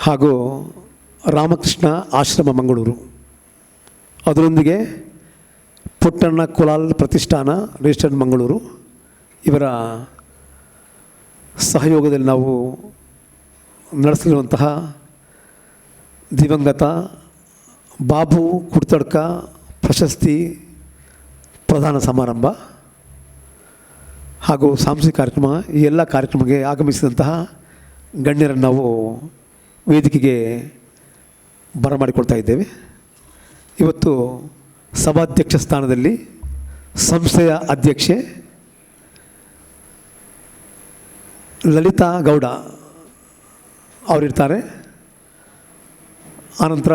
ಹಾಗೂ ರಾಮಕೃಷ್ಣ ಆಶ್ರಮ ಮಂಗಳೂರು, ಅದರೊಂದಿಗೆ ಪುಟ್ಟಣ್ಣ ಕುಲಾಲ್ ಪ್ರತಿಷ್ಠಾನ ರಿಜಿಸ್ಟರ್ಡ್ ಮಂಗಳೂರು ಇವರ ಸಹಯೋಗದಲ್ಲಿ ನಾವು ನಡೆಸಲಿರುವಂತಹ ದಿವಂಗತ ಬಾಬು ಕುಡ್ತಡ್ಕ ಪ್ರಶಸ್ತಿ ಪ್ರಧಾನ ಸಮಾರಂಭ ಹಾಗೂ ಸಾಂಸ್ಕೃತಿಕ ಕಾರ್ಯಕ್ರಮ, ಈ ಎಲ್ಲ ಕಾರ್ಯಕ್ರಮಕ್ಕೆ ಆಗಮಿಸಿದಂತಹ ಗಣ್ಯರನ್ನು ನಾವು ವೇದಿಕೆಗೆ ಬರಮಾಡಿಕೊಳ್ತಾ ಇದ್ದೇವೆ. ಇವತ್ತು ಸಭಾಧ್ಯಕ್ಷ ಸ್ಥಾನದಲ್ಲಿ ಸಂಸ್ಥೆಯ ಅಧ್ಯಕ್ಷೆ ಲಲಿತಾ ಗೌಡ ಅವರಿರ್ತಾರೆ. ಆನಂತರ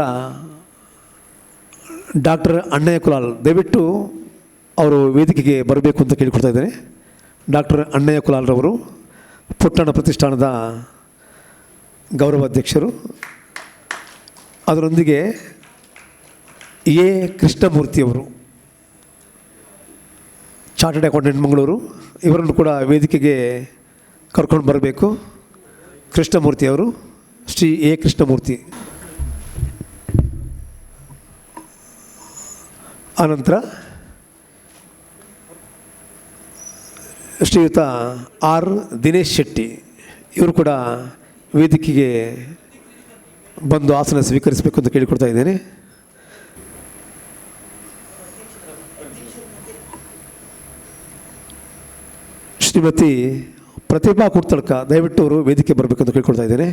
ಡಾಕ್ಟರ್ ಅಣ್ಣಯ್ಯ ಕುಲಾಲ್, ದಯವಿಟ್ಟು ಅವರು ವೇದಿಕೆಗೆ ಬರಬೇಕು ಅಂತ ಕೇಳಿಕೊಡ್ತಾ ಇದ್ದೇನೆ. ಡಾಕ್ಟರ್ ಅಣ್ಣಯ್ಯ ಕುಲಾಲ್ರವರು ಪುಟ್ಟಣ್ಣ ಪ್ರತಿಷ್ಠಾನದ ಗೌರವಾಧ್ಯಕ್ಷರು. ಅದರೊಂದಿಗೆ ಎ ಕೃಷ್ಣಮೂರ್ತಿಯವರು, ಚಾರ್ಟರ್ಡ್ ಅಕೌಂಟೆಂಟ್ ಮಂಗಳೂರು, ಇವರನ್ನು ಕೂಡ ವೇದಿಕೆಗೆ ಕರ್ಕೊಂಡು ಬರಬೇಕು. ಕೃಷ್ಣಮೂರ್ತಿಯವರು, ಶ್ರೀ ಎ ಕೃಷ್ಣಮೂರ್ತಿ. ಆನಂತರ ಶ್ರೀಯುತ ಆರ್ ದಿನೇಶ್ ಶೆಟ್ಟಿ, ಇವರು ಕೂಡ ವೇದಿಕೆಗೆ ಬಂದು ಆಸನ ಸ್ವೀಕರಿಸಬೇಕು ಅಂತ ಕೇಳಿಕೊಡ್ತಾ ಇದ್ದೇನೆ. ಶ್ರೀಮತಿ ಪ್ರತಿಭಾ ಕುಡ್ತಡ್ಕ, ದಯವಿಟ್ಟು ಅವರು ವೇದಿಕೆ ಬರಬೇಕು ಅಂತ ಕೇಳ್ಕೊಳ್ತಾ ಇದ್ದೇನೆ.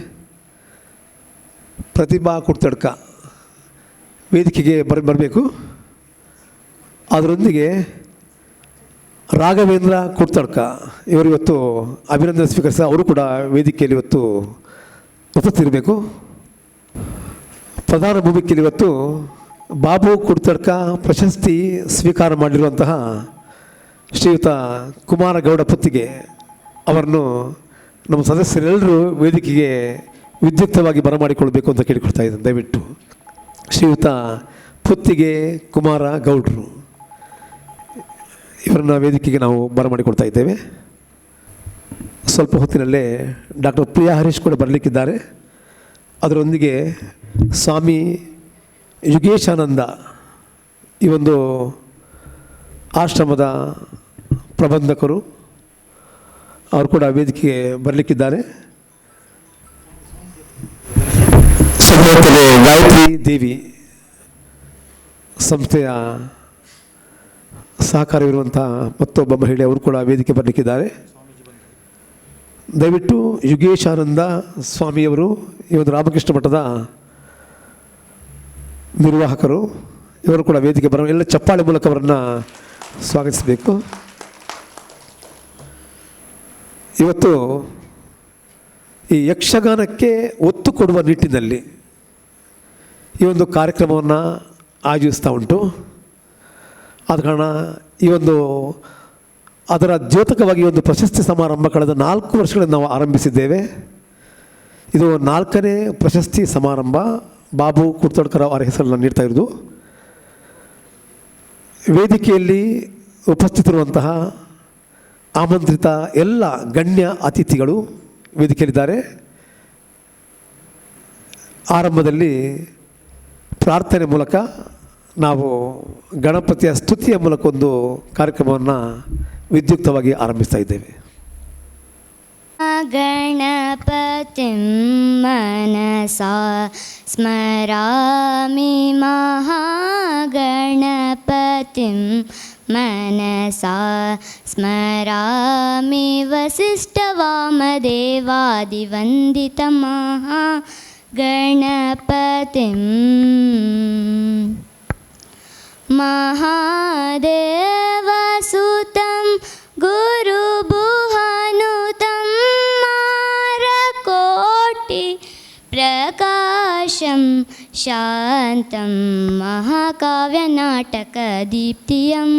ಪ್ರತಿಭಾ ಕುಡ್ತಡ್ಕ ವೇದಿಕೆಗೆ ಬರಬೇಕು. ಅದರೊಂದಿಗೆ ರಾಘವೇಂದ್ರ ಕುಡ್ತಡ್ಕ, ಇವರು ಇವತ್ತು ಅಭಿನಂದನೆ ಸ್ವೀಕರಿಸ, ಅವರು ಕೂಡ ವೇದಿಕೆಯಲ್ಲಿ ಇವತ್ತು ಉಪಸ್ಥಿತಿರಬೇಕು. ಪ್ರಧಾನ ಭೂಮಿಕೆಯಲ್ಲಿ ಇವತ್ತು ಬಾಬು ಕುಡ್ತಡ್ಕ ಪ್ರಶಸ್ತಿ ಸ್ವೀಕಾರ ಮಾಡಿರುವಂತಹ ಶ್ರೀಯುತ ಕುಮಾರಗೌಡ ಪುತ್ತಿಗೆ ಅವರನ್ನು ನಮ್ಮ ಸದಸ್ಯರೆಲ್ಲರೂ ವೇದಿಕೆಗೆ ವಿದ್ಯುಕ್ತವಾಗಿ ಬರಮಾಡಿಕೊಳ್ಬೇಕು ಅಂತ ಕೇಳಿಕೊಡ್ತಾ ಇದ್ದೇನೆ. ದಯವಿಟ್ಟು ಶ್ರೀಯುತ ಪುತ್ತಿಗೆ ಕುಮಾರ ಗೌಡ್ರು ಇವರನ್ನ ವೇದಿಕೆಗೆ ನಾವು ಬರಮಾಡಿಕೊಳ್ತಾ ಇದ್ದೇವೆ. ಸ್ವಲ್ಪ ಹೊತ್ತಿನಲ್ಲೇ ಡಾಕ್ಟರ್ ಪ್ರಿಯಾ ಹರೀಶ್ ಕೂಡ ಬರಲಿಕ್ಕಿದ್ದಾರೆ. ಅದರೊಂದಿಗೆ ಸ್ವಾಮಿ ಯುಗೇಶಾನಂದ, ಈ ಒಂದು ಆಶ್ರಮದ ಪ್ರಬಂಧಕರು, ಅವರು ಕೂಡ ವೇದಿಕೆಗೆ ಬರಲಿಕ್ಕಿದ್ದಾರೆ. ಗಾಯತ್ರಿ ದೇವಿ ಸಂಸ್ಥೆಯ ಸಹಕಾರವಿರುವಂಥ ಮತ್ತೊಬ್ಬ ಮಹಿಳೆ, ಅವರು ಕೂಡ ವೇದಿಕೆ ಬರಲಿಕ್ಕಿದ್ದಾರೆ. ದಯವಿಟ್ಟು ಯುಗೇಶಾನಂದ ಸ್ವಾಮಿಯವರು, ಈ ಒಂದು ರಾಮಕೃಷ್ಣ ಮಠದ ನಿರ್ವಾಹಕರು, ಇವರು ಕೂಡ ವೇದಿಕೆ ಬರೋ, ಎಲ್ಲ ಚಪ್ಪಾಳೆ ಮೂಲಕ ಅವರನ್ನು ಸ್ವಾಗತಿಸಬೇಕು. ಇವತ್ತು ಈ ಯಕ್ಷಗಾನಕ್ಕೆ ಒತ್ತು ಕೊಡುವ ನಿಟ್ಟಿನಲ್ಲಿ ಈ ಒಂದು ಕಾರ್ಯಕ್ರಮವನ್ನು ಆಯೋಜಿಸ್ತಾ ಉಂಟು. ಆದ ಕಾರಣ ಈ ಒಂದು ಅದರ ದ್ಯೋತಕವಾಗಿ ಒಂದು ಪ್ರಶಸ್ತಿ ಸಮಾರಂಭ ಕಳೆದ 4 ವರ್ಷಗಳಿಂದ ನಾವು ಆರಂಭಿಸಿದ್ದೇವೆ. ಇದು 4ನೇ ಪ್ರಶಸ್ತಿ ಸಮಾರಂಭ. ಬಾಬು ಕುಡ್ತಡ್ಕರ್ ಅವರ ಹೆಸರನ್ನು ನೀಡ್ತಾ ಇರೋದು. ವೇದಿಕೆಯಲ್ಲಿ ಉಪಸ್ಥಿತರಿರುವಂತಹ ಆಮಂತ್ರಿತ ಎಲ್ಲ ಗಣ್ಯ ಅತಿಥಿಗಳು ವೇದಿಕೆಯಲ್ಲಿದ್ದಾರೆ. ಆರಂಭದಲ್ಲಿ ಪ್ರಾರ್ಥನೆ ಮೂಲಕ ನಾವು ಗಣಪತಿಯ ಸ್ತುತಿಯ ಮೂಲಕ ಒಂದು ಕಾರ್ಯಕ್ರಮವನ್ನು ವಿದ್ಯುಕ್ತವಾಗಿ ಆರಂಭಿಸ್ತಾ ಇದ್ದೇವೆ. ಗಣಪತಿಂ ಮನಸಾ ಸ್ಮರಾಮಿ ಮಹಾಗಣಪತಿಂ ಮನಸಾ ಸ್ಮರಾಮಿ ವಸಿಷ್ಠವಾಮದೇವಾದಿವಂದಿತಂ ಮಹಾಗಣಪತಿಂ ಮಹಾದೇವಸುತಂ ಗುರುಬುಹಾನುತಂ ಮಾರಕೋಟಿ ಪ್ರಕಾಶಂ ಶಾಂತಂ ಮಹಾಕಾವ್ಯನಾಟಕದೀಪ್ತಿಯಂ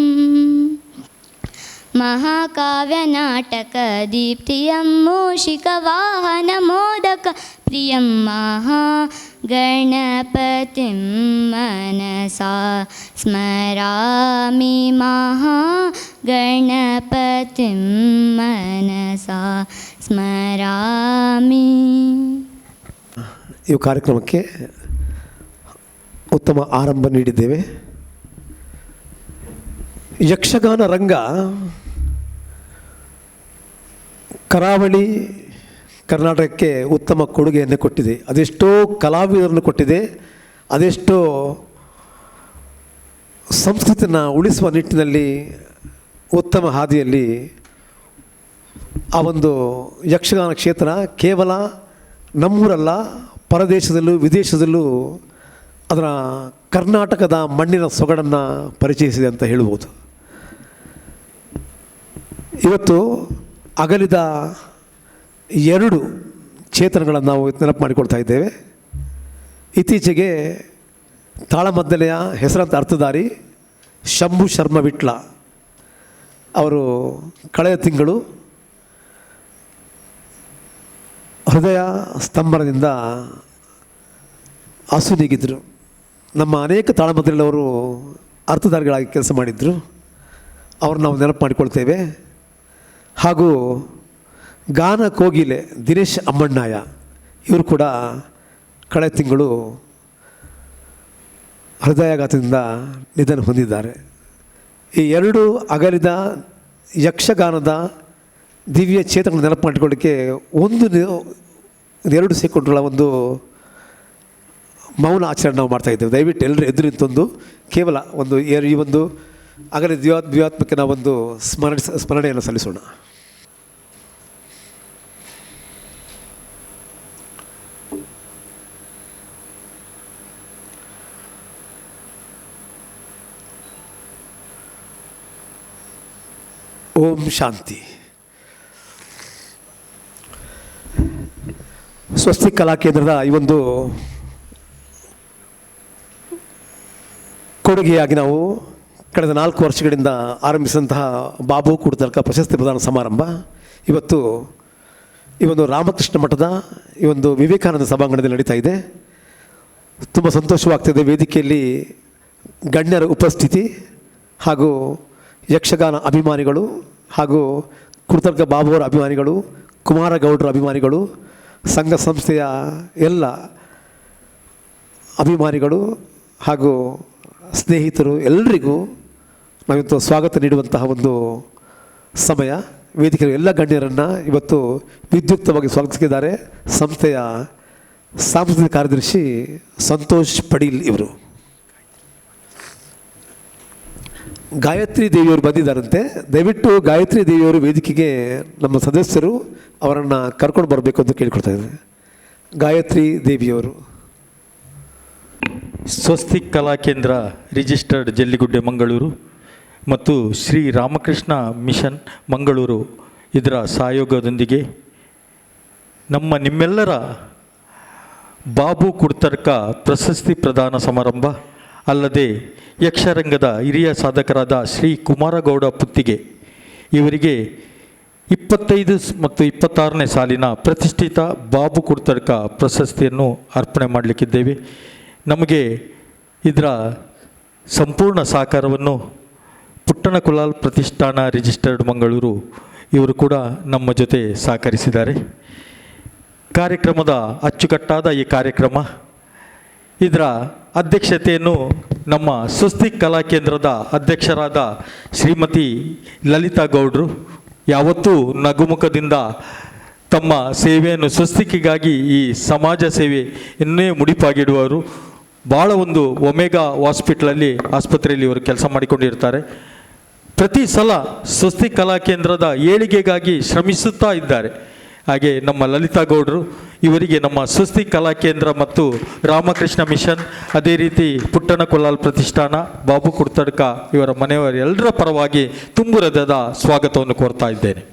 ಮಹಾಕಾವ್ಯನಾಟಕದೀಪ್ತಿಯಂ ಮೂಷಿಕವಾಹನಮೋದಕ ಪ್ರಿಯಂ ಮಹಾಗಣಪತಿಂ ಮನಸಾ ಸ್ಮರಾಮಿ ಮಹಾಗಣಪತಿಂ ಮನಸಾ ಸ್ಮರಾಮಿ. ಈ ಕಾರ್ಯಕ್ರಮಕ್ಕೆ ಉತ್ತಮ ಆರಂಭ ನೀಡಿದ್ದೇವೆ. ಯಕ್ಷಗಾನ ರಂಗ ಕರಾವಳಿ ಕರ್ನಾಟಕಕ್ಕೆ ಉತ್ತಮ ಕೊಡುಗೆಯನ್ನು ಕೊಟ್ಟಿದೆ. ಅದೆಷ್ಟೋ ಕಲಾವಿದರನ್ನು ಕೊಟ್ಟಿದೆ. ಅದೆಷ್ಟೋ ಸಂಸ್ಕೃತಿಯನ್ನು ಉಳಿಸುವ ನಿಟ್ಟಿನಲ್ಲಿ ಉತ್ತಮ ಹಾದಿಯಲ್ಲಿ ಆ ಒಂದು ಯಕ್ಷಗಾನ ಕ್ಷೇತ್ರ ಕೇವಲ ನಮ್ಮೂರಲ್ಲ, ಪರದೇಶದಲ್ಲೂ ವಿದೇಶದಲ್ಲೂ ಅದರ ಕರ್ನಾಟಕದ ಮಣ್ಣಿನ ಸೊಗಡನ್ನು ಪರಿಚಯಿಸಿದೆ ಅಂತ ಹೇಳ್ಬೋದು. ಇವತ್ತು ಅಗಲಿದ 2 ಚೇತನಗಳನ್ನು ನಾವು ನೆನಪು ಮಾಡಿಕೊಳ್ತಾ ಇದ್ದೇವೆ. ಇತ್ತೀಚೆಗೆ ತಾಳಮದ್ದಲೆಯ ಹೆಸರಂತ ಅರ್ಥಧಾರಿ ಶಂಭು ಶರ್ಮ ವಿಟ್ಲ ಅವರು ಕಳೆದ ತಿಂಗಳು ಹೃದಯ ಸ್ತಂಭನದಿಂದ ಅಸುನೀಗಿದ್ದರು. ನಮ್ಮ ಅನೇಕ ತಾಳಮದ್ದಲೆಯವರು ಅರ್ಥಧಾರಿಗಳಾಗಿ ಕೆಲಸ ಮಾಡಿದರು. ಅವ್ರನ್ನ ನಾವು ನೆನಪು ಮಾಡಿಕೊಳ್ತೇವೆ. ಹಾಗೂ ಗಾನ ಕೋಗಿಲೆ ದಿನೇಶ್ ಅಮ್ಮಣ್ಣಾಯ ಇವರು ಕೂಡ ಕಳೆದ ತಿಂಗಳು ಹೃದಯಾಘಾತದಿಂದ ನಿಧನ ಹೊಂದಿದ್ದಾರೆ. ಈ 2 ಅಗಲಿದ ಯಕ್ಷಗಾನದ ದಿವ್ಯ ಚೇತನ ನೆನಪು ಮಾಡಿಕೊಳ್ಳಿಕ್ಕೆ 1-2 ಸೆಕೆಂಡ್ಗಳ ಒಂದು ಮೌನ ಆಚರಣೆ ನಾವು ಮಾಡ್ತಾಯಿದ್ದೇವೆ. ದಯವಿಟ್ಟು ಎಲ್ಲರೂ ಎದುರು ನಿಂತೊಂದು ಕೇವಲ ಈ ಒಂದು ಅಗಲಿದ ದಿವ್ಯಾತ್ಮಕ್ಕೆ ನಾವೊಂದು ಸ್ಮರಣೆಯನ್ನು ಸಲ್ಲಿಸೋಣ. ಓಂ ಶಾಂತಿ. ಸ್ವಸ್ತಿಕ್ ಕಲಾ ಕೇಂದ್ರದ ಈ ಒಂದು ಕೊಡುಗೆಯಾಗಿ ನಾವು ಕಳೆದ 4 ವರ್ಷಗಳಿಂದ ಆರಂಭಿಸಿದಂತಹ ಬಾಬು ಕುಡ್ತರ್ಕ ಪ್ರಶಸ್ತಿ ಪ್ರದಾನ ಸಮಾರಂಭ ಇವತ್ತು ಈ ಒಂದು ರಾಮಕೃಷ್ಣ ಮಠದ ಈ ಒಂದು ವಿವೇಕಾನಂದ ಸಭಾಂಗಣದಲ್ಲಿ ನಡೀತಾ ಇದೆ. ತುಂಬ ಸಂತೋಷವಾಗ್ತಿದೆ. ವೇದಿಕೆಯಲ್ಲಿ ಗಣ್ಯರ ಉಪಸ್ಥಿತಿ ಹಾಗೂ ಯಕ್ಷಗಾನ ಅಭಿಮಾನಿಗಳು ಹಾಗೂ ಕುಡ್ತರ್ಕ ಬಾಬುವರ ಅಭಿಮಾನಿಗಳು, ಕುಮಾರಗೌಡರ ಅಭಿಮಾನಿಗಳು, ಸಂಘ ಸಂಸ್ಥೆಯ ಎಲ್ಲ ಅಭಿಮಾನಿಗಳು ಹಾಗೂ ಸ್ನೇಹಿತರು ಎಲ್ಲರಿಗೂ ನಾವಿವತ್ತು ಸ್ವಾಗತ ನೀಡುವಂತಹ ಒಂದು ಸಮಯ. ವೇದಿಕೆಯ ಎಲ್ಲ ಗಣ್ಯರನ್ನು ಇವತ್ತು ವಿದ್ಯುಕ್ತವಾಗಿ ಸ್ವಾಗತಿಸಿದ್ದಾರೆ ಸಂಸ್ಥೆಯ ಸಾಂಸ್ಕೃತಿಕ ಕಾರ್ಯದರ್ಶಿ ಸಂತೋಷ್ ಪಡೀಲ್ ಇವರು. ಗಾಯತ್ರಿ ದೇವಿಯವರು ಬಂದಿದ್ದಾರಂತೆ. ದಯವಿಟ್ಟು ಗಾಯತ್ರಿ ದೇವಿಯವರು ವೇದಿಕೆಗೆ ನಮ್ಮ ಸದಸ್ಯರು ಅವರನ್ನು ಕರ್ಕೊಂಡು ಬರಬೇಕು ಅಂತ ಕೇಳ್ಕೊಳ್ತಾ ಇದ್ದಾರೆ. ಗಾಯತ್ರಿ ದೇವಿಯವರು ಸ್ವಸ್ತಿಕ್ ಕಲಾ ಕೇಂದ್ರ ರಿಜಿಸ್ಟರ್ಡ್ ಜಲ್ಲಿಗುಡ್ಡೆ ಮಂಗಳೂರು ಮತ್ತು ಶ್ರೀ ರಾಮಕೃಷ್ಣ ಮಿಷನ್ ಮಂಗಳೂರು ಇದರ ಸಹಯೋಗದೊಂದಿಗೆ ನಿಮ್ಮೆಲ್ಲರ ಬಾಬು ಕುಡ್ತರ್ಕ ಪ್ರಶಸ್ತಿ ಪ್ರದಾನ ಸಮಾರಂಭ ಅಲ್ಲದೆ ಯಕ್ಷರಂಗದ ಹಿರಿಯ ಸಾಧಕರಾದ ಶ್ರೀ ಕುಮಾರಗೌಡ ಪುತ್ತಿಗೆ ಇವರಿಗೆ 25 ಮತ್ತು 26ನೇ ಸಾಲಿನ ಪ್ರತಿಷ್ಠಿತ ಬಾಬು ಕುಡ್ತರ್ಕ ಪ್ರಶಸ್ತಿಯನ್ನು ಅರ್ಪಣೆ ಮಾಡಲಿಕ್ಕಿದ್ದೇವೆ. ನಮಗೆ ಇದರ ಸಂಪೂರ್ಣ ಸಹಕಾರವನ್ನು ಪುಟ್ಟಣ ಕುಲಾಲ್ ಪ್ರತಿಷ್ಠಾನ ರಿಜಿಸ್ಟರ್ಡ್ ಮಂಗಳೂರು ಇವರು ಕೂಡ ನಮ್ಮ ಜೊತೆ ಸಹಕರಿಸಿದ್ದಾರೆ. ಕಾರ್ಯಕ್ರಮದ ಅಚ್ಚುಕಟ್ಟಾದ ಈ ಕಾರ್ಯಕ್ರಮ ಇದರ ಅಧ್ಯಕ್ಷತೆಯನ್ನು ನಮ್ಮ ಸ್ವಸ್ತಿಕ್ ಕಲಾ ಕೇಂದ್ರದ ಅಧ್ಯಕ್ಷರಾದ ಶ್ರೀಮತಿ ಲಲಿತಾ ಗೌಡ್ರು ಯಾವತ್ತೂ ನಗುಮುಖದಿಂದ ತಮ್ಮ ಸೇವೆಯನ್ನು ಸ್ವಸ್ತಿಕ್ಕಿಗಾಗಿ ಈ ಸಮಾಜ ಸೇವೆ ಇನ್ನೇ ಮುಡಿಪಾಗಿಡುವರು. ಭಾಳ ಒಂದು ಒಮೆಗಾ ಹಾಸ್ಪಿಟ್ಲಲ್ಲಿ ಆಸ್ಪತ್ರೆಯಲ್ಲಿ ಇವರು ಕೆಲಸ ಮಾಡಿಕೊಂಡಿರ್ತಾರೆ. ಪ್ರತಿ ಸಲ ಸ್ವಸ್ತಿಕ್ ಕಲಾ ಕೇಂದ್ರದ ಏಳಿಗೆಗಾಗಿ ಶ್ರಮಿಸುತ್ತಾ ಇದ್ದಾರೆ. ಹಾಗೆ ನಮ್ಮ ಲಲಿತಾ ಗೌಡ್ರು ಇವರಿಗೆ ನಮ್ಮ ಸ್ವಸ್ತಿಕ್ ಕಲಾ ಕೇಂದ್ರ ಮತ್ತು ರಾಮಕೃಷ್ಣ ಮಿಷನ್ ಅದೇ ರೀತಿ ಪುಟ್ಟಣ ಕೊಲ್ಲಾಲ್ ಪ್ರತಿಷ್ಠಾನ ಬಾಬು ಕುಡ್ತಡ್ಕ ಇವರ ಮನೆಯವರ ಎಲ್ಲರ ಪರವಾಗಿ ತುಂಬು ಹೃದಯದ ಸ್ವಾಗತವನ್ನು ಕೋರ್ತಾ ಇದ್ದೇನೆ.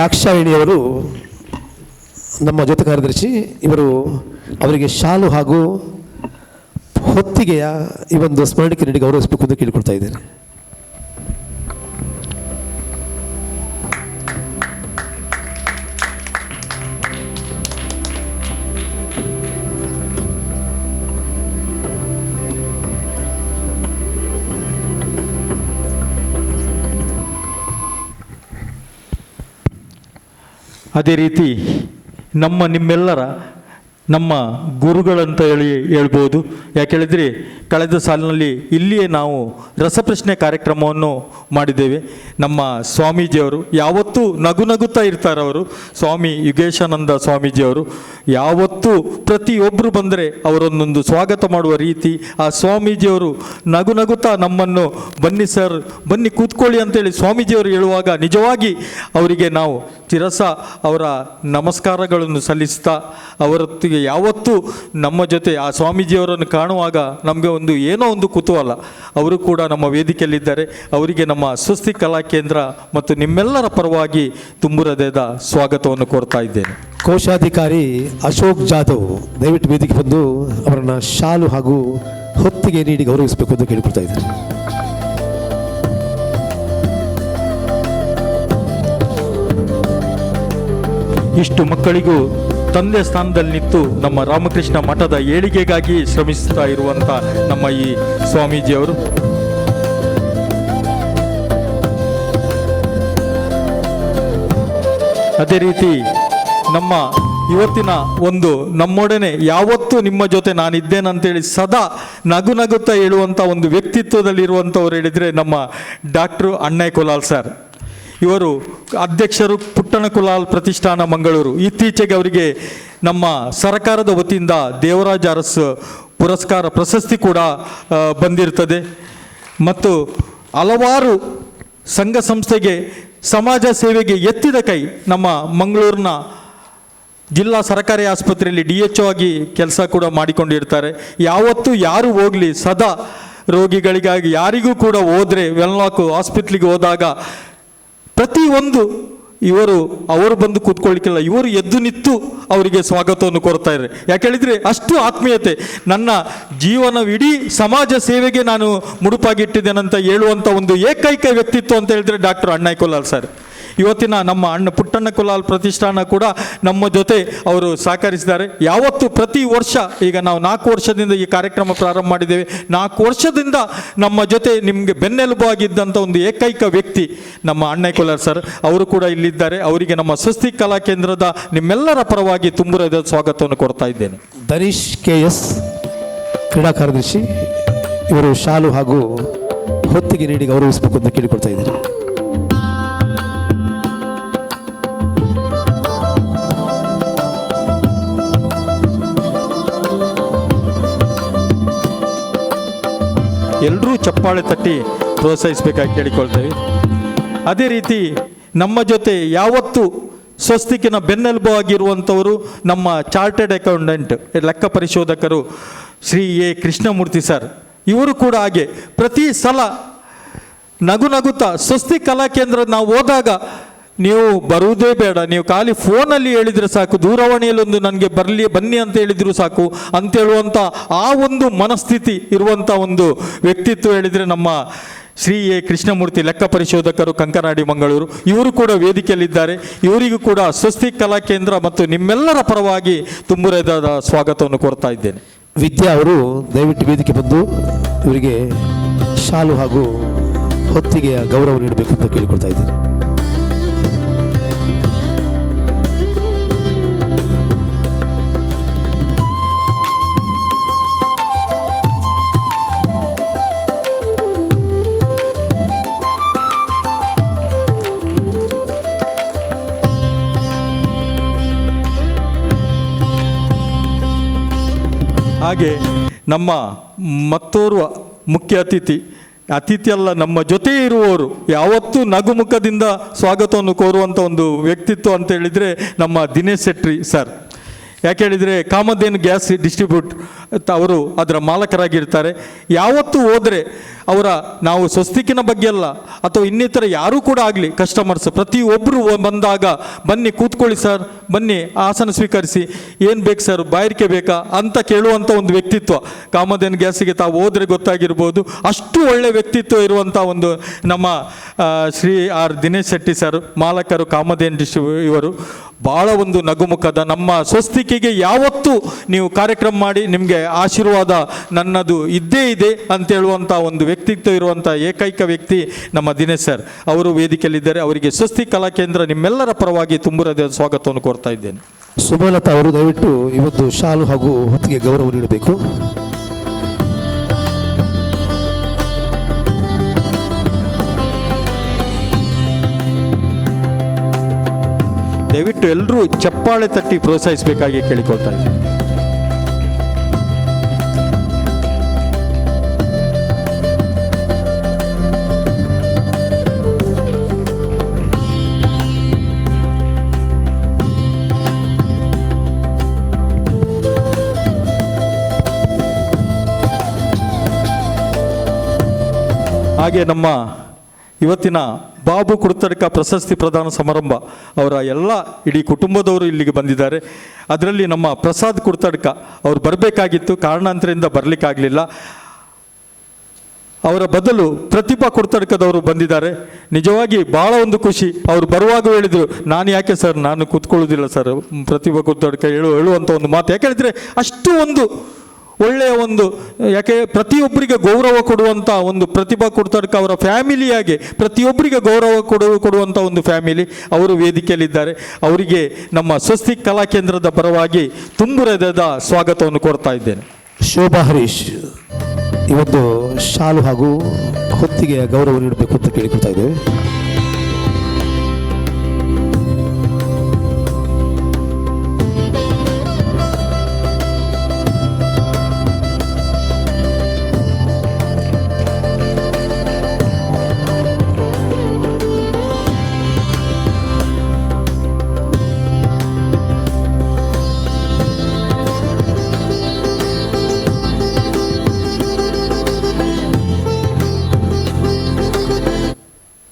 ದಾಕ್ಷಾಯಿಣಿಯವರು ನಮ್ಮ ಜೊತೆ ಕಾರ್ಯದರ್ಶಿ ಇವರು ಅವರಿಗೆ ಶಾಲು ಹಾಗೂ ಹೊತ್ತಿಗೆಯ ಈ ಒಂದು ಸ್ಮರಣಿಕೆ ನೀಡಿ ಗೌರವಿಸಬೇಕು ಎಂದು ಕೇಳಿಕೊಳ್ತಾ ಇದ್ದೇನೆ. ಅದೇ ರೀತಿ ನಿಮ್ಮೆಲ್ಲರ ನಮ್ಮ ಗುರುಗಳಂತ ಹೇಳ್ಬೋದು. ಯಾಕೇಳಿದರೆ ಕಳೆದ ಸಾಲಿನಲ್ಲಿ ಇಲ್ಲಿಯೇ ನಾವು ರಸಪ್ರಶ್ನೆ ಕಾರ್ಯಕ್ರಮವನ್ನು ಮಾಡಿದ್ದೇವೆ. ನಮ್ಮ ಸ್ವಾಮೀಜಿಯವರು ಯಾವತ್ತೂ ನಗುತ್ತಾ ಇರ್ತಾರೆ. ಅವರು ಸ್ವಾಮಿ ಯುಗೇಶಾನಂದ ಸ್ವಾಮೀಜಿಯವರು ಯಾವತ್ತೂ ಪ್ರತಿಯೊಬ್ಬರು ಬಂದರೆ ಅವರನ್ನೊಂದು ಸ್ವಾಗತ ಮಾಡುವ ರೀತಿ, ಆ ಸ್ವಾಮೀಜಿಯವರು ನಗುತ್ತಾ ನಮ್ಮನ್ನು ಬನ್ನಿ ಸರ್, ಬನ್ನಿ ಕೂತ್ಕೊಳ್ಳಿ ಅಂತೇಳಿ ಸ್ವಾಮೀಜಿಯವರು ಹೇಳುವಾಗ ನಿಜವಾಗಿ ಅವರಿಗೆ ನಾವು ಚಿರಸ ಅವರ ನಮಸ್ಕಾರಗಳನ್ನು ಸಲ್ಲಿಸ್ತಾ ಅವರೊತ್ತಿಗೆ ಯಾವತ್ತೂ ನಮ್ಮ ಜೊತೆ ಆ ಸ್ವಾಮೀಜಿಯವರನ್ನು ಕಾಣುವಾಗ ನಮಗೆ ಒಂದು ಏನೋ ಒಂದು ಕುತೂಹಲ. ಅವರು ಕೂಡ ನಮ್ಮ ವೇದಿಕೆಯಲ್ಲಿದ್ದಾರೆ. ಅವರಿಗೆ ನಮ್ಮ ಸ್ವಸ್ತಿ ಕಲಾ ಕೇಂದ್ರ ಮತ್ತು ನಿಮ್ಮೆಲ್ಲರ ಪರವಾಗಿ ತುಂಬು ಹೃದಯದ ಸ್ವಾಗತವನ್ನು ಕೋರ್ತಾ ಇದ್ದೇನೆ. ಕೋಶಾಧಿಕಾರಿ ಅಶೋಕ್ ಜಾಧವ್ ದಯವಿಟ್ಟು ವೇದಿಕೆ ಬಂದು ಅವರನ್ನು ಶಾಲು ಹಾಗೂ ಹೊತ್ತಿಗೆ ನೀಡಿ ಗೌರವಿಸಬೇಕು ಎಂದು ಕೇಳಿಕೊಳ್ತಾ ಇದ್ದಾರೆ. ಇಷ್ಟು ಮಕ್ಕಳಿಗೂ ತಂದೆ ಸ್ಥಾನದಲ್ಲಿ ನಿಂತು ನಮ್ಮ ರಾಮಕೃಷ್ಣ ಮಠದ ಏಳಿಗೆಗಾಗಿ ಶ್ರಮಿಸ್ತಾ ಇರುವಂಥ ನಮ್ಮ ಈ ಸ್ವಾಮೀಜಿಯವರು ಅದೇ ರೀತಿ ನಮ್ಮ ಇವತ್ತಿನ ಒಂದು ನಮ್ಮೊಡನೆ ಯಾವತ್ತೂ ನಿಮ್ಮ ಜೊತೆ ನಾನಿದ್ದೇನಂತೇಳಿ ಸದಾ ನಗುತ್ತಾ ಹೇಳುವಂಥ ಒಂದು ವ್ಯಕ್ತಿತ್ವದಲ್ಲಿರುವಂಥವ್ರು ಹೇಳಿದರೆ ನಮ್ಮ ಡಾಕ್ಟ್ರು ಅಣ್ಣಯ್ಯ ಕುಲಾಲ್ ಸರ್. ಇವರು ಅಧ್ಯಕ್ಷರು ಪುಟ್ಟಣ ಕುಲಾಲ್ ಪ್ರತಿಷ್ಠಾನ ಮಂಗಳೂರು. ಇತ್ತೀಚೆಗೆ ಅವರಿಗೆ ನಮ್ಮ ಸರ್ಕಾರದ ವತಿಯಿಂದ ದೇವರಾಜ ಅರಸ್ ಪುರಸ್ಕಾರ ಪ್ರಶಸ್ತಿ ಕೂಡ ಬಂದಿರ್ತದೆ. ಮತ್ತು ಹಲವಾರು ಸಂಘ ಸಂಸ್ಥೆಗೆ ಸಮಾಜ ಸೇವೆಗೆ ಎತ್ತಿದ ಕೈ. ನಮ್ಮ ಮಂಗಳೂರಿನ ಜಿಲ್ಲಾ ಸರ್ಕಾರಿ ಆಸ್ಪತ್ರೆಯಲ್ಲಿ DHO ಆಗಿ ಕೆಲಸ ಕೂಡ ಮಾಡಿಕೊಂಡಿರ್ತಾರೆ. ಯಾವತ್ತೂ ಯಾರು ಹೋಗಲಿ ಸದಾ ರೋಗಿಗಳಿಗಾಗಿ ಯಾರಿಗೂ ಕೂಡ ಹೋದರೆ ವೆನ್ಲಾಕ್ ಹಾಸ್ಪಿಟ್ಲಿಗೆ ಹೋದಾಗ ಪ್ರತಿಯೊಂದು ಅವರು ಬಂದು ಕೂತ್ಕೊಳ್ಳಿಕ್ಕಿಲ್ಲ, ಇವರು ಎದ್ದು ನಿಂತು ಅವರಿಗೆ ಸ್ವಾಗತವನ್ನು ಕೊಡ್ತಾ ಇದ್ದಾರೆ. ಯಾಕೆ ಹೇಳಿದರೆ ಅಷ್ಟು ಆತ್ಮೀಯತೆ. ನನ್ನ ಜೀವನವಿಡೀ ಸಮಾಜ ಸೇವೆಗೆ ನಾನು ಮುಡುಪಾಗಿಟ್ಟಿದ್ದೇನಂತ ಹೇಳುವಂಥ ಒಂದು ಏಕೈಕ ವ್ಯಕ್ತಿತ್ವ ಅಂತ ಹೇಳಿದ್ರೆ ಡಾಕ್ಟರ್ ಅಣ್ಣಯ್ಯ ಕುಲಾಲ್ ಸರ್. ಇವತ್ತಿನ ನಮ್ಮ ಪುಟ್ಟಣ್ಣ ಕುಲಾಲ್ ಪ್ರತಿಷ್ಠಾನ ಕೂಡ ನಮ್ಮ ಜೊತೆ ಅವರು ಸಹಕರಿಸಿದ್ದಾರೆ. ಯಾವತ್ತು ಪ್ರತಿ ವರ್ಷ, ಈಗ ನಾವು 4 ವರ್ಷದಿಂದ ಈ ಕಾರ್ಯಕ್ರಮ ಪ್ರಾರಂಭ ಮಾಡಿದ್ದೇವೆ, 4 ವರ್ಷದಿಂದ ನಮ್ಮ ಜೊತೆ ನಿಮಗೆ ಬೆನ್ನೆಲುಬು ಆಗಿದ್ದಂಥ ಒಂದು ಏಕೈಕ ವ್ಯಕ್ತಿ ನಮ್ಮ ಅಣ್ಣಯ್ಯ ಕುಲಾಲ್ ಸರ್. ಅವರು ಕೂಡ ಇಲ್ಲಿದ್ದಾರೆ. ಅವರಿಗೆ ನಮ್ಮ ಸ್ವಸ್ತಿ ಕಲಾ ಕೇಂದ್ರದ ನಿಮ್ಮೆಲ್ಲರ ಪರವಾಗಿ ತುಂಬು ಹೃದಯದ ಸ್ವಾಗತವನ್ನು ಕೊಡ್ತಾ ಇದ್ದೇನೆ. ಧನೀಶ್ KS ಕ್ರೀಡಾ ಕಾರ್ಯದರ್ಶಿ, ಇವರು ಶಾಲು ಹಾಗೂ ಹೊತ್ತಿಗೆ ನೀಡಿ ಗೌರವಿಸಬೇಕು ಅಂತ ಕೇಳಿಕೊಳ್ತಾ ಇದ್ದಾರೆ. ಎಲ್ಲರೂ ಚಪ್ಪಾಳೆ ತಟ್ಟಿ ಪ್ರೋತ್ಸಾಹಿಸಬೇಕಾಗಿ ಕೇಳಿಕೊಳ್ತೇವೆ. ಅದೇ ರೀತಿ ನಮ್ಮ ಜೊತೆ ಯಾವತ್ತು ಸ್ವಸ್ತಿಕಿನ ಬೆನ್ನೆಲುಬು ಆಗಿರುವಂಥವರು ನಮ್ಮ ಚಾರ್ಟೆಡ್ ಅಕೌಂಟೆಂಟ್ ಲೆಕ್ಕ ಪರಿಶೋಧಕರು ಶ್ರೀ A ಕೃಷ್ಣಮೂರ್ತಿ ಸರ್. ಇವರು ಕೂಡ ಹಾಗೆ ಪ್ರತಿ ಸಲ ನಗುತ್ತಾ ಸ್ವಸ್ತಿ ಕಲಾ ಕೇಂದ್ರ ನಾವು ಹೋದಾಗ ನೀವು ಬರುವುದೇ ಬೇಡ, ನೀವು ಖಾಲಿ ಫೋನಲ್ಲಿ ಹೇಳಿದರೆ ಸಾಕು, ದೂರವಾಣಿಯಲ್ಲಿ ಒಂದು ನನಗೆ ಬನ್ನಿ ಅಂತ ಹೇಳಿದ್ರು ಸಾಕು ಅಂತ ಹೇಳುವಂಥ ಆ ಒಂದು ಮನಸ್ಥಿತಿ ಇರುವಂಥ ಒಂದು ವ್ಯಕ್ತಿತ್ವ ಹೇಳಿದರೆ ನಮ್ಮ ಶ್ರೀ A ಕೃಷ್ಣಮೂರ್ತಿ ಲೆಕ್ಕ ಪರಿಶೋಧಕರು, ಕಂಕನಾಡಿ ಮಂಗಳೂರು. ಇವರು ಕೂಡ ವೇದಿಕೆಯಲ್ಲಿದ್ದಾರೆ. ಇವರಿಗೂ ಕೂಡ ಸ್ವಸ್ತಿ ಕಲಾ ಕೇಂದ್ರ ಮತ್ತು ನಿಮ್ಮೆಲ್ಲರ ಪರವಾಗಿ ತುಂಬು ಹೃದಯದ ಸ್ವಾಗತವನ್ನು ಕೋರ್ತಾ ಇದ್ದೇನೆ. ವಿದ್ಯಾ ಅವರು ದಯವಿಟ್ಟು ವೇದಿಕೆ ಬಂದು ಇವರಿಗೆ ಶಾಲು ಹಾಗೂ ಹೊತ್ತಿಗೆಯ ಗೌರವ ನೀಡಬೇಕು ಅಂತ ಕೇಳಿಕೊಳ್ತಾ ಇದ್ದೇನೆ. ಹಾಗೆ ನಮ್ಮ ಮತ್ತೋರ್ವ ಮುಖ್ಯ ಅತಿಥಿ ಅಲ್ಲ, ನಮ್ಮ ಜೊತೆ ಇರುವವರು ಯಾವತ್ತೂ ನಗುಮುಖದಿಂದ ಸ್ವಾಗತವನ್ನು ಕೋರುವಂಥ ಒಂದು ವ್ಯಕ್ತಿತ್ವ ಅಂತ ಹೇಳಿದರೆ ನಮ್ಮ ದಿನೇಶ್ ಶೆಟ್ಟಿ ಸರ್. ಯಾಕೆ ಹೇಳಿದರೆ ಕಾಮಧೇನು ಗ್ಯಾಸ್ ಡಿಸ್ಟ್ರಿಬ್ಯೂಟ್ ಅವರು ಅದರ ಮಾಲಕರಾಗಿರ್ತಾರೆ. ಯಾವತ್ತೂ ಹೋದರೆ ನಾವು ಸ್ವಸ್ತಿಕಿನ ಬಗ್ಗೆ ಅಲ್ಲ ಅಥವಾ ಇನ್ನಿತರ ಯಾರೂ ಕೂಡ ಆಗಲಿ, ಕಸ್ಟಮರ್ಸ್ ಪ್ರತಿಯೊಬ್ಬರು ಬಂದಾಗ ಬನ್ನಿ ಕೂತ್ಕೊಳ್ಳಿ ಸರ್, ಬನ್ನಿ ಆಸನ ಸ್ವೀಕರಿಸಿ, ಏನು ಬೇಕು ಸರ್, ಬಾಯಾರಿಕೆ ಬೇಕಾ ಅಂತ ಕೇಳುವಂಥ ಒಂದು ವ್ಯಕ್ತಿತ್ವ. ಕಾಮಧೇನು ಗ್ಯಾಸಿಗೆ ತಾವು ಹೋದರೆ ಗೊತ್ತಾಗಿರ್ಬೋದು, ಅಷ್ಟು ಒಳ್ಳೆಯ ವ್ಯಕ್ತಿತ್ವ ಇರುವಂಥ ಒಂದು ನಮ್ಮ ಶ್ರೀ R ದಿನೇಶ್ ಶೆಟ್ಟಿ ಸರ್, ಮಾಲಕರು ಕಾಮಧೇನು ಇವರು ಭಾಳ ಒಂದು ನಗುಮುಖದ. ನಮ್ಮ ಸ್ವಸ್ತಿಕೆಗೆ ಯಾವತ್ತೂ ನೀವು ಕಾರ್ಯಕ್ರಮ ಮಾಡಿ ನಿಮಗೆ ಆಶೀರ್ವಾದ ನನ್ನದು ಇದ್ದೇ ಇದೆ ಅಂತ ಹೇಳುವಂಥ ಒಂದು ವ್ಯಕ್ತಿತ್ವ ಇರುವಂಥ ಏಕೈಕ ವ್ಯಕ್ತಿ ನಮ್ಮ ದಿನೇಶ್ ಸರ್ ಅವರು ವೇದಿಕೆಯಲ್ಲಿದ್ದಾರೆ. ಅವರಿಗೆ ಸ್ವಸ್ತಿ ಕಲಾ ಕೇಂದ್ರ ನಿಮ್ಮೆಲ್ಲರ ಪರವಾಗಿ ತುಂಬ ಹೃದಯದ ಸ್ವಾಗತವನ್ನು ಕೋರ್ತಾ ಇದ್ದೇನೆ. ಸುಮಲತಾ ಅವರು ದಯವಿಟ್ಟು ಇವತ್ತು ಶಾಲು ಹಾಗೂ ಹೊತ್ತಿಗೆ ಗೌರವ ನೀಡಬೇಕು. ದಯವಿಟ್ಟು ಎಲ್ಲರೂ ಚಪ್ಪಾಳೆ ತಟ್ಟಿ ಪ್ರೋತ್ಸಾಹಿಸಬೇಕಾಗಿ ಕೇಳಿಕೊಳ್ತಾ ಇದ್ದೀನಿ. ಹಾಗೆ ನಮ್ಮ ಇವತ್ತಿನ ಬಾಬು ಕುರ್ತಡ್ಕ ಪ್ರಶಸ್ತಿ ಪ್ರದಾನ ಸಮಾರಂಭ ಅವರ ಎಲ್ಲ ಇಡೀ ಕುಟುಂಬದವರು ಇಲ್ಲಿಗೆ ಬಂದಿದ್ದಾರೆ. ಅದರಲ್ಲಿ ನಮ್ಮ ಪ್ರಸಾದ್ ಕುರ್ತಡ್ಕ ಅವರು ಬರಬೇಕಾಗಿತ್ತು, ಕಾರಣಾಂತರದಿಂದ ಬರಲಿಕ್ಕಾಗಲಿಲ್ಲ. ಅವರ ಬದಲು ಪ್ರತಿಭಾ ಕುರ್ತಡ್ಕದವರು ಬಂದಿದ್ದಾರೆ. ನಿಜವಾಗಿ ಭಾಳ ಒಂದು ಖುಷಿ. ಅವರು ಬರುವಾಗ ಹೇಳಿದರು, ನಾನು ಯಾಕೆ ಸರ್ ನಾನು ಕೂತ್ಕೊಳ್ಳೋದಿಲ್ಲ ಸರ್ ಪ್ರತಿಭಾ ಕುರ್ತಡ್ಕ ಹೇಳುವಂಥ ಒಂದು ಮಾತು. ಯಾಕೆ ಹೇಳಿದರೆ ಅಷ್ಟು ಒಂದು ಒಳ್ಳೆಯ ಒಂದು, ಯಾಕೆ ಪ್ರತಿಯೊಬ್ಬರಿಗೆ ಗೌರವ ಕೊಡುವಂಥ ಒಂದು ಪ್ರತಿಭಾ ಕುರ್ತಡ್ಕ ಅವರ ಫ್ಯಾಮಿಲಿಯಾಗೆ ಪ್ರತಿಯೊಬ್ಬರಿಗೆ ಗೌರವ ಕೊಡುವಂಥ ಒಂದು ಫ್ಯಾಮಿಲಿ ಅವರು ವೇದಿಕೆಯಲ್ಲಿದ್ದಾರೆ. ಅವರಿಗೆ ನಮ್ಮ ಸ್ವಸ್ತಿ ಕಲಾ ಕೇಂದ್ರದ ಪರವಾಗಿ ತುಂಬ ಹೃದಯದ ಸ್ವಾಗತವನ್ನು ಕೋರ್ತಾ ಇದ್ದೇನೆ. ಶೋಭಾ ಹರೀಶ್ ಇವತ್ತು ಶಾಲು ಹಾಗೂ ಹೊತ್ತಿಗೆ ಗೌರವ ನೀಡಬೇಕು ಅಂತ ಕೇಳಿಕೊಳ್ತಾ ಇದ್ದೇವೆ.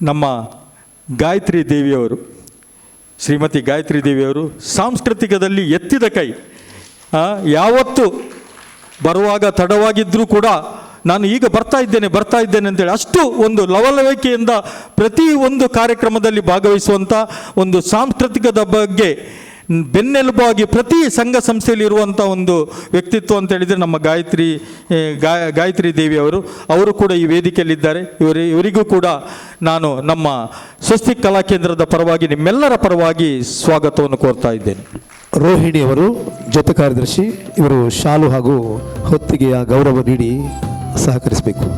ನಮ್ಮ ಗಾಯತ್ರಿ ದೇವಿಯವರು, ಶ್ರೀಮತಿ ಗಾಯತ್ರಿ ದೇವಿಯವರು ಸಾಂಸ್ಕೃತಿಕದಲ್ಲಿ ಎತ್ತಿದ ಕೈ. ಯಾವತ್ತು ಬರುವಾಗ ತಡವಾಗಿದ್ದರೂ ಕೂಡ ನಾನು ಈಗ ಬರ್ತಾ ಇದ್ದೇನೆ ಅಂತೇಳಿ ಅಷ್ಟು ಒಂದು ಲವಲವಿಕೆಯಿಂದ ಪ್ರತಿ ಒಂದು ಕಾರ್ಯಕ್ರಮದಲ್ಲಿ ಭಾಗವಹಿಸುವಂಥ ಒಂದು ಸಾಂಸ್ಕೃತಿಕದ ಬಗ್ಗೆ ಬೆನ್ನೆಲುಬಾಗಿ ಪ್ರತಿ ಸಂಘ ಸಂಸ್ಥೆಯಲ್ಲಿ ಇರುವಂಥ ಒಂದು ವ್ಯಕ್ತಿತ್ವ ಅಂತ ಹೇಳಿದರೆ ನಮ್ಮ ಗಾಯತ್ರಿ ದೇವಿಯವರು. ಅವರು ಕೂಡ ಈ ವೇದಿಕೆಯಲ್ಲಿದ್ದಾರೆ. ಇವರಿಗೂ ಕೂಡ ನಾನು ನಮ್ಮ ಸ್ವಸ್ತಿ ಕಲಾ ಕೇಂದ್ರದ ಪರವಾಗಿ ನಿಮ್ಮೆಲ್ಲರ ಪರವಾಗಿ ಸ್ವಾಗತವನ್ನು ಕೋರ್ತಾ ಇದ್ದೇನೆ. ರೋಹಿಣಿ ಅವರು ಜೊತೆ ಕಾರ್ಯದರ್ಶಿ, ಇವರು ಶಾಲು ಹಾಗೂ ಹೊತ್ತಿಗೆಯ ಗೌರವ ನೀಡಿ ಸಹಕರಿಸಬೇಕು.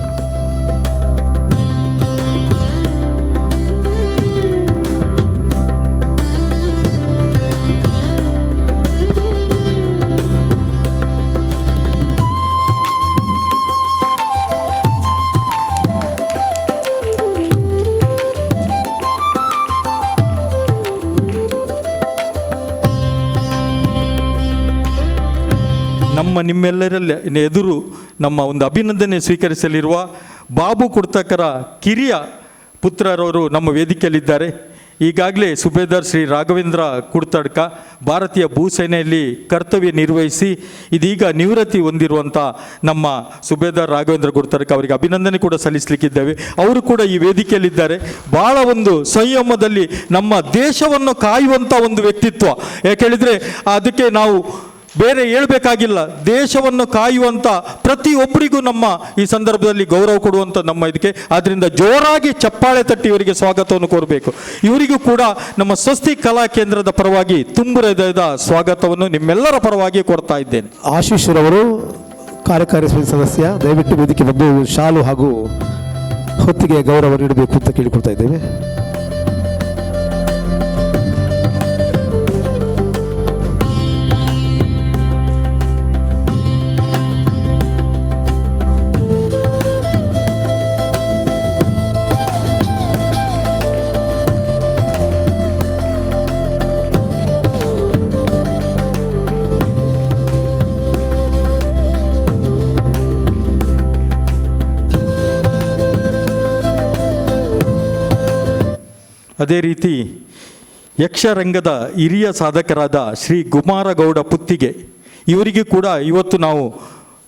ನಿಮ್ಮೆಲ್ಲರಲ್ಲಿ ಎದುರು ನಮ್ಮ ಒಂದು ಅಭಿನಂದನೆ ಸ್ವೀಕರಿಸಲಿರುವ ಬಾಬು ಕುರ್ತಕರ ಕಿರಿಯ ಪುತ್ರರವರು ನಮ್ಮ ವೇದಿಕೆಯಲ್ಲಿದ್ದಾರೆ. ಈಗಾಗಲೇ ಸುಬೇದಾರ್ ಶ್ರೀ ರಾಘವೇಂದ್ರ ಕುರ್ತಡ್ಕ ಭಾರತೀಯ ಭೂಸೇನೆಯಲ್ಲಿ ಕರ್ತವ್ಯ ನಿರ್ವಹಿಸಿ ಇದೀಗ ನಿವೃತ್ತಿ ಹೊಂದಿರುವಂಥ ನಮ್ಮ ಸುಬೇದಾರ್ ರಾಘವೇಂದ್ರ ಕುರ್ತಡ್ಕ ಅವರಿಗೆ ಅಭಿನಂದನೆ ಕೂಡ ಸಲ್ಲಿಸಲಿಕ್ಕಿದ್ದೇವೆ. ಅವರು ಕೂಡ ಈ ವೇದಿಕೆಯಲ್ಲಿದ್ದಾರೆ. ಭಾಳ ಒಂದು ಸಂಯಮದಲ್ಲಿ ನಮ್ಮ ದೇಶವನ್ನು ಕಾಯುವಂಥ ಒಂದು ವ್ಯಕ್ತಿತ್ವ. ಯಾಕೇಳಿದರೆ ಅದಕ್ಕೆ ನಾವು ಬೇರೆ ಹೇಳಬೇಕಾಗಿಲ್ಲ. ದೇಶವನ್ನು ಕಾಯುವಂಥ ಪ್ರತಿಯೊಬ್ಬರಿಗೂ ನಮ್ಮ ಈ ಸಂದರ್ಭದಲ್ಲಿ ಗೌರವ ಕೊಡುವಂಥ ನಮ್ಮ ಇದಕ್ಕೆ, ಆದ್ದರಿಂದ ಜೋರಾಗಿ ಚಪ್ಪಾಳೆ ತಟ್ಟಿ ಇವರಿಗೆ ಸ್ವಾಗತವನ್ನು ಕೋರಬೇಕು. ಇವರಿಗೂ ಕೂಡ ನಮ್ಮ ಸ್ವಸ್ತಿ ಕಲಾ ಕೇಂದ್ರದ ಪರವಾಗಿ ತುಂಬ ಹೃದಯದ ಸ್ವಾಗತವನ್ನು ನಿಮ್ಮೆಲ್ಲರ ಪರವಾಗಿ ಕೋರ್ತಾ ಇದ್ದೇನೆ. ಆಶೀಶ್ ರವರು ಕಾರ್ಯಕಾರಿ ಸಮಿತಿ ಸದಸ್ಯ, ದಯವಿಟ್ಟು ವೇದಿಕೆ ಬಂದು ಶಾಲು ಹಾಗೂ ಹೊತ್ತಿಗೆ ಗೌರವ ನೀಡಬೇಕು ಅಂತ ಕೇಳಿಕೊಳ್ತಾ ಇದ್ದೇವೆ. ಅದೇ ರೀತಿ ಯಕ್ಷರಂಗದ ಹಿರಿಯ ಸಾಧಕರಾದ ಶ್ರೀ ಕುಮಾರಗೌಡ ಪುತ್ತಿಗೆ ಇವರಿಗೆ ಕೂಡ ಇವತ್ತು ನಾವು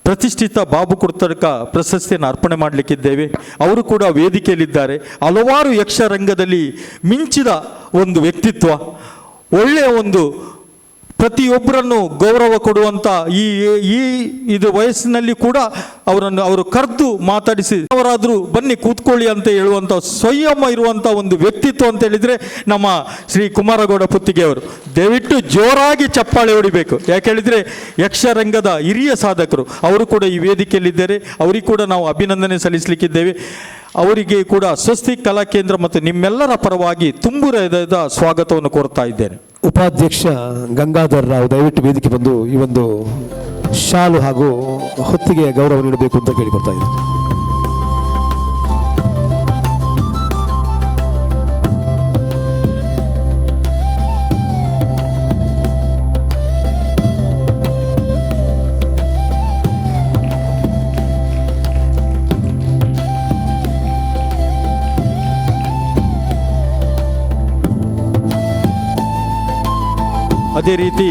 ಪ್ರತಿಷ್ಠಿತ ಬಾಬು ಕುರ್ತಡ್ಕ ಪ್ರಶಸ್ತಿಯನ್ನು ಅರ್ಪಣೆ ಮಾಡಲಿಕ್ಕಿದ್ದೇವೆ. ಅವರು ಕೂಡ ವೇದಿಕೆಯಲ್ಲಿದ್ದಾರೆ. ಹಲವಾರು ಯಕ್ಷರಂಗದಲ್ಲಿ ಮಿಂಚಿದ ಒಂದು ವ್ಯಕ್ತಿತ್ವ, ಒಳ್ಳೆಯ ಒಂದು ಪ್ರತಿಯೊಬ್ಬರನ್ನು ಗೌರವ ಕೊಡುವಂಥ ಈ ಈ ಇದು ವಯಸ್ಸಿನಲ್ಲಿ ಕೂಡ ಅವರು ಕರೆದು ಮಾತಾಡಿಸಿ ಅವರಾದರೂ ಬನ್ನಿ ಕೂತ್ಕೊಳ್ಳಿ ಅಂತ ಹೇಳುವಂಥ ಸ್ವಯಂ ಇರುವಂಥ ಒಂದು ವ್ಯಕ್ತಿತ್ವ ಅಂತ ಹೇಳಿದರೆ ನಮ್ಮ ಶ್ರೀ ಕುಮಾರಗೌಡ ಪುತ್ತಿಗೆ ಅವರು. ದಯವಿಟ್ಟು ಜೋರಾಗಿ ಚಪ್ಪಾಳೆ ಹೊಡಿಬೇಕು. ಯಾಕೆ ಹೇಳಿದರೆ ಯಕ್ಷರಂಗದ ಹಿರಿಯ ಸಾಧಕರು ಅವರು ಕೂಡ ಈ ವೇದಿಕೆಯಲ್ಲಿದ್ದಾರೆ. ಅವರಿಗೆ ಕೂಡ ನಾವು ಅಭಿನಂದನೆ ಸಲ್ಲಿಸಲಿಕ್ಕಿದ್ದೇವೆ. ಅವರಿಗೆ ಕೂಡ ಸ್ವಸ್ತಿಕ್ ಕಲಾ ಕೇಂದ್ರ ಮತ್ತು ನಿಮ್ಮೆಲ್ಲರ ಪರವಾಗಿ ತುಂಬು ಹೃದಯದ ಸ್ವಾಗತವನ್ನು ಕೋರ್ತಾ ಇದ್ದೇನೆ. ಉಪಾಧ್ಯಕ್ಷ ಗಂಗಾಧರ್ ರಾವ್ ದಯವಿಟ್ಟು ವೇದಿಕೆ ಬಂದು ಈ ಒಂದು ಶಾಲು ಹಾಗೂ ಹೊತ್ತಿಗೆ ಗೌರವ ನೀಡಬೇಕು ಅಂತ ಕೇಳಿಕೊಡ್ತಾ ಇದ್ದೀನಿ. ಅದೇ ರೀತಿ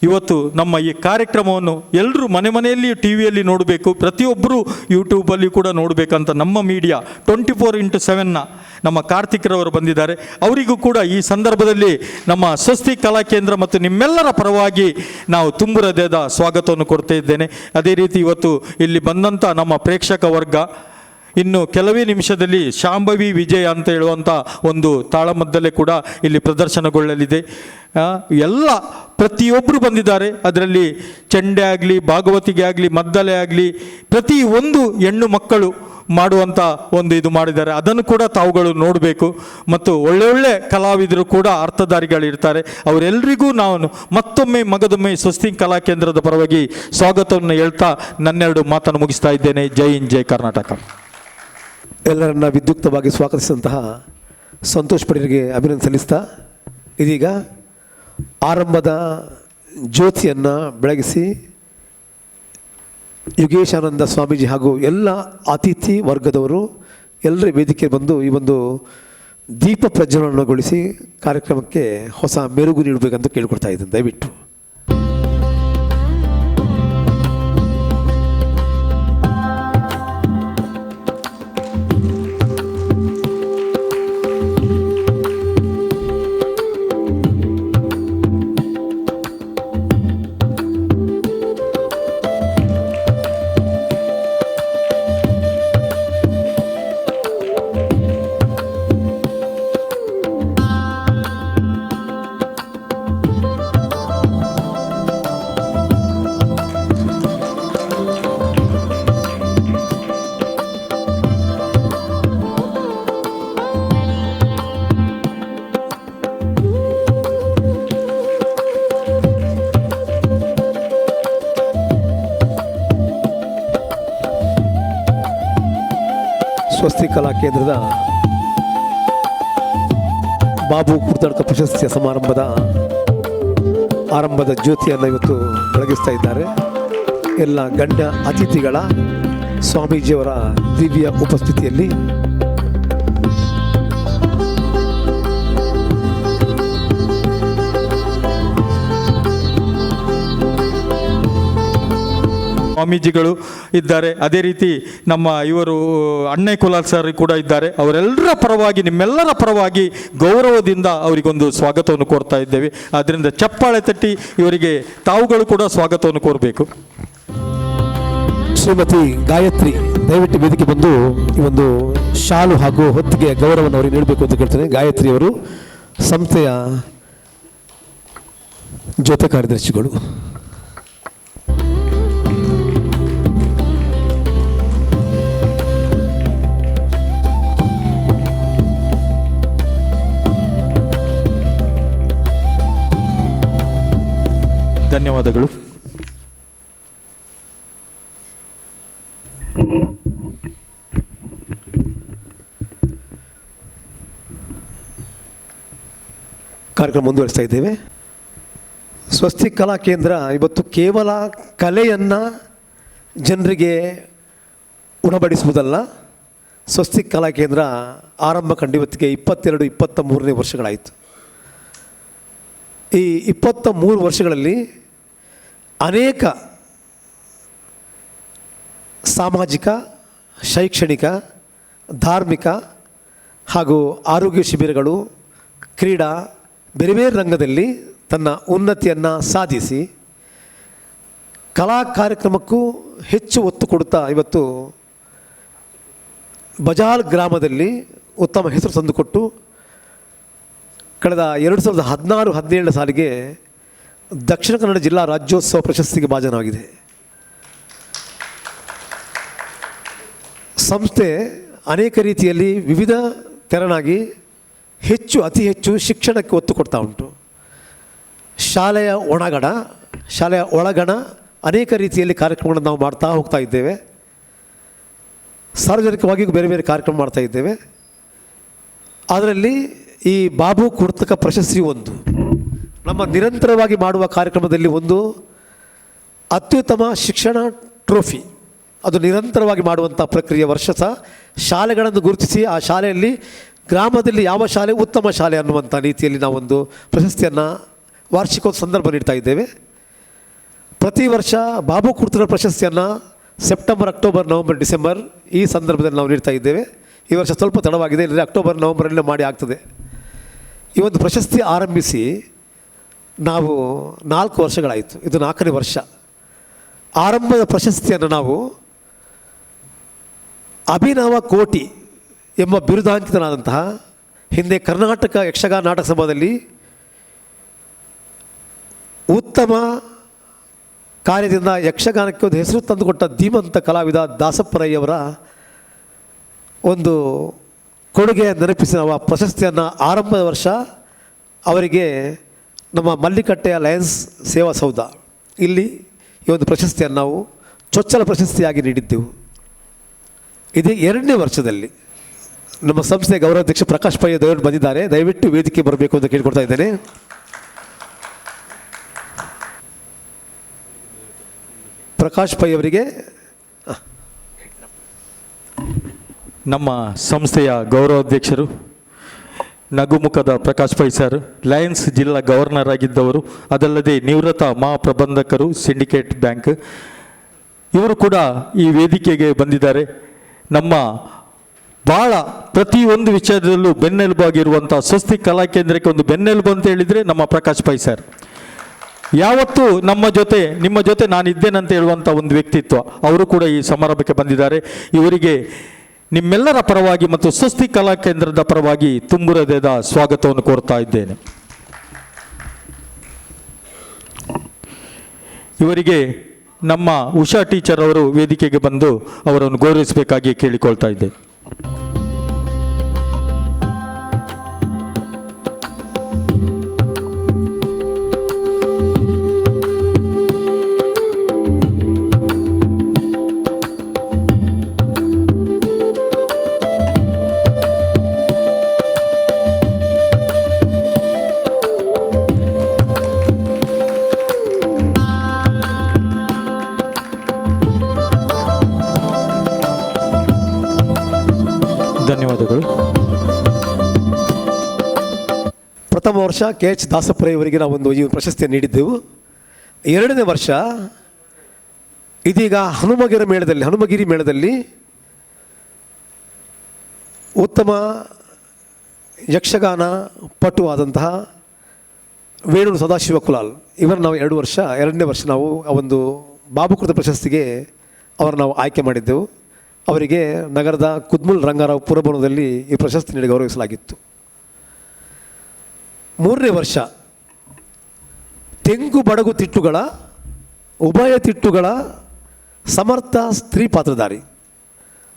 ಇವತ್ತು ನಮ್ಮ ಈ ಕಾರ್ಯಕ್ರಮವನ್ನು ಎಲ್ಲರೂ ಮನೆ ಮನೆಯಲ್ಲಿ ಟಿ ವಿಯಲ್ಲಿ ನೋಡಬೇಕು, ಪ್ರತಿಯೊಬ್ಬರು ಯೂಟ್ಯೂಬಲ್ಲಿ ಕೂಡ ನೋಡಬೇಕಂತ ನಮ್ಮ ಮೀಡಿಯಾ 24x7ನ ನಮ್ಮ ಕಾರ್ತಿಕ್ರವರು ಬಂದಿದ್ದಾರೆ. ಅವರಿಗೂ ಕೂಡ ಈ ಸಂದರ್ಭದಲ್ಲಿ ನಮ್ಮ ಸ್ವಸ್ತಿಕ್ ಕಲಾ ಕೇಂದ್ರ ಮತ್ತು ನಿಮ್ಮೆಲ್ಲರ ಪರವಾಗಿ ನಾವು ತುಂಬು ಹೃದಯದ ಸ್ವಾಗತವನ್ನು ಕೊಡ್ತಾ ಇದ್ದೇನೆ. ಅದೇ ರೀತಿ ಇವತ್ತು ಇಲ್ಲಿ ಬಂದಂಥ ನಮ್ಮ ಪ್ರೇಕ್ಷಕ ವರ್ಗ ಇನ್ನು ಕೆಲವೇ ನಿಮಿಷದಲ್ಲಿ ಶಾಂಭವಿ ವಿಜಯ ಅಂತ ಹೇಳುವಂಥ ಒಂದು ತಾಳಮದ್ದಲೆ ಕೂಡ ಇಲ್ಲಿ ಪ್ರದರ್ಶನಗೊಳ್ಳಲಿದೆ. ಎಲ್ಲ ಪ್ರತಿಯೊಬ್ಬರು ಬಂದಿದ್ದಾರೆ. ಅದರಲ್ಲಿ ಚೆಂಡೆ ಆಗಲಿ, ಭಾಗವತಿಗೆ ಆಗಲಿ, ಮದ್ದಲೆ ಆಗಲಿ, ಪ್ರತಿಯೊಂದು ಹೆಣ್ಣು ಮಕ್ಕಳು ಮಾಡುವಂಥ ಒಂದು ಇದು ಮಾಡಿದ್ದಾರೆ. ಅದನ್ನು ಕೂಡ ತಾವುಗಳು ನೋಡಬೇಕು. ಮತ್ತು ಒಳ್ಳೆ ಕಲಾವಿದರು ಕೂಡ ಅರ್ಥಧಾರಿಗಳಿರ್ತಾರೆ. ಅವರೆಲ್ಲರಿಗೂ ನಾನು ಮತ್ತೊಮ್ಮೆ ಮಗದೊಮ್ಮೆ ಸ್ವಸ್ತಿಕ್ ಕಲಾ ಕೇಂದ್ರದ ಪರವಾಗಿ ಸ್ವಾಗತವನ್ನು ಹೇಳ್ತಾ ನನ್ನೆರಡು ಮಾತನ್ನು ಮುಗಿಸ್ತಾ ಇದ್ದೇನೆ. ಜೈ ಹಿಂದ್, ಜೈ ಕರ್ನಾಟಕ. ಎಲ್ಲರನ್ನ ವಿದ್ಯುಕ್ತವಾಗಿ ಸ್ವಾಗತಿಸಿದಂತಹ ಸಂತೋಷ್ ಪಡೀರ್ಗೆ ಅಭಿನಂದನೆ ಸಲ್ಲಿಸ್ತಾ ಇದೀಗ ಆರಂಭದ ಜ್ಯೋತಿಯನ್ನು ಬೆಳಗಿಸಿ ಯೋಗೇಶಾನಂದ ಸ್ವಾಮೀಜಿ ಹಾಗೂ ಎಲ್ಲ ಅತಿಥಿ ವರ್ಗದವರು ಎಲ್ಲರ ವೇದಿಕೆ ಬಂದು ಈ ಒಂದು ದೀಪ ಪ್ರಜ್ವಲನಗೊಳಿಸಿ ಕಾರ್ಯಕ್ರಮಕ್ಕೆ ಹೊಸ ಮೆರುಗು ನೀಡಬೇಕಂತ ಕೇಳಿಕೊಡ್ತಾ ಇದ್ದೀನಿ. ದಯವಿಟ್ಟು ಸ್ವಸ್ತಿಕ್ ಕಲಾ ಕೇಂದ್ರದ ಬಾಬು ಕುರ್ತಡ್ಕ ಪ್ರಶಸ್ತಿಯ ಸಮಾರಂಭದ ಆರಂಭದ ಜ್ಯೋತಿಯನ್ನು ಇವತ್ತು ಬೆಳಗಿಸ್ತಾ ಇದ್ದಾರೆ. ಎಲ್ಲ ಗಣ್ಯ ಅತಿಥಿಗಳ ಸ್ವಾಮೀಜಿಯವರ ದಿವ್ಯ ಉಪಸ್ಥಿತಿಯಲ್ಲಿ ಸ್ವಾಮೀಜಿಗಳು ಇದ್ದಾರೆ. ಅದೇ ರೀತಿ ನಮ್ಮ ಇವರು ಅಣ್ಣೆ ಕುಲಾಲ್ ಸರ್ ಕೂಡ ಇದ್ದಾರೆ. ಅವರೆಲ್ಲರ ಪರವಾಗಿ ನಿಮ್ಮೆಲ್ಲರ ಪರವಾಗಿ ಗೌರವದಿಂದ ಅವರಿಗೊಂದು ಸ್ವಾಗತವನ್ನು ಕೋರ್ತಾ ಇದ್ದೇವೆ. ಆದ್ದರಿಂದ ಚಪ್ಪಾಳೆ ತಟ್ಟಿ ಇವರಿಗೆ ತಾವುಗಳು ಕೂಡ ಸ್ವಾಗತವನ್ನು ಕೋರಬೇಕು. ಶ್ರೀಮತಿ ಗಾಯತ್ರಿ ದಯವಿಟ್ಟು ವೇದಿಕೆ ಬಂದು ಈ ಒಂದು ಶಾಲು ಹಾಗೂ ಹೊತ್ತಿಗೆ ಗೌರವವನ್ನು ಅವರಿಗೆ ನೀಡಬೇಕು ಅಂತ ಕೇಳ್ತೇನೆ. ಗಾಯತ್ರಿ ಅವರು ಸಂಸ್ಥೆಯ ಜೊತೆ ಕಾರ್ಯದರ್ಶಿಗಳು. ಧನ್ಯವಾದಗಳು. ಕಾರ್ಯಕ್ರಮ ಮುಂದುವರಿಸ್ತಾ ಇದ್ದೇವೆ. ಸ್ವಸ್ತಿಕ್ ಕಲಾ ಕೇಂದ್ರ ಇವತ್ತು ಕೇವಲ ಕಲೆಯನ್ನು ಜನರಿಗೆ ಉಣಬಡಿಸುವುದಲ್ಲ. ಸ್ವಸ್ತಿಕ್ ಕಲಾ ಕೇಂದ್ರ ಆರಂಭ ಕಂಡಿವತ್ತಿಗೆ 22-23 ವರ್ಷಗಳಾಯಿತು. ಈ 23 ವರ್ಷಗಳಲ್ಲಿ ಅನೇಕ ಸಾಮಾಜಿಕ, ಶೈಕ್ಷಣಿಕ, ಧಾರ್ಮಿಕ ಹಾಗೂ ಆರೋಗ್ಯ ಶಿಬಿರಗಳು, ಕ್ರೀಡಾ ಬೇರೆ ಬೇರೆ ರಂಗದಲ್ಲಿ ತನ್ನ ಉನ್ನತಿಯನ್ನು ಸಾಧಿಸಿ ಕಲಾ ಕಾರ್ಯಕ್ರಮಕ್ಕೂ ಹೆಚ್ಚು ಒತ್ತು ಕೊಡುತ್ತಾ ಇವತ್ತು ಬಜಾಲ್ ಗ್ರಾಮದಲ್ಲಿ ಉತ್ತಮ ಹೆಸರು ತಂದುಕೊಟ್ಟು ಕಳೆದ 2016-17 ಸಾಲಿಗೆ ದಕ್ಷಿಣ ಕನ್ನಡ ಜಿಲ್ಲಾ ರಾಜ್ಯೋತ್ಸವ ಪ್ರಶಸ್ತಿಗೆ ಭಾಜನವಾಗಿದೆ. ಸಂಸ್ಥೆ ಅನೇಕ ರೀತಿಯಲ್ಲಿ ವಿವಿಧ ತೆರನಾಗಿ ಅತಿ ಹೆಚ್ಚು ಶಿಕ್ಷಣಕ್ಕೆ ಒತ್ತು ಕೊಡ್ತಾ ಉಂಟು. ಶಾಲೆಯ ಒಳಗಣ ಅನೇಕ ರೀತಿಯಲ್ಲಿ ಕಾರ್ಯಕ್ರಮಗಳನ್ನು ನಾವು ಮಾಡ್ತಾ ಹೋಗ್ತಾ ಇದ್ದೇವೆ. ಸಾರ್ವಜನಿಕವಾಗಿಯೂ ಬೇರೆ ಬೇರೆ ಕಾರ್ಯಕ್ರಮ ಮಾಡ್ತಾ ಇದ್ದೇವೆ. ಅದರಲ್ಲಿ ಈ ಬಾಬು ಕುರ್ತಕ ಪ್ರಶಸ್ತಿ ಒಂದು ನಮ್ಮ ನಿರಂತರವಾಗಿ ಮಾಡುವ ಕಾರ್ಯಕ್ರಮದಲ್ಲಿ ಒಂದು ಅತ್ಯುತ್ತಮ ಶಿಕ್ಷಣ ಟ್ರೋಫಿ. ಅದು ನಿರಂತರವಾಗಿ ಮಾಡುವಂಥ ಪ್ರಕ್ರಿಯೆ. ವರ್ಷ ಶಾಲೆಗಳನ್ನು ಗುರುತಿಸಿ ಆ ಶಾಲೆಯಲ್ಲಿ ಗ್ರಾಮದಲ್ಲಿ ಯಾವ ಶಾಲೆ ಉತ್ತಮ ಶಾಲೆ ಅನ್ನುವಂಥ ರೀತಿಯಲ್ಲಿ ನಾವೊಂದು ಪ್ರಶಸ್ತಿಯನ್ನು ವಾರ್ಷಿಕೋತ್ಸವ ಸಂದರ್ಭ ನೀಡ್ತಾ ಇದ್ದೇವೆ. ಪ್ರತಿ ವರ್ಷ ಬಾಬು ಕುರ್ತಕ ಪ್ರಶಸ್ತಿಯನ್ನು ಸೆಪ್ಟೆಂಬರ್, ಅಕ್ಟೋಬರ್, ನವಂಬರ್, ಡಿಸೆಂಬರ್ ಈ ಸಂದರ್ಭದಲ್ಲಿ ನಾವು ನೀಡ್ತಾ ಇದ್ದೇವೆ. ಈ ವರ್ಷ ಸ್ವಲ್ಪ ತಡವಾಗಿದೆ, ಇಲ್ಲದೆ ಅಕ್ಟೋಬರ್, ನವಂಬರಲ್ಲೇ ಮಾಡಿ ಆಗ್ತದೆ. ಈ ಒಂದು ಪ್ರಶಸ್ತಿ ಆರಂಭಿಸಿ ನಾವು 4 ವರ್ಷಗಳಾಯಿತು. ಇದು 4ನೇ ವರ್ಷ. ಆರಂಭದ ಪ್ರಶಸ್ತಿಯನ್ನು ನಾವು ಅಭಿನವ ಕೋಟಿ ಎಂಬ ಬಿರುದಾಂಕಿತನಾದಂತಹ ಹಿಂದೆ ಕರ್ನಾಟಕ ಯಕ್ಷಗಾನ ನಾಟಕ ಸಭಾದಲ್ಲಿ ಉತ್ತಮ ಕಾರ್ಯದಿಂದ ಯಕ್ಷಗಾನಕ್ಕೆ ಒಂದು ಹೆಸರು ತಂದುಕೊಟ್ಟ ಧೀಮಂತ ಕಲಾವಿದ ದಾಸಪ್ಪರಯ್ಯವರ ಒಂದು ಕೊಡುಗೆ ನೆನಪಿಸಿ ನಾವು ಆ ಪ್ರಶಸ್ತಿಯನ್ನು ಆರಂಭದ ವರ್ಷ ಅವರಿಗೆ ನಮ್ಮ ಮಲ್ಲಿಕಟ್ಟೆಯ ಲಯನ್ಸ್ ಸೇವಾ ಸೌಧ ಇಲ್ಲಿ ಈ ಒಂದು ಪ್ರಶಸ್ತಿಯನ್ನು ನಾವು ಚೊಚ್ಚಲ ಪ್ರಶಸ್ತಿಯಾಗಿ ನೀಡಿದ್ದೆವು. ಇದೇ 2ನೇ ವರ್ಷದಲ್ಲಿ ನಮ್ಮ ಸಂಸ್ಥೆಯ ಗೌರವಾಧ್ಯಕ್ಷ ಪ್ರಕಾಶ್ ಪೈ ದಯವಿಟ್ಟು ಬಂದಿದ್ದಾರೆ. ದಯವಿಟ್ಟು ವೇದಿಕೆ ಬರಬೇಕು ಅಂತ ಕೇಳ್ಕೊಡ್ತಾ ಇದ್ದೇನೆ. ಪ್ರಕಾಶ್ ಪೈ ಅವರಿಗೆ ನಮ್ಮ ಸಂಸ್ಥೆಯ ಗೌರವಾಧ್ಯಕ್ಷರು ನಗುಮುಖದ ಪ್ರಕಾಶ್ ಪೈ ಸರ್, ಲಯನ್ಸ್ ಜಿಲ್ಲಾ ಗವರ್ನರ್ ಆಗಿದ್ದವರು, ಅದಲ್ಲದೆ ನಿವೃತ್ತ ಮಹಾಪ್ರಬಂಧಕರು, ಸಿಂಡಿಕೇಟ್ ಬ್ಯಾಂಕ್, ಇವರು ಕೂಡ ಈ ವೇದಿಕೆಗೆ ಬಂದಿದ್ದಾರೆ. ನಮ್ಮ ಭಾಳ ಪ್ರತಿಯೊಂದು ವಿಷಯದಲ್ಲೂ ಬೆನ್ನೆಲುಬಾಗಿರುವಂಥ ಸ್ವಸ್ತಿಕ್ ಕಲಾ ಕೇಂದ್ರಕ್ಕೆ ಒಂದು ಬೆನ್ನೆಲುಬು ಅಂತ ಹೇಳಿದರೆ ನಮ್ಮ ಪ್ರಕಾಶ್ ಪೈ ಸರ್. ಯಾವತ್ತೂ ನಿಮ್ಮ ಜೊತೆ ನಾನಿದ್ದೇನಂತ ಹೇಳುವಂಥ ಒಂದು ವ್ಯಕ್ತಿತ್ವ. ಅವರು ಕೂಡ ಈ ಸಮಾರಂಭಕ್ಕೆ ಬಂದಿದ್ದಾರೆ. ಇವರಿಗೆ ನಿಮ್ಮೆಲ್ಲರ ಪರವಾಗಿ ಮತ್ತು ಸ್ವಸ್ತಿಕ್ ಕಲಾ ಕೇಂದ್ರದ ಪರವಾಗಿ ತುಂಬು ಹೃದಯದ ಸ್ವಾಗತವನ್ನು ಕೋರ್ತಾ ಇದ್ದೇನೆ. ಇವರಿಗೆ ನಮ್ಮ ಉಷಾ ಟೀಚರ್ ಅವರು ವೇದಿಕೆಗೆ ಬಂದು ಅವರನ್ನು ಗೌರವಿಸಬೇಕಾಗಿ ಕೇಳಿಕೊಳ್ತಾ ಇದ್ದೇನೆ. ಧನ್ಯವಾದಗಳು. ಪ್ರಥಮ ವರ್ಷ KH ದಾಸಪ್ಪರಯ್ಯ ಅವರಿಗೆ ನಾವೊಂದು ಈ ಪ್ರಶಸ್ತಿಯನ್ನು ನೀಡಿದ್ದೆವು. 2ನೇ ವರ್ಷ ಇದೀಗ ಹನುಮಗಿರಿ ಮೇಳದಲ್ಲಿ ಉತ್ತಮ ಯಕ್ಷಗಾನ ಪಟುವಾದಂತಹ ವೇಣು ಸದಾಶಿವ ಕುಲಾಲ್ ಇವರನ್ನು ನಾವು 2ನೇ ವರ್ಷ ನಾವು ಆ ಒಂದು ಬಾಬುಕೃತ ಪ್ರಶಸ್ತಿಗೆ ಅವರನ್ನು ನಾವು ಆಯ್ಕೆ ಮಾಡಿದ್ದೆವು. ಅವರಿಗೆ ನಗರದ ಕುದ್ಮುಲ್ ರಂಗಾರಾವ್ ಪುರಭವನದಲ್ಲಿ ಈ ಪ್ರಶಸ್ತಿ ನೀಡಿ ಗೌರವಿಸಲಾಗಿತ್ತು. 3ನೇ ವರ್ಷ ತೆಂಗು ಬಡಗು ತಿಟ್ಟುಗಳ ಉಭಯ ತಿಟ್ಟುಗಳ ಸಮರ್ಥ ಸ್ತ್ರೀ ಪಾತ್ರಧಾರಿ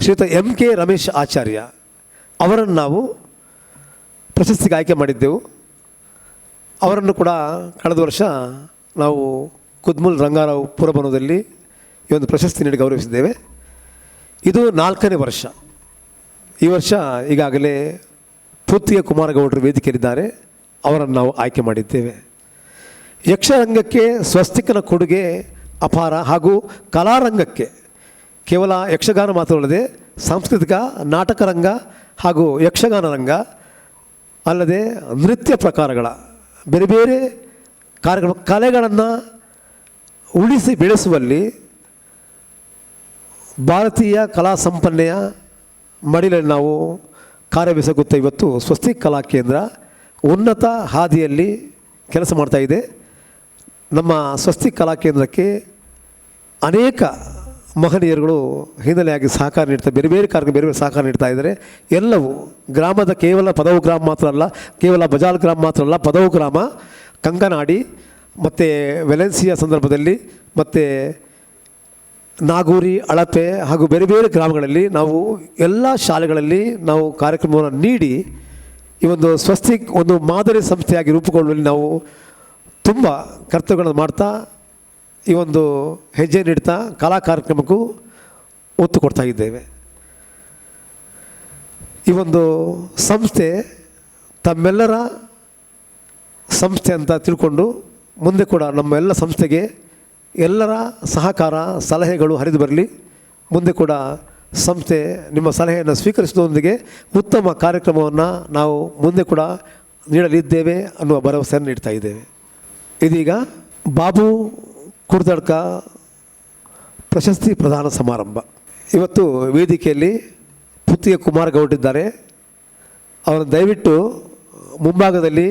ಶ್ರೀಯುತ MK ರಮೇಶ್ ಆಚಾರ್ಯ ಅವರನ್ನು ನಾವು ಪ್ರಶಸ್ತಿಗೆ ಆಯ್ಕೆ ಮಾಡಿದ್ದೆವು. ಅವರನ್ನು ಕೂಡ ಕಳೆದ ವರ್ಷ ನಾವು ಕುದ್ಮುಲ್ ರಂಗಾರಾವ್ ಪುರಭವನದಲ್ಲಿ ಈ ಒಂದು ಪ್ರಶಸ್ತಿ ನೀಡಿ ಗೌರವಿಸಿದ್ದೇವೆ. ಇದು 4ನೇ ವರ್ಷ. ಈ ವರ್ಷ ಈಗಾಗಲೇ ಪೃಥ್ವಿಯ ಕುಮಾರಗೌಡರು ವೇದಿಕೆಯಲ್ಲಿದ್ದಾರೆ. ಅವರನ್ನು ನಾವು ಆಯ್ಕೆ ಮಾಡಿದ್ದೇವೆ. ಯಕ್ಷರಂಗಕ್ಕೆ ಸ್ವಸ್ತಿಕನ ಕೊಡುಗೆ ಅಪಾರ ಹಾಗೂ ಕಲಾರಂಗಕ್ಕೆ ಕೇವಲ ಯಕ್ಷಗಾನ ಮಾತ್ರವಲ್ಲದೆ ಸಾಂಸ್ಕೃತಿಕ ನಾಟಕ ರಂಗ ಹಾಗೂ ಯಕ್ಷಗಾನ ರಂಗ ಅಲ್ಲದೆ ನೃತ್ಯ ಪ್ರಕಾರಗಳ ಬೇರೆ ಬೇರೆ ಕಲೆಗಳನ್ನು ಉಳಿಸಿ ಬೆಳೆಸುವಲ್ಲಿ ಭಾರತೀಯ ಕಲಾ ಸಂಪನ್ನೆಯ ಮಡಿಲಲ್ಲಿ ನಾವು ಕಾರ್ಯವೆಸಗುತ್ತಾ ಇವತ್ತು ಸ್ವಸ್ತಿಕ್ ಕಲಾ ಕೇಂದ್ರ ಉನ್ನತ ಹಾದಿಯಲ್ಲಿ ಕೆಲಸ ಮಾಡ್ತಾ ಇದೆ. ನಮ್ಮ ಸ್ವಸ್ತಿಕ್ ಕಲಾ ಕೇಂದ್ರಕ್ಕೆ ಅನೇಕ ಮಹನೀಯರುಗಳು ಹಿನ್ನೆಲೆಯಾಗಿ ಸಹಕಾರ ನೀಡ್ತಾರೆ, ಬೇರೆ ಬೇರೆ ಕಾರ್ಯಕ್ರಮ ಬೇರೆ ಬೇರೆ ಸಹಕಾರ ನೀಡ್ತಾ ಇದ್ದಾರೆ. ಎಲ್ಲವೂ ಗ್ರಾಮದ ಕೇವಲ ಪದವು ಗ್ರಾಮ ಮಾತ್ರ ಅಲ್ಲ, ಕೇವಲ ಬಜಾಲ್ ಗ್ರಾಮ ಮಾತ್ರ ಅಲ್ಲ, ಪದವು ಗ್ರಾಮ, ಕಂಗನಾಡಿ ಮತ್ತು ವೆಲೆನ್ಸಿಯಾ ಸಂದರ್ಭದಲ್ಲಿ ಮತ್ತು ನಾಗೂರಿ, ಅಳಪೆ ಹಾಗೂ ಬೇರೆ ಬೇರೆ ಗ್ರಾಮಗಳಲ್ಲಿ ನಾವು ಎಲ್ಲ ಶಾಲೆಗಳಲ್ಲಿ ನಾವು ಕಾರ್ಯಕ್ರಮವನ್ನು ನೀಡಿ ಈ ಒಂದು ಸ್ವಸ್ತಿಕ್ ಒಂದು ಮಾದರಿ ಸಂಸ್ಥೆಯಾಗಿ ರೂಪುಗೊಳ್ಳುವಲ್ಲಿ ನಾವು ತುಂಬ ಕರ್ತವ್ಯಗಳನ್ನು ಮಾಡ್ತಾ ಈ ಒಂದು ಹೆಜ್ಜೆ ನೀಡ್ತಾ ಕಲಾ ಕಾರ್ಯಕ್ರಮಕ್ಕೂ ಒತ್ತು ಕೊಡ್ತಾ ಇದ್ದೇವೆ. ಈ ಒಂದು ಸಂಸ್ಥೆ ತಮ್ಮೆಲ್ಲರ ಸಂಸ್ಥೆ ಅಂತ ತಿಳ್ಕೊಂಡು ಮುಂದೆ ಕೂಡ ನಮ್ಮ ಎಲ್ಲ ಸಂಸ್ಥೆಗೆ ಎಲ್ಲರ ಸಹಕಾರ ಸಲಹೆಗಳು ಹರಿದು ಬರಲಿ. ಮುಂದೆ ಕೂಡ ಸಂಸ್ಥೆ ನಿಮ್ಮ ಸಲಹೆಯನ್ನು ಸ್ವೀಕರಿಸುವುದರೊಂದಿಗೆ ಉತ್ತಮ ಕಾರ್ಯಕ್ರಮವನ್ನು ನಾವು ಮುಂದೆ ಕೂಡ ನೀಡಲಿದ್ದೇವೆ ಅನ್ನುವ ಭರವಸೆಯನ್ನು ನೀಡ್ತಾ ಇದ್ದೇವೆ. ಇದೀಗ ಬಾಬು ಕುಡ್ದಡ್ಕ ಪ್ರಶಸ್ತಿ ಪ್ರದಾನ ಸಮಾರಂಭ. ಇವತ್ತು ವೇದಿಕೆಯಲ್ಲಿ ಪುತ್ತಿಗೆ ಕುಮಾರ್ ಗೌಡ್ ಇದ್ದಾರೆ. ಅವರನ್ನು ದಯವಿಟ್ಟು ಮುಂಭಾಗದಲ್ಲಿ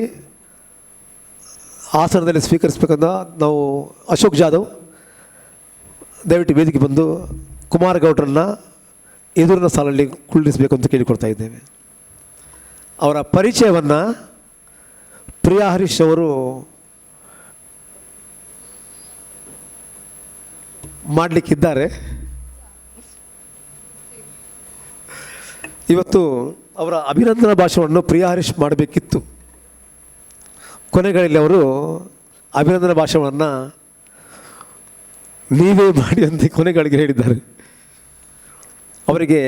ಆಸನದಲ್ಲಿ ಸ್ವೀಕರಿಸಬೇಕಂತ ನಾವು ಅಶೋಕ್ ಜಾಧವ್ ದಯವಿಟ್ಟು ವೇದಿಕೆ ಬಂದು ಕುಮಾರ್ ಗೌಡ್ರನ್ನು ಎದುರಿನ ಸಾಲಲ್ಲಿ ಕುಳ್ಳಿಸಬೇಕು ಅಂತ ಕೇಳಿಕೊಳ್ತಾ ಇದ್ದೇವೆ. ಅವರ ಪರಿಚಯವನ್ನು ಪ್ರಿಯಾ ಹರೀಶ್ ಅವರು ಮಾಡಲಿಕ್ಕಿದ್ದಾರೆ. ಇವತ್ತು ಅವರ ಅಭಿನಂದನಾ ಭಾಷಣವನ್ನು ಪ್ರಿಯಾ ಹರೀಶ್ ಮಾಡಬೇಕಿತ್ತು. ಕೊನೆಗಳಲ್ಲಿ ಅವರು ಅಭಿನಂದನಾ ಭಾಷಣವನ್ನು ನೀವೇ ಮಾಡಿ ಅಂತ ಕೊನೆಗಳಿಗೆ ಹೇಳಿದ್ದಾರೆ. ಅವರಿಗೆ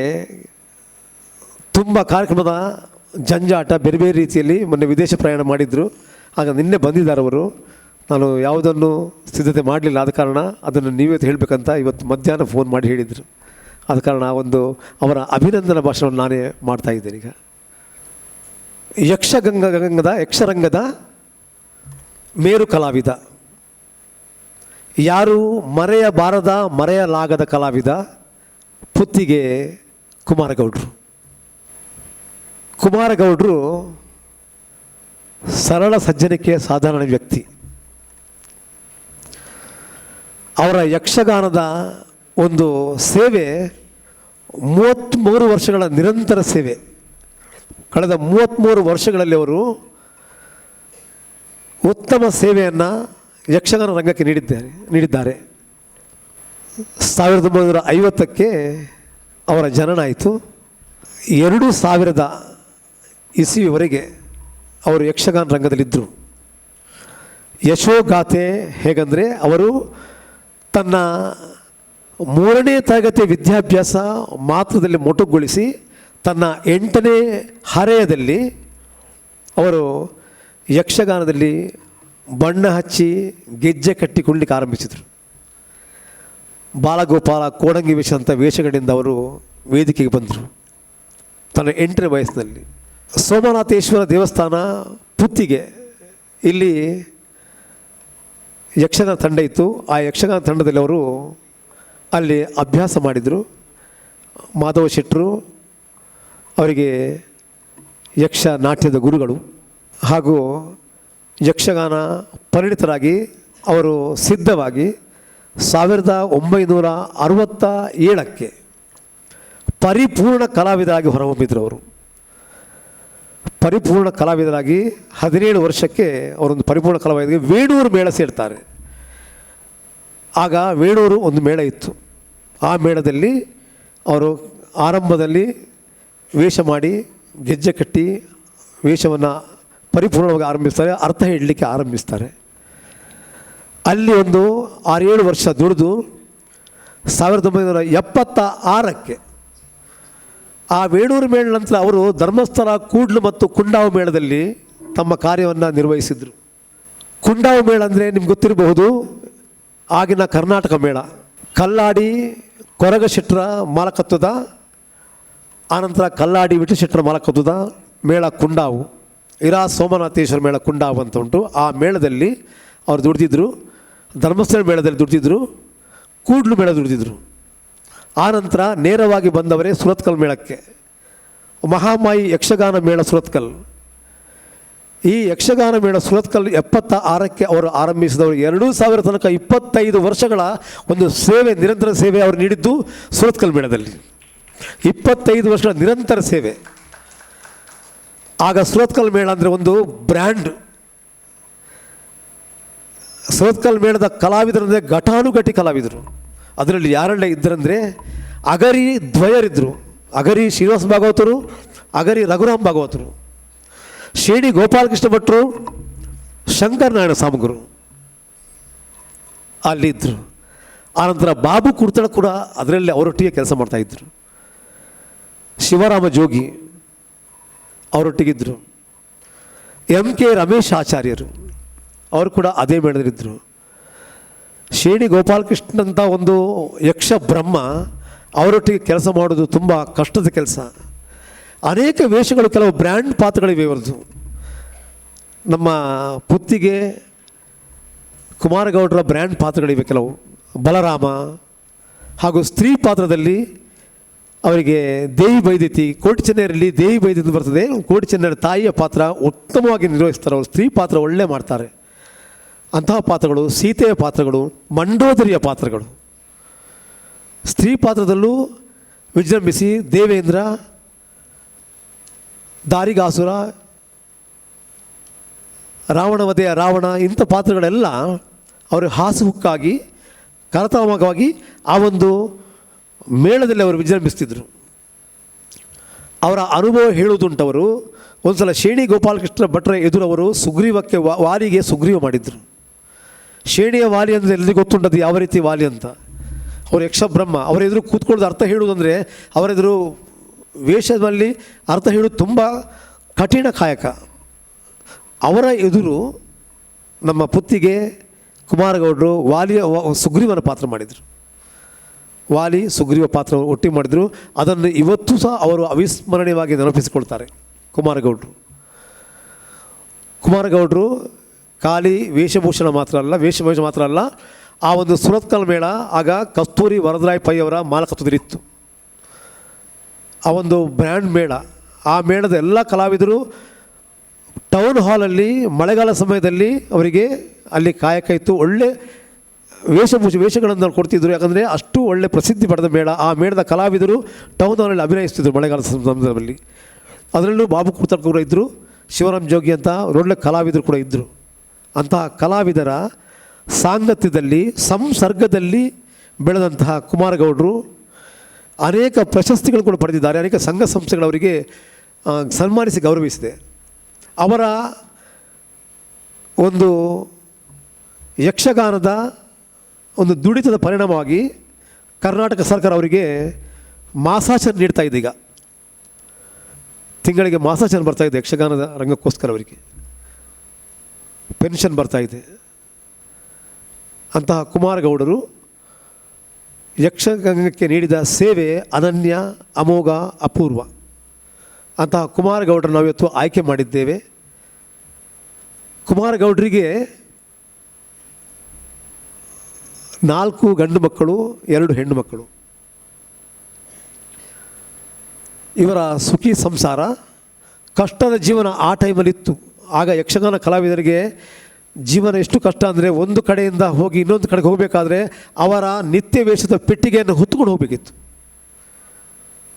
ತುಂಬ ಕಾರ್ಯಕ್ರಮದ ಜಂಜಾಟ ಬೇರೆ ಬೇರೆ ರೀತಿಯಲ್ಲಿ ಮೊನ್ನೆ ವಿದೇಶ ಪ್ರಯಾಣ ಮಾಡಿದರು. ಆಗ ನಿನ್ನೆ ಬಂದಿದ್ದಾರೆ ಅವರು. ನಾನು ಯಾವುದನ್ನು ಸಿದ್ಧತೆ ಮಾಡಲಿಲ್ಲ, ಆದ ಕಾರಣ ಅದನ್ನು ನೀವೇ ಹೇಳಬೇಕಂತ ಇವತ್ತು ಮಧ್ಯಾಹ್ನ ಫೋನ್ ಮಾಡಿ ಹೇಳಿದರು. ಆದ ಕಾರಣ ಒಂದು ಅವರ ಅಭಿನಂದನಾ ಭಾಷಣವನ್ನು ನಾನೇ ಮಾಡ್ತಾಯಿದ್ದೇನೆ. ಈಗ ಯಕ್ಷರಂಗದ ಮೇರು ಕಲಾವಿದ, ಯಾರು ಮರೆಯಬಾರದ ಮರೆಯಲಾಗದ ಕಲಾವಿದ ಪುತ್ತಿಗೆ ಕುಮಾರಗೌಡರು. ಕುಮಾರಗೌಡರು ಸರಳ ಸಜ್ಜನಿಕೆಯ ಸಾಧಾರಣ ವ್ಯಕ್ತಿ. ಅವರ ಯಕ್ಷಗಾನದ ಒಂದು ಸೇವೆ 33 ವರ್ಷಗಳ ನಿರಂತರ ಸೇವೆ. ಕಳೆದ 33 ವರ್ಷಗಳಲ್ಲಿ ಅವರು ಉತ್ತಮ ಸೇವೆಯನ್ನು ಯಕ್ಷಗಾನ ರಂಗಕ್ಕೆ ನೀಡಿದ್ದಾರೆ. 1950ಕ್ಕೆ ಅವರ ಜನನ ಆಯಿತು. 2000 ಇಸವಿವರೆಗೆ ಅವರು ಯಕ್ಷಗಾನ ರಂಗದಲ್ಲಿದ್ದರು. ಯಶೋಗಾಥೆ ಹೇಗೆಂದರೆ, ಅವರು ತನ್ನ 3ನೇ ತರಗತಿ ವಿದ್ಯಾಭ್ಯಾಸ ಮಾತ್ರದಲ್ಲಿ ಮೊಟಕುಗೊಳಿಸಿ ತನ್ನ 8ನೇ ಹರೆಯದಲ್ಲಿ ಅವರು ಯಕ್ಷಗಾನದಲ್ಲಿ ಬಣ್ಣ ಹಚ್ಚಿ ಗೆಜ್ಜೆ ಕಟ್ಟಿಕೊಳ್ಳಲಿಕ್ಕೆ ಆರಂಭಿಸಿದರು. ಬಾಲಗೋಪಾಲ, ಕೋಡಂಗಿ ವೇಷ ಅಂತ ವೇಷಗಳಿಂದ ಅವರು ವೇದಿಕೆಗೆ ಬಂದರು ತನ್ನ 8ನೇ ವಯಸ್ಸಿನಲ್ಲಿ. ಸೋಮನಾಥೇಶ್ವರ ದೇವಸ್ಥಾನ ಪುತ್ತಿಗೆ ಇಲ್ಲಿ ಯಕ್ಷಗಾನ ತಂಡ ಇತ್ತು. ಆ ಯಕ್ಷಗಾನ ತಂಡದಲ್ಲಿ ಅವರು ಅಲ್ಲಿ ಅಭ್ಯಾಸ ಮಾಡಿದರು. ಮಾಧವ ಶೆಟ್ಟರು ಅವರಿಗೆ ಯಕ್ಷ ನಾಟ್ಯದ ಗುರುಗಳು ಹಾಗೂ ಯಕ್ಷಗಾನ ಪರಿಣಿತರಾಗಿ ಅವರು ಸಿದ್ಧವಾಗಿ 1967ಕ್ಕೆ ಪರಿಪೂರ್ಣ ಕಲಾವಿದರಾಗಿ ಹೊರಹೊಮ್ಮಿದ್ರು. ಅವರು ಪರಿಪೂರ್ಣ ಕಲಾವಿದರಾಗಿ 17 ವರ್ಷಕ್ಕೆ ಅವರೊಂದು ಪರಿಪೂರ್ಣ ಕಲಾವಿದರಿಗೆ ವೇಣೂರು ಮೇಳ ಸೇರ್ತಾರೆ. ಆಗ ವೇಣೂರು ಒಂದು ಮೇಳ ಇತ್ತು. ಆ ಮೇಳದಲ್ಲಿ ಅವರು ಆರಂಭದಲ್ಲಿ ವೇಷ ಮಾಡಿ ಗೆಜ್ಜೆ ಕಟ್ಟಿ ವೇಷವನ್ನು ಪರಿಪೂರ್ಣವಾಗಿ ಆರಂಭಿಸ್ತಾರೆ, ಅರ್ಥ ಹೇಳಲಿಕ್ಕೆ ಆರಂಭಿಸ್ತಾರೆ. ಅಲ್ಲಿ ಒಂದು 6-7 ವರ್ಷ ದುಡಿದು 1976ಕ್ಕೆ ಆ ವೇಣೂರು ಮೇಳ ನಂತರ ಅವರು ಧರ್ಮಸ್ಥಳ, ಕೂಡ್ಲು ಮತ್ತು ಕುಂಡಾವು ಮೇಳದಲ್ಲಿ ತಮ್ಮ ಕಾರ್ಯವನ್ನು ನಿರ್ವಹಿಸಿದರು. ಕುಂಡಾವು ಮೇಳ ಅಂದರೆ ನಿಮ್ಗೆ ಗೊತ್ತಿರಬಹುದು, ಆಗಿನ ಕರ್ನಾಟಕ ಮೇಳ. ಕಲ್ಲಾಡಿ ಕೊರಗ ಶೆಟ್ಟರ ಮಾಲಕತ್ವದ, ಆನಂತರ ಕಲ್ಲಾಡಿ ವಿಠ ಶೆಟ್ಟರ ಮಾಲಕತ್ವದ ಮೇಳ ಕುಂಡಾವು, ಇರಾ ಸೋಮನಾಥೇಶ್ವರ ಮೇಳ ಕುಂಡಾವು ಅಂತ ಉಂಟು. ಆ ಮೇಳದಲ್ಲಿ ಅವರು ದುಡಿದಿದ್ದರು. ಧರ್ಮಸ್ಥಳ ಮೇಳದಲ್ಲಿ ದುಡಿದಿದ್ದರು, ಕೂಡ್ಲು ಮೇಳ ದುಡಿದಿದ್ದರು. ಆನಂತರ ನೇರವಾಗಿ ಬಂದವರೇ ಸುರತ್ಕಲ್ ಮೇಳಕ್ಕೆ, ಮಹಾಮಾಯಿ ಯಕ್ಷಗಾನ ಮೇಳ ಸುರತ್ಕಲ್. ಈ ಯಕ್ಷಗಾನ ಮೇಳ ಸುರತ್ಕಲ್ 76ಕ್ಕೆ ಅವರು ಆರಂಭಿಸಿದವರು 2000 ತನಕ 25 ವರ್ಷಗಳ ಒಂದು ಸೇವೆ, ನಿರಂತರ ಸೇವೆ ಅವರು ನೀಡಿದ್ದು ಸುರತ್ಕಲ್ ಮೇಳದಲ್ಲಿ. 25 ವರ್ಷಗಳ ನಿರಂತರ ಸೇವೆ. ಆಗ ಸುರತ್ಕಲ್ ಮೇಳ ಅಂದರೆ ಒಂದು ಬ್ರ್ಯಾಂಡ್. ಸುರತ್ಕಲ್ ಮೇಳದ ಕಲಾವಿದರಂದರೆ ಘಟಾನುಘಟಿ ಕಲಾವಿದರು. ಅದರಲ್ಲಿ ಯಾರೆಲ್ಲ ಇದ್ದರಂದರೆ ಅಗರಿ ದ್ವಯರಿದ್ದರು. ಅಗರಿ ಶ್ರೀನಿವಾಸ ಭಾಗವತರು, ಅಗರಿ ರಘುರಾಮ್ ಭಾಗವತರು, ಶೇಣಿ ಗೋಪಾಲಕೃಷ್ಣ ಭಟ್ರು, ಶಂಕರನಾರಾಯಣ ಸ್ವಾಮಿಗಳು ಅಲ್ಲಿದ್ದರು. ಆನಂತರ ಬಾಬು ಕುರ್ತಳ ಕೂಡ ಅದರಲ್ಲಿ ಅವರೊಟ್ಟಿಗೆ ಕೆಲಸ ಮಾಡ್ತಾಯಿದ್ರು. ಶಿವರಾಮ ಜೋಗಿ ಅವರೊಟ್ಟಿಗಿದ್ದರು. MK ರಮೇಶ್ ಆಚಾರ್ಯರು ಅವರು ಕೂಡ ಅದೇ ಮೇಳದಲ್ಲಿದ್ದರು. ಶೇಣಿ ಗೋಪಾಲಕೃಷ್ಣ ಅಂತ ಒಂದು ಯಕ್ಷ ಬ್ರಹ್ಮ ಅವರೊಟ್ಟಿಗೆ ಕೆಲಸ ಮಾಡೋದು ತುಂಬ ಕಷ್ಟದ ಕೆಲಸ. ಅನೇಕ ವೇಷಗಳು, ಕೆಲವು ಬ್ರ್ಯಾಂಡ್ ಪಾತ್ರಗಳಿವೆ ಇವರದು. ನಮ್ಮ ಪುತ್ತಿಗೆ ಕುಮಾರಗೌಡರ ಬ್ರ್ಯಾಂಡ್ ಪಾತ್ರಗಳಿವೆ ಕೆಲವು. ಬಲರಾಮ ಹಾಗೂ ಸ್ತ್ರೀ ಪಾತ್ರದಲ್ಲಿ ಅವರಿಗೆ ದೇವಿ ಬೈದತಿ, ಕೋಟಿ ಚೆನ್ನೈರಲ್ಲಿ ದೇವಿ ಬೈದತಿ ಬರ್ತದೆ. ಕೋಟಿ ಚೆನ್ನೈರ ತಾಯಿಯ ಪಾತ್ರ ಉತ್ತಮವಾಗಿ ನಿರ್ವಹಿಸ್ತಾರೆ ಅವರು. ಸ್ತ್ರೀ ಪಾತ್ರ ಒಳ್ಳೆ ಮಾಡ್ತಾರೆ. ಅಂತಹ ಪಾತ್ರಗಳು, ಸೀತೆಯ ಪಾತ್ರಗಳು, ಮಂಡೋದರಿಯ ಪಾತ್ರಗಳು. ಸ್ತ್ರೀ ಪಾತ್ರದಲ್ಲೂ ವಿಜೃಂಭಿಸಿ ದೇವೇಂದ್ರ, ದಾರಿಗಾಸುರ, ರಾವಣವಧೆಯ ರಾವಣ, ಇಂಥ ಪಾತ್ರಗಳೆಲ್ಲ ಅವರು ಹಾಸುಹುಕ್ಕಾಗಿ ಕರತಾಮಕವಾಗಿ ಆ ಒಂದು ಮೇಳದಲ್ಲಿ ಅವರು ವಿಜೃಂಭಿಸ್ತಿದ್ರು. ಅವರ ಅನುಭವ ಹೇಳುವುದುಂಟವರು. ಒಂದು ಸಲ ಶೇಣಿ ಗೋಪಾಲಕೃಷ್ಣ ಭಟ್ರ ಎದುರವರು ಸುಗ್ರೀವಕ್ಕೆ ವಾಲಿಗೆ ಸುಗ್ರೀವ ಮಾಡಿದರು. ಶೇಣಿಯ ವಾಲಿ ಅಂದರೆ ಎಲ್ಲರಿಗೂ ಗೊತ್ತುಂಟದು ಯಾವ ರೀತಿ ವಾಲಿ ಅಂತ. ಅವರು ಯಕ್ಷಬ್ರಹ್ಮ. ಅವರ ಎದುರು ಕೂತ್ಕೊಳ್ಳೋದು ಅರ್ಥ ಹೇಳುವುದಂದರೆ ಅವರೆದುರು ವೇಷದಲ್ಲಿ ಅರ್ಥ ಹೇಳೋದು ತುಂಬ ಕಠಿಣ ಕಾಯಕ. ಅವರ ಎದುರು ನಮ್ಮ ಪುತ್ತಿಗೆ ಕುಮಾರಗೌಡರು ವಾಲಿಯ ಸುಗ್ರೀವನ ಪಾತ್ರ ಮಾಡಿದರು. ವಾಲಿ ಸುಗ್ರೀವ ಪಾತ್ರ ಒಟ್ಟಿಗೆ ಮಾಡಿದರು. ಅದನ್ನು ಇವತ್ತೂ ಸಹ ಅವರು ಅವಿಸ್ಮರಣೀಯವಾಗಿ ನೆನಪಿಸಿಕೊಳ್ತಾರೆ ಕುಮಾರಗೌಡರು. ಖಾಲಿ ವೇಷಭೂಷಣ ಮಾತ್ರ ಅಲ್ಲ, ಆ ಒಂದು ಸುರತ್ಕಲ್ ಮೇಳ ಆಗ ಕಸ್ತೂರಿ ವರದರಾಯ್ ಪೈ ಅವರ ಮಾಲಕತ್ವದಲ್ಲಿತ್ತು. ಆ ಒಂದು ಬ್ರ್ಯಾಂಡ್ ಮೇಳ. ಆ ಮೇಳದ ಎಲ್ಲ ಕಲಾವಿದರು ಟೌನ್ ಹಾಲಲ್ಲಿ ಮಳೆಗಾಲ ಸಮಯದಲ್ಲಿ ಅವರಿಗೆ ಅಲ್ಲಿ ಕಾಯಕ ಇತ್ತು. ಒಳ್ಳೆ ವೇಷಗಳನ್ನು ಕೊಡ್ತಿದ್ರು. ಯಾಕಂದರೆ ಅಷ್ಟು ಒಳ್ಳೆ ಪ್ರಸಿದ್ಧಿ ಪಡೆದ ಮೇಳ. ಆ ಮೇಳದ ಕಲಾವಿದರು ಟೌನ್ ಹಾಲಲ್ಲಿ ಅಭಿನಯಿಸ್ತಿದ್ರು ಮಳೆಗಾಲದ ಸಂದರ್ಭದಲ್ಲಿ. ಅದರಲ್ಲೂ ಬಾಬು ಕುರ್ತಳ ಕೂಡ ಇದ್ದರು, ಶಿವರಾಮ್ ಜೋಗಿ ಅಂತ ಒಳ್ಳೆ ಕಲಾವಿದರು ಕೂಡ ಇದ್ದರು. ಅಂತಹ ಕಲಾವಿದರ ಸಾಂಗತ್ಯದಲ್ಲಿ, ಸಂಸರ್ಗದಲ್ಲಿ ಬೆಳೆದಂತಹ ಕುಮಾರಗೌಡರು ಅನೇಕ ಪ್ರಶಸ್ತಿಗಳು ಕೂಡ ಪಡೆದಿದ್ದಾರೆ. ಅನೇಕ ಸಂಘ ಸಂಸ್ಥೆಗಳವರಿಗೆ ಸನ್ಮಾನಿಸಿ ಗೌರವಿಸಿದೆ. ಅವರ ಒಂದು ಯಕ್ಷಗಾನದ ಒಂದು ದುಡಿತದ ಪರಿಣಾಮವಾಗಿ ಕರ್ನಾಟಕ ಸರ್ಕಾರ ಅವರಿಗೆ ಮಾಸಾಚರಣೆ ನೀಡ್ತಾ ಇದೆ. ಈಗ ತಿಂಗಳಿಗೆ ಮಾಸಾಚರಣೆ ಬರ್ತಾಯಿದೆ ಯಕ್ಷಗಾನದ ರಂಗಕ್ಕೋಸ್ಕರ. ಅವರಿಗೆ ಪೆನ್ಷನ್ ಬರ್ತಾಯಿದೆ. ಅಂತಹ ಕುಮಾರಗೌಡರು ಯಕ್ಷಗಾನಕ್ಕೆ ನೀಡಿದ ಸೇವೆ ಅನನ್ಯ, ಅಮೋಘ, ಅಪೂರ್ವ. ಅಂತಹ ಕುಮಾರಗೌಡರು ನಾವು ಇವತ್ತು ಆಯ್ಕೆ ಮಾಡಿದ್ದೇವೆ. ಕುಮಾರಗೌಡರಿಗೆ 4 ಗಂಡು ಮಕ್ಕಳು, 2 ಹೆಣ್ಣು ಮಕ್ಕಳು. ಇವರ ಸುಖಿ ಸಂಸಾರ, ಕಷ್ಟದ ಜೀವನ ಆ ಟೈಮಲ್ಲಿತ್ತು. ಆಗ ಯಕ್ಷಗಾನ ಕಲಾವಿದರಿಗೆ ಜೀವನ ಎಷ್ಟು ಕಷ್ಟ ಅಂದರೆ, ಒಂದು ಕಡೆಯಿಂದ ಹೋಗಿ ಇನ್ನೊಂದು ಕಡೆಗೆ ಹೋಗಬೇಕಾದ್ರೆ ಅವರ ನಿತ್ಯ ವೇಷದ ಪೆಟ್ಟಿಗೆಯನ್ನು ಹೊತ್ತುಕೊಂಡು ಹೋಗಬೇಕಿತ್ತು.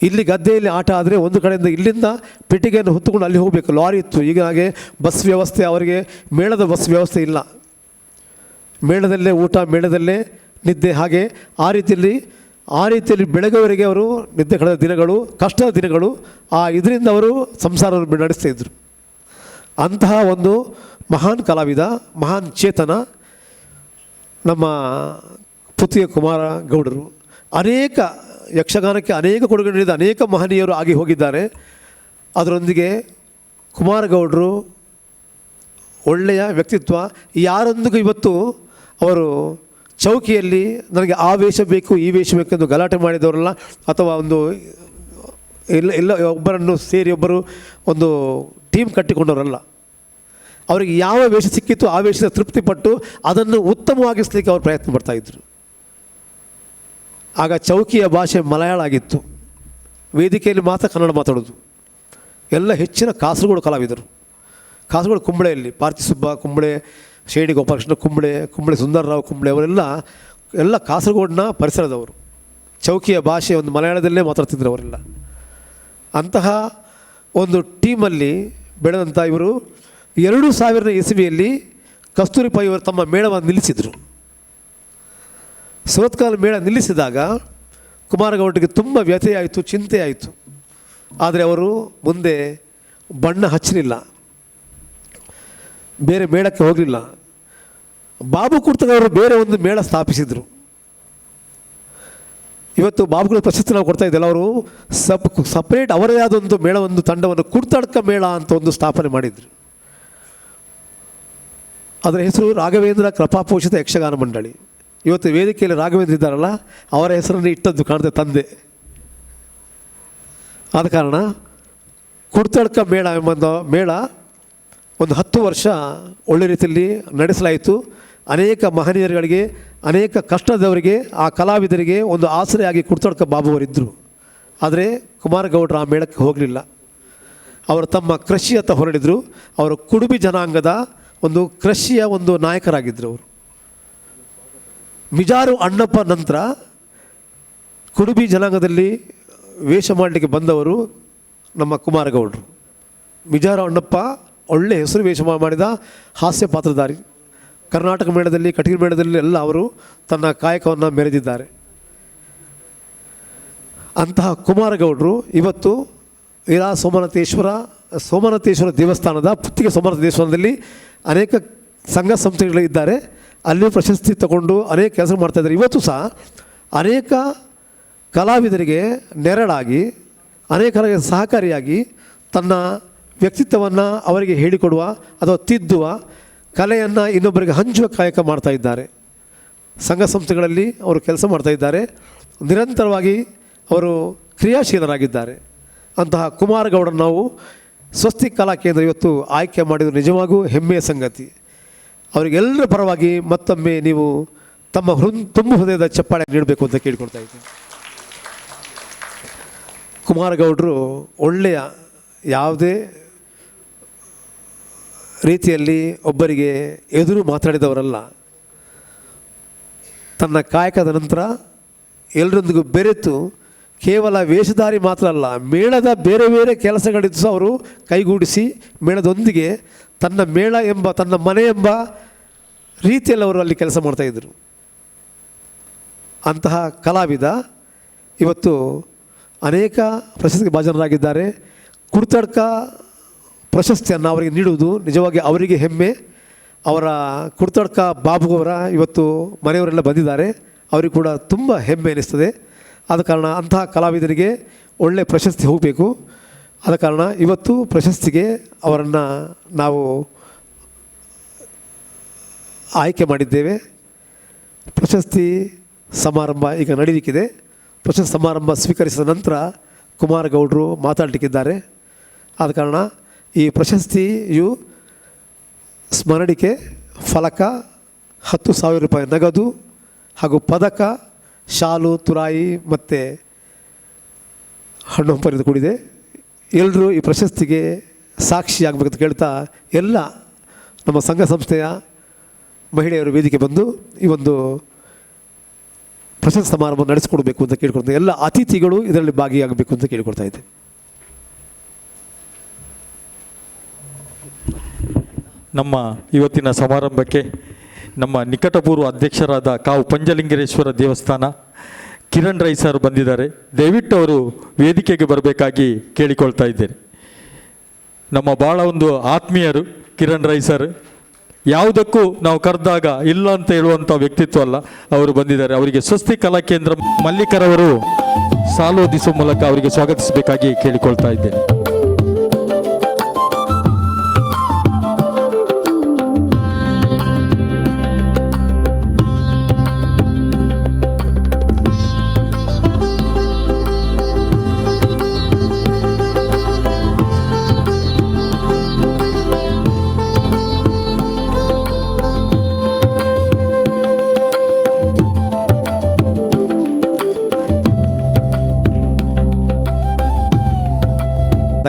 ಇಲ್ಲಿ ಗದ್ದೆಯಲ್ಲಿ ಆಟ ಆದರೆ ಒಂದು ಕಡೆಯಿಂದ ಇಲ್ಲಿಂದ ಪೆಟ್ಟಿಗೆಯನ್ನು ಹೊತ್ತುಕೊಂಡು ಅಲ್ಲಿ ಹೋಗಬೇಕು. ಲಾರಿ ಇತ್ತು. ಈಗ ಹಾಗೆ ಬಸ್ ವ್ಯವಸ್ಥೆ, ಅವರಿಗೆ ಮೇಳದ ಬಸ್ ವ್ಯವಸ್ಥೆ ಇಲ್ಲ. ಮೇಳದಲ್ಲೇ ಊಟ, ಮೇಳದಲ್ಲೇ ನಿದ್ದೆ. ಹಾಗೆ ಆ ರೀತಿಯಲ್ಲಿ ಬೆಳಗ್ಗೆವರೆಗೆ ಅವರು ನಿದ್ದೆ ಕಳೆದ ದಿನಗಳು, ಕಷ್ಟದ ದಿನಗಳು. ಇದರಿಂದ ಅವರು ಸಂಸಾರವನ್ನು ನಡೆಸ್ತಾಯಿದ್ರು. ಅಂತಹ ಒಂದು ಮಹಾನ್ ಕಲಾವಿದ, ಮಹಾನ್ ಚೇತನ ನಮ್ಮ ಪುತ್ತಿಗೆ ಕುಮಾರಗೌಡರು. ಅನೇಕ ಯಕ್ಷಗಾನಕ್ಕೆ ಅನೇಕ ಕೊಡುಗೆ ನೀಡಿದ ಅನೇಕ ಮಹನೀಯರು ಆಗಿ ಹೋಗಿದ್ದಾರೆ. ಅದರೊಂದಿಗೆ ಕುಮಾರಗೌಡರು ಒಳ್ಳೆಯ ವ್ಯಕ್ತಿತ್ವ. ಯಾರೊಂದಿಗೂ ಇವತ್ತು ಅವರು ಚೌಕಿಯಲ್ಲಿ ನನಗೆ ಆ ವೇಷ ಬೇಕು, ಈ ವೇಷ ಬೇಕೆಂದು ಗಲಾಟೆ ಮಾಡಿದವರಲ್ಲ, ಅಥವಾ ಒಂದು ಎಲ್ಲ ಒಬ್ಬರನ್ನು ಸೇರಿ ಒಬ್ಬರು ಒಂದು ಟೀಮ್ ಕಟ್ಟಿಕೊಂಡವರಲ್ಲ. ಅವರಿಗೆ ಯಾವ ವೇಷ ಸಿಕ್ಕಿತ್ತು ಆ ವೇಷದ ತೃಪ್ತಿಪಟ್ಟು ಅದನ್ನು ಉತ್ತಮವಾಗಿಸಲಿಕ್ಕೆ ಅವರು ಪ್ರಯತ್ನ ಪಡ್ತಾಯಿದ್ರು. ಆಗ ಚೌಕಿಯ ಭಾಷೆ ಮಲಯಾಳ ಆಗಿತ್ತು. ವೇದಿಕೆಯಲ್ಲಿ ಮಾತ್ರ ಕನ್ನಡ ಮಾತಾಡೋದು. ಎಲ್ಲ ಹೆಚ್ಚಿನ ಕಾಸರಗೋಡು ಕಲಾವಿದರು. ಕಾಸರಗೋಡು ಕುಂಬಳೆಯಲ್ಲಿ ಪಾರ್ತಿಸುಬ್ಬ ಕುಂಬಳೆ, ಶೇಡಿ ಗೋಪಾಲಕೃಷ್ಣ ಕುಂಬಳೆ ಸುಂದರರಾವ್ ಕುಂಬಳೆ ಎಲ್ಲ ಕಾಸರಗೋಡಿನ ಪರಿಸರದವರು. ಚೌಕಿಯ ಭಾಷೆ ಒಂದು ಮಲಯಾಳದಲ್ಲೇ ಮಾತಾಡ್ತಿದ್ರು ಅವರೆಲ್ಲ. ಅಂತಹ ಒಂದು ಟೀಮಲ್ಲಿ ಬೆಳೆದಂಥ ಇವರು 2000 ಇಸವಿಯಲ್ಲಿ ಕಸ್ತೂರಿ ಪೈ ಅವರು ತಮ್ಮ ಮೇಳವನ್ನು ನಿಲ್ಲಿಸಿದರು. ಸುರತ್ಕಲ್ ಮೇಳ ನಿಲ್ಲಿಸಿದಾಗ ಕುಮಾರಗೌಡರಿಗೆ ತುಂಬ ವ್ಯಥೆಯಾಯಿತು, ಚಿಂತೆ ಆಯಿತು. ಆದರೆ ಅವರು ಮುಂದೆ ಬಣ್ಣ ಹಚ್ಚಲಿಲ್ಲ, ಬೇರೆ ಮೇಳಕ್ಕೆ ಹೋಗಲಿಲ್ಲ. ಬಾಬು ಕುರ್ತಗವರು ಬೇರೆ ಒಂದು ಮೇಳ ಸ್ಥಾಪಿಸಿದರು. ಇವತ್ತು ಬಾಬುಗಳ ಪ್ರಶಸ್ತಿ ನಾವು ಕೊಡ್ತಾ ಇದ್ದಲ್ಲ, ಅವರು ಸಪ್ರೇಟ್ ಅವರೇ ಆದ ಒಂದು ಮೇಳ, ಒಂದು ತಂಡವನ್ನು ಕುರ್ತಡ್ಕ ಮೇಳ ಅಂತ ಒಂದು ಸ್ಥಾಪನೆ ಮಾಡಿದರು. ಅದರ ಹೆಸರು ರಾಘವೇಂದ್ರ ಕೃಪಾಪೋಷಿತ ಯಕ್ಷಗಾನ ಮಂಡಳಿ. ಇವತ್ತು ವೇದಿಕೆಯಲ್ಲಿ ರಾಘವೇಂದ್ರ ಇದ್ದಾರಲ್ಲ, ಅವರ ಹೆಸರನ್ನು ಇಟ್ಟದ್ದು ಕಾಣುತ್ತೆ ತಂದೆ. ಆದ ಕಾರಣ ಕುರ್ತಡ್ಕ ಮೇಳ ಎಂಬ ಮೇಳ ಒಂದು 10 ವರ್ಷ ಒಳ್ಳೆ ರೀತಿಯಲ್ಲಿ ನಡೆಸಲಾಯಿತು. ಅನೇಕ ಮಹನೀಯರುಗಳಿಗೆ, ಅನೇಕ ಕಷ್ಟದವರಿಗೆ, ಆ ಕಲಾವಿದರಿಗೆ ಒಂದು ಆಸರೆಯಾಗಿ ಕುರ್ತಡ್ಕ ಬಾಬುವರಿದ್ದರು. ಆದರೆ ಕುಮಾರಗೌಡರು ಆ ಮೇಳಕ್ಕೆ ಹೋಗಲಿಲ್ಲ. ಅವರು ತಮ್ಮ ಕೃಷಿಯತ್ತ ಹೊರಡಿದರು. ಅವರು ಕುಡುಬಿ ಜನಾಂಗದ ಒಂದು ಕೃಷಿಯ ಒಂದು ನಾಯಕರಾಗಿದ್ದರು. ಅವರು ಮಿಜಾರು ಅಣ್ಣಪ್ಪ ನಂತರ ಕುಡುಬಿ ಜನಾಂಗದಲ್ಲಿ ವೇಷ ಮಾಡಲಿಕ್ಕೆ ಬಂದವರು ನಮ್ಮ ಕುಮಾರಗೌಡರು. ಮಿಜಾರು ಅಣ್ಣಪ್ಪ ಒಳ್ಳೆ ಹೆಸರು ವೇಷ ಮಾಡಿದ ಹಾಸ್ಯ ಪಾತ್ರಧಾರಿ. ಕರ್ನಾಟಕ ಮೇಳದಲ್ಲಿ, ಕಟೀಲು ಮೇಳದಲ್ಲಿ ಎಲ್ಲ ಅವರು ತನ್ನ ಕಾಯಕವನ್ನು ಮೆರೆದಿದ್ದಾರೆ. ಅಂತಹ ಕುಮಾರಗೌಡರು ಇವತ್ತು ಇರಾ ಸೋಮನಾಥೇಶ್ವರ ದೇವಸ್ಥಾನದ ಪುತ್ತಿಗೆ ಸೋಮನಾಥ ದೇವಸ್ಥಾನದಲ್ಲಿ ಅನೇಕ ಸಂಘ ಸಂಸ್ಥೆಗಳಿದ್ದಾರೆ. ಅಲ್ಲಿ ಪ್ರಶಸ್ತಿ ತಗೊಂಡು ಅನೇಕ ಕೆಲಸ ಮಾಡ್ತಾಯಿದ್ದಾರೆ. ಇವತ್ತು ಸಹ ಅನೇಕ ಕಲಾವಿದರಿಗೆ ನೆರಳಾಗಿ, ಅನೇಕರಿಗೆ ಸಹಕಾರಿಯಾಗಿ ತನ್ನ ವ್ಯಕ್ತಿತ್ವವನ್ನು ಅವರಿಗೆ ಹೇಳಿಕೊಡುವ ಅಥವಾ ತಿದ್ದುವ, ಕಲೆಯನ್ನು ಇನ್ನೊಬ್ಬರಿಗೆ ಹಂಚುವ ಕಾಯಕ ಮಾಡ್ತಾ ಇದ್ದಾರೆ. ಸಂಘ ಸಂಸ್ಥೆಗಳಲ್ಲಿ ಅವರು ಕೆಲಸ ಮಾಡ್ತಾ ಇದ್ದಾರೆ. ನಿರಂತರವಾಗಿ ಅವರು ಕ್ರಿಯಾಶೀಲರಾಗಿದ್ದಾರೆ. ಅಂತಹ ಕುಮಾರಗೌಡರು ನಾವು ಸ್ವಸ್ತಿಕ್ ಕಲಾ ಕೇಂದ್ರ ಇವತ್ತು ಆಯ್ಕೆ ಮಾಡಿದ್ದು ನಿಜವಾಗೂ ಹೆಮ್ಮೆಯ ಸಂಗತಿ. ಅವರಿಗೆಲ್ಲರ ಪರವಾಗಿ ಮತ್ತೊಮ್ಮೆ ನೀವು ತಮ್ಮ ತುಂಬ ಹೃದಯದ ಚಪ್ಪಾಳೆ ನೀಡಬೇಕು ಅಂತ ಕೇಳಿಕೊಳ್ತಾ ಇದ್ದೀನಿ. ಕುಮಾರಗೌಡರು ಒಳ್ಳೆಯ ಯಾವುದೇ ರೀತಿಯಲ್ಲಿ ಒಬ್ಬರಿಗೆ ಎದುರು ಮಾತಾಡಿದವರಲ್ಲ. ತನ್ನ ಕಾಯಕದ ನಂತರ ಎಲ್ಲರೊಂದಿಗೂ ಬೆರೆತು ಕೇವಲ ವೇಷಧಾರಿ ಮಾತ್ರ ಅಲ್ಲ, ಮೇಳದ ಬೇರೆ ಬೇರೆ ಕೆಲಸಗಳಿದ್ದು ಸಹ ಅವರು ಕೈಗೂಡಿಸಿ ಮೇಳದೊಂದಿಗೆ ತನ್ನ ಮೇಳ ಎಂಬ, ತನ್ನ ಮನೆ ಎಂಬ ರೀತಿಯಲ್ಲಿ ಅವರು ಅಲ್ಲಿ ಕೆಲಸ ಮಾಡ್ತಾಯಿದ್ರು. ಅಂತಹ ಕಲಾವಿದ ಇವತ್ತು ಅನೇಕ ಪ್ರಶಸ್ತಿಗೆ ಭಾಜನರಾಗಿದ್ದಾರೆ. ಕುರ್ತಡ್ಕ ಪ್ರಶಸ್ತಿಯನ್ನು ಅವರಿಗೆ ನೀಡುವುದು ನಿಜವಾಗಿ ಅವರಿಗೆ ಹೆಮ್ಮೆ. ಅವರ ಕುರ್ತಡ್ಕ ಬಾಬುವರ ಇವತ್ತು ಮನೆಯವರೆಲ್ಲ ಬಂದಿದ್ದಾರೆ, ಅವರಿಗೆ ಕೂಡ ತುಂಬ ಹೆಮ್ಮೆ ಅನ್ನಿಸ್ತದೆ. ಆದ ಕಾರಣ ಅಂತಹ ಕಲಾವಿದರಿಗೆ ಒಳ್ಳೆಯ ಪ್ರಶಸ್ತಿ ಹೋಗಬೇಕು. ಆದ ಕಾರಣ ಇವತ್ತು ಪ್ರಶಸ್ತಿಗೆ ಅವರನ್ನು ನಾವು ಆಯ್ಕೆ ಮಾಡಿದ್ದೇವೆ. ಪ್ರಶಸ್ತಿ ಸಮಾರಂಭ ಈಗ ನಡೀಲಿಕ್ಕಿದೆ. ಪ್ರಶಸ್ತಿ ಸಮಾರಂಭ ಸ್ವೀಕರಿಸಿದ ನಂತರ ಕುಮಾರಗೌಡರು ಮಾತಾಡಲಿಕ್ಕಿದ್ದಾರೆ. ಆದ ಕಾರಣ ಈ ಪ್ರಶಸ್ತಿಯು ಸ್ಮರಣಿಕೆ ಫಲಕ, 10,000 ರೂಪಾಯಿ ನಗದು ಹಾಗೂ ಪದಕ, ಶಾಲು, ತುರಾಯಿ ಮತ್ತು ಹಣ್ಣು ಹಂಪರಿಂದ ಕೂಡಿದೆ. ಎಲ್ಲರೂ ಈ ಪ್ರಶಸ್ತಿಗೆ ಸಾಕ್ಷಿಯಾಗಬೇಕಂತ ಕೇಳ್ತಾ ಎಲ್ಲ ನಮ್ಮ ಸಂಘ ಸಂಸ್ಥೆಯ ಮಹಿಳೆಯರು ವೇದಿಕೆ ಬಂದು ಈ ಒಂದು ಪ್ರಶಸ್ತಿ ಸಮಾರಂಭ ನಡೆಸಿಕೊಡ್ಬೇಕು ಅಂತ ಕೇಳ್ಕೊಳ್ತಾ, ಎಲ್ಲ ಅತಿಥಿಗಳು ಇದರಲ್ಲಿ ಭಾಗಿಯಾಗಬೇಕು ಅಂತ ಕೇಳಿಕೊಡ್ತಾ ಇದ್ದೆ. ನಮ್ಮ ಇವತ್ತಿನ ಸಮಾರಂಭಕ್ಕೆ ನಮ್ಮ ನಿಕಟಪೂರ್ವ ಅಧ್ಯಕ್ಷರಾದ ಕಾವು ಪಂಚಲಿಂಗೇಶ್ವರ ದೇವಸ್ಥಾನ ಕಿರಣ್ ರೈ ಸರ್ ಬಂದಿದ್ದಾರೆ. ದಯವಿಟ್ಟು ಅವರು ವೇದಿಕೆಗೆ ಬರಬೇಕಾಗಿ ಕೇಳಿಕೊಳ್ತಾ ಇದ್ದೇನೆ. ನಮ್ಮ ಭಾಳ ಒಂದು ಆತ್ಮೀಯರು ಕಿರಣ್ ರೈ ಸರ್. ಯಾವುದಕ್ಕೂ ನಾವು ಕರೆದಾಗ ಇಲ್ಲ ಅಂತ ಹೇಳುವಂಥ ವ್ಯಕ್ತಿತ್ವ ಅಲ್ಲ, ಅವರು ಬಂದಿದ್ದಾರೆ. ಅವರಿಗೆ ಸ್ವಸ್ತಿಕ್ ಕಲಾ ಕೇಂದ್ರ ಮಲ್ಲಿಕರವರು ಸಾಲೋದಿಸುವ ಮೂಲಕ ಅವರಿಗೆ ಸ್ವಾಗತಿಸಬೇಕಾಗಿ ಕೇಳಿಕೊಳ್ತಾ ಇದ್ದೇನೆ.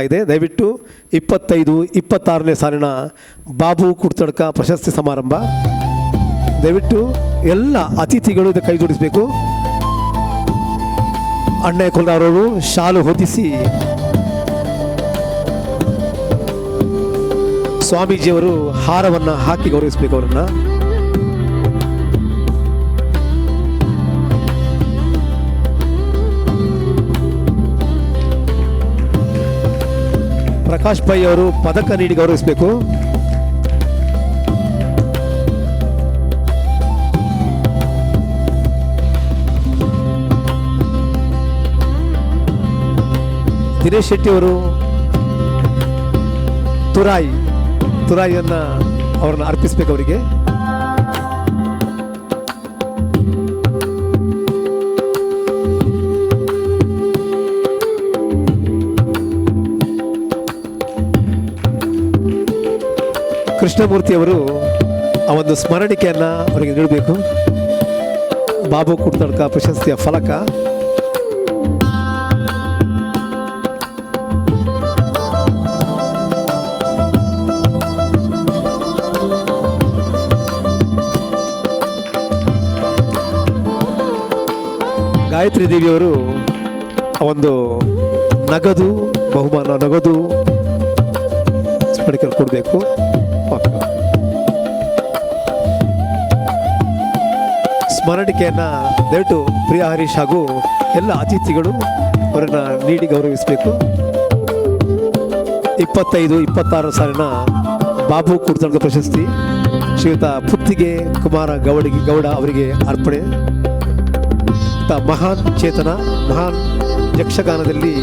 ಇದೆ. ದಯವಿಟ್ಟು 25-26ನೇ ಸಾಲಿನ ಬಾಬು ಕುಡ್ತಡ್ಕ ಪ್ರಶಸ್ತಿ ಸಮಾರಂಭ. ದಯವಿಟ್ಟು ಎಲ್ಲ ಅತಿಥಿಗಳು ಇದಕ್ಕೆ ಕೈ ಜೋಡಿಸಬೇಕು. ಅಣ್ಣಯ್ಯ ಕೊಲ್ಲಾರವರು ಶಾಲು ಹೊದಿಸಿ ಸ್ವಾಮೀಜಿಯವರು ಹಾರವನ್ನು ಹಾಕಿ ಗೌರವಿಸಬೇಕು ಅವರನ್ನು. ಪ್ರಕಾಶ್ ಪೈ ಅವರು ಪದಕ ನೀಡಿ ಗೌರವಿಸಬೇಕು. ದಿನೇಶ್ ಶೆಟ್ಟಿ ಅವರು ತುರಾಯಿಯನ್ನು ಅವರನ್ನು ಅರ್ಪಿಸಬೇಕು ಅವರಿಗೆ. ಕೃಷ್ಣಮೂರ್ತಿಯವರು ಆ ಒಂದು ಸ್ಮರಣಿಕೆಯನ್ನು ಅವರಿಗೆ ನೀಡಬೇಕು. ಬಾಬು ಕುಡ್ತಡ್ಕ ಪ್ರಶಸ್ತಿಯ ಫಲಕ. ಗಾಯತ್ರಿ ದೇವಿಯವರು ಆ ಒಂದು ನಗದು ಬಹುಮಾನ, ನಗದು ಸ್ಮರಣಿಕೆ ಕೊಡಬೇಕು. ಸ್ಮರಣಿಕೆಯನ್ನು ದಯವಿಟ್ಟು ಪ್ರಿಯಾ ಹರೀಶ್ ಹಾಗೂ ಎಲ್ಲ ಅತಿಥಿಗಳು ಅವರನ್ನು ನೀಡಿ ಗೌರವಿಸಬೇಕು. 25-26 ಸಾಲಿನ ಬಾಬು ಕುಡ್ತಡ್ಕ ಪ್ರಶಸ್ತಿ ಶ್ರೀಯುತ ಪುತ್ತಿಗೆ ಕುಮಾರ ಗೌಡ ಅವರಿಗೆ ಅರ್ಪಣೆ. ಮಹಾನ್ ಚೇತನ, ಮಹಾನ್ ಯಕ್ಷಗಾನದಲ್ಲಿ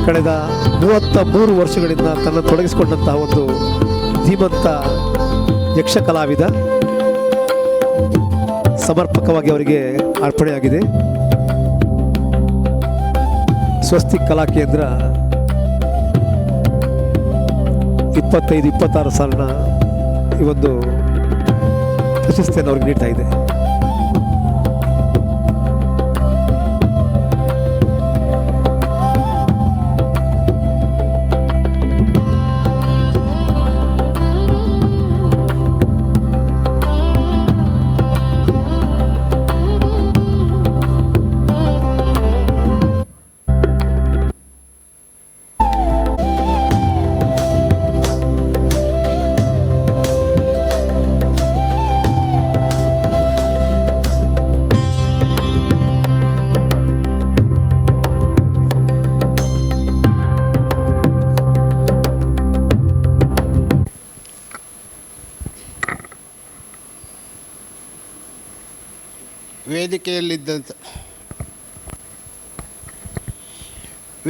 ಕಳೆದ 33 ವರ್ಷಗಳಿಂದ ತನ್ನನ್ನು ತೊಡಗಿಸಿಕೊಂಡಂತಹ ಒಂದು ಧೀಮಂತ ಯಕ್ಷ ಕಲಾವಿದ. ಸಮರ್ಪಕವಾಗಿ ಅವರಿಗೆ ಅರ್ಪಣೆಯಾಗಿದೆ. ಸ್ವಸ್ತಿಕ್ ಕಲಾ ಕೇಂದ್ರ 25-26 ಸಾಲಿನ ಈ ಒಂದು ಪ್ರಶಸ್ತಿಯನ್ನು ಅವ್ರಿಗೆ ನೀಡ್ತಾ ಇದೆ.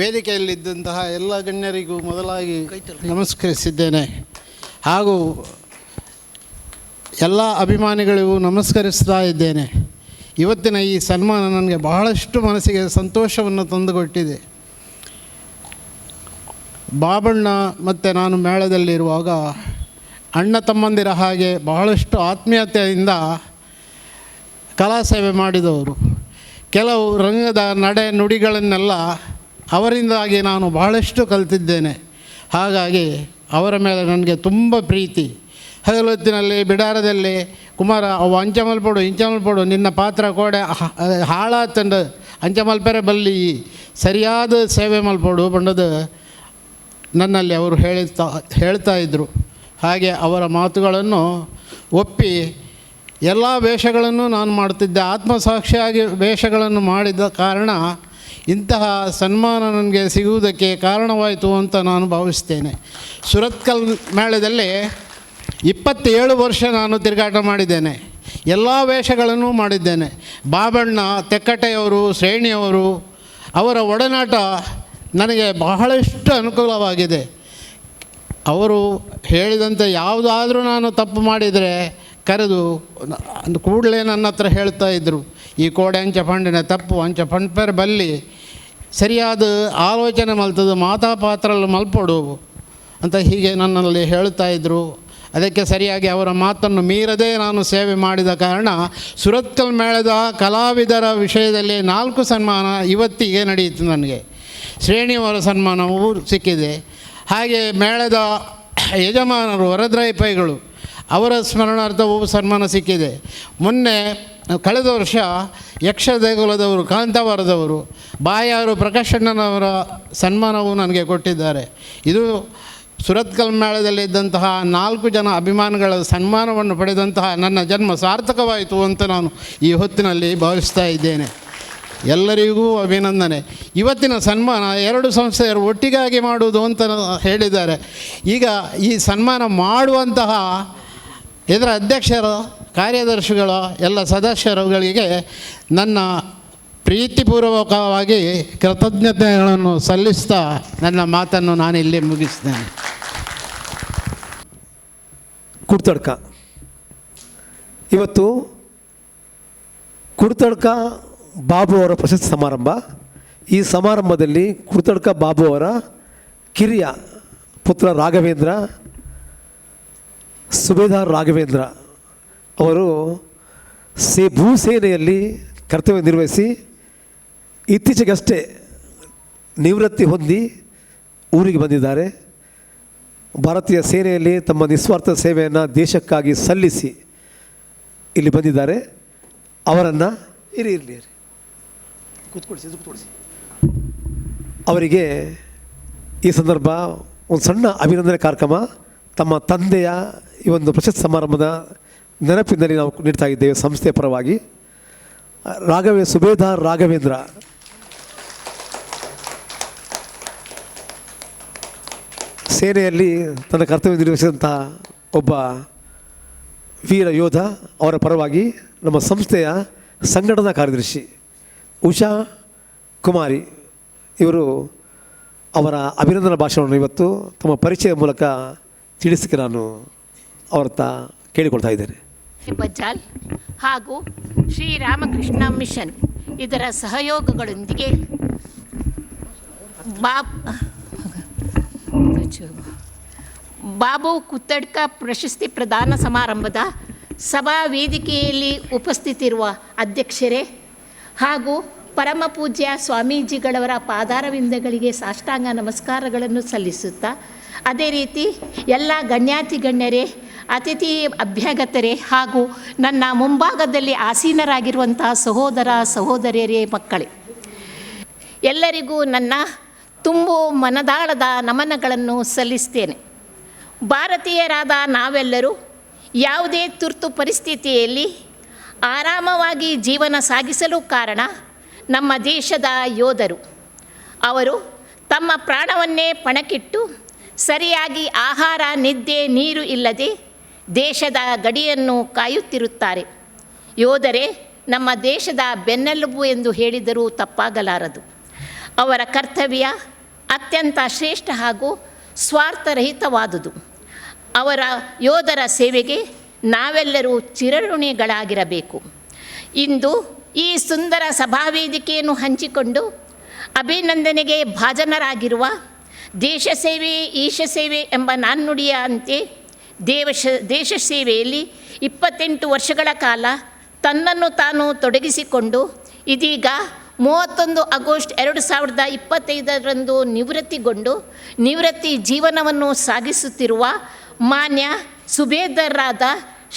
ವೇದಿಕೆಯಲ್ಲಿದ್ದಂತಹ ಎಲ್ಲ ಗಣ್ಯರಿಗೂ ಮೊದಲಾಗಿ ನಮಸ್ಕರಿಸಿದ್ದೇನೆ. ಹಾಗೂ ಎಲ್ಲ ಅಭಿಮಾನಿಗಳಿಗೂ ನಮಸ್ಕರಿಸ್ತಾ ಇದ್ದೇನೆ. ಇವತ್ತಿನ ಈ ಸನ್ಮಾನ ನನಗೆ ಬಹಳಷ್ಟು ಮನಸ್ಸಿಗೆ ಸಂತೋಷವನ್ನು ತಂದುಕೊಟ್ಟಿದೆ. ಬಾಬಣ್ಣ ಮತ್ತು ನಾನು ಮೇಳದಲ್ಲಿರುವಾಗ ಅಣ್ಣ ತಮ್ಮಂದಿರ ಹಾಗೆ ಬಹಳಷ್ಟು ಆತ್ಮೀಯತೆಯಿಂದ ಕಲಾ ಸೇವೆ ಮಾಡಿದವರು. ಕೆಲವು ರಂಗದ ನಡೆ ನುಡಿಗಳನ್ನೆಲ್ಲ ಅವರಿಂದಾಗಿ ನಾನು ಬಹಳಷ್ಟು ಕಲಿತಿದ್ದೇನೆ. ಹಾಗಾಗಿ ಅವರ ಮೇಲೆ ನನಗೆ ತುಂಬ ಪ್ರೀತಿ. ಹಗಲೊತ್ತಿನಲ್ಲಿ ಬಿಡಾರದಲ್ಲಿ ಕುಮಾರ ಅವು ಅಂಚೆ ಮಲ್ಪಡು ಇಂಚೆ ಮಲ್ಪಡು ನಿನ್ನ ಪಾತ್ರ ಕೋಡೆ ಹಾಳಾತಂಡು ಅಂಚೆ ಮಲ್ಪೆರೆ ಬಲ್ಲಿ ಸರಿಯಾದ ಸೇವೆ ಮಲ್ಪಡು ಬಂಡದು ನನ್ನಲ್ಲಿ ಅವರು ಹೇಳ್ತಾ ಇದ್ದರು. ಹಾಗೆ ಅವರ ಮಾತುಗಳನ್ನು ಒಪ್ಪಿ ಎಲ್ಲ ವೇಷಗಳನ್ನು ನಾನು ಮಾಡುತ್ತಿದ್ದೆ. ಆತ್ಮಸಾಕ್ಷಿಯಾಗಿ ವೇಷಗಳನ್ನು ಮಾಡಿದ ಕಾರಣ ಇಂತಹ ಸನ್ಮಾನ ನನಗೆ ಸಿಗುವುದಕ್ಕೆ ಕಾರಣವಾಯಿತು ಅಂತ ನಾನು ಭಾವಿಸ್ತೇನೆ. ಸುರತ್ಕಲ್ ಮೇಳದಲ್ಲಿ 27 ವರ್ಷ ನಾನು ತಿರುಗಾಟ ಮಾಡಿದ್ದೇನೆ. ಎಲ್ಲ ವೇಷಗಳನ್ನು ಮಾಡಿದ್ದೇನೆ. ಬಾಬಣ್ಣ, ತೆಕ್ಕಟೆಯವರು, ಶ್ರೇಣಿಯವರು ಅವರ ಒಡನಾಟ ನನಗೆ ಬಹಳಷ್ಟು ಅನುಕೂಲವಾಗಿದೆ. ಅವರು ಹೇಳಿದಂತೆ ಯಾವುದಾದ್ರೂ ನಾನು ತಪ್ಪು ಮಾಡಿದರೆ ಕರೆದು ಕೂಡಲೇ ನನ್ನ ಹತ್ರ ಹೇಳ್ತಾ ಇದ್ದರು, ಈ ಕೋಡೆ ಅಂಚ ಫಂಡಿನ ತಪ್ಪು ಅಂಚ ಫಂಡ್ಪೇರ್ ಬಲ್ಲಿ ಸರಿಯಾದ ಆಲೋಚನೆ ಮಲ್ತದು ಮಾತಾಪಾತ್ರಲ್ಲಿ ಮಲ್ಪಡು ಅಂತ ಹೀಗೆ ನನ್ನಲ್ಲಿ ಹೇಳ್ತಾ ಇದ್ದರು. ಅದಕ್ಕೆ ಸರಿಯಾಗಿ ಅವರ ಮಾತನ್ನು ಮೀರದೇ ನಾನು ಸೇವೆ ಮಾಡಿದ ಕಾರಣ ಸುರತ್ಕಲ್ ಮೇಳದ ಕಲಾವಿದರ ವಿಷಯದಲ್ಲಿ 4 ಸನ್ಮಾನ ಇವತ್ತಿಗೆ ನಡೆಯಿತು. ನನಗೆ ಶ್ರೇಣಿಯವರ ಸನ್ಮಾನವೂ ಸಿಕ್ಕಿದೆ. ಹಾಗೆ ಮೇಳದ ಯಜಮಾನರು ವರದರಾಯ ಪೈಗಳು ಅವರ ಸ್ಮರಣಾರ್ಥವೂ ಸನ್ಮಾನ ಸಿಕ್ಕಿದೆ. ಮೊನ್ನೆ ಕಳೆದ ವರ್ಷ ಯಕ್ಷ ದೇಗುಲದವರು ಕಾಂತಾವರದವರು ಬಾಯಾರು ಪ್ರಕಾಶಣ್ಣನವರ ಸನ್ಮಾನವು ನನಗೆ ಕೊಟ್ಟಿದ್ದಾರೆ. ಇದು ಸುರತ್ಕಲ್ ಮೇಳದಲ್ಲಿದ್ದಂತಹ 4 ಜನ ಅಭಿಮಾನಿಗಳ ಸನ್ಮಾನವನ್ನು ಪಡೆದಂತಹ ನನ್ನ ಜನ್ಮ ಸಾರ್ಥಕವಾಯಿತು ಅಂತ ನಾನು ಈ ಹೊತ್ತಿನಲ್ಲಿ ಭಾವಿಸ್ತಾ ಇದ್ದೇನೆ. ಎಲ್ಲರಿಗೂ ಅಭಿನಂದನೆ. ಇವತ್ತಿನ ಸನ್ಮಾನ 2 ಸಂಸ್ಥೆಯರು ಒಟ್ಟಿಗಾಗಿ ಮಾಡುವುದು ಅಂತ ಹೇಳಿದ್ದಾರೆ. ಈಗ ಈ ಸನ್ಮಾನ ಮಾಡುವಂತಹ ಇದರ ಅಧ್ಯಕ್ಷರು, ಕಾರ್ಯದರ್ಶಿಗಳು, ಎಲ್ಲ ಸದಸ್ಯರುಗಳಿಗೆ ನನ್ನ ಪ್ರೀತಿಪೂರ್ವಕವಾಗಿ ಕೃತಜ್ಞತೆಗಳನ್ನು ಸಲ್ಲಿಸ್ತಾ ನನ್ನ ಮಾತನ್ನು ನಾನಿಲ್ಲಿ ಮುಗಿಸ್ತೇನೆ. ಕುಡ್ತಡ್ಕ ಇವತ್ತು ಕುಡ್ತಡ್ಕ ಬಾಬು ಅವರ ಪ್ರಶಸ್ತಿ ಸಮಾರಂಭ. ಈ ಸಮಾರಂಭದಲ್ಲಿ ಕುಡ್ತಡ್ಕ ಬಾಬು ಅವರ ಕಿರಿಯ ಪುತ್ರ ರಾಘವೇಂದ್ರ, ಸುಬೇದಾರ್ ರಾಘವೇಂದ್ರ ಅವರು ಭೂಸೇನೆಯಲ್ಲಿ ಕರ್ತವ್ಯ ನಿರ್ವಹಿಸಿ ಇತ್ತೀಚೆಗಷ್ಟೇ ನಿವೃತ್ತಿ ಹೊಂದಿ ಊರಿಗೆ ಬಂದಿದ್ದಾರೆ. ಭಾರತೀಯ ಸೇನೆಯಲ್ಲಿ ತಮ್ಮ ನಿಸ್ವಾರ್ಥ ಸೇವೆಯನ್ನು ದೇಶಕ್ಕಾಗಿ ಸಲ್ಲಿಸಿ ಇಲ್ಲಿ ಬಂದಿದ್ದಾರೆ. ಅವರನ್ನು ಇರಲಿ ಕೂತ್ಕೊಳಿಸಿ ಅವರಿಗೆ ಈ ಸಂದರ್ಭ ಒಂದು ಸಣ್ಣ ಅಭಿನಂದನೆ ಕಾರ್ಯಕ್ರಮ ತಮ್ಮ ತಂದೆಯ ಈ ಒಂದು ಪ್ರಶಸ್ತಿ ಸಮಾರಂಭದ ನೆನಪಿನಲ್ಲಿ ನಾವು ನೀಡ್ತಾ ಇದ್ದೇವೆ ಸಂಸ್ಥೆಯ ಪರವಾಗಿ. ಸುಬೇದಾರ್ ರಾಘವೇಂದ್ರ ಸೇನೆಯಲ್ಲಿ ತನ್ನ ಕರ್ತವ್ಯ ನಿರ್ವಹಿಸಿದಂತಹ ಒಬ್ಬ ವೀರ ಯೋಧ. ಅವರ ಪರವಾಗಿ ನಮ್ಮ ಸಂಸ್ಥೆಯ ಸಂಘಟನಾ ಕಾರ್ಯದರ್ಶಿ ಉಷಾ ಕುಮಾರಿ ಇವರು ಅವರ ಅಭಿನಂದನಾ ಭಾಷಣವನ್ನು ಇವತ್ತು ತಮ್ಮ ಪರಿಚಯ ಮೂಲಕ ತಿಳಿಸಿಕೆ ನಾನು ಅವರತ್ತ ಕೇಳಿಕೊಳ್ತಾ ಇದ್ದೇನೆ. ಬಜ್ಜಾಲ್ ಹಾಗೂ ಶ್ರೀರಾಮಕೃಷ್ಣ ಮಿಷನ್ ಇದರ ಸಹಯೋಗಗಳೊಂದಿಗೆ ಬಾಬು ಕುತ್ತಡ್ಕ ಪ್ರಶಸ್ತಿ ಪ್ರದಾನ ಸಮಾರಂಭದ ಸಭಾ ವೇದಿಕೆಯಲ್ಲಿ ಉಪಸ್ಥಿತಿರುವ ಅಧ್ಯಕ್ಷರೇ ಹಾಗೂ ಪರಮ ಪೂಜ್ಯ ಸ್ವಾಮೀಜಿಗಳವರ ಪಾದಾರವಿಂದಗಳಿಗೆ ಸಾಷ್ಟಾಂಗ ನಮಸ್ಕಾರಗಳನ್ನು ಸಲ್ಲಿಸುತ್ತಾ, ಅದೇ ರೀತಿ ಎಲ್ಲ ಗಣ್ಯಾತಿ ಗಣ್ಯರೇ, ಅತಿಥಿ ಅಭ್ಯಾಗತರೇ ಹಾಗೂ ನನ್ನ ಮುಂಭಾಗದಲ್ಲಿ ಆಸೀನರಾಗಿರುವಂತಹ ಸಹೋದರ ಸಹೋದರಿಯರೇ, ಮಕ್ಕಳೇ, ಎಲ್ಲರಿಗೂ ನನ್ನ ತುಂಬು ಮನದಾಳದ ನಮನಗಳನ್ನು ಸಲ್ಲಿಸ್ತೇನೆ. ಭಾರತೀಯರಾದ ನಾವೆಲ್ಲರೂ ಯಾವುದೇ ತುರ್ತು ಪರಿಸ್ಥಿತಿಯಲ್ಲಿ ಆರಾಮವಾಗಿ ಜೀವನ ಸಾಗಿಸಲು ಕಾರಣ ನಮ್ಮ ದೇಶದ ಯೋಧರು. ಅವರು ತಮ್ಮ ಪ್ರಾಣವನ್ನೇ ಪಣಕ್ಕಿಟ್ಟು ಸರಿಯಾಗಿ ಆಹಾರ, ನಿದ್ದೆ, ನೀರು ಇಲ್ಲದೆ ದೇಶದ ಗಡಿಯನ್ನು ಕಾಯುತ್ತಿರುತ್ತಾರೆ. ಯೋಧರೇ ನಮ್ಮ ದೇಶದ ಬೆನ್ನೆಲುಬು ಎಂದು ಹೇಳಿದರೂ ತಪ್ಪಾಗಲಾರದು. ಅವರ ಕರ್ತವ್ಯ ಅತ್ಯಂತ ಶ್ರೇಷ್ಠ ಹಾಗೂ ಸ್ವಾರ್ಥರಹಿತವಾದುದು. ಅವರ ಯೋಧರ ಸೇವೆಗೆ ನಾವೆಲ್ಲರೂ ಚಿರಋಣಿಗಳಾಗಿರಬೇಕು. ಇಂದು ಈ ಸುಂದರ ಸಭಾವೇದಿಕೆಯನ್ನು ಹಂಚಿಕೊಂಡು ಅಭಿನಂದನೆಗೆ ಭಾಜನರಾಗಿರುವ ದೇಶ ಸೇವೆ ಈಶ ಸೇವೆ ಎಂಬ ನಾಣ್ಣುಡಿಯ ಅಂತೆ ದೇಶ ಸೇವೆಯಲ್ಲಿ 28 ವರ್ಷಗಳ ಕಾಲ ತನ್ನನ್ನು ತಾನು ತೊಡಗಿಸಿಕೊಂಡು ಇದೀಗ 31 ಆಗಸ್ಟ್ 2025 ನಿವೃತ್ತಿಗೊಂಡು ನಿವೃತ್ತಿ ಜೀವನವನ್ನು ಸಾಗಿಸುತ್ತಿರುವ ಮಾನ್ಯ ಸುಬೇದಾರರಾದ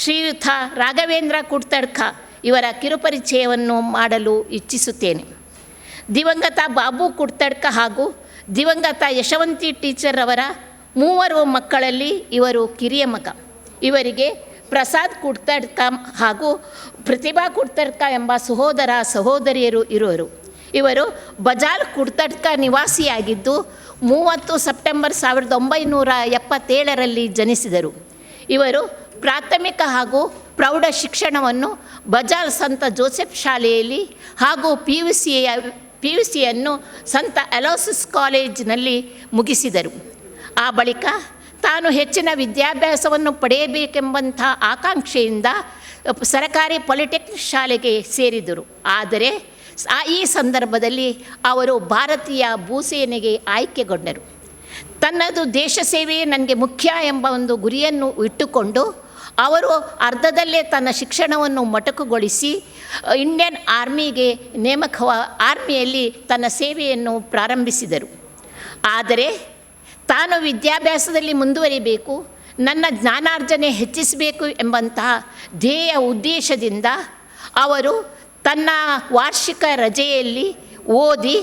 ಶ್ರೀಯುತ ರಾಘವೇಂದ್ರ ಕುಡ್ತಡ್ಕ ಇವರ ಕಿರುಪರಿಚಯವನ್ನು ಮಾಡಲು ಇಚ್ಛಿಸುತ್ತೇನೆ. ದಿವಂಗತ ಬಾಬು ಕುಡ್ತಡ್ಕ ಹಾಗೂ ದಿವಂಗತ ಯಶವಂತಿ ಟೀಚರ್ ಅವರ 3 ಮಕ್ಕಳಲ್ಲಿ ಇವರು ಕಿರಿಯ ಮಗ. ಇವರಿಗೆ ಪ್ರಸಾದ್ ಕುಡ್ತಡ್ಕ ಹಾಗೂ ಪ್ರತಿಭಾ ಕುಡ್ತಡ್ಕ ಎಂಬ ಸಹೋದರ ಸಹೋದರಿಯರು ಇರುವರು. ಇವರು ಬಜಾಲ್ ಕುಡ್ತಡ್ಕ ನಿವಾಸಿಯಾಗಿದ್ದು 30 ಸೆಪ್ಟೆಂಬರ್ 1977 ಜನಿಸಿದರು. ಇವರು ಪ್ರಾಥಮಿಕ ಹಾಗೂ ಪ್ರೌಢ ಶಿಕ್ಷಣವನ್ನು ಬಜಾಲ್ ಸಂತ ಜೋಸೆಫ್ ಶಾಲೆಯಲ್ಲಿ ಹಾಗೂ PUCಯನ್ನು ಸಂತ ಅಲೋಸಿಸ್ ಕಾಲೇಜಿನಲ್ಲಿ ಮುಗಿಸಿದರು. ಆ ಬಳಿಕ ತಾನು ಹೆಚ್ಚಿನ ವಿದ್ಯಾಭ್ಯಾಸವನ್ನು ಪಡೆಯಬೇಕೆಂಬಂಥ ಆಕಾಂಕ್ಷೆಯಿಂದ ಸರಕಾರಿ ಪಾಲಿಟೆಕ್ನಿಕ್ ಶಾಲೆಗೆ ಸೇರಿದರು. ಆದರೆ ಈ ಸಂದರ್ಭದಲ್ಲಿ ಅವರು ಭಾರತೀಯ ಭೂಸೇನೆಗೆ ಆಯ್ಕೆಗೊಂಡರು. ತನ್ನದು ದೇಶ ಸೇವೆಯೇ ನನಗೆ ಮುಖ್ಯ ಎಂಬ ಒಂದು ಗುರಿಯನ್ನು ಇಟ್ಟುಕೊಂಡು ಅವರು ಅರ್ಧದಲ್ಲೇ ತನ್ನ ಶಿಕ್ಷಣವನ್ನು ಮೊಟಕುಗೊಳಿಸಿ ಇಂಡಿಯನ್ ಆರ್ಮಿಗೆ ಆರ್ಮಿಯಲ್ಲಿ ತನ್ನ ಸೇವೆಯನ್ನು ಪ್ರಾರಂಭಿಸಿದರು. ಆದರೆ ತಾನು ವಿದ್ಯಾಭ್ಯಾಸದಲ್ಲಿ ಮುಂದುವರಿಬೇಕು, ನನ್ನ ಜ್ಞಾನಾರ್ಜನೆ ಹೆಚ್ಚಿಸಬೇಕು ಎಂಬಂತಹ ಧ್ಯೇಯ ಉದ್ದೇಶದಿಂದ ಅವರು ತನ್ನ ವಾರ್ಷಿಕ ರಜೆಯಲ್ಲಿ ಓದಿ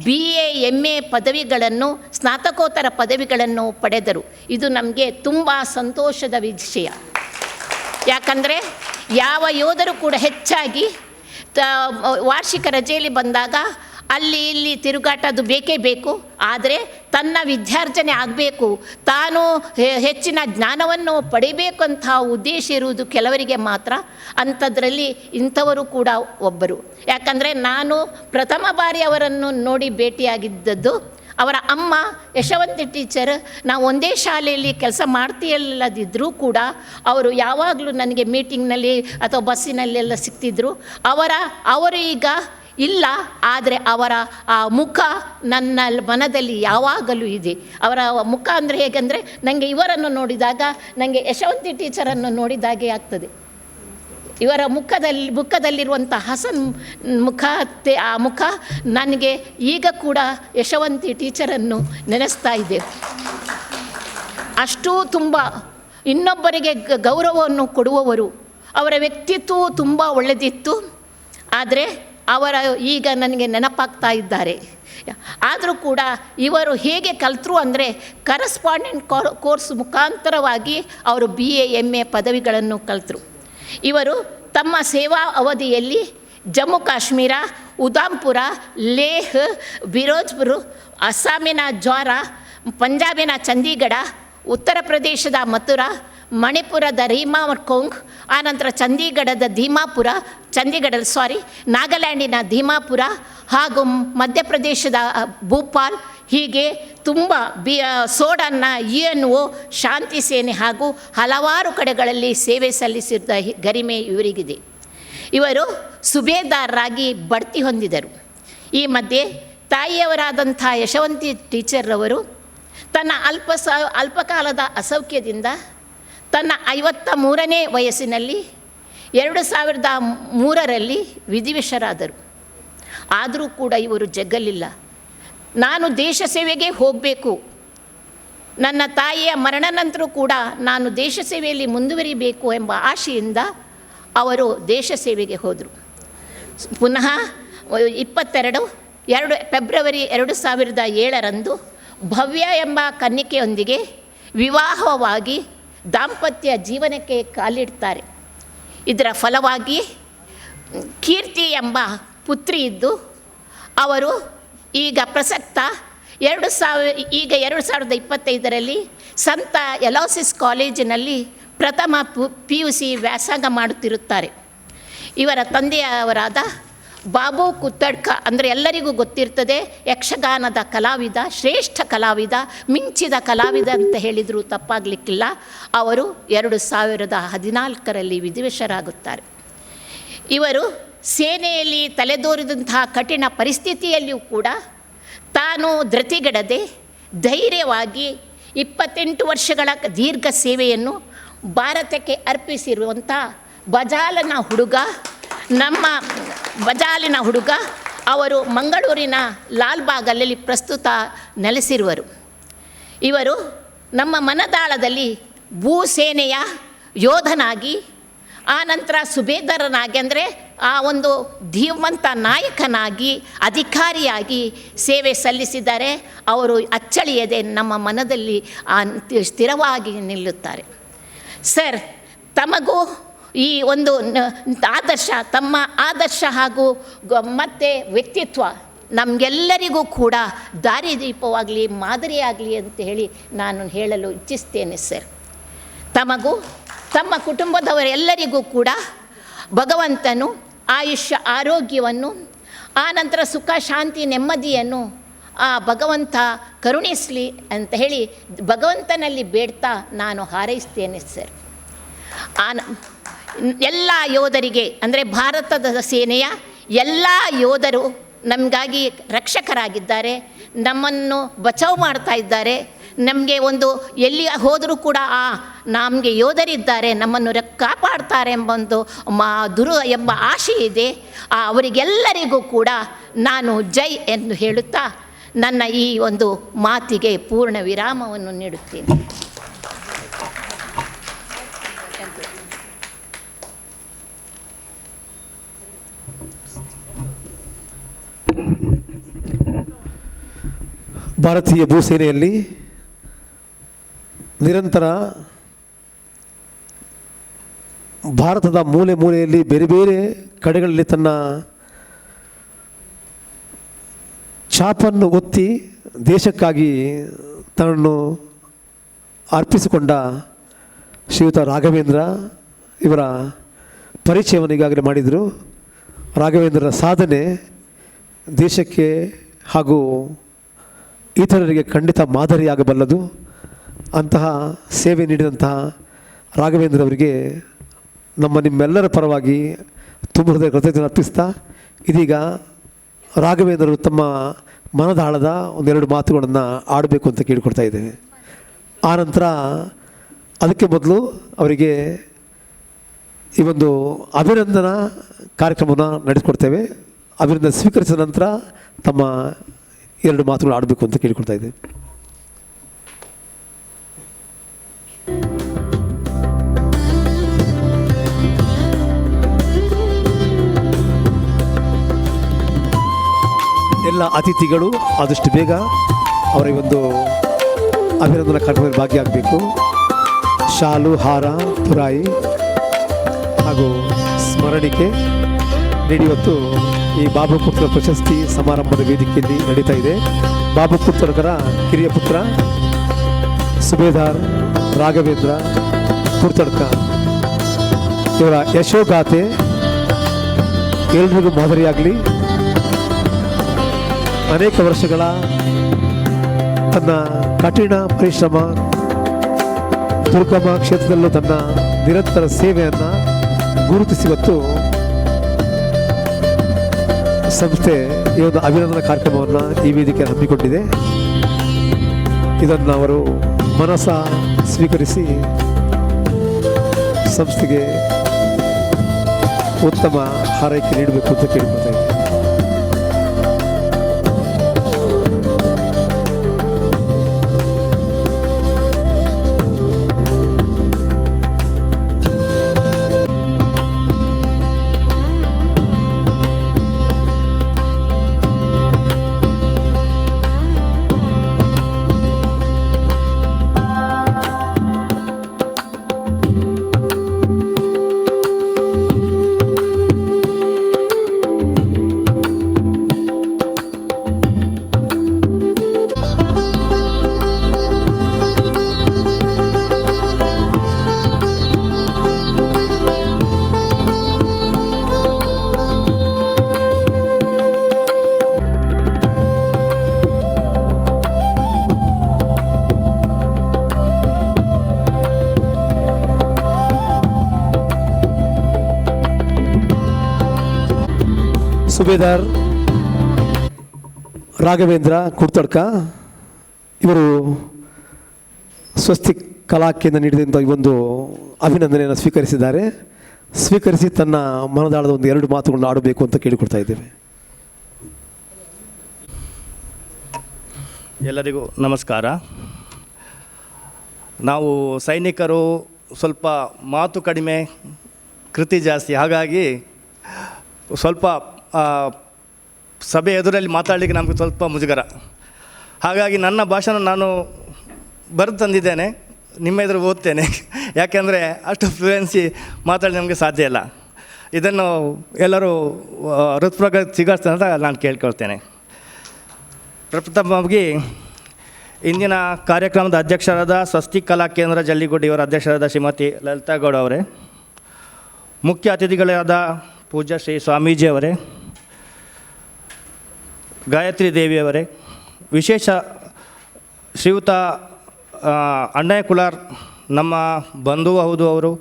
BA MA ಪದವಿಗಳನ್ನು, ಸ್ನಾತಕೋತ್ತರ ಪದವಿಗಳನ್ನು ಪಡೆದರು. ಇದು ನಮಗೆ ತುಂಬ ಸಂತೋಷದ ವಿಷಯ. ಯಾಕಂದರೆ ಯಾವ ಯೋಧರು ಕೂಡ ಹೆಚ್ಚಾಗಿ ವಾರ್ಷಿಕ ರಜೆಯಲ್ಲಿ ಬಂದಾಗ ಅಲ್ಲಿ ಇಲ್ಲಿ ತಿರುಗಾಟದು ಬೇಕೇ ಬೇಕು. ಆದರೆ ತನ್ನ ವಿದ್ಯಾರ್ಜನೆ ಆಗಬೇಕು, ತಾನು ಹೆಚ್ಚಿನ ಜ್ಞಾನವನ್ನು ಪಡಿಬೇಕಂಥ ಉದ್ದೇಶ ಇರುವುದು ಕೆಲವರಿಗೆ ಮಾತ್ರ. ಅಂಥದ್ರಲ್ಲಿ ಇಂಥವರು ಕೂಡ ಒಬ್ಬರು. ಯಾಕಂದರೆ ನಾನು ಪ್ರಥಮ ಬಾರಿ ಅವರನ್ನು ನೋಡಿ ಭೇಟಿಯಾಗಿದ್ದದ್ದು. ಅವರ ಅಮ್ಮ ಯಶವಂತಿ ಟೀಚರ್, ನಾವು ಒಂದೇ ಶಾಲೆಯಲ್ಲಿ ಕೆಲಸ ಮಾಡ್ತಿಲ್ಲದಿದ್ದರೂ ಕೂಡ ಅವರು ಯಾವಾಗಲೂ ನನಗೆ ಮೀಟಿಂಗ್ನಲ್ಲಿ ಅಥವಾ ಬಸ್ಸಿನಲ್ಲೆಲ್ಲ ಸಿಗ್ತಿದ್ರು. ಅವರು ಈಗ ಇಲ್ಲ, ಆದರೆ ಅವರ ಆ ಮುಖ ನನ್ನ ಮನದಲ್ಲಿ ಯಾವಾಗಲೂ ಇದೆ. ಅವರ ಮುಖ ಅಂದರೆ ಹೇಗೆಂದರೆ, ನನಗೆ ಇವರನ್ನು ನೋಡಿದಾಗ ನನಗೆ ಯಶವಂತಿ ಟೀಚರನ್ನು ನೋಡಿದಾಗೆ ಆಗ್ತದೆ. ಇವರ ಮುಖದಲ್ಲಿರುವಂಥ ಹಸನ್ ಮುಖ, ಆ ಮುಖ ನನಗೆ ಈಗ ಕೂಡ ಯಶವಂತಿ ಟೀಚರನ್ನು ನೆನೆಸ್ತಾ ಇದೆ. ಅಷ್ಟೂ ತುಂಬ ಇನ್ನೊಬ್ಬರಿಗೆ ಗೌರವವನ್ನು ಕೊಡುವವರು. ಅವರ ವ್ಯಕ್ತಿತ್ವವು ತುಂಬ ಒಳ್ಳೆದಿತ್ತು. ಆದರೆ ಅವರ ಈಗ ನನಗೆ ನೆನಪಾಗ್ತಾ ಇದ್ದಾರೆ. ಆದರೂ ಕೂಡ ಇವರು ಹೇಗೆ ಕಲಿತರು ಅಂದರೆ ಕರೆಸ್ಪಾಂಡೆಂಟ್ ಕೋರ್ಸ್ ಮುಖಾಂತರವಾಗಿ ಅವರು BA MA ಪದವಿಗಳನ್ನು ಕಲಿತರು. ಇವರು ತಮ್ಮ ಸೇವಾ ಅವಧಿಯಲ್ಲಿ ಜಮ್ಮು ಕಾಶ್ಮೀರ, ಉಧಾಂಪುರ, ಲೇಹ್, ಫಿರೋಜ್ಪುರ, ಅಸ್ಸಾಮಿನ ಜ್ವಾರ, ಪಂಜಾಬಿನ ಚಂಡೀಗಢ, ಉತ್ತರ ಪ್ರದೇಶದ ಮಥುರಾ, ಮಣಿಪುರದ ರೀಮಾಕೊಂಗ್, ಆನಂತರ ನಾಗಾಲ್ಯಾಂಡಿನ ಧೀಮಾಪುರ ಹಾಗೂ ಮಧ್ಯಪ್ರದೇಶದ ಭೂಪಾಲ್, ಹೀಗೆ ತುಂಬ ಸೋಡನ್ನ UNO, ಶಾಂತಿ ಸೇನೆ ಹಾಗೂ ಹಲವಾರು ಕಡೆಗಳಲ್ಲಿ ಸೇವೆ ಸಲ್ಲಿಸಿದ ಗರಿಮೆ ಇವರಿಗಿದೆ. ಇವರು ಸುಬೇದಾರರಾಗಿ ಬಡ್ತಿ ಹೊಂದಿದರು. ಈ ಮಧ್ಯೆ ತಾಯಿಯವರಾದಂಥ ಯಶವಂತಿ ಟೀಚರ್ರವರು ತನ್ನ ಅಲ್ಪಕಾಲದ ಅಸೌಖ್ಯದಿಂದ ತನ್ನ 53ನೇ ವಯಸ್ಸಿನಲ್ಲಿ 2003ರಲ್ಲಿ ವಿಧಿವಶರಾದರು. ಆದರೂ ಕೂಡ ಇವರು ಜಗ್ಗಲಿಲ್ಲ. ನಾನು ದೇಶ ಸೇವೆಗೆ ಹೋಗಬೇಕು, ನನ್ನ ತಾಯಿಯ ಮರಣ ನಂತರ ಕೂಡ ನಾನು ದೇಶ ಸೇವೆಯಲ್ಲಿ ಮುಂದುವರಿಬೇಕು ಎಂಬ ಆಶೆಯಿಂದ ಅವರು ದೇಶ ಸೇವೆಗೆ ಹೋದರು. ಪುನಃ 22 ಫೆಬ್ರವರಿ 2007ರಂದು ಭವ್ಯ ಎಂಬ ಕನ್ನಿಕೆಯೊಂದಿಗೆ ವಿವಾಹವಾಗಿ ದಾಂಪತ್ಯ ಜೀವನಕ್ಕೆ ಕಾಲಿಡ್ತಾರೆ. ಇದರ ಫಲವಾಗಿ ಕೀರ್ತಿ ಎಂಬ ಪುತ್ರಿ ಇದ್ದು ಅವರು ಈಗ ಪ್ರಸಕ್ತ 2025ರಲ್ಲಿ ಸಂತ ಎಲೋಸಿಸ್ ಕಾಲೇಜಿನಲ್ಲಿ ಪ್ರಥಮ PUC ವ್ಯಾಸಂಗ ಮಾಡುತ್ತಿರುತ್ತಾರೆ. ಇವರ ತಂದೆಯವರಾದ ಬಾಬು ಕುತ್ತಡ್ಕ ಅಂದರೆ ಎಲ್ಲರಿಗೂ ಗೊತ್ತಿರ್ತದೆ, ಯಕ್ಷಗಾನದ ಕಲಾವಿದ, ಶ್ರೇಷ್ಠ ಕಲಾವಿದ, ಮಿಂಚಿದ ಕಲಾವಿದ ಅಂತ ಹೇಳಿದರೂ ತಪ್ಪಾಗಲಿಕ್ಕಿಲ್ಲ. ಅವರು 2014ರಲ್ಲಿ ವಿಧಿವಶರಾಗುತ್ತಾರೆ. ಇವರು ಸೇನೆಯಲ್ಲಿ ತಲೆದೋರಿದಂತಹ ಕಠಿಣ ಪರಿಸ್ಥಿತಿಯಲ್ಲಿಯೂ ಕೂಡ ತಾನು ಧೃತಿಗೆಡದೆ ಧೈರ್ಯವಾಗಿ 28 ವರ್ಷಗಳ ದೀರ್ಘ ಸೇವೆಯನ್ನು ಭಾರತಕ್ಕೆ ಅರ್ಪಿಸಿರುವಂಥ ಬಜಾಲಿನ ಹುಡುಗ ಅವರು ಮಂಗಳೂರಿನ ಲಾಲ್ಬಾಗಲ್ಲಿ ಪ್ರಸ್ತುತ ನೆಲೆಸಿರುವರು. ಇವರು ನಮ್ಮ ಮನದಾಳದಲ್ಲಿ ಭೂಸೇನೆಯ ಯೋಧನಾಗಿ, ಆನಂತರ ಸುಬೇದಾರನಾಗಿ ಅಂದರೆ ಆ ಒಂದು ಧೀಮಂತ ನಾಯಕನಾಗಿ, ಅಧಿಕಾರಿಯಾಗಿ ಸೇವೆ ಸಲ್ಲಿಸಿದ್ದಾರೆ. ಅವರು ಅಚ್ಚಳಿಯದೆ ನಮ್ಮ ಮನದಲ್ಲಿ ಸ್ಥಿರವಾಗಿ ನಿಲ್ಲುತ್ತಾರೆ. ಸರ್, ತಮಗೂ ಈ ಒಂದು ಆದರ್ಶ, ತಮ್ಮ ಆದರ್ಶ ಹಾಗೂ ಮತ್ತು ವ್ಯಕ್ತಿತ್ವ ನಮಗೆಲ್ಲರಿಗೂ ಕೂಡ ದಾರಿದೀಪವಾಗಲಿ, ಮಾದರಿಯಾಗಲಿ ಅಂತ ಹೇಳಿ ನಾನು ಹೇಳಲು ಇಚ್ಛಿಸ್ತೇನೆ. ಸರ್, ತಮಗೂ ತಮ್ಮ ಕುಟುಂಬದವರೆಲ್ಲರಿಗೂ ಕೂಡ ಭಗವಂತನು ಆಯುಷ್ಯ ಆರೋಗ್ಯವನ್ನು, ಆನಂತರ ಸುಖ ಶಾಂತಿ ನೆಮ್ಮದಿಯನ್ನು ಆ ಭಗವಂತ ಕರುಣಿಸಲಿ ಅಂತ ಹೇಳಿ ಭಗವಂತನಲ್ಲಿ ಬೇಡ್ತಾ ನಾನು ಹಾರೈಸ್ತೇನೆ. ಸರ್, ಎಲ್ಲ ಯೋಧರಿಗೆ ಅಂದರೆ ಭಾರತದ ಸೇನೆಯ ಎಲ್ಲ ಯೋಧರು ನಮಗಾಗಿ ರಕ್ಷಕರಾಗಿದ್ದಾರೆ, ನಮ್ಮನ್ನು ಬಚಾವ್ ಮಾಡ್ತಾ ಇದ್ದಾರೆ. ನಮಗೆ ಒಂದು ಎಲ್ಲಿ ಹೋದರೂ ಕೂಡ ನಮಗೆ ಯೋಧರಿದ್ದಾರೆ, ನಮ್ಮನ್ನು ಕಾಪಾಡ್ತಾರೆ ಎಂಬ ಒಂದು ಎಂಬ ಆಶೆ ಇದೆ. ಅವರಿಗೆಲ್ಲರಿಗೂ ಕೂಡ ನಾನು ಜೈ ಎಂದು ಹೇಳುತ್ತಾ ನನ್ನ ಈ ಒಂದು ಮಾತಿಗೆ ಪೂರ್ಣ ವಿರಾಮವನ್ನು ನೀಡುತ್ತೇನೆ. ಭಾರತೀಯ ಭೂಸೇನೆಯಲ್ಲಿ ನಿರಂತರ ಭಾರತದ ಮೂಲೆ ಮೂಲೆಯಲ್ಲಿ ಬೇರೆ ಬೇರೆ ಕಡೆಗಳಲ್ಲಿ ತನ್ನ ಛಾಪನ್ನು ಒತ್ತಿ ದೇಶಕ್ಕಾಗಿ ತನ್ನನ್ನು ಅರ್ಪಿಸಿಕೊಂಡ ಶ್ರೀಯುತ ರಾಘವೇಂದ್ರ ಇವರ ಪರಿಚಯವನ್ನು ಈಗಾಗಲೇ ಮಾಡಿದರು. ರಾಘವೇಂದ್ರರ ಸಾಧನೆ ದೇಶಕ್ಕೆ ಹಾಗೂ ಇತರರಿಗೆ ಖಂಡಿತ ಮಾದರಿಯಾಗಬಲ್ಲದು. ಅಂತಹ ಸೇವೆ ನೀಡಿದಂತಹ ರಾಘವೇಂದ್ರ ಅವರಿಗೆ ನಿಮ್ಮೆಲ್ಲರ ಪರವಾಗಿ ತುಂಬ ಹೃದಯ ಕೃತಜ್ಞತೆ ಅರ್ಪಿಸ್ತಾ, ಇದೀಗ ರಾಘವೇಂದ್ರರು ತಮ್ಮ ಮನದಾಳದ ಒಂದೆರಡು ಮಾತುಗಳನ್ನು ಆಡಬೇಕು ಅಂತ ಕೇಳಿಕೊಡ್ತಾ ಇದ್ದೇವೆ. ಆನಂತರ ಅದಕ್ಕೆ ಮೊದಲು ಅವರಿಗೆ ಈ ಒಂದು ಅಭಿನಂದನಾ ಕಾರ್ಯಕ್ರಮವನ್ನು ನಡೆಸಿಕೊಡ್ತೇವೆ. ಅಭಿನಂದನೆ ಸ್ವೀಕರಿಸಿದ ನಂತರ ತಮ್ಮ ಎರಡು ಮಾತುಗಳು ಆಡಬೇಕು ಅಂತ ಕೇಳಿಕೊಡ್ತಾ ಇದ್ದೇವೆ. ಎಲ್ಲ ಅತಿಥಿಗಳು ಆದಷ್ಟು ಬೇಗ ಅವರ ಒಂದು ಅಭಿನಂದನಾ ಕಾರ್ಯಕ್ರಮದಲ್ಲಿ ಭಾಗಿಯಾಗಬೇಕು. ಶಾಲು, ಹಾರ, ತುರಾಯಿ ಹಾಗೂ ಸ್ಮರಣಿಕೆ ನೀಡಿವತ್ತು ಈ ಬಾಬು ಕುರ್ತಲ ಪ್ರಶಸ್ತಿ ಸಮಾರಂಭದ ವೇದಿಕೆಯಲ್ಲಿ ನಡೀತಾ ಇದೆ. ಬಾಬು ಕುರ್ತಲಕರ ಕಿರಿಯ ಪುತ್ರ ಸುಬೇದಾರ್ ರಾಘವೇಂದ್ರ ಕುರ್ತಡ್ಕ ಇವರ ಯಶೋಗಾಥೆ ಎಲ್ರಿಗೂ ಮಾದರಿಯಾಗಲಿ. ಅನೇಕ ವರ್ಷಗಳ ತನ್ನ ಕಠಿಣ ಪರಿಶ್ರಮ, ದುರ್ಗಮ ಕ್ಷೇತ್ರದಲ್ಲೂ ತನ್ನ ನಿರಂತರ ಸೇವೆಯನ್ನು ಗುರುತಿಸಿವತ್ತು ಸಂಸ್ಥೆ ಈ ಒಂದು ಅಭಿನಂದನಾ ಕಾರ್ಯಕ್ರಮವನ್ನು ಈ ವೇದಿಕೆಯಲ್ಲಿ ಹಮ್ಮಿಕೊಂಡಿದೆ. ಇದನ್ನು ಅವರು ಮನಸ ಸ್ವೀಕರಿಸಿ ಸಂಸ್ಥೆಗೆ ಉತ್ತಮ ಹಾರೈಕೆ ನೀಡಬೇಕು ಅಂತ ಕೇಳಿಕೊಳ್ತಾ ಇದ್ದೀನಿ. ಸುಬೇದಾರ್ ರಾಘವೇಂದ್ರ ಕುರ್ತಡ್ಕ ಇವರು ಸ್ವಸ್ತಿಕ್ ಕಲಾಕೇಂದ್ರ ನೀಡಿದಂಥ ಈ ಒಂದು ಅಭಿನಂದನೆಯನ್ನು ಸ್ವೀಕರಿಸಿದ್ದಾರೆ. ಸ್ವೀಕರಿಸಿ ತನ್ನ ಮನದಾಳದ ಒಂದು ಎರಡು ಮಾತುಗಳನ್ನು ಆಡಬೇಕು ಅಂತ ಕೇಳಿಕೊಡ್ತಾ ಇದ್ದೇವೆ. ಎಲ್ಲರಿಗೂ ನಮಸ್ಕಾರ. ನಾವು ಸೈನಿಕರು ಸ್ವಲ್ಪ ಮಾತು ಕಡಿಮೆ, ಕೃತಿ ಜಾಸ್ತಿ, ಹಾಗಾಗಿ ಸ್ವಲ್ಪ ಸಭೆ ಎದುರಲ್ಲಿ ಮಾತಾಡಲಿಕ್ಕೆ ನಮಗೆ ಸ್ವಲ್ಪ ಮುಜುಗರ. ಹಾಗಾಗಿ ನನ್ನ ಭಾಷಣ ನಾನು ಬರೆದು ತಂದಿದ್ದೇನೆ, ನಿಮ್ಮ ಎದುರು ಓದ್ತೇನೆ. ಯಾಕೆಂದರೆ ಅಷ್ಟು ಫ್ಲೂಯೆನ್ಸಿ ಮಾತಾಡಿ ನಮಗೆ ಸಾಧ್ಯ ಇಲ್ಲ. ಇದನ್ನು ಎಲ್ಲರೂ ಹೃತ್ಪೂರ್ವಕ ಸ್ವೀಕರಿಸ್ತಾರೆ ಅಂತ ನಾನು ಕೇಳ್ಕೊಳ್ತೇನೆ. ಪ್ರಪ್ರಥಮವಾಗಿ ಇಂದಿನ ಕಾರ್ಯಕ್ರಮದ ಅಧ್ಯಕ್ಷರಾದ ಸ್ವಸ್ತಿಕ್ ಕಲಾ ಕೇಂದ್ರ ಜಲ್ಲಿಗುಡ್ಡಿಯವರ ಅಧ್ಯಕ್ಷರಾದ ಶ್ರೀಮತಿ ಲಲಿತಾ ಗೌಡ ಅವರೇ, ಮುಖ್ಯ ಅತಿಥಿಗಳಾದ ಪೂಜ್ಯ ಶ್ರೀ ಸ್ವಾಮೀಜಿಯವರೇ, ಗಾಯತ್ರಿ ದೇವಿಯವರೇ, ವಿಶೇಷ ಶ್ರೀಯುತ ಅಣ್ಣಯ್ಯ ಕುಲಾರ್ ನಮ್ಮ ಬಂಧು ಹೌದು, ಅವರು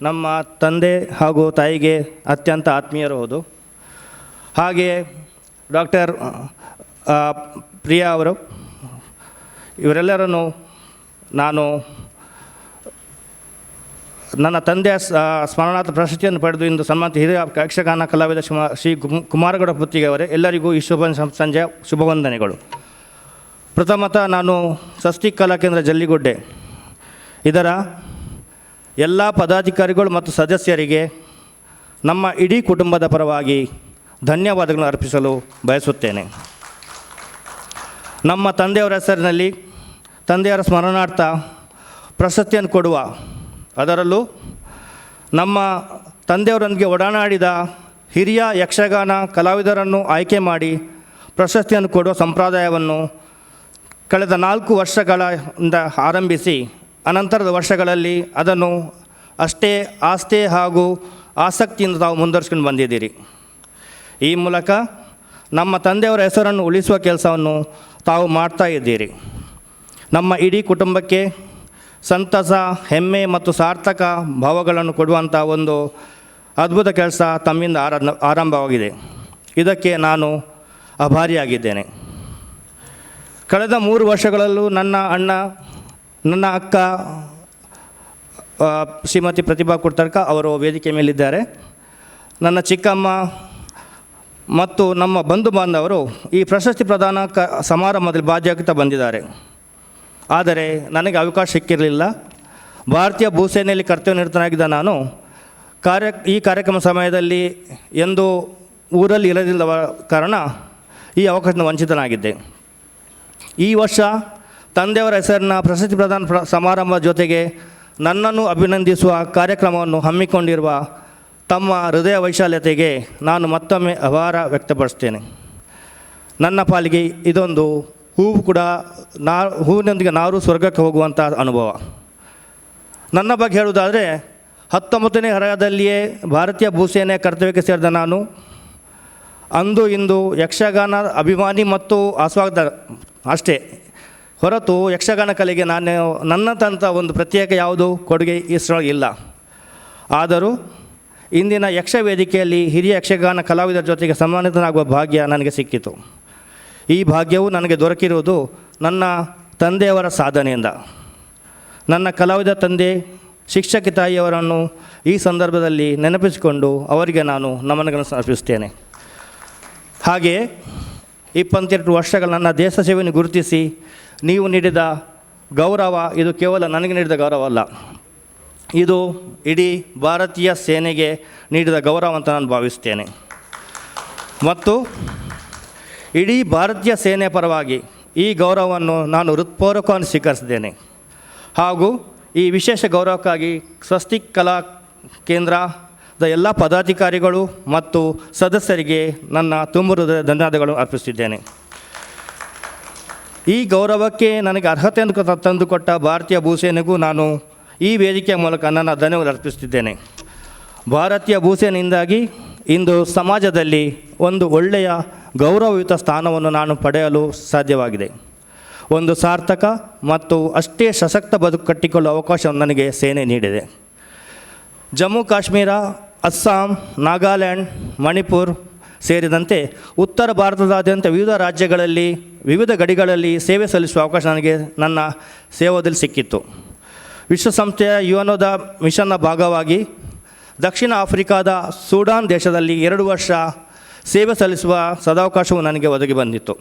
ನಮ್ಮ ತಂದೆ ಹಾಗೂ ತಾಯಿಗೆ ಅತ್ಯಂತ ಆತ್ಮೀಯರು ಹೌದು. ಹಾಗೆಯೇ ಡಾಕ್ಟರ್ ಪ್ರಿಯಾ ಅವರು, ಇವರೆಲ್ಲರನ್ನು ನಾನು ನನ್ನ ತಂದೆಯ ಸ್ಮರಣಾರ್ಥ ಪ್ರಶಸ್ತಿಯನ್ನು ಪಡೆದು ಇಂದು ಸನ್ಮಾನಿತ ಹಿರಿಯ ಯಕ್ಷಗಾನ ಕಲಾವಿದ ಶ್ರೀ ಕುಮಾರಗೌಡ ಪುತ್ತಿಗೆ ಅವರೇ, ಎಲ್ಲರಿಗೂ ಈ ಸಂಜೆಯ ಶುಭವಂದನೆಗಳು. ಪ್ರಥಮತಃ ನಾನು ಸ್ವಸ್ತಿಕ್ ಕಲಾ ಕೇಂದ್ರ ಜಲ್ಲಿಗುಡ್ಡೆ ಇದರ ಎಲ್ಲ ಪದಾಧಿಕಾರಿಗಳು ಮತ್ತು ಸದಸ್ಯರಿಗೆ ನಮ್ಮ ಇಡೀ ಕುಟುಂಬದ ಪರವಾಗಿ ಧನ್ಯವಾದಗಳನ್ನು ಅರ್ಪಿಸಲು ಬಯಸುತ್ತೇನೆ. ನಮ್ಮ ತಂದೆಯವರ ಹೆಸರಿನಲ್ಲಿ ತಂದೆಯವರ ಸ್ಮರಣಾರ್ಥ ಪ್ರಶಸ್ತಿಯನ್ನು ಕೊಡುವ, ಅದರಲ್ಲೂ ನಮ್ಮ ತಂದೆಯವರೊಂದಿಗೆ ಒಡನಾಡಿದ ಹಿರಿಯ ಯಕ್ಷಗಾನ ಕಲಾವಿದರನ್ನು ಆಯ್ಕೆ ಮಾಡಿ ಪ್ರಶಸ್ತಿಯನ್ನು ಕೊಡುವ ಸಂಪ್ರದಾಯವನ್ನು ಕಳೆದ 4 ವರ್ಷಗಳಿಂದ ಆರಂಭಿಸಿ ಅನಂತರದ ವರ್ಷಗಳಲ್ಲಿ ಅದನ್ನು ಅಷ್ಟೇ ಆಸ್ಥೆ ಹಾಗೂ ಆಸಕ್ತಿಯಿಂದ ತಾವು ಮುಂದುವರಿಸ್ಕೊಂಡು ಬಂದಿದ್ದೀರಿ. ಈ ಮೂಲಕ ನಮ್ಮ ತಂದೆಯವರ ಹೆಸರನ್ನು ಉಳಿಸುವ ಕೆಲಸವನ್ನು ತಾವು ಮಾಡ್ತಾ ಇದ್ದೀರಿ. ನಮ್ಮ ಇಡೀ ಕುಟುಂಬಕ್ಕೆ ಸಂತಸ, ಹೆಮ್ಮೆ ಮತ್ತು ಸಾರ್ಥಕ ಭಾವಗಳನ್ನು ಕೊಡುವಂಥ ಒಂದು ಅದ್ಭುತ ಕೆಲಸ ತಮ್ಮಿಂದ ಆರಂಭವಾಗಿದೆ. ಇದಕ್ಕೆ ನಾನು ಆಭಾರಿಯಾಗಿದ್ದೇನೆ. ಕಳೆದ 3 ವರ್ಷಗಳಲ್ಲೂ ನನ್ನ ಅಣ್ಣ, ನನ್ನ ಅಕ್ಕ ಶ್ರೀಮತಿ ಪ್ರತಿಭಾ ಕುಡ್ತರ್ಕ ಅವರು ವೇದಿಕೆ ಮೇಲಿದ್ದಾರೆ. ನನ್ನ ಚಿಕ್ಕಮ್ಮ ಮತ್ತು ನಮ್ಮ ಬಂಧು ಬಾಂಧವರು ಈ ಪ್ರಶಸ್ತಿ ಪ್ರದಾನ ಸಮಾರಂಭದಲ್ಲಿ ಭಾಗಿಯಾಗುತ್ತಾ ಬಂದಿದ್ದಾರೆ. ಆದರೆ ನನಗೆ ಅವಕಾಶ ಸಿಕ್ಕಿರಲಿಲ್ಲ. ಭಾರತೀಯ ಭೂಸೇನೆಯಲ್ಲಿ ಕರ್ತವ್ಯ ನಿರತನಾಗಿದ್ದ ನಾನು ಈ ಕಾರ್ಯಕ್ರಮ ಸಮಯದಲ್ಲಿ ಎಂದು ಊರಲ್ಲಿ ಇರದಿಲ್ಲದ ಕಾರಣ ಈ ಅವಕಾಶದಿಂದ ವಂಚಿತನಾಗಿದ್ದೆ. ಈ ವರ್ಷ ತಂದೆಯವರ ಹೆಸರಿನ ಪ್ರಶಸ್ತಿ ಪ್ರದಾನ ಸಮಾರಂಭದ ಜೊತೆಗೆ ನನ್ನನ್ನು ಅಭಿನಂದಿಸುವ ಕಾರ್ಯಕ್ರಮವನ್ನು ಹಮ್ಮಿಕೊಂಡಿರುವ ತಮ್ಮ ಹೃದಯ ವೈಶಾಲ್ಯತೆಗೆ ನಾನು ಮತ್ತೊಮ್ಮೆ ಆಭಾರ ವ್ಯಕ್ತಪಡಿಸ್ತೇನೆ. ನನ್ನ ಪಾಲಿಗೆ ಇದೊಂದು ಹೂವು ಕೂಡ ಹೂವಿನೊಂದಿಗೆ ನಾರು ಸ್ವರ್ಗಕ್ಕೆ ಹೋಗುವಂಥ ಅನುಭವ. ನನ್ನ ಬಗ್ಗೆ ಹೇಳುವುದಾದರೆ 19ನೇ ಹರೆಯದಲ್ಲಿಯೇ ಭಾರತೀಯ ಭೂಸೇನೆಯ ಕರ್ತವ್ಯಕ್ಕೆ ಸೇರಿದ ನಾನು ಅಂದು ಇಂದು ಯಕ್ಷಗಾನ ಅಭಿಮಾನಿ ಮತ್ತು ಆಸ್ವಾದ ಅಷ್ಟೇ ಹೊರತು ಯಕ್ಷಗಾನ ಕಲೆಗೆ ನನ್ನಂಥ ಒಂದು ಪ್ರತ್ಯೇಕ ಯಾವುದೂ ಕೊಡುಗೆ ಇಷ್ಟರೊಳಗೆ ಇಲ್ಲ. ಆದರೂ ಇಂದಿನ ಯಕ್ಷ ವೇದಿಕೆಯಲ್ಲಿ ಹಿರಿಯ ಯಕ್ಷಗಾನ ಕಲಾವಿದರ ಜೊತೆಗೆ ಸನ್ಮಾನಿತನಾಗುವ ಭಾಗ್ಯ ನನಗೆ ಸಿಕ್ಕಿತು. ಈ ಭಾಗ್ಯವು ನನಗೆ ದೊರಕಿರುವುದು ನನ್ನ ತಂದೆಯವರ ಸಾಧನೆಯಿಂದ. ನನ್ನ ಕಲಾವಿದ ತಂದೆ, ಶಿಕ್ಷಕಿ ತಾಯಿಯವರನ್ನು ಈ ಸಂದರ್ಭದಲ್ಲಿ ನೆನಪಿಸಿಕೊಂಡು ಅವರಿಗೆ ನಾನು ನಮನಗಳನ್ನು ಸಮರ್ಪಿಸುತ್ತೇನೆ. ಹಾಗೆಯೇ 22 ವರ್ಷಗಳ ನನ್ನ ದೇಶ ಸೇವೆಯನ್ನು ಗುರುತಿಸಿ ನೀವು ನೀಡಿದ ಗೌರವ ಇದು ಕೇವಲ ನನಗೆ ನೀಡಿದ ಗೌರವ ಅಲ್ಲ, ಇದು ಇಡೀ ಭಾರತೀಯ ಸೇನೆಗೆ ನೀಡಿದ ಗೌರವ ಅಂತ ನಾನು ಭಾವಿಸ್ತೇನೆ. ಮತ್ತು ಇಡೀ ಭಾರತೀಯ ಸೇನೆಯ ಪರವಾಗಿ ಈ ಗೌರವವನ್ನು ನಾನು ಹೃತ್ಪೂರ್ವಕವಾಗಿ ಸ್ವೀಕರಿಸಿದ್ದೇನೆ. ಹಾಗೂ ಈ ವಿಶೇಷ ಗೌರವಕ್ಕಾಗಿ ಸ್ವಸ್ತಿಕ್ ಕಲಾ ಕೇಂದ್ರದ ಎಲ್ಲ ಪದಾಧಿಕಾರಿಗಳು ಮತ್ತು ಸದಸ್ಯರಿಗೆ ನನ್ನ ತುಂಬ ಹೃದಯದ ಧನ್ಯವಾದಗಳು ಅರ್ಪಿಸುತ್ತಿದ್ದೇನೆ. ಈ ಗೌರವಕ್ಕೆ ನನಗೆ ಅರ್ಹತೆಯನ್ನು ತಂದುಕೊಟ್ಟ ಭಾರತೀಯ ಭೂಸೇನೆಗೂ ನಾನು ಈ ವೇದಿಕೆಯ ಮೂಲಕ ನನ್ನ ಧನ್ಯವಾದ ಅರ್ಪಿಸುತ್ತಿದ್ದೇನೆ. ಭಾರತೀಯ ಭೂಸೇನೆಯಿಂದಾಗಿ ಇಂದು ಸಮಾಜದಲ್ಲಿ ಒಂದು ಒಳ್ಳೆಯ ಗೌರವಯುತ ಸ್ಥಾನವನ್ನು ನಾನು ಪಡೆಯಲು ಸಾಧ್ಯವಾಗಿದೆ. ಒಂದು ಸಾರ್ಥಕ ಮತ್ತು ಅಷ್ಟೇ ಸಶಕ್ತ ಬದುಕು ಕಟ್ಟಿಕೊಳ್ಳುವ ಅವಕಾಶವನ್ನು ನನಗೆ ಸೇನೆ ನೀಡಿದೆ. ಜಮ್ಮು ಕಾಶ್ಮೀರ, ಅಸ್ಸಾಂ, ನಾಗಾಲ್ಯಾಂಡ್, ಮಣಿಪುರ್ ಸೇರಿದಂತೆ ಉತ್ತರ ಭಾರತದಾದ್ಯಂತ ವಿವಿಧ ರಾಜ್ಯಗಳಲ್ಲಿ ವಿವಿಧ ಗಡಿಗಳಲ್ಲಿ ಸೇವೆ ಸಲ್ಲಿಸುವ ಅವಕಾಶ ನನಗೆ ನನ್ನ ಸೇವಾದಲ್ಲಿ ಸಿಕ್ಕಿತ್ತು. ವಿಶ್ವಸಂಸ್ಥೆಯ ಯುಎನ್ಒದ ಮಿಷನ್ನ ಭಾಗವಾಗಿ ದಕ್ಷಿಣ ಆಫ್ರಿಕಾದ ಸೂಡಾನ್ ದೇಶದಲ್ಲಿ 2 ವರ್ಷ ಸೇವೆ ಸಲ್ಲಿಸುವ ಸದಾವಕಾಶವು ನನಗೆ ಒದಗಿ ಬಂದಿತ್ತು.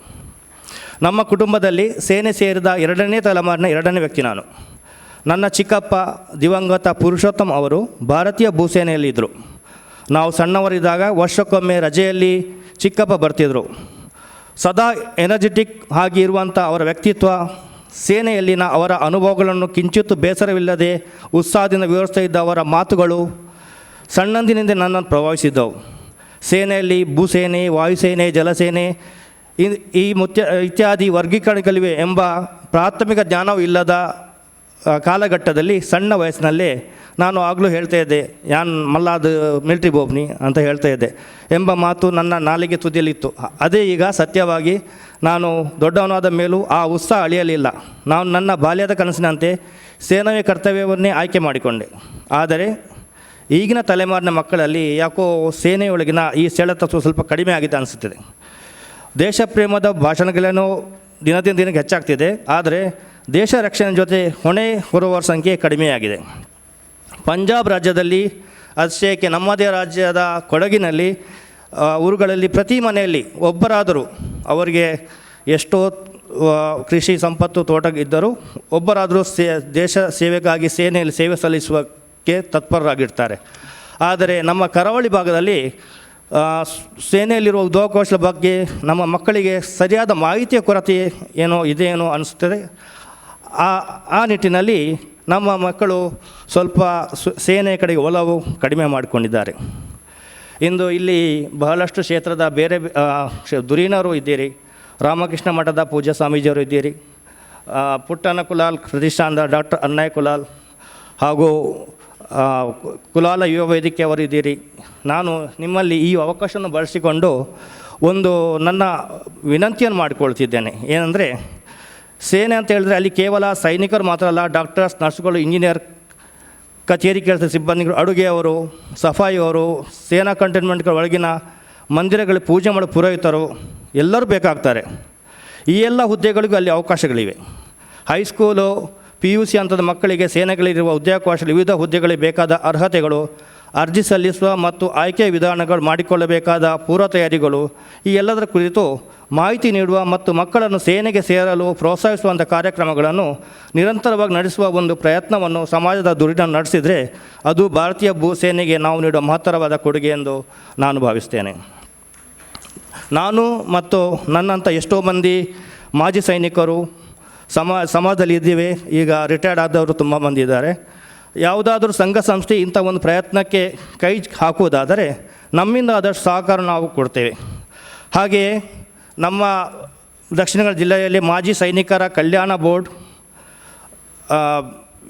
ನಮ್ಮ ಕುಟುಂಬದಲ್ಲಿ ಸೇನೆ ಸೇರಿದ 2ನೇ ತಲೆಮಾರಿನ 2ನೇ ವ್ಯಕ್ತಿ ನಾನು. ನನ್ನ ಚಿಕ್ಕಪ್ಪ ದಿವಂಗತ ಪುರುಷೋತ್ತಮ್ ಅವರು ಭಾರತೀಯ ಭೂಸೇನೆಯಲ್ಲಿದ್ದರು. ನಾವು ಸಣ್ಣವರಿದ್ದಾಗ ವರ್ಷಕ್ಕೊಮ್ಮೆ ರಜೆಯಲ್ಲಿ ಚಿಕ್ಕಪ್ಪ ಬರ್ತಿದ್ದರು. ಸದಾ ಎನರ್ಜೆಟಿಕ್ ಆಗಿ ಇರುವಂಥ ಅವರ ವ್ಯಕ್ತಿತ್ವ, ಸೇನೆಯಲ್ಲಿನ ಅವರ ಅನುಭವಗಳನ್ನು ಕಿಂಚಿತ್ತು ಬೇಸರವಿಲ್ಲದೆ ಉತ್ಸಾಹದಿಂದ ವಿವರಿಸ್ತಾ ಇದ್ದ ಅವರ ಮಾತುಗಳು ಸಣ್ಣಂದಿನಿಂದ ನನ್ನನ್ನು ಪ್ರಭಾವಿಸಿದ್ದವು. ಸೇನೆಯಲ್ಲಿ ಭೂಸೇನೆ, ವಾಯುಸೇನೆ, ಜಲಸೇನೆ ಇತ್ಯಾದಿ ವರ್ಗೀಕರಣಗಳಿವೆ ಎಂಬ ಪ್ರಾಥಮಿಕ ಜ್ಞಾನವೂ ಇಲ್ಲದ ಕಾಲಘಟ್ಟದಲ್ಲಿ ಸಣ್ಣ ವಯಸ್ಸಿನಲ್ಲೇ ನಾನು ಆಗಲೂ ಹೇಳ್ತಾ ಇದ್ದೆ, ಯಾನ್ ಮಲ್ಲಾದ ಮಿಲ್ಟ್ರಿ ಬೋಬ್ನಿ ಅಂತ ಹೇಳ್ತಾ ಇದ್ದೆ ಎಂಬ ಮಾತು ನನ್ನ ನಾಲಿಗೆ ತುದಿಯಲ್ಲಿತ್ತು. ಅದೇ ಈಗ ಸತ್ಯವಾಗಿ ನಾನು ದೊಡ್ಡವನಾದ ಮೇಲೂ ಆ ಉತ್ಸಾಹ ಅಳಿಯಲಿಲ್ಲ. ನಾನು ನನ್ನ ಬಾಲ್ಯದ ಕನಸಿನಂತೆ ಸೇನೆಯ ಕರ್ತವ್ಯವನ್ನೇ ಆಯ್ಕೆ ಮಾಡಿಕೊಂಡೆ. ಆದರೆ ಈಗಿನ ತಲೆಮಾರಿನ ಮಕ್ಕಳಲ್ಲಿ ಯಾಕೋ ಸೇನೆಯೊಳಗಿನ ಈ ಸೆಳೆತ ಸ್ವಲ್ಪ ಕಡಿಮೆ ಆಗಿದೆ ಅನಿಸುತ್ತದೆ. ದೇಶ ಪ್ರೇಮದ ಭಾಷಣಗಳೇನೋ ದಿನದಿಂದ ದಿನಕ್ಕೆ ಹೆಚ್ಚಾಗ್ತಿದೆ, ಆದರೆ ದೇಶ ರಕ್ಷಣೆ ಜೊತೆ ಹೊಣೆ ಹೊರುವವರ ಸಂಖ್ಯೆ ಕಡಿಮೆಯಾಗಿದೆ. ಪಂಜಾಬ್ ರಾಜ್ಯದಲ್ಲಿ ಅಷ್ಟೇಕೆ ನಮ್ಮದೇ ರಾಜ್ಯದ ಕೊಡಗಿನಲ್ಲಿ ಊರುಗಳಲ್ಲಿ ಪ್ರತಿ ಮನೆಯಲ್ಲಿ ಒಬ್ಬರಾದರೂ ಅವರಿಗೆ ಎಷ್ಟೋ ಕೃಷಿ ಸಂಪತ್ತು ತೋಟ ಇದ್ದರೂ ಒಬ್ಬರಾದರೂ ದೇಶ ಸೇವೆಗಾಗಿ ಸೇನೆಯಲ್ಲಿ ಸೇವೆ ಸಲ್ಲಿಸುವಕ್ಕೆ ತತ್ಪರರಾಗಿರ್ತಾರೆ. ಆದರೆ ನಮ್ಮ ಕರಾವಳಿ ಭಾಗದಲ್ಲಿ ಸೇನೆಯಲ್ಲಿರುವ ಉದ್ಯೋಗಾವಕಾಶದ ಬಗ್ಗೆ ನಮ್ಮ ಮಕ್ಕಳಿಗೆ ಸರಿಯಾದ ಮಾಹಿತಿಯ ಕೊರತೆ ಏನೋ ಅನಿಸುತ್ತದೆ. ಆ ನಿಟ್ಟಿನಲ್ಲಿ ನಮ್ಮ ಮಕ್ಕಳು ಸ್ವಲ್ಪ ಸೇನೆಯ ಕಡೆಗೆ ಒಲವು ಕಡಿಮೆ ಮಾಡಿಕೊಂಡಿದ್ದಾರೆ. ಇಂದು ಇಲ್ಲಿ ಬಹಳಷ್ಟು ಕ್ಷೇತ್ರದ ಬೇರೆ ಧುರೀಣರು ಇದ್ದೀರಿ. ರಾಮಕೃಷ್ಣ ಮಠದ ಪೂಜ್ಯ ಸ್ವಾಮೀಜಿಯವರು ಇದ್ದೀರಿ. ಪುಟ್ಟಣ್ಣ ಕುಲಾಲ್ ಪ್ರತಿಷ್ಠಾನದ ಡಾಕ್ಟರ್ ಅನ್ನಯ್ಯ ಕುಲಾಲ್ ಹಾಗೂ ಕುಲಾಲ ಯುವ ವೇದಿಕೆ ಅವರು ಇದ್ದೀರಿ. ನಾನು ನಿಮ್ಮಲ್ಲಿ ಈ ಅವಕಾಶವನ್ನು ಬಳಸಿಕೊಂಡು ಒಂದು ನನ್ನ ವಿನಂತಿಯನ್ನು ಮಾಡಿಕೊಳ್ತಿದ್ದೇನೆ. ಏನಂದರೆ, ಸೇನೆ ಅಂತ ಹೇಳಿದ್ರೆ ಅಲ್ಲಿ ಕೇವಲ ಸೈನಿಕರು ಮಾತ್ರ ಅಲ್ಲ, ಡಾಕ್ಟರ್ಸ್, ನರ್ಸ್ಗಳು, ಇಂಜಿನಿಯರ್, ಕಚೇರಿ ಕೆಲಸ ಸಿಬ್ಬಂದಿಗಳು, ಅಡುಗೆಯವರು, ಸಫಾಯಿಯವರು, ಸೇನಾ ಕಂಟೈನ್ಮೆಂಟ್ಗಳ ಒಳಗಿನ ಮಂದಿರಗಳಿಗೆ ಪೂಜೆ ಮಾಡೋ ಪುರೋಹಿತರು ಎಲ್ಲರೂ ಬೇಕಾಗ್ತಾರೆ. ಈ ಎಲ್ಲ ಹುದ್ದೆಗಳಿಗೂ ಅಲ್ಲಿ ಅವಕಾಶಗಳಿವೆ. ಹೈಸ್ಕೂಲು PUC ಹಂತದ ಮಕ್ಕಳಿಗೆ ಸೇನೆಗಳಿರುವ ಉದ್ಯೋಗಾವಕಾಶಗಳು, ವಿವಿಧ ಹುದ್ದೆಗಳಿಗೆ ಬೇಕಾದ ಅರ್ಹತೆಗಳು, ಅರ್ಜಿ ಸಲ್ಲಿಸುವ ಮತ್ತು ಆಯ್ಕೆಯ ವಿಧಾನಗಳು, ಮಾಡಿಕೊಳ್ಳಬೇಕಾದ ಪೂರ್ವ ತಯಾರಿಗಳು, ಈ ಎಲ್ಲದರ ಕುರಿತು ಮಾಹಿತಿ ನೀಡುವ ಮತ್ತು ಮಕ್ಕಳನ್ನು ಸೇನೆಗೆ ಸೇರಲು ಪ್ರೋತ್ಸಾಹಿಸುವಂಥ ಕಾರ್ಯಕ್ರಮಗಳನ್ನು ನಿರಂತರವಾಗಿ ನಡೆಸುವ ಒಂದು ಪ್ರಯತ್ನವನ್ನು ಸಮಾಜದ ಧುರೀಣ ನಡೆಸಿದರೆ ಅದು ಭಾರತೀಯ ಭೂಸೇನೆಗೆ ನಾವು ನೀಡುವ ಮಹತ್ತರವಾದ ಕೊಡುಗೆ ಎಂದು ನಾನು ಭಾವಿಸ್ತೇನೆ. ನಾನು ಮತ್ತು ನನ್ನಂಥ ಎಷ್ಟೋ ಮಂದಿ ಮಾಜಿ ಸೈನಿಕರು ಸಮಾಜದಲ್ಲಿ ಇದ್ದೀವಿ. ಈಗ ರಿಟೈರ್ಡ್ ಆದವರು ತುಂಬ ಮಂದಿ ಇದ್ದಾರೆ. ಯಾವುದಾದ್ರೂ ಸಂಘ ಸಂಸ್ಥೆ ಇಂಥ ಒಂದು ಪ್ರಯತ್ನಕ್ಕೆ ಕೈ ಹಾಕುವುದಾದರೆ ನಮ್ಮಿಂದ ಆದಷ್ಟು ಸಹಕಾರ ನಾವು ಕೊಡ್ತೇವೆ. ಹಾಗೆಯೇ ನಮ್ಮ ದಕ್ಷಿಣ ಕನ್ನಡ ಜಿಲ್ಲೆಯಲ್ಲಿ ಮಾಜಿ ಸೈನಿಕರ ಕಲ್ಯಾಣ ಬೋರ್ಡ್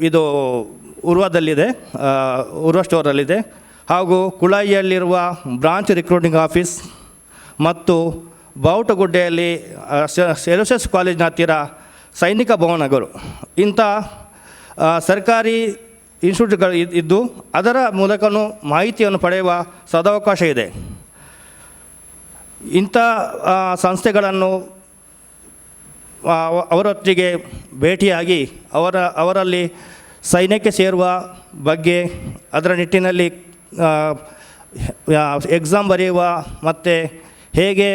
ಇದು ಉರ್ವದಲ್ಲಿದೆ, ಉರ್ವ ಸ್ಟೋರಲ್ಲಿದೆ. ಹಾಗೂ ಕುಳಾಯಿಯಲ್ಲಿರುವ ಬ್ರಾಂಚ್ ರಿಕ್ರೂಟಿಂಗ್ ಆಫೀಸ್ ಮತ್ತು ಬಾವುಟಗುಡ್ಡೆಯಲ್ಲಿ ಸೆಲೋಸಿಯಸ್ ಕಾಲೇಜಿನ ಹತ್ತಿರ ಸೈನಿಕ ಭವನಗಳು, ಇಂಥ ಸರ್ಕಾರಿ ಇನ್ಸ್ಟಿಟ್ಯೂಟ್ಗಳು ಇದ್ದು ಅದರ ಮೂಲಕವೂ ಮಾಹಿತಿಯನ್ನು ಪಡೆಯುವ ಸದಾವಕಾಶ ಇದೆ. ಇಂಥ ಸಂಸ್ಥೆಗಳನ್ನು ಅವರೊಟ್ಟಿಗೆ ಭೇಟಿಯಾಗಿ ಅವರಲ್ಲಿ ಸೈನ್ಯಕ್ಕೆ ಸೇರುವ ಬಗ್ಗೆ, ಅದರ ನಿಟ್ಟಿನಲ್ಲಿ ಎಕ್ಸಾಮ್ ಬರೆಯುವ ಮತ್ತು ಹೇಗೆ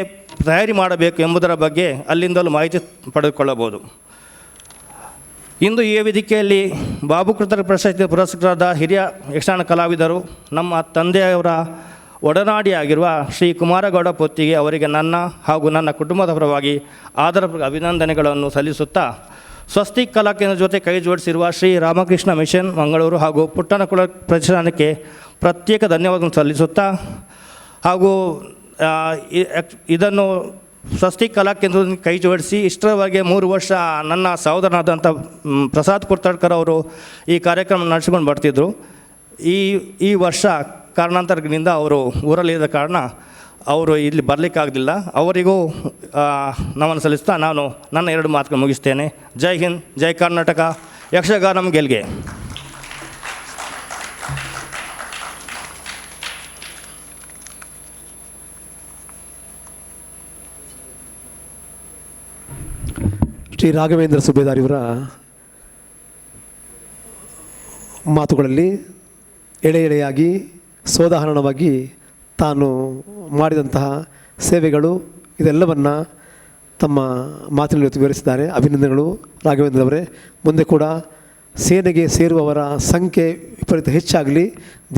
ತಯಾರಿ ಮಾಡಬೇಕು ಎಂಬುದರ ಬಗ್ಗೆ ಅಲ್ಲಿಂದಲೂ ಮಾಹಿತಿ ಪಡೆದುಕೊಳ್ಳಬಹುದು. ಇಂದು ಈ ವೇದಿಕೆಯಲ್ಲಿ ಬಾಬುಕೃತರ ಪ್ರಶಸ್ತಿ ಪುರಸ್ಕೃತರಾದ ಹಿರಿಯ ಯಕ್ಷಗಾನ ಕಲಾವಿದರು, ನಮ್ಮ ತಂದೆಯವರ ಒಡನಾಡಿಯಾಗಿರುವ ಶ್ರೀ ಕುಮಾರಗೌಡ ಪೊತ್ತಿಗೆ ಅವರಿಗೆ ನನ್ನ ಹಾಗೂ ನನ್ನ ಕುಟುಂಬದ ಪರವಾಗಿ ಆದರಪೂರ್ವಕ ಅಭಿನಂದನೆಗಳನ್ನು ಸಲ್ಲಿಸುತ್ತಾ, ಸ್ವಸ್ತಿಕ್ ಕಲಾ ಕೇಂದ್ರ ಜೊತೆ ಕೈ ಜೋಡಿಸಿರುವ ಶ್ರೀ ರಾಮಕೃಷ್ಣ ಮಿಷನ್ ಮಂಗಳೂರು ಹಾಗೂ ಪುಟ್ಟಣ್ಣ ಕುಲಾಲ್ ಪ್ರತಿಷ್ಠಾನಕ್ಕೆ ಪ್ರತ್ಯೇಕ ಧನ್ಯವಾದಗಳನ್ನು ಸಲ್ಲಿಸುತ್ತಾ, ಹಾಗೂ ಇದನ್ನು ಸ್ವಸ್ತಿಕ್ ಕಲಾ ಕೇಂದ್ರದಿಂದ ಕೈ ಜೋಡಿಸಿ ಇಷ್ಟರವರೆಗೆ 3 ವರ್ಷ ನನ್ನ ಸಹೋದರನಾದಂಥ ಪ್ರಸಾದ್ ಕುರ್ತಡ್ಕರ್ ಅವರು ಈ ಕಾರ್ಯಕ್ರಮ ನಡೆಸಿಕೊಂಡು ಬರ್ತಿದ್ದರು. ಈ ವರ್ಷ ಕಾರಣಾಂತರಗಳಿಂದ ಅವರು ಊರಲ್ಲಿದ್ದ ಕಾರಣ ಅವರು ಇಲ್ಲಿ ಬರಲಿಕ್ಕಾಗಲಿಲ್ಲ. ಅವರಿಗೂ ನಮನ ಸಲ್ಲಿಸ್ತಾ ನಾನು ನನ್ನ 2 ಮಾತುಗಳು ಮುಗಿಸ್ತೇನೆ. ಜೈ ಹಿಂದ್, ಜೈ ಕರ್ನಾಟಕ, ಯಕ್ಷಗಾನಂ ಗೆಲ್ಗೆ. ಶ್ರೀ ರಾಘವೇಂದ್ರ ಸುಬೇದಾರ್ ಇವರ ಮಾತುಗಳಲ್ಲಿ ಎಳೆಯಾಗಿ ಸೋದಾಹರಣವಾಗಿ ತಾನು ಮಾಡಿದಂತಹ ಸೇವೆಗಳು ಇದೆಲ್ಲವನ್ನು ತಮ್ಮ ಮಾತಿನಲ್ಲಿ ವಿವರಿಸಿದ್ದಾರೆ. ಅಭಿನಂದನೆಗಳು ರಾಘವೇಂದ್ರವರೇ. ಮುಂದೆ ಕೂಡ ಸೇನೆಗೆ ಸೇರುವವರ ಸಂಖ್ಯೆ ವಿಪರೀತ ಹೆಚ್ಚಾಗಲಿ,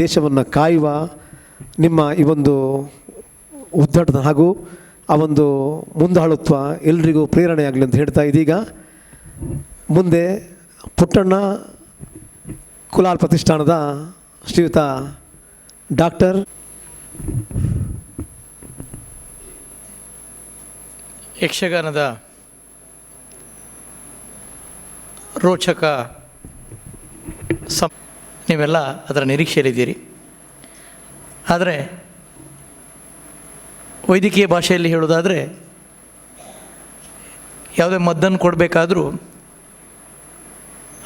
ದೇಶವನ್ನು ಕಾಯುವ ನಿಮ್ಮ ಈ ಒಂದು ಉದ್ಧಟದ ಹಾಗೂ ಆ ಒಂದು ಮುಂದಾಳುತ್ವ ಎಲ್ರಿಗೂ ಪ್ರೇರಣೆಯಾಗಲಿ ಅಂತ ಹೇಳ್ತಾ, ಇದೀಗ ಮುಂದೆ ಪುಟ್ಟಣ್ಣ ಕುಲಾಲ್ ಪ್ರತಿಷ್ಠಾನದ ಶ್ರೀಯುತ ಡಾಕ್ಟರ್ ಯಕ್ಷಗಾನದ ರೋಚಕ ನೀವೆಲ್ಲ ಅದರ ನಿರೀಕ್ಷೆಯಲ್ಲಿದ್ದೀರಿ. ಆದರೆ ವೈದ್ಯಕೀಯ ಭಾಷೆಯಲ್ಲಿ ಹೇಳೋದಾದರೆ, ಯಾವುದೇ ಮದ್ದನ್ನು ಕೊಡಬೇಕಾದ್ರೂ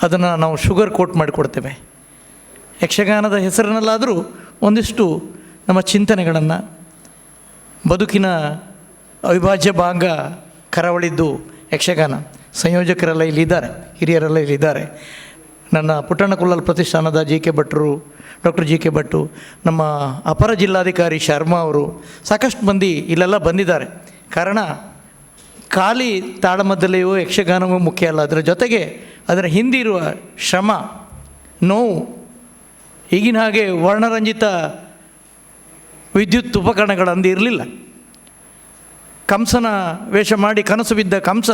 ಅದನ್ನು ನಾವು ಶುಗರ್ ಕೋಟ್ ಮಾಡಿಕೊಡ್ತೇವೆ. ಯಕ್ಷಗಾನದ ಹೆಸರಿನಲ್ಲಾದರೂ ಒಂದಿಷ್ಟು ನಮ್ಮ ಚಿಂತನೆಗಳನ್ನು, ಬದುಕಿನ ಅವಿಭಾಜ್ಯ ಭಾಗ ಕರಾವಳಿದ್ದು ಯಕ್ಷಗಾನ. ಸಂಯೋಜಕರೆಲ್ಲ ಇಲ್ಲಿದ್ದಾರೆ, ಹಿರಿಯರೆಲ್ಲ ಇಲ್ಲಿದ್ದಾರೆ. ನನ್ನ ಪುಟ್ಟಣ್ಣ ಕುಲಾಲ್ ಪ್ರತಿಷ್ಠಾನದ JK ಭಟ್ರು, ಡಾಕ್ಟರ್ JK ಭಟ್ಟು, ನಮ್ಮ ಅಪರ ಜಿಲ್ಲಾಧಿಕಾರಿ ಶರ್ಮಾ ಅವರು, ಸಾಕಷ್ಟು ಮಂದಿ ಇಲ್ಲೆಲ್ಲ ಬಂದಿದ್ದಾರೆ. ಕಾರಣ ಖಾಲಿ ತಾಳಮದ್ದಲೆಯೂ ಯಕ್ಷಗಾನವೂ ಮುಖ್ಯ ಅಲ್ಲ, ಅದರ ಜೊತೆಗೆ ಅದರ ಹಿಂದಿರುವ ಶ್ರಮ, ನೋವು, ಈಗಿನ ಹಾಗೆ ವರ್ಣರಂಜಿತ ವಿದ್ಯುತ್ ಉಪಕರಣಗಳಂದು ಇರಲಿಲ್ಲ. ಕಂಸನ ವೇಷ ಮಾಡಿ ಕನಸು ಬಿದ್ದ ಕಂಸ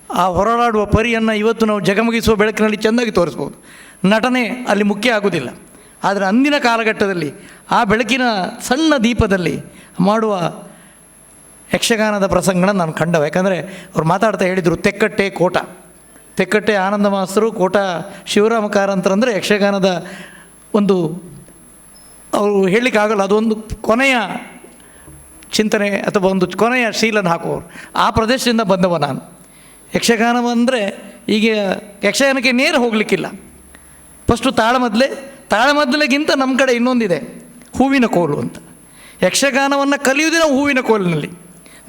ಆ ಹೊರಳಾಡುವ ಪರಿಯನ್ನು ಇವತ್ತು ನಾವು ಜಗಮಗಿಸುವ ಬೆಳಕಿನಲ್ಲಿ ಚೆಂದಾಗಿ ತೋರಿಸ್ಬೋದು. ನಟನೆ ಅಲ್ಲಿ ಮುಖ್ಯ ಆಗುವುದಿಲ್ಲ. ಆದರೆ ಅಂದಿನ ಕಾಲಘಟ್ಟದಲ್ಲಿ ಆ ಬೆಳಕಿನ ಸಣ್ಣ ದೀಪದಲ್ಲಿ ಮಾಡುವ ಯಕ್ಷಗಾನದ ಪ್ರಸಂಗಗಳನ್ನು ನಾನು ಕಂಡವು. ಯಾಕಂದರೆ ಅವ್ರು ಮಾತಾಡ್ತಾ ಹೇಳಿದರು, ತೆಕ್ಕಟ್ಟೆ ಕೋಟ, ತೆಕ್ಕಟ್ಟೆ ಆನಂದ ಮಾಸ್ತರು, ಕೋಟ ಶಿವರಾಮ ಕಾರಂತರಂದರೆ ಯಕ್ಷಗಾನದ ಒಂದು ಅವರು ಹೇಳಲಿಕ್ಕಾಗಲ್ಲ, ಅದೊಂದು ಕೊನೆಯ ಚಿಂತನೆ ಅಥವಾ ಒಂದು ಕೊನೆಯ ಶೀಲನ್ನು ಹಾಕುವವರು. ಆ ಪ್ರದೇಶದಿಂದ ಬಂದವ ನಾನು. ಯಕ್ಷಗಾನವಂದರೆ ಈಗ ಯಕ್ಷಗಾನಕ್ಕೆ ನೇರ ಹೋಗಲಿಕ್ಕಿಲ್ಲ. ಫಸ್ಟು ತಾಳಮದ್ದಲೆಗಿಂತ ನಮ್ಮ ಕಡೆ ಇನ್ನೊಂದಿದೆ, ಹೂವಿನ ಕೋಲು ಅಂತ. ಯಕ್ಷಗಾನವನ್ನು ಕಲಿಯುವುದೇ ನಾವು ಹೂವಿನ ಕೋಲಿನಲ್ಲಿ.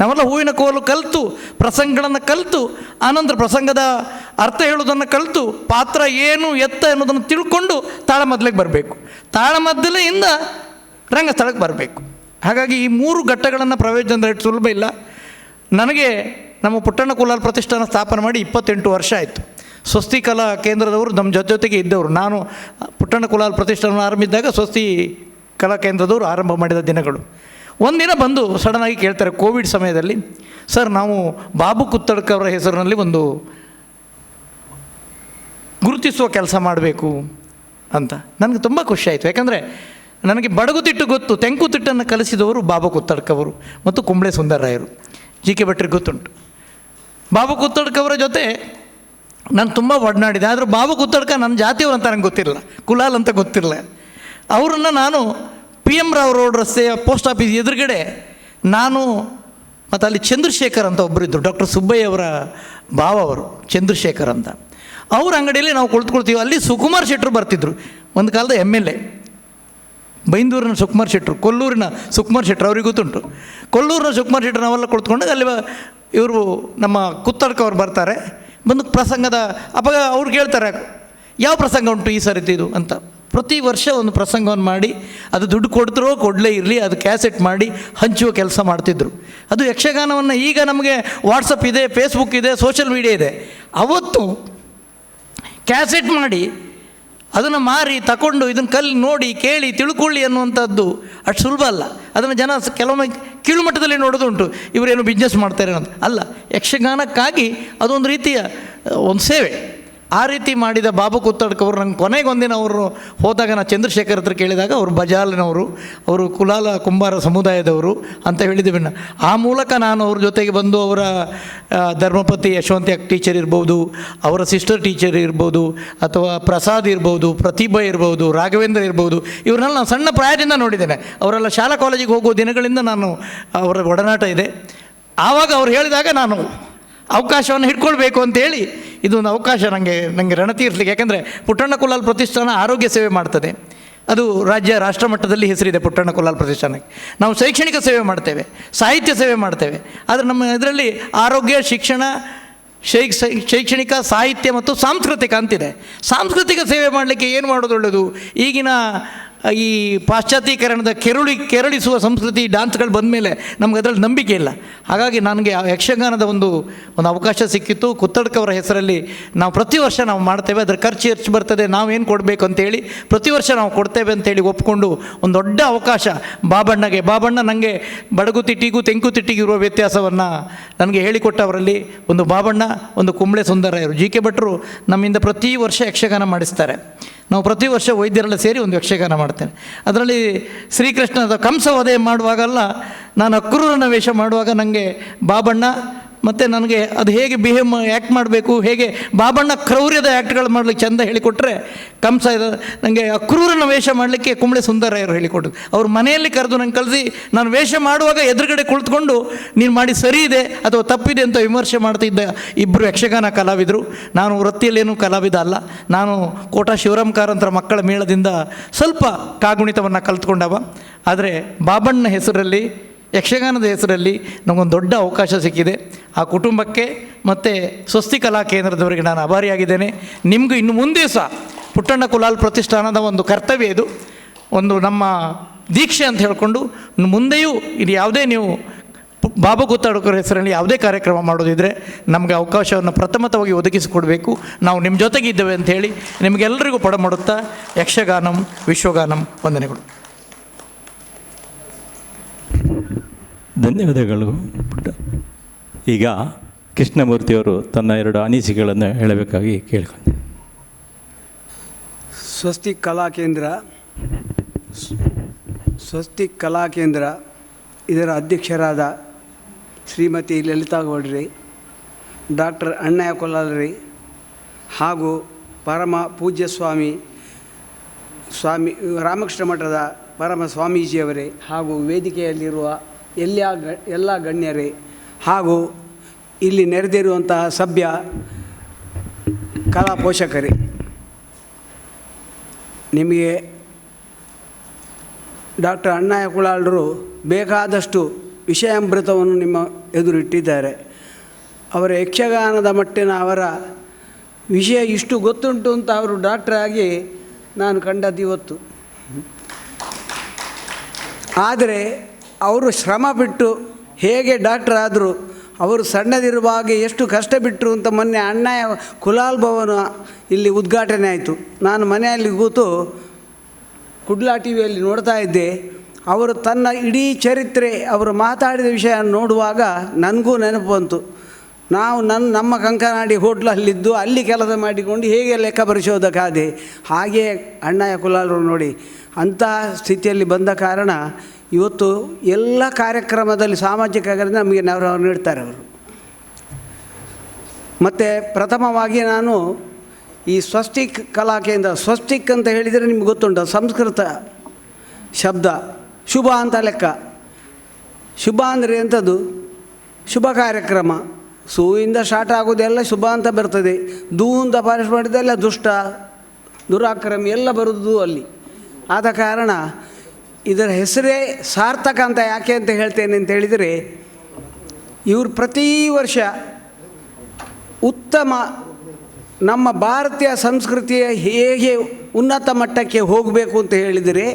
ನಾವೆಲ್ಲ ಹೂವಿನ ಕೋಲು ಕಲಿತು, ಪ್ರಸಂಗಗಳನ್ನು ಕಲಿತು, ಆನಂತರ ಪ್ರಸಂಗದ ಅರ್ಥ ಹೇಳೋದನ್ನು ಕಲಿತು, ಪಾತ್ರ ಏನು ಎತ್ತ ಅನ್ನೋದನ್ನು ತಿಳ್ಕೊಂಡು ತಾಳಮದ್ದಲೆಗೆ ಬರಬೇಕು. ತಾಳಮದ್ದಲೆಯಿಂದ ರಂಗಸ್ಥಳಕ್ಕೆ ಬರಬೇಕು. ಹಾಗಾಗಿ ಈ 3 ಘಟ್ಟಗಳನ್ನು ಪ್ರವೇಶದಿಂದ ಇಟ್ಟು ಸುಲಭ ಇಲ್ಲ. ನನಗೆ ನಮ್ಮ ಪುಟ್ಟಣ್ಣ ಕುಲಾಲ್ ಪ್ರತಿಷ್ಠಾನ ಸ್ಥಾಪನೆ ಮಾಡಿ 28 ವರ್ಷ ಆಯಿತು. ಸ್ವಸ್ತಿ ಕಲಾ ಕೇಂದ್ರದವರು ನಮ್ಮ ಜೊತೆಗೆ ಇದ್ದವರು. ನಾನು ಪುಟ್ಟಣ್ಣ ಕುಲಾಲ್ ಪ್ರತಿಷ್ಠಾನ ಆರಂಭಿಸಿದಾಗ ಸ್ವಸ್ತಿ ಕಲಾ ಕೇಂದ್ರದವರು ಆರಂಭ ಮಾಡಿದ ದಿನಗಳು. ಒಂದಿನ ಬಂದು ಸಡನ್ನಾಗಿ ಕೇಳ್ತಾರೆ, ಕೋವಿಡ್ ಸಮಯದಲ್ಲಿ, ಸರ್ ನಾವು ಬಾಬು ಕುತ್ತಡ್ಕ ಅವರ ಹೆಸರಿನಲ್ಲಿ ಒಂದು ಗುರುತಿಸುವ ಕೆಲಸ ಮಾಡಬೇಕು ಅಂತ. ನನಗೆ ತುಂಬ ಖುಷಿ ಆಯಿತು. ಯಾಕಂದರೆ ನನಗೆ ಬಡಗುತಿಟ್ಟು ಗೊತ್ತು, ತೆಂಕುತಿಟ್ಟನ್ನು ಕಲಿಸಿದವರು ಬಾಬು ಕುತ್ತಡ್ಕವರು ಮತ್ತು ಕುಂಬ್ಳೆ ಸುಂದರರಾಯರು. ಜಿ.ಕೆ. ಭಟ್ರಿಗೆ ಗೊತ್ತುಂಟು. ಬಾಬು ಕುತ್ತಡ್ಕವರ ಜೊತೆ ನಾನು ತುಂಬ ಒಡನಾಡಿದೆ. ಆದರೂ ಬಾಬು ಕುತ್ತಡ್ಕ ನನ್ನ ಜಾತಿಯವರು ಅಂತ ನನಗೆ ಗೊತ್ತಿರಲಿಲ್ಲ, ಕುಲಾಲ್ ಅಂತ ಗೊತ್ತಿರಲಿಲ್ಲ. ಅವರನ್ನು ನಾನು PM ರಾವ್ ರೋಡ್ ರಸ್ತೆಯ ಪೋಸ್ಟ್ ಆಫೀಸ್ ಎದುರುಗಡೆ, ನಾನು ಮತ್ತು ಅಲ್ಲಿ ಚಂದ್ರಶೇಖರ್ ಅಂತ ಒಬ್ಬರಿದ್ದರು, ಡಾಕ್ಟರ್ ಸುಬ್ಬಯ್ಯ ಅವರ ಭಾವ ಅವರು, ಚಂದ್ರಶೇಖರ್ ಅಂತ. ಅವ್ರ ಅಂಗಡಿಯಲ್ಲಿ ನಾವು ಕುಳಿತುಕೊಳ್ತೀವಿ. ಅಲ್ಲಿ ಸುಕುಮಾರ್ ಶೆಟ್ಟರು ಬರ್ತಿದ್ರು, ಒಂದು ಕಾಲದ MLA. ಬೈಂದೂರಿನ ಸುಕುಮಾರ್ ಶೆಟ್ಟರು, ಕೊಲ್ಲೂರಿನ ಸುಕುಮಾರ್ ಶೆಟ್ಟರು, ಅವ್ರಿಗೆ ಗೊತ್ತುಂಟು. ಕೊಲ್ಲೂರಿನ ಸುಕುಮಾರ್ ಶೆಟ್ಟರು ನಾವೆಲ್ಲ ಕುಳಿತುಕೊಂಡಾಗ ಅಲ್ಲಿ ಇವರು ನಮ್ಮ ಕುತ್ತಡ್ಕ ಅವ್ರು ಬರ್ತಾರೆ. ಬಂದು ಪ್ರಸಂಗದ ಅವ್ರು ಕೇಳ್ತಾರೆ, ಯಾವ ಪ್ರಸಂಗ ಉಂಟು ಈ ಸರಿತಿದು ಅಂತ. ಪ್ರತಿ ವರ್ಷ ಒಂದು ಪ್ರಸಂಗವನ್ನು ಮಾಡಿ, ಅದು ದುಡ್ಡು ಕೊಡ್ತಿರೋ ಕೊಡಲೇ ಇರಲಿ, ಅದು ಕ್ಯಾಸೆಟ್ ಮಾಡಿ ಹಂಚುವ ಕೆಲಸ ಮಾಡ್ತಿದ್ರು. ಅದು ಯಕ್ಷಗಾನವನ್ನು, ಈಗ ನಮಗೆ ವಾಟ್ಸಪ್ ಇದೆ, ಫೇಸ್ಬುಕ್ ಇದೆ, ಸೋಷಿಯಲ್ ಮೀಡಿಯಾ ಇದೆ. ಅವತ್ತು ಕ್ಯಾಸೆಟ್ ಮಾಡಿ ಅದನ್ನು ಮಾರಿ ತಗೊಂಡು ಇದನ್ನು ನೋಡಿ ಕೇಳಿ ತಿಳ್ಕೊಳ್ಳಿ ಅನ್ನುವಂಥದ್ದು ಅಷ್ಟು ಸುಲಭ ಅಲ್ಲ. ಅದನ್ನು ಜನ ಕೆಲವೊಮ್ಮೆ ಕೀಳುಮಟ್ಟದಲ್ಲಿ ನೋಡೋದುಂಟು, ಇವರೇನು ಬಿಸ್ನೆಸ್ ಮಾಡ್ತಾರೆ ಅಂತ. ಅಲ್ಲ, ಯಕ್ಷಗಾನಕ್ಕಾಗಿ ಅದೊಂದು ರೀತಿಯ ಒಂದು ಸೇವೆ. ಆ ರೀತಿ ಮಾಡಿದ ಬಾಬು ಕುತ್ತಡ್ಕವರು ನಂಗೆ ಕೊನೆಗೊಂದಿನ ಅವರು ಹೋದಾಗ ನಾನು ಚಂದ್ರಶೇಖರ್ ಹತ್ರ ಕೇಳಿದಾಗ ಅವರು ಬಜಾಲಿನವರು, ಅವರು ಕುಲಾಲ ಕುಂಬಾರ ಸಮುದಾಯದವರು ಅಂತ ಹೇಳಿದ್ದೇವೆ. ಆ ಮೂಲಕ ನಾನು ಅವ್ರ ಜೊತೆಗೆ ಬಂದು ಅವರ ಧರ್ಮಪತಿ ಯಶವಂತ ಟೀಚರ್ ಇರ್ಬೋದು, ಅವರ ಸಿಸ್ಟರ್ ಟೀಚರ್ ಇರ್ಬೋದು, ಅಥವಾ ಪ್ರಸಾದ್ ಇರ್ಬೋದು, ಪ್ರತಿಭಾ ಇರ್ಬೋದು, ರಾಘವೇಂದ್ರ ಇರ್ಬೋದು, ಇವ್ರನ್ನೆಲ್ಲ ನಾನು ಸಣ್ಣ ಪ್ರಾಯದಿಂದ ನೋಡಿದ್ದೇನೆ. ಅವರೆಲ್ಲ ಶಾಲಾ ಕಾಲೇಜಿಗೆ ಹೋಗುವ ದಿನಗಳಿಂದ ನಾನು ಅವರ ಒಡನಾಟ ಇದೆ. ಆವಾಗ ಅವ್ರು ಹೇಳಿದಾಗ ನಾನು ಅವಕಾಶವನ್ನು ಹಿಡ್ಕೊಳ್ಬೇಕು ಅಂತೇಳಿ ಇದೊಂದು ಅವಕಾಶ ನನಗೆ ರಣ ತೀರಿಸಲಿಕ್ಕೆ. ಯಾಕೆಂದರೆ ಪುಟ್ಟಣ್ಣ ಕುಲಾಲ್ ಪ್ರತಿಷ್ಠಾನ ಆರೋಗ್ಯ ಸೇವೆ ಮಾಡ್ತದೆ. ಅದು ರಾಷ್ಟ್ರ ಮಟ್ಟದಲ್ಲಿ ಹೆಸರಿದೆ ಪುಟ್ಟಣ್ಣ ಕುಲಾಲ್ ಪ್ರತಿಷ್ಠಾನಕ್ಕೆ. ನಾವು ಶೈಕ್ಷಣಿಕ ಸೇವೆ ಮಾಡ್ತೇವೆ, ಸಾಹಿತ್ಯ ಸೇವೆ ಮಾಡ್ತೇವೆ. ಆದರೆ ನಮ್ಮ ಇದರಲ್ಲಿ ಆರೋಗ್ಯ, ಶಿಕ್ಷಣ, ಶೈಕ್ಷಣಿಕ, ಸಾಹಿತ್ಯ ಮತ್ತು ಸಾಂಸ್ಕೃತಿಕ ಅಂತಿದೆ. ಸಾಂಸ್ಕೃತಿಕ ಸೇವೆ ಮಾಡಲಿಕ್ಕೆ ಏನು ಮಾಡೋದು ಒಳ್ಳೆಯದು? ಈಗಿನ ಈ ಪಾಶ್ಚಾತ್ಯೀಕರಣದ ಕೆರಳಿಸುವ ಸಂಸ್ಕೃತಿ ಡ್ಯಾನ್ಸ್ಗಳು ಬಂದ ಮೇಲೆ ನಮ್ಗೆ ಅದರಲ್ಲಿ ನಂಬಿಕೆ ಇಲ್ಲ. ಹಾಗಾಗಿ ನನಗೆ ಯಕ್ಷಗಾನದ ಒಂದು ಅವಕಾಶ ಸಿಕ್ಕಿತ್ತು. ಕುತ್ತಡ್ಕವರ ಹೆಸರಲ್ಲಿ ನಾವು ಪ್ರತಿ ವರ್ಷ ನಾವು ಮಾಡ್ತೇವೆ. ಅದರ ಖರ್ಚು ಎಷ್ಟು ಬರ್ತದೆ, ನಾವೇನು ಕೊಡಬೇಕು ಅಂತೇಳಿ ಪ್ರತಿ ವರ್ಷ ನಾವು ಕೊಡ್ತೇವೆ ಅಂತೇಳಿ ಒಪ್ಪಿಕೊಂಡು ಒಂದು ದೊಡ್ಡ ಅವಕಾಶ ಬಾಬಣ್ಣ ನನಗೆ ಬಡಗುತಿಟ್ಟಿಗೂ ತೆಂಕುತಿಟ್ಟಿಗೂ ಇರುವ ವ್ಯತ್ಯಾಸವನ್ನು ನನಗೆ ಹೇಳಿಕೊಟ್ಟವರಲ್ಲಿ ಒಂದು ಬಾಬಣ್ಣ, ಒಂದು ಕುಂಬ್ಳೆ ಸುಂದರರಾಯರು. ಜಿ.ಕೆ. ಭಟ್ರು ನಮ್ಮಿಂದ ಪ್ರತಿ ವರ್ಷ ಯಕ್ಷಗಾನ ಮಾಡಿಸ್ತಾರೆ. ನಾವು ಪ್ರತಿ ವರ್ಷ ವೈದ್ಯರೆಲ್ಲ ಸೇರಿ ಒಂದು ಯಕ್ಷಗಾನ ಮಾಡ್ತೇನೆ. ಅದರಲ್ಲಿ ಶ್ರೀಕೃಷ್ಣದ ಕಂಸ ವಧೆ ಮಾಡುವಾಗಲ್ಲ, ನಾನು ಅಕ್ರೂರನ ವೇಷ ಮಾಡುವಾಗ ನನಗೆ ಬಾಬಣ್ಣ ಮತ್ತು ನನಗೆ ಅದು ಹೇಗೆ ಆ್ಯಕ್ಟ್ ಮಾಡಬೇಕು, ಹೇಗೆ ಬಾಬಣ್ಣ ಕ್ರೌರ್ಯದ ಆ್ಯಕ್ಟ್ಗಳು ಮಾಡಲಿಕ್ಕೆ ಚೆಂದ ಹೇಳಿಕೊಟ್ರೆ, ಕಂಸ ನನಗೆ ಅಕ್ರೂರನ ವೇಷ ಮಾಡಲಿಕ್ಕೆ ಕುಂಬ್ಳೆ ಸುಂದರರಾಯರು ಹೇಳಿಕೊಟ್ರು. ಅವ್ರ ಮನೆಯಲ್ಲಿ ಕರೆದು ನಂಗೆ ಕಳಿಸಿ, ನಾನು ವೇಷ ಮಾಡುವಾಗ ಎದುರುಗಡೆ ಕುಳಿತುಕೊಂಡು ನೀನು ಮಾಡಿ ಸರಿ ಇದೆ ಅಥವಾ ತಪ್ಪಿದೆ ಅಂತ ವಿಮರ್ಶೆ ಮಾಡ್ತಿದ್ದ ಇಬ್ಬರು ಯಕ್ಷಗಾನ ಕಲಾವಿದರು. ನಾನು ವೃತ್ತಿಯಲ್ಲೇನೂ ಕಲಾವಿದ ಅಲ್ಲ. ನಾನು ಕೋಟ ಶಿವರಾಮ್ ಕಾರಂತರ ಮಕ್ಕಳ ಮೇಳದಿಂದ ಸ್ವಲ್ಪ ಕಾಗುಣಿತವನ್ನು ಕಲ್ತ್ಕೊಂಡವ. ಆದರೆ ಬಾಬಣ್ಣ ಹೆಸರಲ್ಲಿ, ಯಕ್ಷಗಾನದ ಹೆಸರಲ್ಲಿ ನಮಗೊಂದು ದೊಡ್ಡ ಅವಕಾಶ ಸಿಕ್ಕಿದೆ. ಆ ಕುಟುಂಬಕ್ಕೆ ಮತ್ತು ಸ್ವಸ್ತಿ ಕಲಾ ಕೇಂದ್ರದವರಿಗೆ ನಾನು ಆಭಾರಿಯಾಗಿದ್ದೇನೆ. ನಿಮಗೂ ಇನ್ನು ಮುಂದೆ ಸಹ ಪುಟ್ಟಣ್ಣ ಕುಲಾಲ್ ಪ್ರತಿಷ್ಠಾನದ ಒಂದು ಕರ್ತವ್ಯ ಇದು, ಒಂದು ನಮ್ಮ ದೀಕ್ಷೆ ಅಂತ ಹೇಳಿಕೊಂಡು ಮುಂದೆಯೂ ಇದು ಯಾವುದೇ ನೀವು ಬಾಬು ಗುತ್ತಾಡಕರ ಹೆಸರಲ್ಲಿ ಯಾವುದೇ ಕಾರ್ಯಕ್ರಮ ಮಾಡೋದಿದ್ರೆ ನಮಗೆ ಅವಕಾಶವನ್ನು ಪ್ರಥಮತವಾಗಿ ಒದಗಿಸಿಕೊಡಬೇಕು. ನಾವು ನಿಮ್ಮ ಜೊತೆಗಿದ್ದೇವೆ ಅಂಥೇಳಿ ನಿಮಗೆಲ್ಲರಿಗೂ ಪಡಮಾಡುತ್ತಾ ಯಕ್ಷಗಾನಂ ವಿಶ್ವಗಾನಂ ವಂದನೆಗಳು. ಧನ್ಯವಾದಗಳು. ಈಗ ಕೃಷ್ಣಮೂರ್ತಿಯವರು ತನ್ನ 2 ಅನಿಸಿಕೆಗಳನ್ನು ಹೇಳಬೇಕಾಗಿ ಕೇಳ್ಕೊಂಡೆ. ಸ್ವಸ್ತಿಕ್ ಕಲಾ ಕೇಂದ್ರ ಇದರ ಅಧ್ಯಕ್ಷರಾದ ಶ್ರೀಮತಿ ಲಲಿತಾ ಗೌಡ್ರಿ, ಡಾಕ್ಟರ್ ಅಣ್ಣಯ್ಯ ಕೊಲ್ಲಾಲ್ರಿ ಹಾಗೂ ಪರಮ ಪೂಜ್ಯ ಸ್ವಾಮಿ ರಾಮಕೃಷ್ಣ ಮಠದ ಪರಮ ಸ್ವಾಮೀಜಿಯವರೇ ಹಾಗೂ ವೇದಿಕೆಯಲ್ಲಿರುವ ಎಲ್ಲ ಗಣ್ಯರೇ ಹಾಗೂ ಇಲ್ಲಿ ನೆರೆದಿರುವಂತಹ ಸಭ್ಯ ಕಲಾ ಪೋಷಕರೇ, ನಿಮಗೆ ಡಾಕ್ಟರ್ ಅಣ್ಣಯ್ಯ ಕುಳಾಳರು ಬೇಕಾದಷ್ಟು ವಿಷಯಾಮೃತವನ್ನು ನಿಮ್ಮ ಎದುರಿಟ್ಟಿದ್ದಾರೆ. ಅವರ ಯಕ್ಷಗಾನದ ಮಟ್ಟಿನ ಅವರ ವಿಷಯ ಇಷ್ಟು ಗೊತ್ತುಂಟು ಅಂತ ಅವರು ಡಾಕ್ಟ್ರಾಗಿ ನಾನು ಕಂಡದ್ದು ಇವತ್ತು. ಆದರೆ ಅವರು ಶ್ರಮ ಬಿಟ್ಟು ಹೇಗೆ ಡಾಕ್ಟರ್ ಆದರು, ಅವರು ಸಣ್ಣದಿರುವಾಗ ಎಷ್ಟು ಕಷ್ಟ ಬಿಟ್ಟರು ಅಂತ ಮೊನ್ನೆ ಅಣ್ಣಯ್ಯ ಕುಲಾಲ್ ಭವನ ಇಲ್ಲಿ ಉದ್ಘಾಟನೆ ಆಯಿತು. ನಾನು ಮನೆಯಲ್ಲಿ ಕೂತು ಕುಡ್ಲಾ ಟಿ ವಿಯಲ್ಲಿ ನೋಡ್ತಾ ಇದ್ದೆ. ಅವರು ತನ್ನ ಇಡೀ ಚರಿತ್ರೆ, ಅವರು ಮಾತಾಡಿದ ವಿಷಯ ನೋಡುವಾಗ ನನಗೂ ನೆನಪು ಬಂತು. ನಾವು ನಮ್ಮ ಕಂಕನಾಡಿ ಹೋಟ್ಲಲ್ಲಿದ್ದು ಅಲ್ಲಿ ಕೆಲಸ ಮಾಡಿಕೊಂಡು ಹೇಗೆ ಲೆಕ್ಕ ಪರಿಶೋಧಕಾದೆ, ಹಾಗೆ ಅಣ್ಣಯ್ಯ ಕುಲಾಲರು ನೋಡಿ ಅಂತಹ ಸ್ಥಿತಿಯಲ್ಲಿ ಬಂದ ಕಾರಣ ಇವತ್ತು ಎಲ್ಲ ಕಾರ್ಯಕ್ರಮದಲ್ಲಿ ಸಾಮಾಜಿಕ ಕಾರ್ಯದಲ್ಲಿ ನಮಗೆ ನೆರವು ನೀಡ್ತಾರೆ ಅವರು. ಮತ್ತು ಪ್ರಥಮವಾಗಿ ನಾನು ಈ ಸ್ವಸ್ತಿಕ್ ಕಲಾ ಕೇಂದ್ರ, ಸ್ವಸ್ತಿಕ್ ಅಂತ ಹೇಳಿದರೆ ನಿಮ್ಗೆ ಗೊತ್ತುಂಟು, ಸಂಸ್ಕೃತ ಶಬ್ದ, ಶುಭ ಅಂತ ಲೆಕ್ಕ. ಶುಭ ಅಂದರೆ ಎಂಥದ್ದು? ಶುಭ ಕಾರ್ಯಕ್ರಮ. ಸೂಯಿಂದ ಸ್ಟಾರ್ಟ್ ಆಗೋದೆಲ್ಲ ಶುಭ ಅಂತ ಬರ್ತದೆ. ದೂ ಅಂತ ಪಾಲಿಸ್ ಮಾಡಿದೆಲ್ಲ ದುಷ್ಟ ದುರಾಕ್ರಮಿ ಎಲ್ಲ ಬರೋದು ಅಲ್ಲಿ. ಆದ ಕಾರಣ ಇದರ ಹೆಸರೇ ಸಾರ್ಥಕ ಅಂತ ಯಾಕೆ ಅಂತ ಹೇಳ್ತೇನೆ ಅಂತ ಹೇಳಿದರೆ, ಇವರು ಪ್ರತಿ ವರ್ಷ ಉತ್ತಮ ನಮ್ಮ ಭಾರತೀಯ ಸಂಸ್ಕೃತಿಯ ಹೇಗೆ ಉನ್ನತ ಮಟ್ಟಕ್ಕೆ ಹೋಗಬೇಕು ಅಂತ ಹೇಳಿದರೆ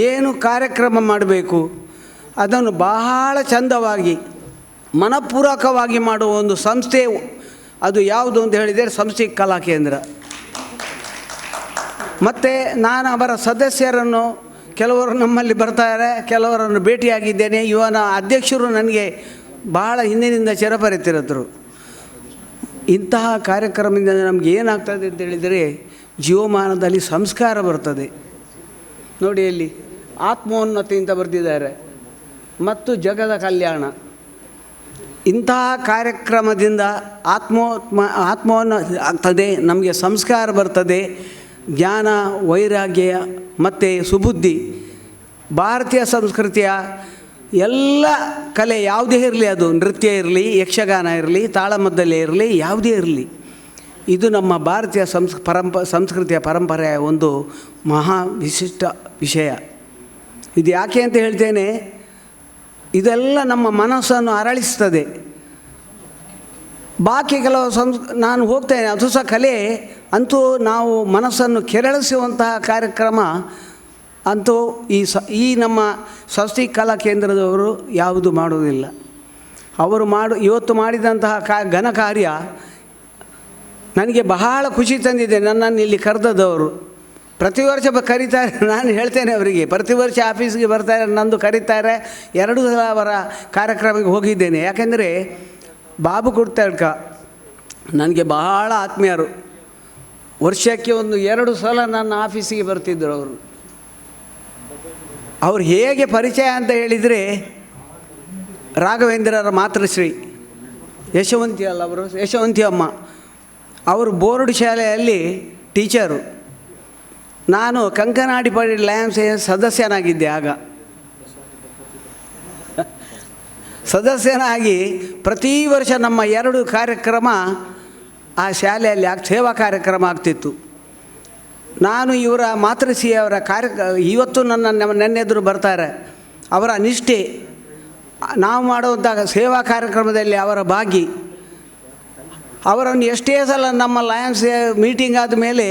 ಏನು ಕಾರ್ಯಕ್ರಮ ಮಾಡಬೇಕು ಅದನ್ನು ಬಹಳ ಚಂದವಾಗಿ ಮನಪೂರ್ವಕವಾಗಿ ಮಾಡುವ ಒಂದು ಸಂಸ್ಥೆ ಅದು ಯಾವುದು ಅಂತ ಹೇಳಿದರೆ ಸಂಸ್ಥಿಕ್ ಕಲಾ ಕೇಂದ್ರ. ಮತ್ತು ನಾನು ಅವರ ಸದಸ್ಯರನ್ನು ಕೆಲವರು ನಮ್ಮಲ್ಲಿ ಬರ್ತಾರೆ, ಕೆಲವರನ್ನು ಭೇಟಿಯಾಗಿದ್ದೇನೆ. ಇವನ ಅಧ್ಯಕ್ಷರು ನನಗೆ ಬಹಳ ಹಿಂದಿನಿಂದ ಚಿರಪರಿಚಿತರು. ಇಂತಹ ಕಾರ್ಯಕ್ರಮದಿಂದ ನಮಗೆ ಏನಾಗ್ತದೆ ಅಂತ ಹೇಳಿದರೆ ಜೀವಮಾನದಲ್ಲಿ ಸಂಸ್ಕಾರ ಬರ್ತದೆ. ನೋಡಿ ಅಲ್ಲಿ ಆತ್ಮೋನ್ನತಿ ಅಂತ ಬರೆದಿದ್ದಾರೆ ಮತ್ತು ಜಗದ ಕಲ್ಯಾಣ. ಇಂತಹ ಕಾರ್ಯಕ್ರಮದಿಂದ ಆತ್ಮೋನ್ನತಿ ಆಗ್ತದೆ, ನಮಗೆ ಸಂಸ್ಕಾರ ಬರ್ತದೆ, ಜ್ಞಾನ ವೈರಾಗ್ಯ ಮತ್ತು ಸುಬುದ್ಧಿ. ಭಾರತೀಯ ಸಂಸ್ಕೃತಿಯ ಎಲ್ಲ ಕಲೆ ಯಾವುದೇ ಇರಲಿ, ಅದು ನೃತ್ಯ ಇರಲಿ, ಯಕ್ಷಗಾನ ಇರಲಿ, ತಾಳಮದ್ದಲೆ ಇರಲಿ, ಯಾವುದೇ ಇರಲಿ, ಇದು ನಮ್ಮ ಭಾರತೀಯ ಸಂಸ್ಕೃತಿಯ ಪರಂಪರೆಯ ಒಂದು ಮಹಾ ವಿಶಿಷ್ಟ ವಿಷಯ. ಇದು ಯಾಕೆ ಅಂತ ಹೇಳ್ತೇನೆ, ಇದೆಲ್ಲ ನಮ್ಮ ಮನಸ್ಸನ್ನು ಅರಳಿಸ್ತದೆ. ಬಾಕಿ ಕೆಲವು ನಾನು ಹೋಗ್ತೇನೆ, ಅದು ಸಹ ಕಲೆ. ಅಂತೂ ನಾವು ಮನಸ್ಸನ್ನು ಕೆರಳಿಸುವಂತಹ ಕಾರ್ಯಕ್ರಮ ಅಂತೂ ಈ ನಮ್ಮ ಸ್ವಸ್ತಿಕ್ ಕಲಾ ಕೇಂದ್ರದವರು ಯಾವುದು ಮಾಡುವುದಿಲ್ಲ. ಅವರು ಇವತ್ತು ಮಾಡಿದಂತಹ ಘನ ಕಾರ್ಯ ನನಗೆ ಬಹಳ ಖುಷಿ ತಂದಿದೆ. ನನ್ನನ್ನು ಇಲ್ಲಿ ಕರೆದವರು ಪ್ರತಿ ವರ್ಷ ಕರೀತಾರೆ. ನಾನು ಹೇಳ್ತೇನೆ ಅವರಿಗೆ, ಪ್ರತಿ ವರ್ಷ ಆಫೀಸ್ಗೆ ಬರ್ತಾರೆ, ನಂದು ಕರೀತಾರೆ. 2 ಸಲ ಅವರ ಕಾರ್ಯಕ್ರಮಕ್ಕೆ ಹೋಗಿದ್ದೇನೆ. ಯಾಕೆಂದರೆ ಬಾಬು ಕುಡ್ತಡ್ಕ ನನಗೆ ಬಹಳ ಆತ್ಮೀಯರು. ವರ್ಷಕ್ಕೆ 1-2 ಸಲ ನನ್ನ ಆಫೀಸಿಗೆ ಬರ್ತಿದ್ದರು ಅವರು. ಅವ್ರು ಹೇಗೆ ಪರಿಚಯ ಅಂತ ಹೇಳಿದರೆ, ರಾಘವೇಂದ್ರರ ಮಾತೃಶ್ರೀ ಯಶವಂತಿ ಅಲ್ಲ, ಅವರು ಯಶವಂತಿ ಅಮ್ಮ, ಅವರು ಬೋರ್ಡ್ ಶಾಲೆಯಲ್ಲಿ ಟೀಚರು. ನಾನು ಕಂಕನಾಡಿ ಪಡಿ ಲಯನ್ಸ್ ಸದಸ್ಯನಾಗಿದ್ದೆ. ಆಗ ಸದಸ್ಯನಾಗಿ ಪ್ರತಿ ವರ್ಷ ನಮ್ಮ 2 ಕಾರ್ಯಕ್ರಮ ಆ ಶಾಲೆಯಲ್ಲಿ ಸೇವಾ ಕಾರ್ಯಕ್ರಮ ಆಗ್ತಿತ್ತು. ನಾನು ಇವರ ಮಾತೃಶ್ರೀಯವರ ಇವತ್ತು ನನ್ನೆದುರು ಬರ್ತಾರೆ. ಅವರ ನಿಷ್ಠೆ, ನಾವು ಮಾಡುವಂಥ ಸೇವಾ ಕಾರ್ಯಕ್ರಮದಲ್ಲಿ ಅವರ ಭಾಗಿ. ಅವರನ್ನು ಎಷ್ಟೇ ಸಲ ನಮ್ಮ ಲಯನ್ಸ್ ಮೀಟಿಂಗ್ ಆದ ಮೇಲೆ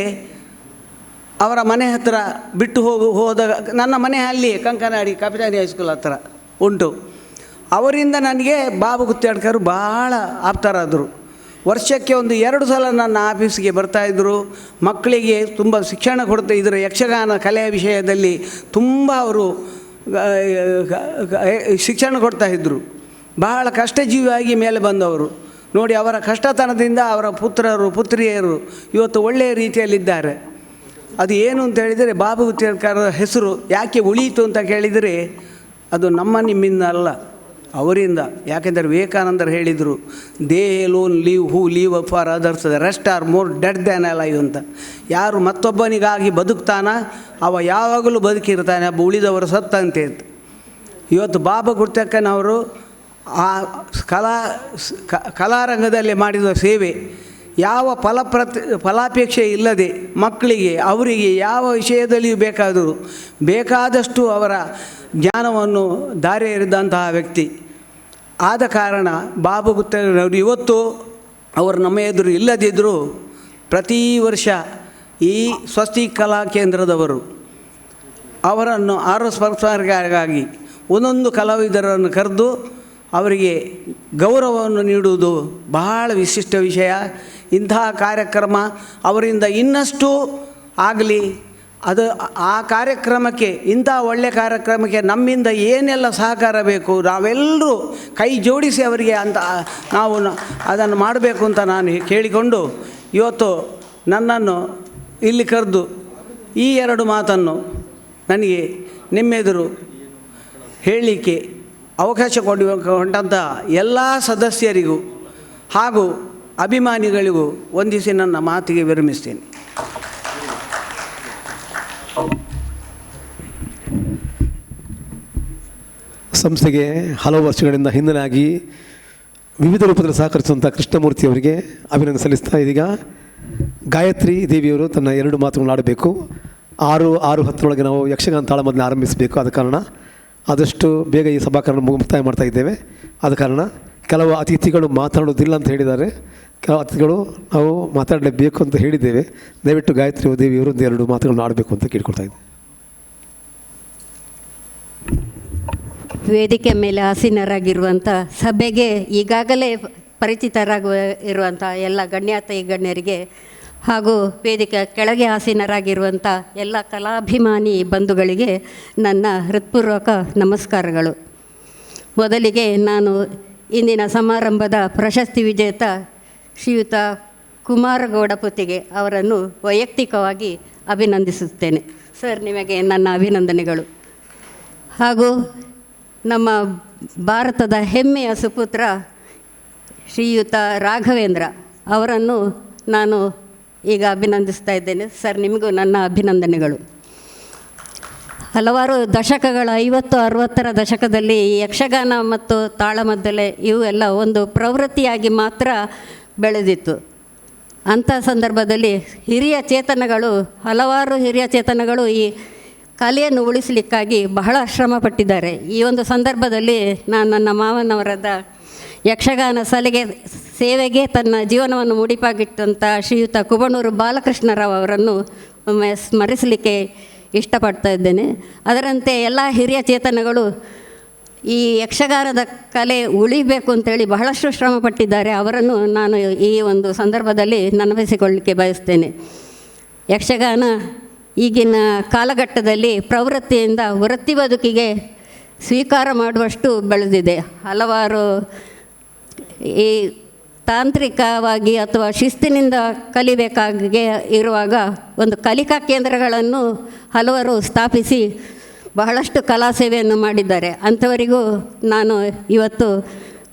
ಅವರ ಮನೆ ಹತ್ತಿರ ಬಿಟ್ಟು ಹೋದ ನನ್ನ ಮನೆ ಅಲ್ಲಿ ಕಂಕನಾಡಿ ಕಾಪಿತಾನಿ ಹೈಸ್ಕೂಲ್ ಹತ್ತಿರ ಉಂಟು. ಅವರಿಂದ ನನಗೆ ಬಾಬು ಗುತ್ತೇಡ್ಕರ್ ಭಾಳ ಆಪ್ತರಾದರು. ವರ್ಷಕ್ಕೆ ಒಂದು 2 ಸಲ ನನ್ನ ಆಫೀಸ್ಗೆ ಬರ್ತಾಯಿದ್ರು. ಮಕ್ಕಳಿಗೆ ತುಂಬ ಶಿಕ್ಷಣ ಕೊಡ್ತಾಯಿದ್ರು. ಯಕ್ಷಗಾನ ಕಲೆಯ ವಿಷಯದಲ್ಲಿ ತುಂಬ ಅವರು ಶಿಕ್ಷಣ ಕೊಡ್ತಾಯಿದ್ರು. ಬಹಳ ಕಷ್ಟಜೀವಿಯಾಗಿ ಮೇಲೆ ಬಂದವರು. ನೋಡಿ, ಅವರ ಕಷ್ಟತನದಿಂದ ಅವರ ಪುತ್ರರು ಪುತ್ರಿಯರು ಇವತ್ತು ಒಳ್ಳೆಯ ರೀತಿಯಲ್ಲಿದ್ದಾರೆ. ಅದು ಏನು ಅಂತ ಹೇಳಿದರೆ, ಬಾಬು ಗುತ್ತೇಡ್ಕರ್ ಹೆಸರು ಯಾಕೆ ಉಳಿಯಿತು ಅಂತ ಕೇಳಿದರೆ ಅದು ನಿಮ್ಮಿಂದ ಅಲ್ಲ, ಅವರಿಂದ. ಯಾಕೆಂದರೆ ವಿವೇಕಾನಂದರು ಹೇಳಿದರು, they alone live who live for others, the rest are more dead than alive ಅಂತ. ಯಾರು ಮತ್ತೊಬ್ಬನಿಗಾಗಿ ಬದುಕ್ತಾನ ಅವ ಯಾವಾಗಲೂ ಬದುಕಿರ್ತಾನೆ, ಒಬ್ಬ ಉಳಿದವರು ಸತ್ತಂತೆ ಅಂತ. ಇವತ್ತು ಬಾಬು ಗುತ್ತೇಡ್ಕರ್ನವರು ಆ ಕಲಾರಂಗದಲ್ಲಿ ಮಾಡಿದ ಸೇವೆ ಯಾವ ಫಲಾಪೇಕ್ಷೆ ಇಲ್ಲದೆ ಮಕ್ಕಳಿಗೆ ಅವರಿಗೆ ಯಾವ ವಿಷಯದಲ್ಲಿಯೂ ಬೇಕಾದಷ್ಟು ಅವರ ಜ್ಞಾನವನ್ನು ದಾರಿ ಎರೆದಂತಹ ವ್ಯಕ್ತಿ. ಆದ ಕಾರಣ ಬಾಬು ಗುತ್ತೇಡ್ಕರ್ ಇವತ್ತು ಅವರು ನಮ್ಮ ಎದುರು ಇಲ್ಲದಿದ್ದರೂ ಪ್ರತಿ ವರ್ಷ ಈ ಸ್ವಸ್ತಿಕ್ ಕಲಾ ಕೇಂದ್ರದವರು ಅವರನ್ನು ಆರೋಸ್ಪರ್ಶಕ್ಕಾಗಿ ಒಂದೊಂದು ಕಲಾವಿದರನ್ನು ಕರೆದು ಅವರಿಗೆ ಗೌರವವನ್ನು ನೀಡುವುದು ಬಹಳ ವಿಶಿಷ್ಟ ವಿಷಯ. ಇಂತಹ ಕಾರ್ಯಕ್ರಮ ಅವರಿಂದ ಇನ್ನಷ್ಟು ಆಗಲಿ. ಅದು ಆ ಕಾರ್ಯಕ್ರಮಕ್ಕೆ, ಇಂಥ ಒಳ್ಳೆಯ ಕಾರ್ಯಕ್ರಮಕ್ಕೆ ನಮ್ಮಿಂದ ಏನೆಲ್ಲ ಸಹಕಾರ ಬೇಕು ನಾವೆಲ್ಲರೂ ಕೈ ಜೋಡಿಸಿ ಅವರಿಗೆ ನಾವು ಅದನ್ನು ಮಾಡಬೇಕು ಅಂತ ನಾನು ಕೇಳಿಕೊಂಡು ಇವತ್ತು ನನ್ನನ್ನು ಇಲ್ಲಿ ಕರೆದು ಈ 2 ಮಾತನ್ನು ನನಗೆ ನಿಮ್ಮೆದುರು ಹೇಳಲಿಕ್ಕೆ ಅವಕಾಶ ಕೊಟ್ಟಂಥ ಎಲ್ಲ ಸದಸ್ಯರಿಗೂ ಹಾಗೂ ಅಭಿಮಾನಿಗಳಿಗೂ ವಂದಿಸಿ ನನ್ನ ಮಾತಿಗೆ ವಿರಮಿಸ್ತೇನೆ. ಸಂಸ್ಥೆಗೆ ಹಲವು ವರ್ಷಗಳಿಂದ ಹಿನ್ನೆಲೆಯಾಗಿ ವಿವಿಧ ರೂಪದಲ್ಲಿ ಸಹಕರಿಸುವಂಥ ಕೃಷ್ಣಮೂರ್ತಿ ಅವರಿಗೆ ಅಭಿನಂದನೆ ಸಲ್ಲಿಸ್ತಾ. ಇದೀಗ ಗಾಯತ್ರಿ ದೇವಿಯವರು ತನ್ನ 2 ಮಾತುಗಳನ್ನು ಆಡಬೇಕು. 6:10 ನಾವು ಯಕ್ಷಗಾನ ತಾಳಮದ್ದಲೆ ಆರಂಭಿಸಬೇಕು. ಆದ ಕಾರಣ ಆದಷ್ಟು ಬೇಗ ಈ ಸಭಾಕರಣ ಮುಕ್ತಾಯ ಮಾಡ್ತಾ ಇದ್ದೇವೆ. ಆದ ಕಾರಣ ಕೆಲವು ಅತಿಥಿಗಳು ಮಾತಾಡೋದಿಲ್ಲ ಅಂತ ಹೇಳಿದ್ದಾರೆ. ಕೆಲವು ಅತಿಥಿಗಳು ನಾವು ಮಾತಾಡಲೇಬೇಕು ಅಂತ ಹೇಳಿದ್ದೇವೆ. ದಯವಿಟ್ಟು ಗಾಯತ್ರಿ ದೇವಿಯವರು 2 ಮಾತುಗಳನ್ನು ಆಡಬೇಕು ಅಂತ ಕೇಳ್ಕೊಳ್ತಾ ಇದ್ದೇವೆ. ವೇದಿಕೆ ಮೇಲೆ ಆಸೀನರಾಗಿರುವಂಥ ಸಭೆಗೆ ಈಗಾಗಲೇ ಇರುವಂಥ ಎಲ್ಲ ಗಣ್ಯರಿಗೆ ಹಾಗೂ ವೇದಿಕೆ ಕೆಳಗೆ ಆಸೀನರಾಗಿರುವಂಥ ಎಲ್ಲ ಕಲಾಭಿಮಾನಿ ಬಂಧುಗಳಿಗೆ ನನ್ನ ಹೃತ್ಪೂರ್ವಕ ನಮಸ್ಕಾರಗಳು. ಮೊದಲಿಗೆ ನಾನು ಇಂದಿನ ಸಮಾರಂಭದ ಪ್ರಶಸ್ತಿ ವಿಜೇತ ಶ್ರೀಯುತ ಕುಮಾರಗೌಡ ಪುತ್ತಿಗೆ ಅವರನ್ನು ವೈಯಕ್ತಿಕವಾಗಿ ಅಭಿನಂದಿಸುತ್ತೇನೆ. ಸರ್, ನಿಮಗೆ ನನ್ನ ಅಭಿನಂದನೆಗಳು. ಹಾಗೂ ನಮ್ಮ ಭಾರತದ ಹೆಮ್ಮೆಯ ಸುಪುತ್ರ ಶ್ರೀಯುತ ರಾಘವೇಂದ್ರ ಅವರನ್ನು ನಾನು ಈಗ ಅಭಿನಂದಿಸ್ತಾ ಇದ್ದೇನೆ. ಸರ್, ನಿಮಗೂ ನನ್ನ ಅಭಿನಂದನೆಗಳು. ಹಲವಾರು ದಶಕಗಳ 50-60ರ ದಶಕದಲ್ಲಿ ಯಕ್ಷಗಾನ ಮತ್ತು ತಾಳಮದ್ದಲೆ ಇವು ಎಲ್ಲ ಒಂದು ಪ್ರವೃತ್ತಿಯಾಗಿ ಮಾತ್ರ ಬೆಳೆದಿತ್ತು. ಅಂಥ ಸಂದರ್ಭದಲ್ಲಿ ಹಲವಾರು ಹಿರಿಯ ಚೇತನಗಳು ಈ ಕಲೆಯನ್ನು ಉಳಿಸಲಿಕ್ಕಾಗಿ ಬಹಳ ಶ್ರಮಪಟ್ಟಿದ್ದಾರೆ. ಈ ಒಂದು ಸಂದರ್ಭದಲ್ಲಿ ನಾನು ನನ್ನ ಮಾವನವರಾದ ಯಕ್ಷಗಾನ ಸೇವೆಗೆ ತನ್ನ ಜೀವನವನ್ನು ಮುಡಿಪಾಗಿಟ್ಟಂಥ ಶ್ರೀಯುತ ಕುಬಣೂರು ಬಾಲಕೃಷ್ಣರಾವ್ ಅವರನ್ನು ಒಮ್ಮೆ ಸ್ಮರಿಸಲಿಕ್ಕೆ ಇಷ್ಟಪಡ್ತಾ ಇದ್ದೇನೆ. ಅದರಂತೆ ಎಲ್ಲ ಹಿರಿಯ ಚೇತನಗಳು ಈ ಯಕ್ಷಗಾನದ ಕಲೆ ಉಳಿಬೇಕು ಅಂತೇಳಿ ಬಹಳಷ್ಟು ಶ್ರಮಪಟ್ಟಿದ್ದಾರೆ. ಅವರನ್ನು ನಾನು ಈ ಒಂದು ಸಂದರ್ಭದಲ್ಲಿ ನೆನಪಿಸಿಕೊಳ್ಳಲಿಕ್ಕೆ ಬಯಸ್ತೇನೆ. ಯಕ್ಷಗಾನ ಈಗಿನ ಕಾಲಘಟ್ಟದಲ್ಲಿ ಪ್ರವೃತ್ತಿಯಿಂದ ವೃತ್ತಿ ಬದುಕಿಗೆ ಸ್ವೀಕಾರ ಮಾಡುವಷ್ಟು ಬೆಳೆದಿದೆ. ಹಲವಾರು ಈ ತಾಂತ್ರಿಕವಾಗಿ ಅಥವಾ ಶಿಸ್ತಿನಿಂದ ಕಲಿಬೇಕಾಗಿ ಇರುವಾಗ ಒಂದು ಕಲಿಕಾ ಕೇಂದ್ರಗಳನ್ನು ಹಲವರು ಸ್ಥಾಪಿಸಿ ಬಹಳಷ್ಟು ಕಲಾ ಸೇವೆಯನ್ನು ಮಾಡಿದ್ದಾರೆ. ಅಂಥವರಿಗೂ ನಾನು ಇವತ್ತು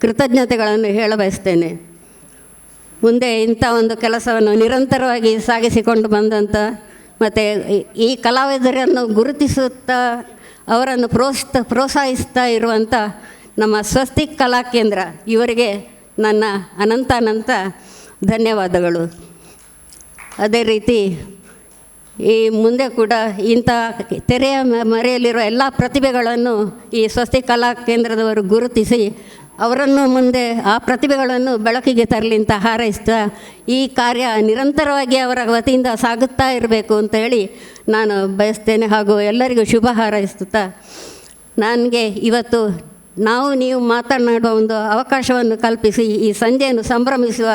ಕೃತಜ್ಞತೆಗಳನ್ನು ಹೇಳಬಯಸ್ತೇನೆ. ಮುಂದೆ ಇಂಥ ಒಂದು ಕೆಲಸವನ್ನು ನಿರಂತರವಾಗಿ ಸಾಗಿಸಿಕೊಂಡು ಬಂದಂಥ ಮತ್ತು ಈ ಕಲಾವಿದರನ್ನು ಗುರುತಿಸುತ್ತಾ ಅವರನ್ನು ಪ್ರೋತ್ಸಾಹಿಸ್ತಾ ಇರುವಂಥ ನಮ್ಮ ಸ್ವಸ್ತಿಕ್ ಕಲಾ ಕೇಂದ್ರ ಇವರಿಗೆ ನನ್ನ ಅನಂತ ಧನ್ಯವಾದಗಳು. ಅದೇ ರೀತಿ ಈ ಮುಂದೆ ಕೂಡ ಇಂಥ ತೆರೆಯ ಮರೆಯಲ್ಲಿರುವ ಎಲ್ಲ ಪ್ರತಿಭೆಗಳನ್ನು ಈ ಸ್ವಸ್ತಿಕ್ ಕಲಾ ಕೇಂದ್ರದವರು ಗುರುತಿಸಿ ಅವರನ್ನು ಮುಂದೆ ಆ ಪ್ರತಿಭೆಗಳನ್ನು ಬೆಳಕಿಗೆ ತರಲಿ ಅಂತ ಹಾರೈಸ್ತಾ ಈ ಕಾರ್ಯ ನಿರಂತರವಾಗಿ ಅವರ ವತಿಯಿಂದ ಸಾಗುತ್ತಾ ಇರಬೇಕು ಅಂತ ಹೇಳಿ ನಾನು ಬಯಸ್ತೇನೆ. ಹಾಗೂ ಎಲ್ಲರಿಗೂ ಶುಭ ಹಾರೈಸುತ್ತಾ ನನಗೆ ಇವತ್ತು ನಾವು ನೀವು ಮಾತನಾಡುವ ಒಂದು ಅವಕಾಶವನ್ನು ಕಲ್ಪಿಸಿ ಈ ಸಂಜೆಯನ್ನು ಸಂಭ್ರಮಿಸುವ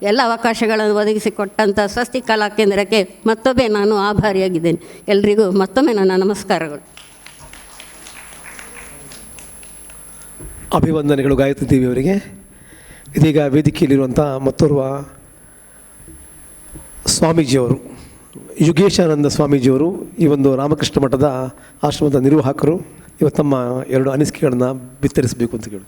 ಎಲ್ಲ ಅವಕಾಶಗಳನ್ನು ಒದಗಿಸಿಕೊಟ್ಟಂಥ ಸ್ವಸ್ತಿ ಕಲಾ ಕೇಂದ್ರಕ್ಕೆ ಮತ್ತೊಮ್ಮೆ ನಾನು ಆಭಾರಿಯಾಗಿದ್ದೇನೆ. ಎಲ್ರಿಗೂ ಮತ್ತೊಮ್ಮೆ ನನ್ನ ನಮಸ್ಕಾರಗಳು. ಅಭಿವಂದನೆಗಳು ಗಾಯತ್ರಿ ದೇವಿಯವರಿಗೆ. ಇದೀಗ ವೇದಿಕೆಯಲ್ಲಿರುವಂಥ ಮತ್ತೋರ್ವ ಸ್ವಾಮೀಜಿಯವರು, ಯುಗೇಶಾನಂದ ಸ್ವಾಮೀಜಿಯವರು, ಈ ಒಂದು ರಾಮಕೃಷ್ಣ ಮಠದ ಆಶ್ರಮದ ನಿರ್ವಾಹಕರು, ಇವತ್ತು ತಮ್ಮ 2 ಅನಿಸಿಕೆಗಳನ್ನು ಬಿತ್ತರಿಸಬೇಕು ಅಂತ ಕೇಳಿ.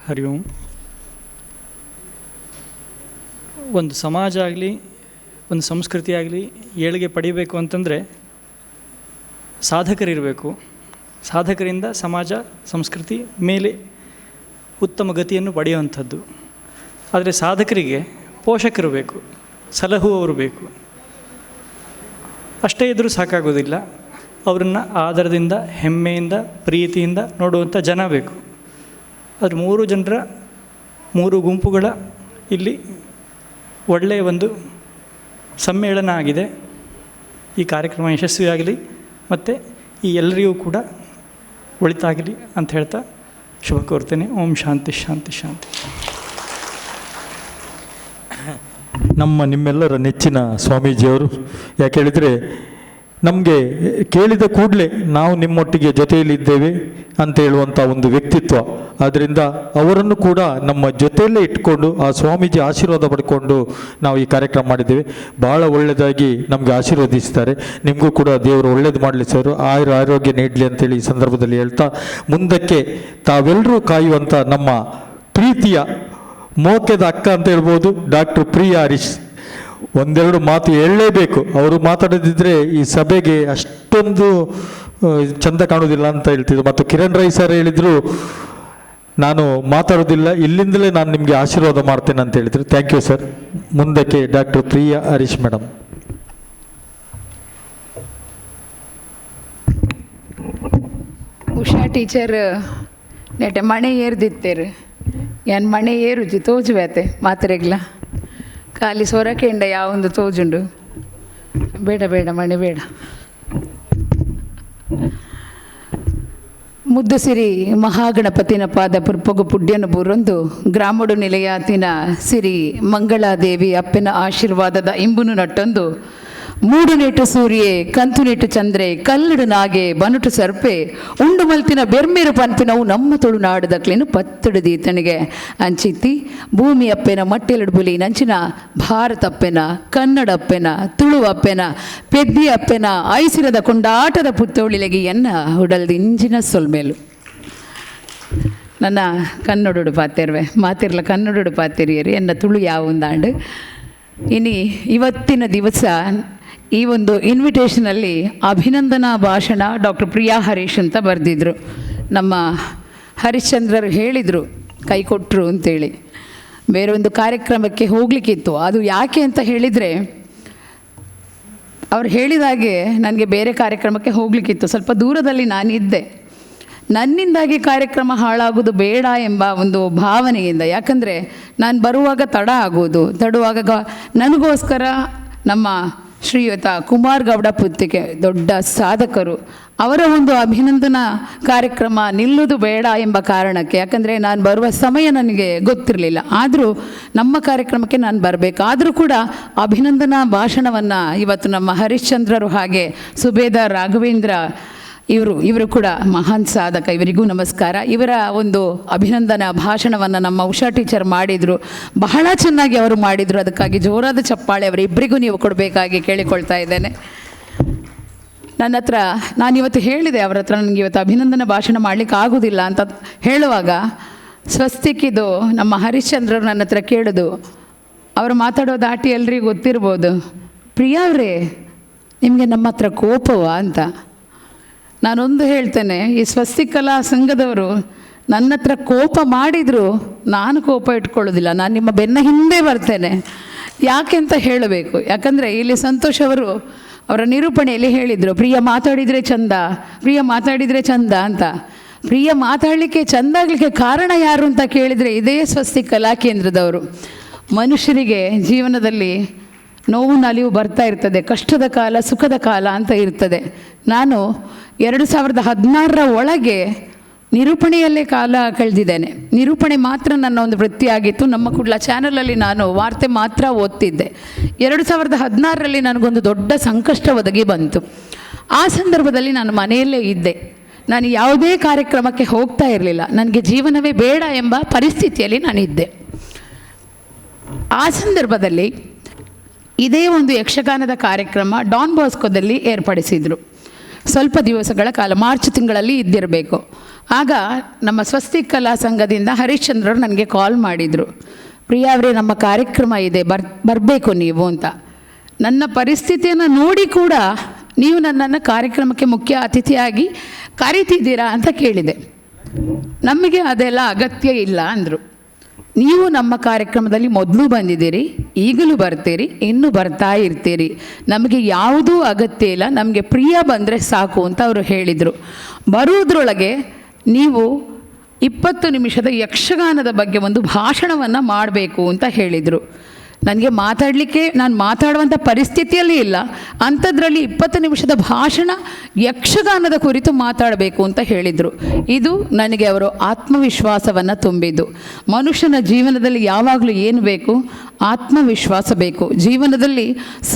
ಹರಿ ಓಂ. ಒಂದು ಸಮಾಜ ಆಗಲಿ, ಒಂದು ಸಂಸ್ಕೃತಿ ಆಗಲಿ ಏಳಿಗೆ ಪಡಿಬೇಕು ಅಂತಂದರೆ ಸಾಧಕರಿರಬೇಕು. ಸಾಧಕರಿಂದ ಸಮಾಜ ಸಂಸ್ಕೃತಿ ಮೇಲೆ ಉತ್ತಮ ಗತಿಯನ್ನು ಪಡೆಯುವಂಥದ್ದು. ಆದರೆ ಸಾಧಕರಿಗೆ ಪೋಷಕರು ಬೇಕು, ಸಲಹುವವರು ಬೇಕು. ಅಷ್ಟೇ ಇದ್ದರೂ ಸಾಕಾಗೋದಿಲ್ಲ. ಅವರನ್ನು ಆದರದಿಂದ, ಹೆಮ್ಮೆಯಿಂದ, ಪ್ರೀತಿಯಿಂದ ನೋಡುವಂಥ ಜನ ಬೇಕು. ಅದು 3 ಜನರ 3 ಗುಂಪುಗಳ ಇಲ್ಲಿ ಒಳ್ಳೆಯ ಒಂದು ಸಮ್ಮೇಳನ ಆಗಿದೆ. ಈ ಕಾರ್ಯಕ್ರಮ ಯಶಸ್ವಿಯಾಗಲಿ ಮತ್ತು ಈ ಎಲ್ಲರಿಗೂ ಕೂಡ ಒಳಿತಾಗಲಿ ಅಂತ ಹೇಳ್ತಾ ಶುಭ ಕೋರ್ತೇನೆ. ಓಂ ಶಾಂತಿ ಶಾಂತಿ ಶಾಂತಿ. ನಿಮ್ಮೆಲ್ಲರ ನೆಚ್ಚಿನ ಸ್ವಾಮೀಜಿಯವರು, ಯಾಕೆ ಹೇಳಿದರೆ ನಮಗೆ ಕೇಳಿದ ಕೂಡಲೇ ನಾವು ನಿಮ್ಮೊಟ್ಟಿಗೆ ಜೊತೆಯಲ್ಲಿದ್ದೇವೆ ಅಂತ ಹೇಳುವಂಥ ಒಂದು ವ್ಯಕ್ತಿತ್ವ. ಆದ್ದರಿಂದ ಅವರನ್ನು ಕೂಡ ನಮ್ಮ ಜೊತೆಯಲ್ಲೇ ಇಟ್ಕೊಂಡು ಆ ಸ್ವಾಮೀಜಿ ಆಶೀರ್ವಾದ ಪಡ್ಕೊಂಡು ನಾವು ಈ ಕಾರ್ಯಕ್ರಮ ಮಾಡಿದ್ದೇವೆ. ಭಾಳ ಒಳ್ಳೆಯದಾಗಿ ನಮಗೆ ಆಶೀರ್ವದಿಸ್ತಾರೆ. ನಿಮಗೂ ಕೂಡ ದೇವರು ಒಳ್ಳೇದು ಮಾಡಲಿ ಸರ್, ಆರೋಗ್ಯ ನೀಡಲಿ ಅಂತೇಳಿ ಈ ಸಂದರ್ಭದಲ್ಲಿ ಹೇಳ್ತಾ, ಮುಂದಕ್ಕೆ ತಾವೆಲ್ಲರೂ ಕಾಯುವಂಥ ನಮ್ಮ ಪ್ರೀತಿಯ ಮೋಕೆದ ಅಕ್ಕ ಅಂತ ಹೇಳ್ಬೋದು ಡಾಕ್ಟರ್ ಪ್ರಿಯಾ ಹರೀಶ್ 1-2 ಮಾತು ಹೇಳಲೇಬೇಕು. ಅವರು ಮಾತಾಡದಿದ್ದರೆ ಈ ಸಭೆಗೆ ಅಷ್ಟೊಂದು ಚಂದ ಕಾಣೋದಿಲ್ಲ ಅಂತ ಹೇಳ್ತಿದ್ರು. ಮತ್ತು ಕಿರಣ್ ರೈ ಸರ್ ಹೇಳಿದರು, ನಾನು ಮಾತಾಡೋದಿಲ್ಲ, ಇಲ್ಲಿಂದಲೇ ನಾನು ನಿಮಗೆ ಆಶೀರ್ವಾದ ಮಾಡ್ತೇನೆ ಅಂತ ಹೇಳಿದ್ರು. Thank you sir. ಮುಂದಕ್ಕೆ doctor Priya Harish madam. Usha teacher ನೆಟ್ಟೆ ಮಣೆ ಏರ್ದಿತ್ತೇರು ಏನು ಮಣೆ ಏರುಜಿ ತೋಜುವೇತೆ ಮಾತ್ರೆಗ್ಲ ಖಾಲಿ ಸೊರಕೆಂಡ ಯಾವೊಂದು ತೋಜುಂಡು ಬೇಡ ಬೇಡ ಮಣೆ ಬೇಡ. ಮುದ್ದು ಸಿರಿ ಮಹಾಗಣಪತಿನ ಪಾದ ಪುರ್ಪೊಗು ಪುಡ್ಯನು ಬುರೊಂದು ಗ್ರಾಮಡು ನಿಲಯಾತಿನ ಸಿರಿ ಮಂಗಳಾದೇವಿ ಅಪ್ಪನ ಆಶೀರ್ವಾದದ ಇಂಬುನು ನಟ್ಟೊಂದು 3 ನೆಟ್ಟು ಸೂರ್ಯೆ ಕಂತು ನೆಟ್ಟು ಚಂದ್ರೆ ಕಲ್ಲಡು ನಾಗೆ ಬನುಟು ಸರ್ಪೆ ಉಂಡು ಮಲ್ತಿನ ಬೆರ್ಮೇರು ಪನ್ಪಿನವು ನಮ್ಮ ತುಳುನಾಡುದಕ್ಲೇನು ಪತ್ತಡು ದೀತನಿಗೆ ಅಂಚಿತ್ತಿ ಭೂಮಿ ಅಪ್ಪೆನ ಮಟ್ಟೆಲಡು ಬುಲಿ ನಂಚಿನ ಭಾರತ ಅಪ್ಪೆನ ಕನ್ನಡ ಅಪ್ಪೆನ ತುಳು ಅಪ್ಪೆನ ಪೆದ್ದಿ ಅಪ್ಪೆನ ಐಸಿರದ ಕೊಂಡಾಟದ ಪುತ್ತೋಳಿಲೆಗಿಯನ್ನ ಉಡಲ್ದು ಇಂಜಿನ ಸೊಲ್ಮೇಲು ನನ್ನ ಕನ್ನಡೋಡು ಪಾತಿರ್ವೆ ಮಾತಿರ್ಲ ಕನ್ನಡೋಡು ಪಾತಿರಿಯರಿ ಎನ್ನ ತುಳು ಯಾವೊಂದಾಂಡು ಇನಿ ಇವತ್ತಿನ ದಿವಸ ಈ ಒಂದು ಇನ್ವಿಟೇಷನಲ್ಲಿ ಅಭಿನಂದನಾ ಭಾಷಣ ಡಾಕ್ಟರ್ ಪ್ರಿಯಾ ಹರೀಶ್ ಅಂತ ಬರೆದಿದ್ರು. ನಮ್ಮ ಹರಿಶ್ಚಂದ್ರರು ಹೇಳಿದರು, ಕೈ ಕೊಟ್ಟರು ಅಂತೇಳಿ. ಬೇರೆ ಒಂದು ಕಾರ್ಯಕ್ರಮಕ್ಕೆ ಹೋಗಲಿಕ್ಕಿತ್ತು. ಅದು ಯಾಕೆ ಅಂತ ಹೇಳಿದರೆ, ಅವ್ರು ಹೇಳಿದಾಗೆ ನನಗೆ ಬೇರೆ ಕಾರ್ಯಕ್ರಮಕ್ಕೆ ಹೋಗಲಿಕ್ಕಿತ್ತು. ಸ್ವಲ್ಪ ದೂರದಲ್ಲಿ ನಾನಿದ್ದೆ. ನನ್ನಿಂದಾಗಿ ಕಾರ್ಯಕ್ರಮ ಹಾಳಾಗೋದು ಬೇಡ ಎಂಬ ಒಂದು ಭಾವನೆಯಿಂದ, ಯಾಕಂದರೆ ನಾನು ಬರುವಾಗ ತಡುವಾಗ ನನಗೋಸ್ಕರ ನಮ್ಮ ಶ್ರೀಯುತ ಕುಮಾರ್ ಗೌಡ ಪುತ್ತಿಗೆ ದೊಡ್ಡ ಸಾಧಕರು, ಅವರ ಒಂದು ಅಭಿನಂದನಾ ಕಾರ್ಯಕ್ರಮ ನಿಲ್ಲುವುದು ಬೇಡ ಎಂಬ ಕಾರಣಕ್ಕೆ, ಯಾಕಂದರೆ ನಾನು ಬರುವ ಸಮಯ ನನಗೆ ಗೊತ್ತಿರಲಿಲ್ಲ. ಆದರೂ ನಮ್ಮ ಕಾರ್ಯಕ್ರಮಕ್ಕೆ ನಾನು ಬರಬೇಕು. ಆದರೂ ಕೂಡ ಅಭಿನಂದನಾ ಭಾಷಣವನ್ನು ಇವತ್ತು ನಮ್ಮ ಹರಿಶ್ಚಂದ್ರರು ಹಾಗೆ ಸುಬೇದಾರ್ ರಾಘವೇಂದ್ರ ಇವರು ಕೂಡ ಮಹಾನ್ ಸಾಧಕ, ಇವರಿಗೂ ನಮಸ್ಕಾರ. ಇವರ ಒಂದು ಅಭಿನಂದನಾ ಭಾಷಣವನ್ನು ನಮ್ಮ ಉಷಾ ಟೀಚರ್ ಮಾಡಿದರು. ಬಹಳ ಚೆನ್ನಾಗಿ ಅವರು ಮಾಡಿದರು. ಅದಕ್ಕಾಗಿ ಜೋರಾದ ಚಪ್ಪಾಳೆ ಅವರಿಬ್ಬರಿಗೂ ನೀವು ಕೊಡಬೇಕಾಗಿ ಕೇಳಿಕೊಳ್ತಾ ಇದ್ದೇನೆ. ನನ್ನ ಹತ್ರ ನಾನಿವತ್ತು ಹೇಳಿದೆ, ಅವರ ಹತ್ರ ನನಗೆ ಇವತ್ತು ಅಭಿನಂದನಾ ಭಾಷಣ ಮಾಡಲಿಕ್ಕೆ ಆಗೋದಿಲ್ಲ ಅಂತ ಹೇಳುವಾಗ ಸ್ವಸ್ತಿಕ್ಕಿದು ನಮ್ಮ ಹರಿಶ್ಚಂದ್ರರು ನನ್ನ ಹತ್ರ ಕೇಳೋದು, ಅವರು ಮಾತಾಡೋ ದಾಟಿ ಎಲ್ರಿಗೂ ಗೊತ್ತಿರ್ಬೋದು, ಪ್ರಿಯಾ ಅವರೇ ನಿಮಗೆ ನಮ್ಮ ಹತ್ರ ಕೋಪವಾ ಅಂತ. ನಾನೊಂದು ಹೇಳ್ತೇನೆ, ಈ ಸ್ವಸ್ತಿಕ್ ಕಲಾ ಸಂಘದವರು ನನ್ನ ಹತ್ರ ಕೋಪ ಮಾಡಿದರೂ ನಾನು ಕೋಪ ಇಟ್ಕೊಳ್ಳೋದಿಲ್ಲ. ನಾನು ನಿಮ್ಮ ಬೆನ್ನ ಹಿಂದೆ ಬರ್ತೇನೆ. ಯಾಕೆ ಅಂತ ಹೇಳಬೇಕು. ಯಾಕಂದರೆ ಇಲ್ಲಿ ಸಂತೋಷ್ ಅವರು ಅವರ ನಿರೂಪಣೆಯಲ್ಲಿ ಹೇಳಿದರು, ಪ್ರಿಯ ಮಾತಾಡಿದರೆ ಚಂದ, ಪ್ರಿಯ ಮಾತಾಡಿದರೆ ಚಂದ ಅಂತ. ಪ್ರಿಯ ಮಾತಾಡಲಿಕ್ಕೆ ಚಂದ ಆಗಲಿಕ್ಕೆ ಕಾರಣ ಯಾರು ಅಂತ ಕೇಳಿದರೆ ಇದೇ ಸ್ವಸ್ತಿಕ್ ಕಲಾ ಕೇಂದ್ರದವರು. ಮನುಷ್ಯರಿಗೆ ಜೀವನದಲ್ಲಿ ನೋವು ನಲಿವು ಬರ್ತಾ ಇರ್ತದೆ, ಕಷ್ಟದ ಕಾಲ ಸುಖದ ಕಾಲ ಅಂತ ಇರ್ತದೆ. ನಾನು 2016 ಒಳಗೆ ನಿರೂಪಣೆಯಲ್ಲೇ ಕಾಲ ಕಳೆದಿದ್ದೇನೆ. ನಿರೂಪಣೆ ಮಾತ್ರ ನನ್ನ ಒಂದು ವೃತ್ತಿಯಾಗಿತ್ತು. ನಮ್ಮ ಕುಡ್ಲ ಚಾನಲಲ್ಲಿ ನಾನು ವಾರ್ತೆ ಮಾತ್ರ ಓದ್ತಿದ್ದೆ. 2016ರಲ್ಲಿ ನನಗೊಂದು ದೊಡ್ಡ ಸಂಕಷ್ಟ ಒದಗಿ ಬಂತು. ಆ ಸಂದರ್ಭದಲ್ಲಿ ನಾನು ಮನೆಯಲ್ಲೇ ಇದ್ದೆ. ನಾನು ಯಾವುದೇ ಕಾರ್ಯಕ್ರಮಕ್ಕೆ ಹೋಗ್ತಾ ಇರಲಿಲ್ಲ. ನನಗೆ ಜೀವನವೇ ಬೇಡ ಎಂಬ ಪರಿಸ್ಥಿತಿಯಲ್ಲಿ ನಾನಿದ್ದೆ. ಆ ಸಂದರ್ಭದಲ್ಲಿ ಇದೇ ಒಂದು ಯಕ್ಷಗಾನದ ಕಾರ್ಯಕ್ರಮ ಡಾನ್ ಬಾಸ್ಕೋದಲ್ಲಿ ಏರ್ಪಡಿಸಿದರು. ಸ್ವಲ್ಪ ದಿವಸಗಳ ಕಾಲ, ಮಾರ್ಚ್ ತಿಂಗಳಲ್ಲಿ ಇದ್ದಿರಬೇಕು. ಆಗ ನಮ್ಮ ಸ್ವಸ್ತಿಕ್ ಕಲಾ ಸಂಘದಿಂದ ಹರಿಶ್ಚಂದ್ರರು ನನಗೆ ಕಾಲ್ ಮಾಡಿದರು. ಪ್ರಿಯಾ ಅವರೇ, ನಮ್ಮ ಕಾರ್ಯಕ್ರಮ ಇದೆ, ಬರಬೇಕು ನೀವು ಅಂತ. ನನ್ನ ಪರಿಸ್ಥಿತಿಯನ್ನು ನೋಡಿ ಕೂಡ ನೀವು ನನ್ನನ್ನು ಕಾರ್ಯಕ್ರಮಕ್ಕೆ ಮುಖ್ಯ ಅತಿಥಿಯಾಗಿ ಕರೀತಿದ್ದೀರಾ ಅಂತ ಕೇಳಿದೆ. ನಮಗೆ ಅದೆಲ್ಲ ಅಗತ್ಯ ಇಲ್ಲ ಅಂದರು. ನೀವು ನಮ್ಮ ಕಾರ್ಯಕ್ರಮದಲ್ಲಿ ಮೊದಲು ಬಂದಿದ್ದೀರಿ, ಈಗಲೂ ಬರ್ತೀರಿ, ಇನ್ನೂ ಬರ್ತಾ ಇರ್ತೀರಿ, ನಮಗೆ ಯಾವುದೂ ಅಗತ್ಯ ಇಲ್ಲ, ನಮಗೆ ಪ್ರಿಯ ಬಂದರೆ ಸಾಕು ಅಂತ ಅವರು ಹೇಳಿದರು. ಬರುವುದರೊಳಗೆ ನೀವು 20 ನಿಮಿಷದ ಯಕ್ಷಗಾನದ ಬಗ್ಗೆ ಒಂದು ಭಾಷಣವನ್ನು ಮಾಡಬೇಕು ಅಂತ ಹೇಳಿದರು. ನನಗೆ ನಾನು ಮಾತಾಡುವಂಥ ಪರಿಸ್ಥಿತಿಯಲ್ಲಿ ಇಲ್ಲ. ಅಂಥದ್ರಲ್ಲಿ 20 ನಿಮಿಷದ ಭಾಷಣ ಯಕ್ಷಗಾನದ ಕುರಿತು ಮಾತಾಡಬೇಕು ಅಂತ ಹೇಳಿದರು. ಇದು ನನಗೆ ಅವರು ಆತ್ಮವಿಶ್ವಾಸವನ್ನು ತುಂಬಿದ್ದು. ಮನುಷ್ಯನ ಜೀವನದಲ್ಲಿ ಯಾವಾಗಲೂ ಏನು ಬೇಕು? ಆತ್ಮವಿಶ್ವಾಸ ಬೇಕು. ಜೀವನದಲ್ಲಿ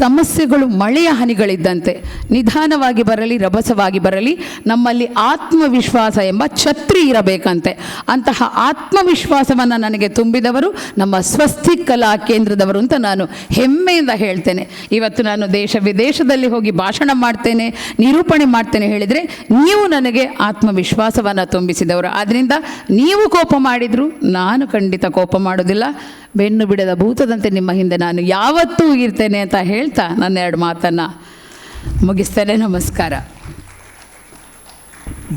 ಸಮಸ್ಯೆಗಳು ಮಳೆಯ ಹನಿಗಳಿದ್ದಂತೆ, ನಿಧಾನವಾಗಿ ಬರಲಿ, ರಭಸವಾಗಿ ಬರಲಿ, ನಮ್ಮಲ್ಲಿ ಆತ್ಮವಿಶ್ವಾಸ ಎಂಬ ಛತ್ರಿ ಇರಬೇಕಂತೆ. ಅಂತಹ ಆತ್ಮವಿಶ್ವಾಸವನ್ನು ನನಗೆ ತುಂಬಿದವರು ನಮ್ಮ ಸ್ವಸ್ತಿಕ್ ಕಲಾ ಕೇಂದ್ರದವರು ಅಂತ ನಾನು ಹೆಮ್ಮೆಯಿಂದ ಹೇಳ್ತೇನೆ. ಇವತ್ತು ನಾನು ದೇಶ ವಿದೇಶದಲ್ಲಿ ಹೋಗಿ ಭಾಷಣ ಮಾಡ್ತೇನೆ, ನಿರೂಪಣೆ ಮಾಡ್ತೇನೆ ಹೇಳಿದರೆ ನೀವು ನನಗೆ ಆತ್ಮವಿಶ್ವಾಸವನ್ನು ತುಂಬಿಸಿದವರು. ಆದ್ದರಿಂದ ನೀವು ಕೋಪ ಮಾಡಿದರೂ ನಾನು ಖಂಡಿತ ಕೋಪ ಮಾಡೋದಿಲ್ಲ. ಬೆನ್ನು ಬಿಡದ ಭೂತದಂತೆ ನಿಮ್ಮ ಹಿಂದೆ ನಾನು ಯಾವತ್ತೂ ಇರ್ತೇನೆ ಅಂತ ಹೇಳ್ತಾ ನನ್ನ 2 ಮಾತನ್ನು ಮುಗಿಸ್ತೇನೆ. ನಮಸ್ಕಾರ.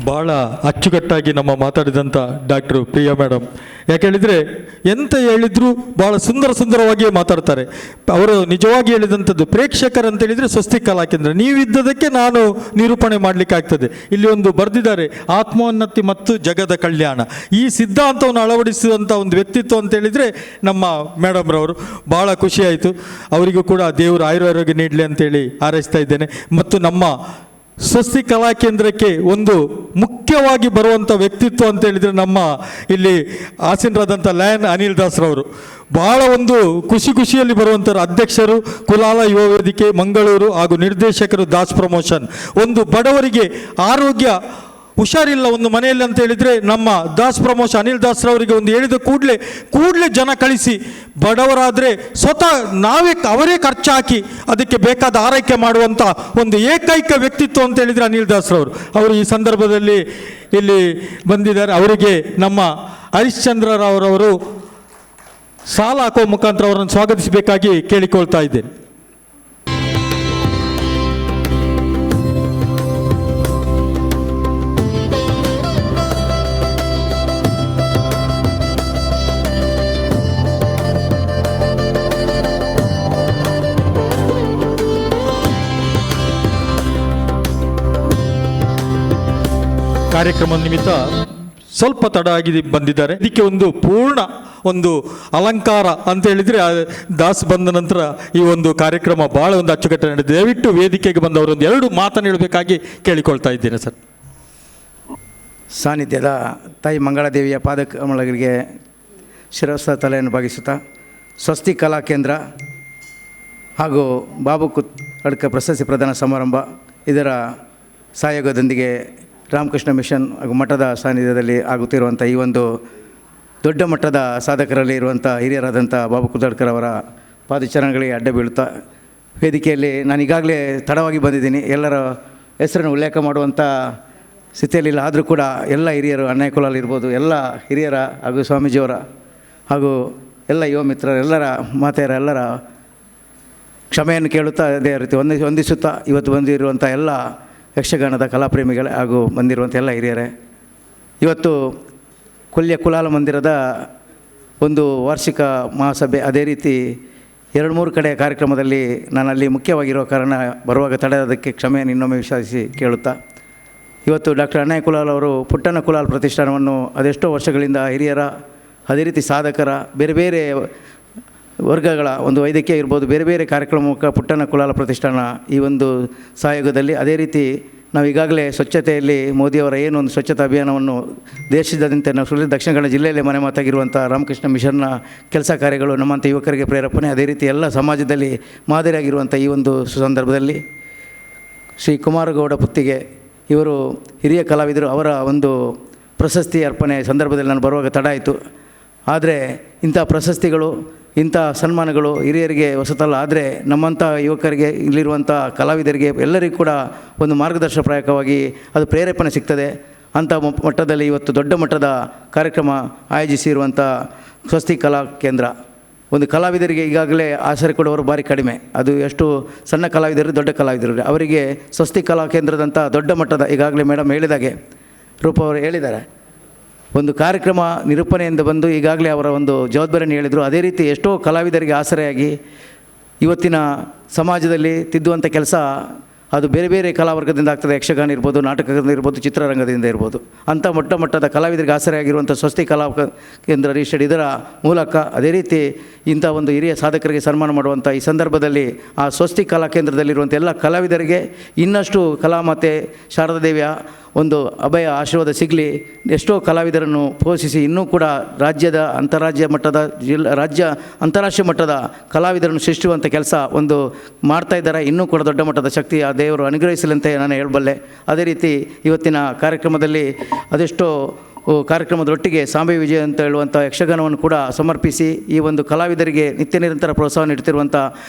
ಭಾಳ ಅಚ್ಚುಕಟ್ಟಾಗಿ ನಮ್ಮ ಮಾತಾಡಿದಂಥ ಡಾಕ್ಟರ್ ಪ್ರಿಯಾ ಮೇಡಮ್, ಯಾಕೆ ಹೇಳಿದರೆ ಎಂತ ಹೇಳಿದ್ರು ಭಾಳ ಸುಂದರವಾಗಿಯೇ ಮಾತಾಡ್ತಾರೆ. ಅವರು ನಿಜವಾಗಿ ಹೇಳಿದಂಥದ್ದು ಪ್ರೇಕ್ಷಕರಂತ ಹೇಳಿದರೆ ಸ್ವಸ್ತಿಕ್ ಕಲಾ ಕೇಂದ್ರ, ನೀವಿದ್ದದಕ್ಕೆ ನಾನು ನಿರೂಪಣೆ ಮಾಡಲಿಕ್ಕಾಗ್ತದೆ. ಇಲ್ಲಿ ಒಂದು ಬರೆದಿದ್ದಾರೆ, ಆತ್ಮೋನ್ನತಿ ಮತ್ತು ಜಗದ ಕಲ್ಯಾಣ. ಈ ಸಿದ್ಧಾಂತವನ್ನು ಅಳವಡಿಸಿದಂಥ ಒಂದು ವ್ಯಕ್ತಿತ್ವ ಅಂತ ಹೇಳಿದರೆ ನಮ್ಮ ಮೇಡಮ್ರವರು. ಭಾಳ ಖುಷಿಯಾಯಿತು. ಅವರಿಗೂ ಕೂಡ ದೇವರು ಆಯುರಾರೋಗ್ಯ ನೀಡಲಿ ಅಂತೇಳಿ ಹಾರೈಸ್ತಾ ಇದ್ದೇನೆ. ಮತ್ತು ನಮ್ಮ ಸ್ವಸ್ತಿಕ್ ಕಲಾ ಕೇಂದ್ರಕ್ಕೆ ಒಂದು ಮುಖ್ಯವಾಗಿ ಬರುವಂಥ ವ್ಯಕ್ತಿತ್ವ ಅಂತ ಹೇಳಿದರೆ ನಮ್ಮ ಇಲ್ಲಿ ಆಸೀನರಾದಂಥ ಲಯನ್ ಅನಿಲ್ ದಾಸ್ರವರು. ಭಾಳ ಒಂದು ಖುಷಿಯಲ್ಲಿ ಬರುವಂಥವ್ರು. ಅಧ್ಯಕ್ಷರು ಕುಲಾಲ ಯುವ ವೇದಿಕೆ ಮಂಗಳೂರು ಹಾಗೂ ನಿರ್ದೇಶಕರು ದಾಸ್ ಪ್ರಮೋಷನ್. ಒಂದು ಬಡವರಿಗೆ ಆರೋಗ್ಯ ಹುಷಾರಿಲ್ಲ ಒಂದು ಮನೆಯಲ್ಲಿ ಅಂತ ಹೇಳಿದರೆ ನಮ್ಮ ದಾಸ್ ಪ್ರಮೋಷನ್ ಅನಿಲ್ ದಾಸ್ರವರಿಗೆ ಒಂದು ಹೇಳಿದ ಕೂಡಲೇ ಜನ ಕಳಿಸಿ, ಬಡವರಾದರೆ ಸ್ವತಃ ಅವರೇ ಖರ್ಚು ಹಾಕಿ ಅದಕ್ಕೆ ಬೇಕಾದ ಆರೈಕೆ ಮಾಡುವಂಥ ಒಂದು ಏಕೈಕ ವ್ಯಕ್ತಿತ್ವ ಅಂತ ಹೇಳಿದರೆ ಅನಿಲ್ ದಾಸ್ರವರು. ಅವರು ಈ ಸಂದರ್ಭದಲ್ಲಿ ಇಲ್ಲಿ ಬಂದಿದ್ದಾರೆ. ಅವರಿಗೆ ನಮ್ಮ ಹರಿಶ್ಚಂದ್ರರವರವರು ಸಾಲ ಹಾಕುವ ಮುಖಾಂತರ ಅವರನ್ನು ಸ್ವಾಗತಿಸಬೇಕಾಗಿ ಕೇಳಿಕೊಳ್ತಾ ಇದ್ದೇನೆ. ಕಾರ್ಯಕ್ರಮ ನಿಮಿತ್ತ ಸ್ವಲ್ಪ ತಡ ಆಗಿ ಬಂದಿದ್ದಾರೆ. ಇದಕ್ಕೆ ಒಂದು ಪೂರ್ಣ ಒಂದು ಅಲಂಕಾರ ಅಂತ ಹೇಳಿದರೆ ದಾಸ್ ಬಂದ ನಂತರ ಈ ಒಂದು ಕಾರ್ಯಕ್ರಮ ಭಾಳ ಒಂದು ಅಚ್ಚುಕಟ್ಟು ನಡೆದಿದೆ. ದಯವಿಟ್ಟು ವೇದಿಕೆಗೆ ಬಂದವರು ಒಂದು 2 ಮಾತನ್ನು ಹೇಳಬೇಕಾಗಿ ಕೇಳಿಕೊಳ್ತಾ ಇದ್ದೇನೆ ಸರ್. ಸಾನ್ನಿಧ್ಯದ ತಾಯಿ ಮಂಗಳಾದೇವಿಯ ಪಾದಕಮಲಗಳಿಗೆ ಶಿರಸ್ಥ ತಲೆಯನ್ನು ಭಾಗಿಸುತ್ತಾ ಸ್ವಸ್ತಿಕ್ ಕಲಾ ಕೇಂದ್ರ ಹಾಗೂ ಬಾಬು ಕುತ್ತಡ್ಕ ಪ್ರಶಸ್ತಿ ಪ್ರದಾನ ಸಮಾರಂಭ ಇದರ ಸಹಯೋಗದೊಂದಿಗೆ ರಾಮಕೃಷ್ಣ ಮಿಷನ್ ಹಾಗೂ ಮಠದ ಸಾನ್ನಿಧ್ಯದಲ್ಲಿ ಆಗುತ್ತಿರುವಂಥ ಈ ಒಂದು ದೊಡ್ಡ ಮಟ್ಟದ ಸಾಧಕರಲ್ಲಿ ಇರುವಂಥ ಹಿರಿಯರಾದಂಥ ಬಾಬು ಕುತ್ತಡ್ಕರವರ ಪಾದಚರಣಗಳಿಗೆ ಅಡ್ಡ ಬೀಳುತ್ತಾ ವೇದಿಕೆಯಲ್ಲಿ ನಾನು ಈಗಾಗಲೇ ತಡವಾಗಿ ಬಂದಿದ್ದೀನಿ. ಎಲ್ಲರ ಹೆಸರನ್ನು ಉಲ್ಲೇಖ ಮಾಡುವಂಥ ಸ್ಥಿತಿಯಲ್ಲಿಲ್ಲ. ಆದರೂ ಕೂಡ ಎಲ್ಲ ಹಿರಿಯರು, ಅಣ್ಣಯ್ಯ ಕುಲಾಲ್ ಇರ್ಬೋದು, ಎಲ್ಲ ಹಿರಿಯರ ಹಾಗೂ ಸ್ವಾಮೀಜಿಯವರ ಹಾಗೂ ಎಲ್ಲ ಯುವ ಮಿತ್ರರ, ಎಲ್ಲರ ಮಾತೆಯರ ಎಲ್ಲರ ಕ್ಷಮೆಯನ್ನು ಕೇಳುತ್ತಾ ಅದೇ ರೀತಿ ವಂದಿಸುತ್ತಾ ಇವತ್ತು ಬಂದಿರುವಂಥ ಎಲ್ಲ ಯಕ್ಷಗಾನದ ಕಲಾಪ್ರೇಮಿಗಳೇ ಹಾಗೂ ಬಂದಿರುವಂಥ ಎಲ್ಲ ಹಿರಿಯರೇ, ಇವತ್ತು ಕೊಲ್ಯ ಕುಲಾಲ ಮಂದಿರದ ಒಂದು ವಾರ್ಷಿಕ ಮಹಾಸಭೆ, ಅದೇ ರೀತಿ 2-3 ಕಡೆ ಕಾರ್ಯಕ್ರಮದಲ್ಲಿ ನಾನು ಅಲ್ಲಿ ಮುಖ್ಯವಾಗಿರೋ ಕಾರಣ ಬರುವಾಗ ತಡೆಯೋದಕ್ಕೆ ಕ್ಷಮೆಯನ್ನು ಇನ್ನೊಮ್ಮೆ ವಿಶ್ವಾಸಿಸಿ ಕೇಳುತ್ತಾ, ಇವತ್ತು ಡಾಕ್ಟರ್ ಅಣ್ಣಯ್ಯ ಕುಲಾಲ್ ಅವರು ಪುಟ್ಟಣ್ಣ ಕುಲಾಲ್ ಪ್ರತಿಷ್ಠಾನವನ್ನು ಅದೆಷ್ಟೋ ವರ್ಷಗಳಿಂದ ಹಿರಿಯರ, ಅದೇ ರೀತಿ ಸಾಧಕರ, ಬೇರೆ ಬೇರೆ ವರ್ಗಗಳ ಒಂದು ವೈದ್ಯಕೀಯ ಇರ್ಬೋದು, ಬೇರೆ ಬೇರೆ ಕಾರ್ಯಕ್ರಮ ಮೂಲಕ ಪುಟ್ಟಣ್ಣ ಕುಲಾಲ ಪ್ರತಿಷ್ಠಾನ ಈ ಒಂದು ಸಹಯೋಗದಲ್ಲಿ, ಅದೇ ರೀತಿ ನಾವು ಈಗಾಗಲೇ ಸ್ವಚ್ಛತೆಯಲ್ಲಿ ಮೋದಿಯವರ ಏನು ಒಂದು ಸ್ವಚ್ಛತಾ ಅಭಿಯಾನವನ್ನು ದೇಶದಾದ್ಯಂತ ನಾವು ಸುಳ್ಳು ದಕ್ಷಿಣ ಕನ್ನಡ ಜಿಲ್ಲೆಯಲ್ಲೇ ಮನೆ ಮಾತಾಗಿರುವಂಥ ರಾಮಕೃಷ್ಣ ಮಿಷನ್ನ ಕೆಲಸ ಕಾರ್ಯಗಳು ನಮ್ಮಂಥ ಯುವಕರಿಗೆ ಪ್ರೇರೇಪಣೆ, ಅದೇ ರೀತಿ ಎಲ್ಲ ಸಮಾಜದಲ್ಲಿ ಮಾದರಿಯಾಗಿರುವಂಥ ಈ ಒಂದು ಸಂದರ್ಭದಲ್ಲಿ ಶ್ರೀ ಕುಮಾರಗೌಡ ಪುತ್ತಿಗೆ ಇವರು ಹಿರಿಯ ಕಲಾವಿದರು, ಅವರ ಒಂದು ಪ್ರಶಸ್ತಿ ಅರ್ಪಣೆ ಸಂದರ್ಭದಲ್ಲಿ ನಾನು ಬರುವಾಗ ತಡ ಆಯಿತು. ಆದರೆ ಇಂಥ ಪ್ರಶಸ್ತಿಗಳು, ಇಂಥ ಸನ್ಮಾನಗಳು ಹಿರಿಯರಿಗೆ ಹೊಸತಲ್ಲ. ಆದರೆ ನಮ್ಮಂಥ ಯುವಕರಿಗೆ, ಇಲ್ಲಿರುವಂಥ ಕಲಾವಿದರಿಗೆ ಎಲ್ಲರಿಗೂ ಕೂಡ ಒಂದು ಮಾರ್ಗದರ್ಶನಪ್ರಾಯಕವಾಗಿ ಅದು ಪ್ರೇರೇಪಣೆ ಸಿಗ್ತದೆ. ಅಂಥ ಮಟ್ಟದಲ್ಲಿ ಇವತ್ತು ದೊಡ್ಡ ಮಟ್ಟದ ಕಾರ್ಯಕ್ರಮ ಆಯೋಜಿಸಿರುವಂಥ ಸ್ವಸ್ತಿ ಕಲಾ ಕೇಂದ್ರ, ಒಂದು ಕಲಾವಿದರಿಗೆ ಈಗಾಗಲೇ ಆಸರೆ ಕೊಡುವವರು ಭಾರಿ ಕಡಿಮೆ. ಅದು ಎಷ್ಟು ಸಣ್ಣ ಕಲಾವಿದರು, ದೊಡ್ಡ ಕಲಾವಿದರು, ಅವರಿಗೆ ಸ್ವಸ್ತಿ ಕಲಾ ಕೇಂದ್ರದಂಥ ದೊಡ್ಡ ಮಟ್ಟದ, ಈಗಾಗಲೇ ಮೇಡಮ್ ಹೇಳಿದಾಗೆ, ರೂಪ ಅವರು ಹೇಳಿದ್ದಾರೆ, ಒಂದು ಕಾರ್ಯಕ್ರಮ ನಿರೂಪಣೆಯಿಂದ ಬಂದು ಈಗಾಗಲೇ ಅವರ ಒಂದು ಜವಾಬ್ದಾರಿಯನ್ನು ಹೇಳಿದರು. ಅದೇ ರೀತಿ ಎಷ್ಟೋ ಕಲಾವಿದರಿಗೆ ಆಸರೆಯಾಗಿ ಇವತ್ತಿನ ಸಮಾಜದಲ್ಲಿ ತಿದ್ದುವಂಥ ಕೆಲಸ ಅದು ಬೇರೆ ಬೇರೆ ಕಲಾವರ್ಗದಿಂದ ಆಗ್ತದೆ. ಯಕ್ಷಗಾನ ಇರ್ಬೋದು, ನಾಟಕದಿಂದ ಇರ್ಬೋದು, ಚಿತ್ರರಂಗದಿಂದ ಇರ್ಬೋದು. ಅಂಥ ಮೊಟ್ಟ ಮಟ್ಟದ ಕಲಾವಿದರಿಗೆ ಆಸರೆಯಾಗಿರುವಂಥ ಸ್ವಸ್ತಿ ಕಲಾ ಕೇಂದ್ರ ರಿಜಿಸ್ಟರ್ಡ್, ಇದರ ಮೂಲಕ ಅದೇ ರೀತಿ ಇಂಥ ಒಂದು ಹಿರಿಯ ಸಾಧಕರಿಗೆ ಸನ್ಮಾನ ಮಾಡುವಂಥ ಈ ಸಂದರ್ಭದಲ್ಲಿ ಆ ಸ್ವಸ್ತಿ ಕಲಾ ಕೇಂದ್ರದಲ್ಲಿರುವಂಥ ಎಲ್ಲ ಕಲಾವಿದರಿಗೆ ಇನ್ನಷ್ಟು ಕಲಾಮಾತೆ ಶಾರದಾ ದೇವಿಯ ಒಂದು ಅಭಯ ಆಶೀರ್ವಾದ ಸಿಗಲಿ. ಎಷ್ಟೋ ಕಲಾವಿದರನ್ನು ಪೋಷಿಸಿ ಇನ್ನೂ ಕೂಡ ರಾಜ್ಯದ, ಅಂತಾರಾಜ್ಯ ಮಟ್ಟದ, ರಾಜ್ಯ ಅಂತಾರಾಷ್ಟ್ರೀಯ ಮಟ್ಟದ ಕಲಾವಿದರನ್ನು ಸೃಷ್ಟಿಸುವಂಥ ಕೆಲಸ ಒಂದು ಮಾಡ್ತಾಯಿದ್ದಾರೆ. ಇನ್ನೂ ಕೂಡ ದೊಡ್ಡ ಮಟ್ಟದ ಶಕ್ತಿ ಆ ದೇವರು ಅನುಗ್ರಹಿಸಲಂತೆ ನಾನು ಹೇಳಬಲ್ಲೆ. ಅದೇ ರೀತಿ ಇವತ್ತಿನ ಕಾರ್ಯಕ್ರಮದಲ್ಲಿ ಅದೆಷ್ಟೋ ಕಾರ್ಯಕ್ರಮದೊಟ್ಟಿಗೆ ಸಾಂಬೆ ವಿಜಯ ಅಂತ ಹೇಳುವಂಥ ಯಕ್ಷಗಾನವನ್ನು ಕೂಡ ಸಮರ್ಪಿಸಿ ಈ ಒಂದು ಕಲಾವಿದರಿಗೆ ನಿತ್ಯ ನಿರಂತರ ಪ್ರೋತ್ಸಾಹ ನೀಡ್ತಿರುವಂಥ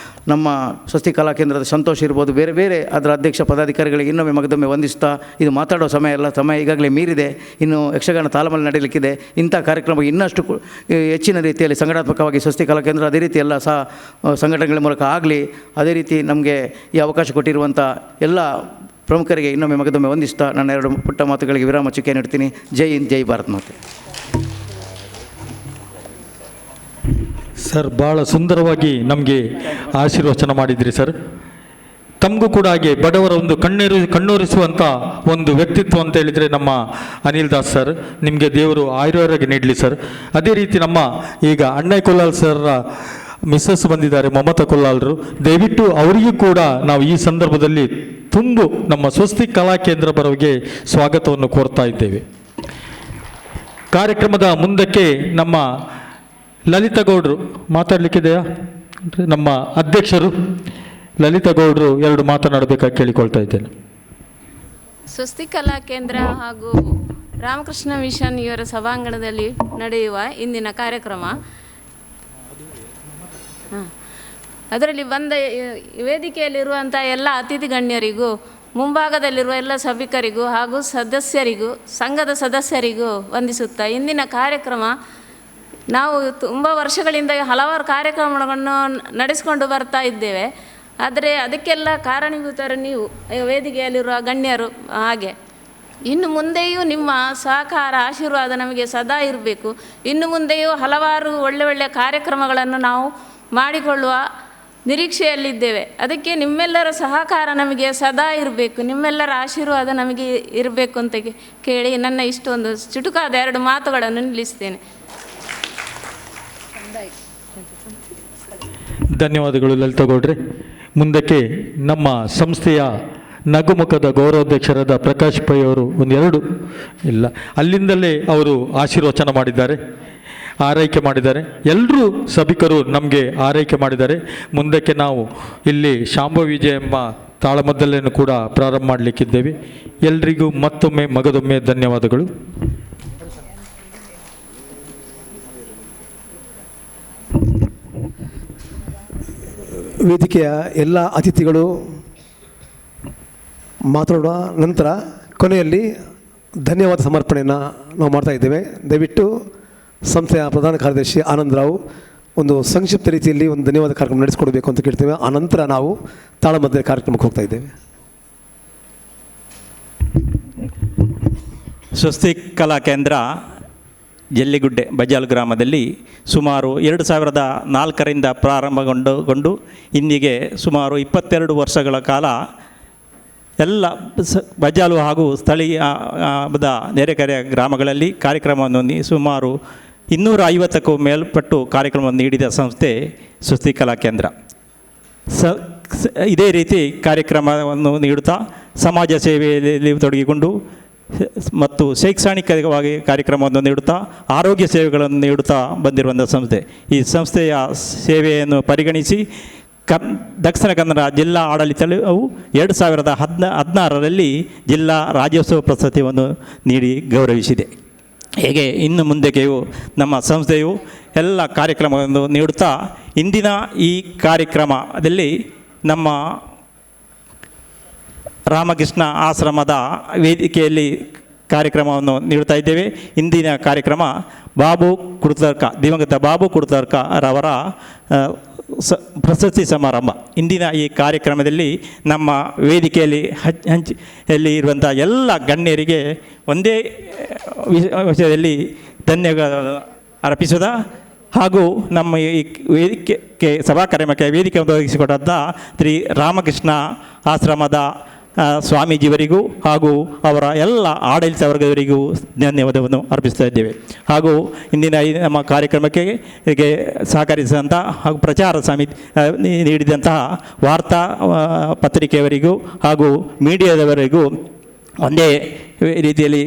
ನಮ್ಮ ಸ್ವಸ್ತಿ ಕಲಾ ಕೇಂದ್ರದ ಸಂತೋಷ್ ಇರ್ಬೋದು, ಬೇರೆ ಬೇರೆ ಅದರ ಅಧ್ಯಕ್ಷ ಪದಾಧಿಕಾರಿಗಳಿಗೆ ಇನ್ನೊಮ್ಮೆ ಮಗದೊಮ್ಮೆ ವಂದಿಸ್ತಾ, ಇದು ಮಾತಾಡೋ ಸಮಯ ಅಲ್ಲ, ಸಮಯ ಈಗಾಗಲೇ ಮೀರಿದೆ, ಇನ್ನು ಯಕ್ಷಗಾನ ತಾಲಮಲ್ಲಿ ನಡೀಲಿಕ್ಕಿದೆ. ಇಂಥ ಕಾರ್ಯಕ್ರಮ ಇನ್ನಷ್ಟು ಹೆಚ್ಚಿನ ರೀತಿಯಲ್ಲಿ ಸಂಘಟನಾತ್ಮಕವಾಗಿ ಸ್ವಸ್ತಿ ಕಲಾ ಕೇಂದ್ರ ಅದೇ ರೀತಿ ಎಲ್ಲ ಸಂಘಟನೆಗಳ ಮೂಲಕ ಆಗಲಿ. ಅದೇ ರೀತಿ ನಮಗೆ ಈ ಅವಕಾಶ ಕೊಟ್ಟಿರುವಂಥ ಎಲ್ಲ ಪ್ರಮುಖರಿಗೆ ಇನ್ನೊಮ್ಮೆ ಮಗದೊಮ್ಮೆ ವಂದಿಸ್ತಾ ನನ್ನ ಎರಡು ಪುಟ್ಟ ಮಾತುಗಳಿಗೆ ವಿರಾಮ ಚುಕ್ಕೆ ನೀಡ್ತೀನಿ. ಜೈ ಹಿಂದ್, ಜೈ ಭಾರತ್ ಮಾತೆ. ಸರ್, ಭಾಳ ಸುಂದರವಾಗಿ ನಮಗೆ ಆಶೀರ್ವಚನ ಮಾಡಿದ್ರಿ ಸರ್. ತಮಗೂ ಕೂಡ ಹಾಗೆ ಬಡವರ ಒಂದು ಕಣ್ಣೂರಿಸುವಂಥ ಒಂದು ವ್ಯಕ್ತಿತ್ವ ಅಂತ ಹೇಳಿದರೆ ನಮ್ಮ ಅನಿಲ್ ದಾಸ್ ಸರ್, ನಿಮಗೆ ದೇವರು ಆಯುರ್ವೇದ ನೀಡಲಿ ಸರ್. ಅದೇ ರೀತಿ ನಮ್ಮ ಈಗ ಅಣ್ಣಯ್ಯ ಕೊಲ್ಲಾಲ್ ಸರ್ ಮಿಸ್ಸಸ್ ಬಂದಿದ್ದಾರೆ, ಮಮತಾ ಕೊಲ್ಲಾಲ್ರು, ದಯವಿಟ್ಟು ಅವರಿಗೂ ಕೂಡ ನಾವು ಈ ಸಂದರ್ಭದಲ್ಲಿ ತುಂಬು ನಮ್ಮ ಸ್ವಸ್ತಿ ಕಲಾ ಕೇಂದ್ರ ಬರೋರಿಗೆ ಸ್ವಾಗತವನ್ನು ಕೋರ್ತಾ ಇದ್ದೇವೆ. ಕಾರ್ಯಕ್ರಮದ ಮುಂದಕ್ಕೆ ನಮ್ಮ ಲಲಿತಾ ಗೌಡ್ರು ಮಾತಾಡಲಿಕ್ಕಿದೆಯಾ? ನಮ್ಮ ಅಧ್ಯಕ್ಷರು ಲಲಿತಾ ಗೌಡ್ರು ಎರಡು ಮಾತನಾಡಬೇಕಾಗಿ ಕೇಳಿಕೊಳ್ತಾ ಇದ್ದೇನೆ. ಸ್ವಸ್ತಿ ಕಲಾ ಕೇಂದ್ರ ಹಾಗೂ ರಾಮಕೃಷ್ಣ ಮಿಷನ್ ಇವರ ಸಭಾಂಗಣದಲ್ಲಿ ನಡೆಯುವ ಇಂದಿನ ಕಾರ್ಯಕ್ರಮ, ಅದರಲ್ಲಿ ಬಂದ ವೇದಿಕೆಯಲ್ಲಿರುವಂಥ ಎಲ್ಲ ಅತಿಥಿ ಗಣ್ಯರಿಗೂ, ಮುಂಭಾಗದಲ್ಲಿರುವ ಎಲ್ಲ ಸಭಿಕರಿಗೂ ಹಾಗೂ ಸದಸ್ಯರಿಗೂ, ಸಂಘದ ಸದಸ್ಯರಿಗೂ ವಂದಿಸುತ್ತಾ, ಇಂದಿನ ಕಾರ್ಯಕ್ರಮ ನಾವು ತುಂಬ ವರ್ಷಗಳಿಂದ ಹಲವಾರು ಕಾರ್ಯಕ್ರಮಗಳನ್ನು ನಡೆಸಿಕೊಂಡು ಬರ್ತಾ ಇದ್ದೇವೆ. ಆದರೆ ಅದಕ್ಕೆಲ್ಲ ಕಾರಣೀಭೂತರು ನೀವು, ವೇದಿಕೆಯಲ್ಲಿರುವ ಗಣ್ಯರು. ಹಾಗೆ ಇನ್ನು ಮುಂದೆಯೂ ನಿಮ್ಮ ಸಹಕಾರ, ಆಶೀರ್ವಾದ ನಮಗೆ ಸದಾ ಇರಬೇಕು. ಇನ್ನು ಮುಂದೆಯೂ ಹಲವಾರು ಒಳ್ಳೆಯ ಕಾರ್ಯಕ್ರಮಗಳನ್ನು ನಾವು ಮಾಡಿಕೊಳ್ಳುವ ನಿರೀಕ್ಷೆಯಲ್ಲಿದ್ದೇವೆ. ಅದಕ್ಕೆ ನಿಮ್ಮೆಲ್ಲರ ಸಹಕಾರ ನಮಗೆ ಸದಾ ಇರಬೇಕು, ನಿಮ್ಮೆಲ್ಲರ ಆಶೀರ್ವಾದ ನಮಗೆ ಇರಬೇಕು ಅಂತ ಕೇಳಿ ನನ್ನ ಇಷ್ಟೊಂದು ಚುಟುಕಾದ ಎರಡು ಮಾತುಗಳನ್ನು ನಿಲ್ಲಿಸ್ತೇನೆ. ಧನ್ಯವಾದಗಳು ಲಲಿತಾ ಗೌಡ್ರೆ. ಮುಂದಕ್ಕೆ ನಮ್ಮ ಸಂಸ್ಥೆಯ ನಗುಮುಖದ ಗೌರವಾಧ್ಯಕ್ಷರಾದ ಪ್ರಕಾಶ್ ಪೈ ಅವರು ಅಲ್ಲಿಂದಲೇ ಅವರು ಆಶೀರ್ವಚನ ಮಾಡಿದ್ದಾರೆ, ಆರೈಕೆ ಮಾಡಿದ್ದಾರೆ. ಎಲ್ಲರೂ ಸಭಿಕರು ನಮಗೆ ಆರೈಕೆ ಮಾಡಿದ್ದಾರೆ. ಮುಂದಕ್ಕೆ ನಾವು ಇಲ್ಲಿ ಶಾಂಭವಿ ವಿಜಯ ಎಂಬ ತಾಳಮದ್ದಲೆಯನ್ನು ಕೂಡ ಪ್ರಾರಂಭ ಮಾಡಲಿಕ್ಕಿದ್ದೇವೆ. ಎಲ್ರಿಗೂ ಮತ್ತೊಮ್ಮೆ ಮಗದೊಮ್ಮೆ ಧನ್ಯವಾದಗಳು. ವೇದಿಕೆಯ ಎಲ್ಲ ಅತಿಥಿಗಳು ಮಾತನಾಡುವ ನಂತರ ಕೊನೆಯಲ್ಲಿ ಧನ್ಯವಾದ ಸಮರ್ಪಣೆಯನ್ನು ನಾವು ಮಾಡ್ತಾ ಇದ್ದೇವೆ. ದಯವಿಟ್ಟು ಸಂಸ್ಥೆಯ ಪ್ರಧಾನ ಕಾರ್ಯದರ್ಶಿ ಆನಂದರಾವ್ ಒಂದು ಸಂಕ್ಷಿಪ್ತ ರೀತಿಯಲ್ಲಿ ಒಂದು ಧನ್ಯವಾದ ಕಾರ್ಯಕ್ರಮ ನಡೆಸಿಕೊಡಬೇಕು ಅಂತ ಕೇಳ್ತೇವೆ. ಆನಂತರ ನಾವು ತಾಳಮದ್ದಲೆ ಕಾರ್ಯಕ್ರಮಕ್ಕೆ ಹೋಗ್ತಾ ಇದ್ದೇವೆ. ಸ್ವಸ್ತಿ ಕಲಾ ಕೇಂದ್ರ ಜಲ್ಲಿಗುಡ್ಡೆ ಬಜಾಲ್ ಗ್ರಾಮದಲ್ಲಿ ಸುಮಾರು 2004ರಿಂದ ಪ್ರಾರಂಭಗೊಂಡು ಇಂದಿಗೆ ಸುಮಾರು 22 ವರ್ಷಗಳ ಕಾಲ ಎಲ್ಲ ಬಜಾಲು ಹಾಗೂ ಸ್ಥಳೀಯ ನೆರೆಕೆರೆಯ ಗ್ರಾಮಗಳಲ್ಲಿ ಕಾರ್ಯಕ್ರಮವನ್ನು ಸುಮಾರು 250ಕ್ಕೂ ಮೇಲ್ಪಟ್ಟು ಕಾರ್ಯಕ್ರಮವನ್ನು ನೀಡಿದ ಸಂಸ್ಥೆ ಸ್ವಸ್ತಿ ಕಲಾ ಕೇಂದ್ರ. ಇದೇ ರೀತಿ ಕಾರ್ಯಕ್ರಮವನ್ನು ನೀಡುತ್ತಾ ಸಮಾಜ ಸೇವೆಯಲ್ಲಿ ತೊಡಗಿಕೊಂಡು ಮತ್ತು ಶೈಕ್ಷಣಿಕವಾಗಿ ಕಾರ್ಯಕ್ರಮವನ್ನು ನೀಡುತ್ತಾ ಆರೋಗ್ಯ ಸೇವೆಗಳನ್ನು ನೀಡುತ್ತಾ ಬಂದಿರುವಂಥ ಸಂಸ್ಥೆ. ಈ ಸಂಸ್ಥೆಯ ಸೇವೆಯನ್ನು ಪರಿಗಣಿಸಿ ದಕ್ಷಿಣ ಕನ್ನಡ ಜಿಲ್ಲಾ ಆಡಳಿತವು 2016ರಲ್ಲಿ ಜಿಲ್ಲಾ ರಾಜ್ಯೋತ್ಸವ ಪ್ರಶಸ್ತಿಯನ್ನು ನೀಡಿ ಗೌರವಿಸಿದೆ. ಹೇಗೆ ಇನ್ನು ಮುಂದೆಯೂ ನಮ್ಮ ಸಂಸ್ಥೆಯು ಎಲ್ಲ ಕಾರ್ಯಕ್ರಮವನ್ನು ನೀಡುತ್ತಾ ಇಂದಿನ ಈ ಕಾರ್ಯಕ್ರಮದಲ್ಲಿ ನಮ್ಮ ರಾಮಕೃಷ್ಣ ಆಶ್ರಮದ ವೇದಿಕೆಯಲ್ಲಿ ಕಾರ್ಯಕ್ರಮವನ್ನು ನೀಡುತ್ತಾ ಇದ್ದೇವೆ. ಇಂದಿನ ಕಾರ್ಯಕ್ರಮ ದಿವಂಗತ ಬಾಬು ಕುಡ್ತರ್ಕ ರವರ ಪ್ರಶಸ್ತಿ ಸಮಾರಂಭ. ಇಂದಿನ ಈ ಕಾರ್ಯಕ್ರಮದಲ್ಲಿ ನಮ್ಮ ವೇದಿಕೆಯಲ್ಲಿ ಹಂಚಿಯಲ್ಲಿ ಇರುವಂಥ ಎಲ್ಲ ಗಣ್ಯರಿಗೆ ಒಂದೇ ವಿಷಯದಲ್ಲಿ ಧನ್ಯವಾದ ಅರ್ಪಿಸಿದ ಹಾಗೂ ನಮ್ಮ ಈ ವೇದಿಕೆ ಸಭಾ ಕಾರ್ಯಕ್ರಮಕ್ಕೆ ವೇದಿಕೆಯನ್ನು ಒದಗಿಸಿಕೊಟ್ಟಂಥ ಶ್ರೀ ರಾಮಕೃಷ್ಣ ಆಶ್ರಮದ ಸ್ವಾಮೀಜಿಯವರಿಗೂ ಹಾಗೂ ಅವರ ಎಲ್ಲ ಆಡಳಿತ ವರ್ಗದವರಿಗೂ ಧನ್ಯವಾದವನ್ನು ಅರ್ಪಿಸ್ತಾ ಇದ್ದೇವೆ. ಹಾಗೂ ಇಂದಿನ ನಮ್ಮ ಕಾರ್ಯಕ್ರಮಕ್ಕೆ ಸಹಕರಿಸಿದಂಥ ಹಾಗೂ ಪ್ರಚಾರ ಸಮಿತಿ ನೀಡಿದಂತಹ ವಾರ್ತಾ ಪತ್ರಿಕೆಯವರಿಗೂ ಹಾಗೂ ಮೀಡಿಯಾದವರಿಗೂ ಒಂದೇ ರೀತಿಯಲ್ಲಿ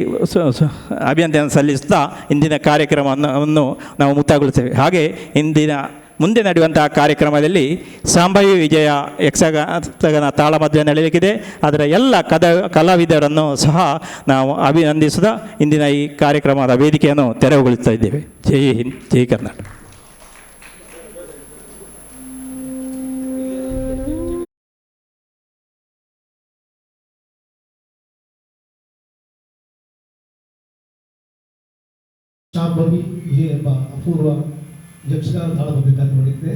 ಅಭಿನಂದನೆ ಸಲ್ಲಿಸುತ್ತಾ ಇಂದಿನ ಕಾರ್ಯಕ್ರಮವನ್ನು ನಾವು ಮುಕ್ತಾಯಗೊಳಿಸ್ತೇವೆ. ಹಾಗೆ ಮುಂದೆ ನಡೆಯುವಂತಹ ಕಾರ್ಯಕ್ರಮದಲ್ಲಿ ಸಂಭಾವ್ಯ ವಿಜಯ ಯಕ್ಷಗಾನ ತಾಳಮದ್ಯ ನಡೆಯಲಿಕ್ಕಿದೆ. ಅದರ ಎಲ್ಲ ಕಲಾವಿದರನ್ನು ಸಹ ನಾವು ಅಭಿನಂದಿಸಿದ ಇಂದಿನ ಈ ಕಾರ್ಯಕ್ರಮದ ವೇದಿಕೆಯನ್ನು ತೆರವುಗೊಳಿಸ್ತಾ ಇದ್ದೇವೆ. ಜೈ ಹಿಂದ್, ಜೈ ಕರ್ನಾಟಕ. ಶಾಂಭವಿ ವಿಜಯ ಎಂಬ ಅಪೂರ್ವ ಯಕ್ಷಗಾನ ತಾಳಮದ್ಯ ಕಾರ್ಯಕ್ರಮ ನಡೆಯುತ್ತೆ.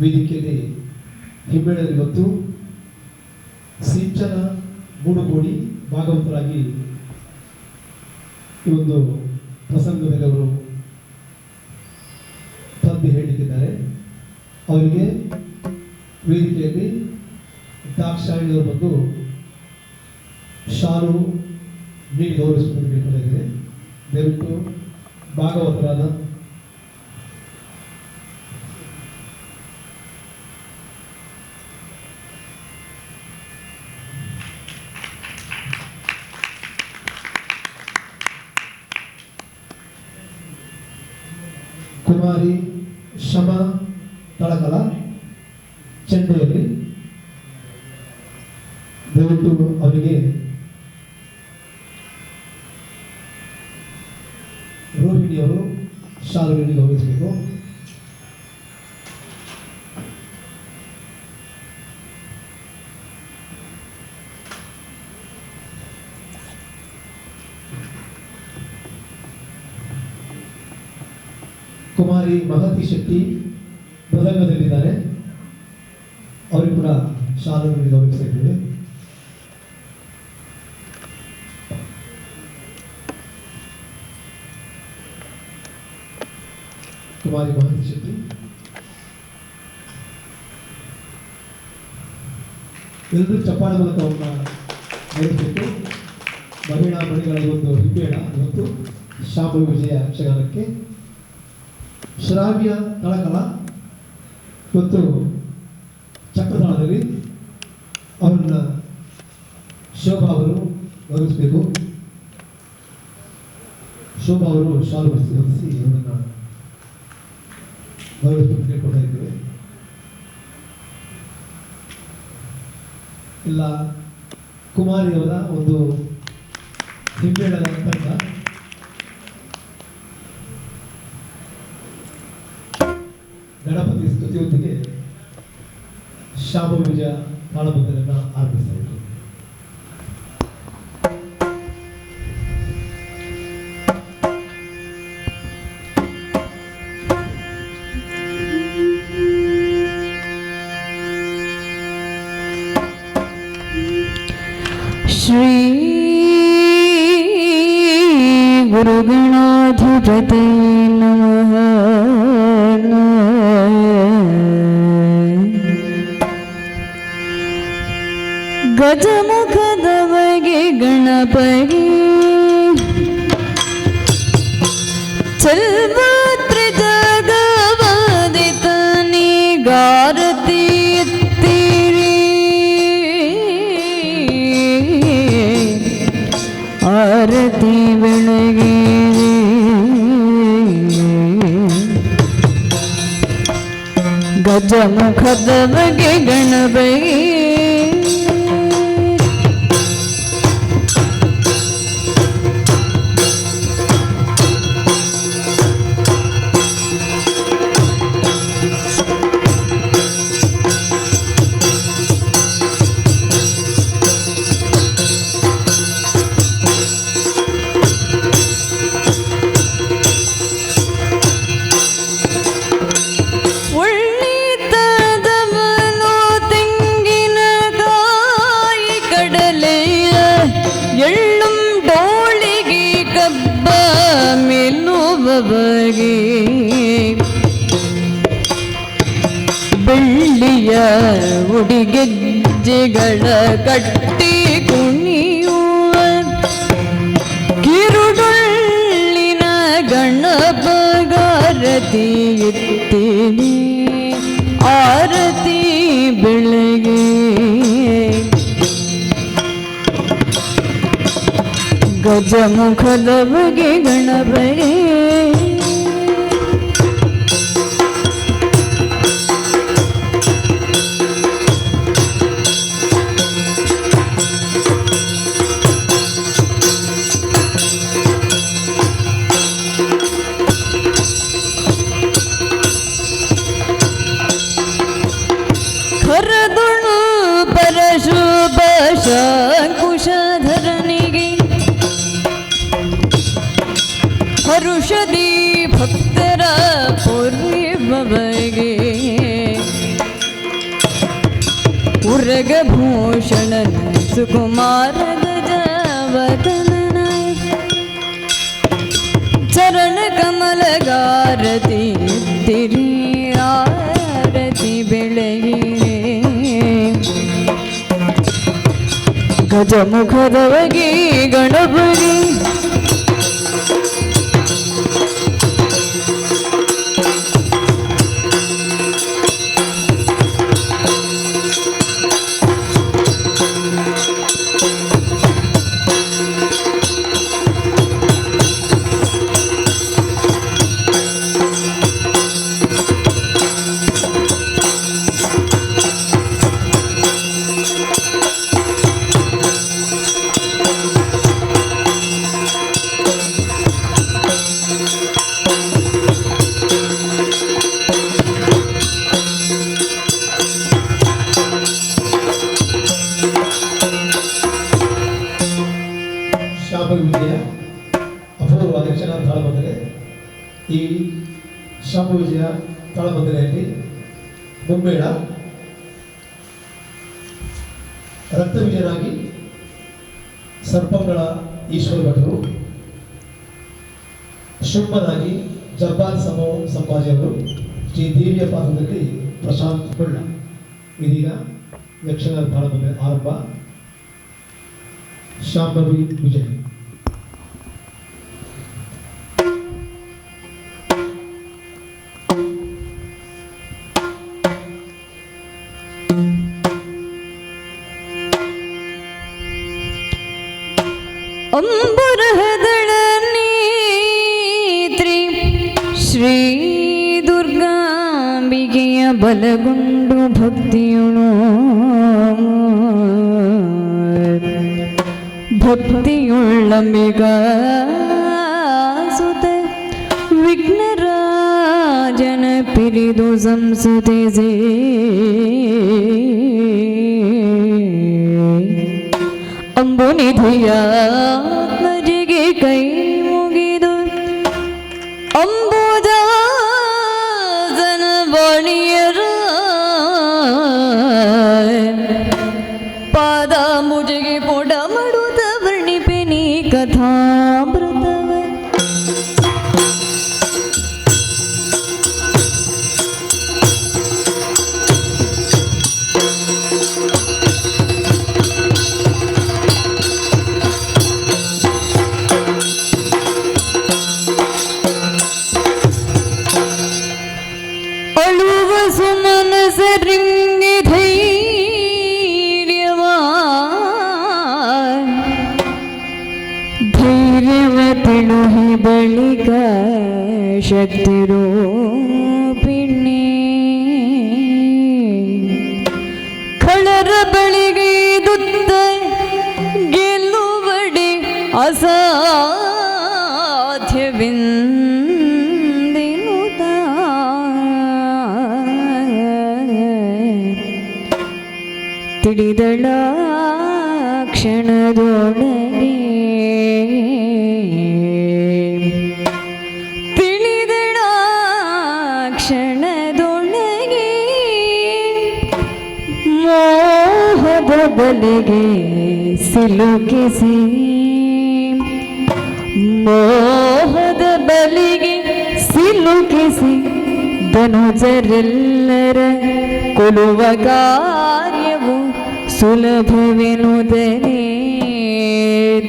ವೇದಿಕೆಯಲ್ಲಿ ಹಿಮ್ಮೇಳದಲ್ಲಿ ಇವತ್ತು ಸಿಂಚನ ಮೂಡುಗೋಡಿ ಭಾಗವತರಾಗಿ ಈ ಒಂದು ಪ್ರಸಂಗದಲ್ಲಿ ಅವರು ತಂದು ಹೇಳಲಿಕ್ಕಿದ್ದಾರೆ. ಅವರಿಗೆ ವೇದಿಕೆಯಲ್ಲಿ ದಾಕ್ಷಾಯಿಣಿಯವರು ಬಂದು ಶಾಲು ನೀಡಿ ಗೌರವಿಸುವಂತೆ ಕೇಳ್ತಾ ಇದ್ದಾರೆ. ದಯವಿಟ್ಟು ಭಾಗವತರಾದ ಕುಮಾರಿ ಶಮ ತಳಕಲ ಚೆಂಡೆಯಲ್ಲಿ ದಯವಿಟ್ಟು ಅವರಿಗೆ ರೋಹಿಣಿಯವರು ಶಾಲೆಯಲ್ಲಿ ಗೌರವಿಸಬೇಕು. ಕುಮಾರಿ ಮಹತಿ ಶೆಟ್ಟಿ ಮೃದಂಗದಲ್ಲಿದ್ದಾರೆ. ಅವರಿಗೆ ಕೂಡ ಶಾಲೆಯಲ್ಲಿ ಗೌರವಿಸ್ತಾ ಇದ್ದೇವೆ. ಕುಮಾರಿ ಮಹತಿ ಶೆಟ್ಟಿ ಎಲ್ಲರೂ ಚಪ್ಪಾಳೆ ಮೂಲಕ ಅವನ್ನ ನಡೆಸಬೇಕು. ಮಹಿಳಾ ಮಣಿಗಳ ಒಂದು ಹಿಮ್ಮೇಳ ಇವತ್ತು ಶಾಂಭವಿ ವಿಜಯ ಯಕ್ಷಗಾನಕ್ಕೆ ಶ್ರಾವ್ಯ ತಳಕಲ ಇವತ್ತು ಚಕ್ರತಾಳದಲ್ಲಿ ಅವರನ್ನ ಶೋಭಾ ಅವರು ಗೌರವಿಸಬೇಕು. ಶೋಭಾ ಅವರು ಶಾಲು ಹೊರಿಸಿ ಅವರನ್ನು ಗೌರವಿಸಬೇಕು ಕೇಳ್ಕೊಳ್ತಾ ಇದ್ದೇವೆ. ಇಲ್ಲ ಕುಮಾರಿಯವರ ಒಂದು ಹಿಮ್ಮೇಳದ ತಂಡ ಗಣಪತಿ ಸ್ತುತಿಯೊಂದಿಗೆ ಶಾಂಭವಿ ವಿಜಯ ತಾಳಮದ್ದಲೆಯನ್ನು ಆರಂಭಿಸ್ತಾ ಇದ್ದಾರೆ. श्री गुरुगणाधिपते नमः। ಗಜಮುಖದವಗೆ ಗಣಪತಿ ಚಲ್ವ ಗಜಮುಖದ ಬಗೆ ಗಣಪತಿ ಬೆಳ್ಳಿಯ ಉಡಿಗೆಜ್ಜೆಗಳ ಕಟ್ಟಿ ಕುಣಿಯುವ ಕಿರುಡುಳ್ಳಿನ ಗಣಪಗಾರತಿ ಎತ್ತೀನಿ ಆರತಿ ಬೆಳಗ್ಗೆ ಗಜಮುಖದ ಬಗೆ ಗಣಪತಿ ಕರದುಳು ಪರಶುಭ ಶಂಕುಶಧರನಿಗೆ ಹರುಷದಿ ಭಕ್ತರ ಪೂರ್ಣಿಮವಗೆ ಉರಗಭೂಷಣನ ಸುಕುಮಾರದ ಜವದನನ ಚರಣ ಕಮಲಗಾರತಿ ತಿರಿ ಆರತಿ ಬೆಳಗಿರೆ ಗಜಮುಖದವಗಿ ಗಣಪತಿ ವಿಜಯ ಅಪೂರ್ವವಾದ ಯಕ್ಷಗಾನ ತಾಳಮಂದರೆ. ಈ ಶಾಪ ವಿಜಯ ತಾಳಮಂದರೆಯಲ್ಲಿ ಮುಂಬೇಳ ರಕ್ತವಿಜಯನಾಗಿ ಸರ್ಪಂಗಳ ಈಶ್ವರ ಭಟ್ರು, ಶುಂಭನಾಗಿ ಜಬ್ಬಾರ್ ಸಂಭಾಜಿ ಅವರು, ಶ್ರೀ ದೇವಿಯ ಪಾತ್ರದಲ್ಲಿ ಪ್ರಶಾಂತ್ ಕೊಳ್ಳ. ಇದೀಗ ಯಕ್ಷಗಾನ ತಾಳಮಂದರೆ ಆರಂಭ. ಶಾಂಭವಿ ವಿಜಯ. ಅಂಬರಹದಳ ನೇತ್ರಿ ಶ್ರೀ ದುರ್ಗಾಂಬಿಕೆಯ ಬಲಗೊಂಡು ಭಕ್ತಿಯುಳು ಭಕ್ತಿಯುಳ್ಳಂಬಿಗ ಸುತ ವಿಘ್ನರಾಜನ ಪಿರಿದು ಸಂಸುತಿಸೆ ಅಂಬುನಿಧಿಯ ನಜಿಗೆ ಕೈ ಮುಗಿದು ಅಂಬುಜಾಸನ ವಾಣಿಯರ ಪಾದ ಮುಜಿಗೆ ಪೊಡ ಮಾಡುತ್ತ ವರ್ಣಿಪೆನಿ ಕಥಾಮೃತವ ಅಳುವ ಸುಮನಸ ರಿಂಗಿ ಧೈರ್ಯವ ತಿಳುಹಿ ಬಳಿಕ ಶಕ್ತಿ ರೂಪಿಣಿ ತಿಳಿದಳ ಕ್ಷಣದೊಳಗೆ ತಿಳಿದಳ ಕ್ಷಣದೊಳಗೆ ಮೋಹದ ಬಲೆಗೆ ಸಿಲುಕಿಸಿ ಮೋಹದ ಬಲಿಗೆ ಸಿಲುಕಿಸಿ ಧನುಜರೆಲ್ಲರ ಕೊಲುವ ಕಾರ್ಯವು ಸುಲಭವೆನುದನೆ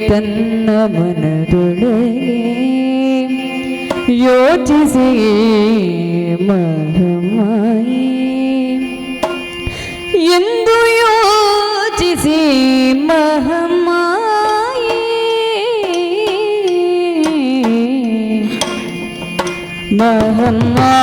ತನ್ನ ಮನದೊಳಗೆ ಯೋಚಿಸಿ ಮಹಮಾಯಿ ಎಂದು ಯೋಚಿಸಿ ಮಹಮಾಯಿ ಮಹಮಾಯಿ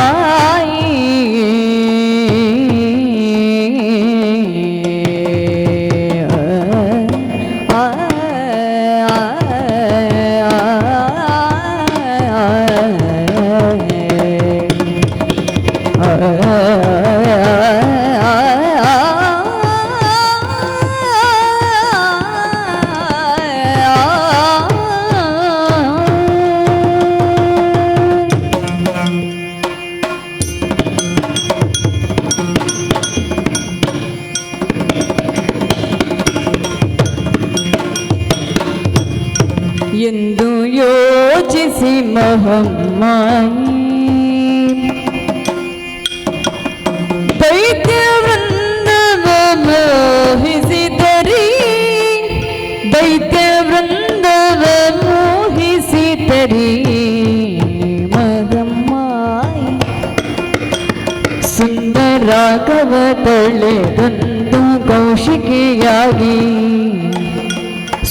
ಎಂದು ಯೋಚಿಸಿ ಮಹಮ್ಮಾಯಿ ದೈತ್ಯ ವೃಂದವ ಮೋಹಿಸಿದರಿ ದೈತ್ಯ ವೃಂದವ ಮೋಹಿಸಿದರಿ ಮಹಮ್ಮಾಯಿ ಸುಂದರಾಗವ ತಳೆದೊಂದು ಕೌಶಿಕಿಯಾಗಿ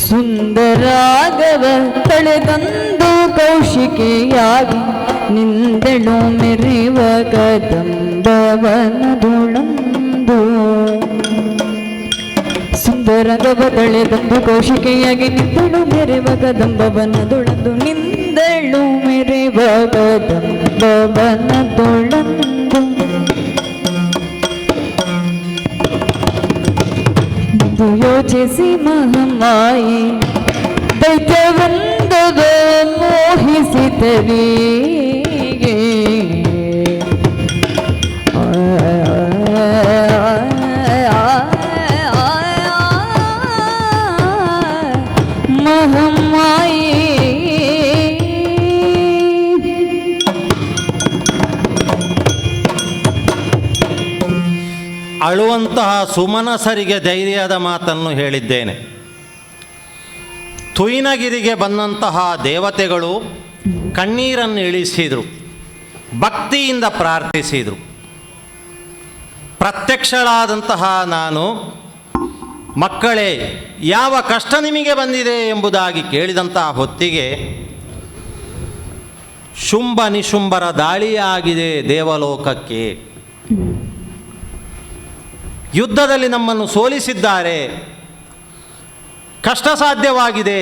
ಸುಂದರಾಗವ ತಳೆದಂದು ಕೌಶಿಕೆಯಾಗಿ ನಿಂದಳು ಮೆರೆವ ಕದಂಬವನದುಳಂದು ಸುಂದರಾಗವ ತಳೆದಂದು ಕೌಶಿಕೆಯಾಗಿ ನಿಂದಳು ಮೆರೆವ ಕದಂಬವನದುಳಂದು ನಿಂದಳು ಮೆರೆವ ಕದಂಬವನದುಳಂದು ಯೋಚಿಸಿ ಮಹಮ್ಮಾಯಿ ದೈತ್ಯವೃಂದವ ಮೋಹಿಸಿದರಿ ಮಹಮ್ಮಾಯಿ ಅಳುವಂತಹ ಸುಮನಸರಿಗೆ ಧೈರ್ಯದ ಮಾತನ್ನು ಹೇಳಿದ್ದೇನೆ. ತುಯಿನಗಿರಿಗೆ ಬಂದಂತಹ ದೇವತೆಗಳು ಕಣ್ಣೀರನ್ನು ಇಳಿಸಿದರು, ಭಕ್ತಿಯಿಂದ ಪ್ರಾರ್ಥಿಸಿದರು. ಪ್ರತ್ಯಕ್ಷಳಾದಂತಹ ನಾನು, ಮಕ್ಕಳೇ ಯಾವ ಕಷ್ಟ ನಿಮಗೆ ಬಂದಿದೆ ಎಂಬುದಾಗಿ ಕೇಳಿದಂತಹ ಹೊತ್ತಿಗೆ ಶುಂಭ ನಿಶುಂಭರ ದಾಳಿಯಾಗಿದೆ ದೇವಲೋಕಕ್ಕೆ, ಯುದ್ಧದಲ್ಲಿ ನಮ್ಮನ್ನು ಸೋಲಿಸಿದ್ದಾರೆ, ಕಷ್ಟ ಸಾಧ್ಯವಾಗಿದೆ,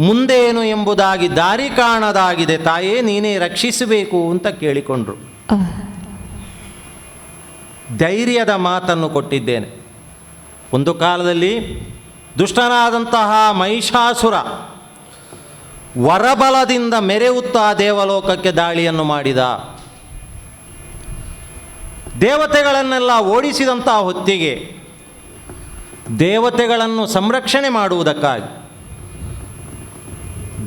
ಮುಂದೇನು ಎಂಬುದಾಗಿ ದಾರಿ ಕಾಣದಾಗಿದೆ, ತಾಯೇ ನೀನೇ ರಕ್ಷಿಸಬೇಕು ಅಂತ ಕೇಳಿಕೊಂಡ್ರು. ಧೈರ್ಯದ ಮಾತನ್ನು ಕೊಟ್ಟಿದ್ದೇನೆ. ಒಂದು ಕಾಲದಲ್ಲಿ ದುಷ್ಟನಾದಂತಹ ಮಹಿಷಾಸುರ ವರಬಲದಿಂದ ಮೆರೆಯುತ್ತಾ ದೇವಲೋಕಕ್ಕೆ ದಾಳಿಯನ್ನು ಮಾಡಿದ. ದೇವತೆಗಳನ್ನೆಲ್ಲ ಓಡಿಸಿದಂತಹ ಹೊತ್ತಿಗೆ ದೇವತೆಗಳನ್ನು ಸಂರಕ್ಷಣೆ ಮಾಡುವುದಕ್ಕಾಗಿ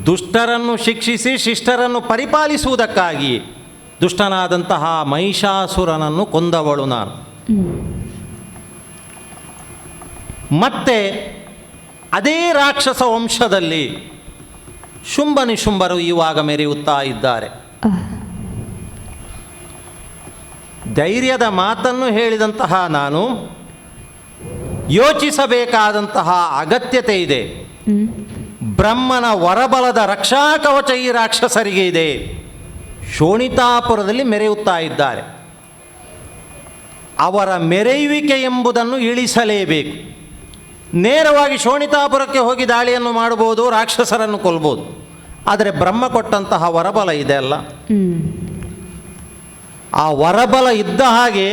ದುಷ್ಟರನ್ನು ಶಿಕ್ಷಿಸಿ ಶಿಷ್ಟರನ್ನು ಪರಿಪಾಲಿಸುವುದಕ್ಕಾಗಿ ದುಷ್ಟನಾದಂತಹ ಮಹಿಷಾಸುರನನ್ನು ಕೊಂದವಳು ನಾನು. ಮತ್ತೆ ಅದೇ ರಾಕ್ಷಸ ವಂಶದಲ್ಲಿ ಶುಂಭ ನಿಶುಂಭರು ಇವಾಗ ಮೆರೆಯುತ್ತಾ ಇದ್ದಾರೆ. ಧೈರ್ಯದ ಮಾತನ್ನು ಹೇಳಿದಂತಹ ನಾನು ಯೋಚಿಸಬೇಕಾದಂತಹ ಅಗತ್ಯತೆ ಇದೆ. ಬ್ರಹ್ಮನ ವರಬಲದ ರಕ್ಷಾ ಕವಚ ಈ ರಾಕ್ಷಸರಿಗೆ ಇದೆ. ಶೋಣಿತಾಪುರದಲ್ಲಿ ಮೆರೆಯುತ್ತಾ ಇದ್ದಾರೆ. ಅವರ ಮೆರೆಯುವಿಕೆ ಎಂಬುದನ್ನು ಇಳಿಸಲೇಬೇಕು. ನೇರವಾಗಿ ಶೋಣಿತಾಪುರಕ್ಕೆ ಹೋಗಿ ದಾಳಿಯನ್ನು ಮಾಡಬಹುದು, ರಾಕ್ಷಸರನ್ನು ಕೊಲ್ಬೋದು. ಆದರೆ ಬ್ರಹ್ಮ ಕೊಟ್ಟಂತಹ ವರಬಲ ಇದೆ ಅಲ್ಲ, ಆ ವರಬಲ ಇದ್ದ ಹಾಗೆ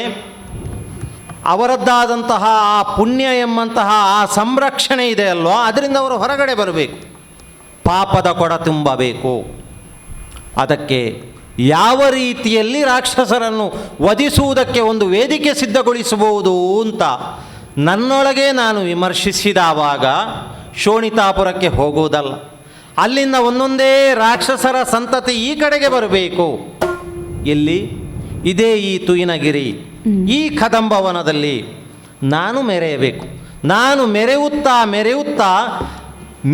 ಅವರದ್ದಾದಂತಹ ಆ ಪುಣ್ಯ ಎಂಬಂತಹ ಆ ಸಂರಕ್ಷಣೆ ಇದೆ ಅಲ್ವೋ, ಅದರಿಂದ ಅವರು ಹೊರಗಡೆ ಬರಬೇಕು, ಪಾಪದ ಕೊಡ ತುಂಬಬೇಕು. ಅದಕ್ಕೆ ಯಾವ ರೀತಿಯಲ್ಲಿ ರಾಕ್ಷಸರನ್ನು ವಧಿಸುವುದಕ್ಕೆ ಒಂದು ವೇದಿಕೆ ಸಿದ್ಧಗೊಳಿಸಬಹುದು ಅಂತ ನನ್ನೊಳಗೆ ನಾನು ವಿಮರ್ಶಿಸಿದವಾಗ ಶೋಣಿತಾಪುರಕ್ಕೆ ಹೋಗುವುದಲ್ಲ, ಅಲ್ಲಿಂದ ಒಂದೊಂದೇ ರಾಕ್ಷಸರ ಸಂತತಿ ಈ ಕಡೆಗೆ ಬರಬೇಕು. ಎಲ್ಲಿ? ಇದೇ ಈ ತುಯಿನಗಿರಿ, ಈ ಕದಂಬವನದಲ್ಲಿ ನಾನು ಮೆರೆಯಬೇಕು. ನಾನು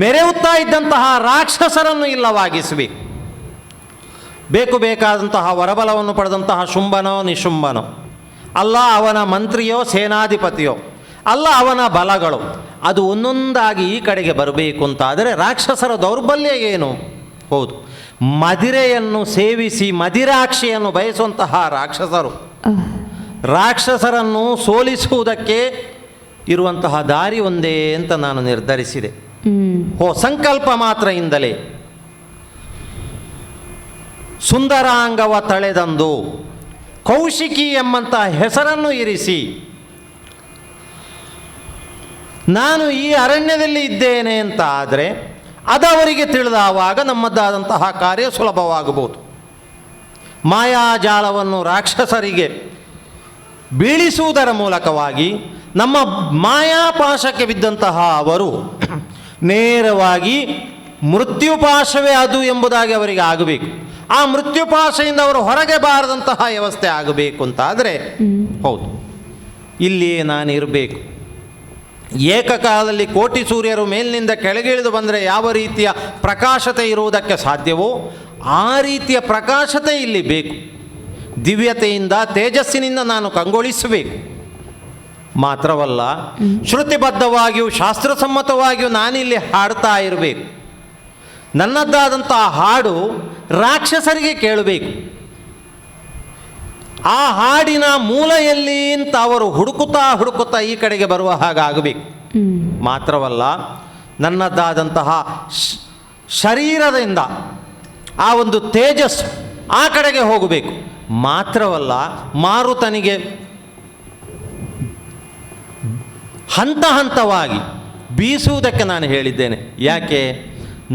ಮೆರೆಯುತ್ತಾ ಇದ್ದಂತಹ ರಾಕ್ಷಸರನ್ನು ಇಲ್ಲವಾಗಿಸಬೇಕು. ಬೇಕಾದಂತಹ ವರಬಲವನ್ನು ಪಡೆದಂತಹ ಶುಂಭನೋ ನಿಶುಂಭನೋ ಅಲ್ಲ, ಅವನ ಮಂತ್ರಿಯೋ ಸೇನಾಧಿಪತಿಯೋ ಅಲ್ಲ, ಅವನ ಬಲಗಳು ಅದು ಒಂದೊಂದಾಗಿ ಈ ಕಡೆಗೆ ಬರಬೇಕು ಅಂತಾದರೆ ರಾಕ್ಷಸರ ದೌರ್ಬಲ್ಯ ಏನು? ಹೌದು, ಮದಿರೆಯನ್ನು ಸೇವಿಸಿ ಮದಿರಾಕ್ಷಿಯನ್ನು ಬಯಸುವಂತಹ ರಾಕ್ಷಸರನ್ನು ಸೋಲಿಸುವುದಕ್ಕೆ ಇರುವಂತಹ ದಾರಿ ಒಂದೇ ಅಂತ ನಾನು ನಿರ್ಧರಿಸಿದೆ. ಸಂಕಲ್ಪ ಮಾತ್ರದಿಂದಲೇ ಸುಂದರಾಂಗವ ತಳೆದಂದು ಕೌಶಿಕಿ ಎಂಬಂತಹ ಹೆಸರನ್ನು ಇರಿಸಿ ನಾನು ಈ ಅರಣ್ಯದಲ್ಲಿ ಇದ್ದೇನೆ ಅಂತ ಆದರೆ ಅದು ಅವರಿಗೆ ತಿಳಿದಾವಾಗ ನಮ್ಮದಾದಂತಹ ಕಾರ್ಯ ಸುಲಭವಾಗಬಹುದು. ಮಾಯಾಜಾಲವನ್ನು ರಾಕ್ಷಸರಿಗೆ ಬೀಳಿಸುವುದರ ಮೂಲಕವಾಗಿ ನಮ್ಮ ಮಾಯಾಪಾಶಕ್ಕೆ ಬಿದ್ದಂತಹ ಅವರು ನೇರವಾಗಿ ಮೃತ್ಯುಪಾಶವೇ ಅದು ಎಂಬುದಾಗಿ ಅವರಿಗೆ ಆಗಬೇಕು. ಆ ಮೃತ್ಯುಪಾಶೆಯಿಂದ ಅವರು ಹೊರಗೆ ಬಾರದಂತಹ ವ್ಯವಸ್ಥೆ ಆಗಬೇಕು ಅಂತಾದರೆ ಹೌದು, ಇಲ್ಲಿಯೇ ನಾನು ಇರಬೇಕು. ಏಕಕಾಲದಲ್ಲಿ ಕೋಟಿ ಸೂರ್ಯರು ಮೇಲಿನಿಂದ ಕೆಳಗಿಳಿದು ಬಂದರೆ ಯಾವ ರೀತಿಯ ಪ್ರಕಾಶತೆ ಇರುವುದಕ್ಕೆ ಸಾಧ್ಯವೋ ಆ ರೀತಿಯ ಪ್ರಕಾಶತೆ ಇಲ್ಲಿ ಬೇಕು. ದಿವ್ಯತೆಯಿಂದ ತೇಜಸ್ಸಿನಿಂದ ನಾನು ಕಂಗೊಳಿಸಬೇಕು. ಮಾತ್ರವಲ್ಲ, ಶ್ರುತಿಬದ್ಧವಾಗಿಯೂ ಶಾಸ್ತ್ರಸಮ್ಮತವಾಗಿಯೂ ನಾನಿಲ್ಲಿ ಹಾಡ್ತಾ ಇರಬೇಕು. ನನ್ನದ್ದಾದಂಥ ಹಾಡು ರಾಕ್ಷಸರಿಗೆ ಕೇಳಬೇಕು. ಆ ಹಾಡಿನ ಮೂಲ ಎಲ್ಲಿ ಅಂತ ಅವರು ಹುಡುಕುತ್ತಾ ಈ ಕಡೆಗೆ ಬರುವ ಹಾಗಾಗಬೇಕು. ಮಾತ್ರವಲ್ಲ, ನನ್ನದ್ದಾದಂತಹ ಶರೀರದಿಂದ ಆ ಒಂದು ತೇಜಸ್ಸು ಆ ಕಡೆಗೆ ಹೋಗಬೇಕು. ಮಾತ್ರವಲ್ಲ, ಮಾರುತನಿಗೆ ಹಂತವಾಗಿ ಬೀಸುವುದಕ್ಕೆ ನಾನು ಹೇಳಿದ್ದೇನೆ. ಯಾಕೆ?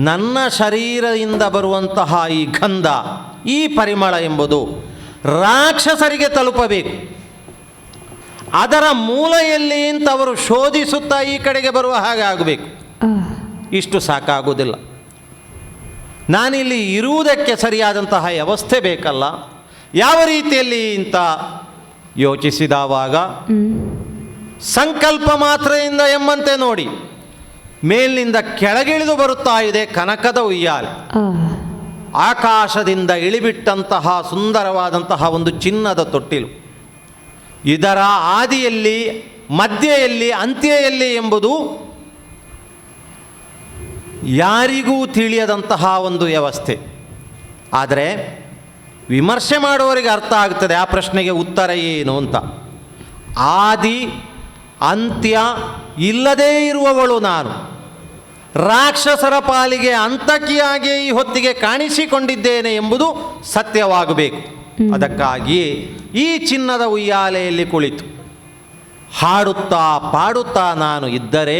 ನನ್ನ ಶರೀರದಿಂದ ಬರುವಂತಹ ಈ ಗಂಧ, ಈ ಪರಿಮಳ ಎಂಬುದು ರಾಕ್ಷಸರಿಗೆ ತಲುಪಬೇಕು. ಅದರ ಮೂಲ ಎಲ್ಲಿ ಅಂತ ಅವರು ಶೋಧಿಸುತ್ತಾ ಈ ಕಡೆಗೆ ಬರುವ ಹಾಗೆ ಆಗಬೇಕು. ಇಷ್ಟು ಸಾಕಾಗುವುದಿಲ್ಲ. ನಾನಿಲ್ಲಿ ಇರುವುದಕ್ಕೆ ಸರಿಯಾದಂತಹ ವ್ಯವಸ್ಥೆ ಬೇಕಲ್ಲ. ಯಾವ ರೀತಿಯಲ್ಲಿ ಅಂತ ಯೋಚಿಸಿದವಾಗ ಸಂಕಲ್ಪ ಮಾತ್ರದಿಂದ ಎಂಬಂತೆ ನೋಡಿ ಮೇಲಿನಿಂದ ಕೆಳಗಿಳಿದು ಬರುತ್ತಾ ಇದೆ ಕನಕದ ಉಯ್ಯಾಲೆ. ಆಕಾಶದಿಂದ ಇಳಿಬಿಟ್ಟಂತಹ ಸುಂದರವಾದಂತಹ ಒಂದು ಚಿನ್ನದ ತೊಟ್ಟಿಲು. ಇದರ ಆದಿಯಲ್ಲಿ, ಮಧ್ಯೆಯಲ್ಲಿ, ಅಂತ್ಯದಲ್ಲಿ ಎಂಬುದು ಯಾರಿಗೂ ತಿಳಿಯದಂತಹ ಒಂದು ವ್ಯವಸ್ಥೆ. ಆದರೆ ವಿಮರ್ಶೆ ಮಾಡುವವರಿಗೆ ಅರ್ಥ ಆಗ್ತದೆ ಆ ಪ್ರಶ್ನೆಗೆ ಉತ್ತರ ಏನು ಅಂತ. ಆದಿ ಅಂತ್ಯ ಇಲ್ಲದೇ ಇರುವವಳು ನಾನು. ರಾಕ್ಷಸರ ಪಾಲಿಗೆ ಅಂತಕಿಯಾಗಿ ಈ ಹೊತ್ತಿಗೆ ಕಾಣಿಸಿಕೊಂಡಿದ್ದೇನೆ ಎಂಬುದು ಸತ್ಯವಾಗಬೇಕು. ಅದಕ್ಕಾಗಿಯೇ ಈ ಚಿನ್ನದ ಉಯ್ಯಾಲೆಯಲ್ಲಿ ಕುಳಿತು ಹಾಡುತ್ತಾ ಪಾಡುತ್ತಾ ನಾನು ಇದ್ದರೆ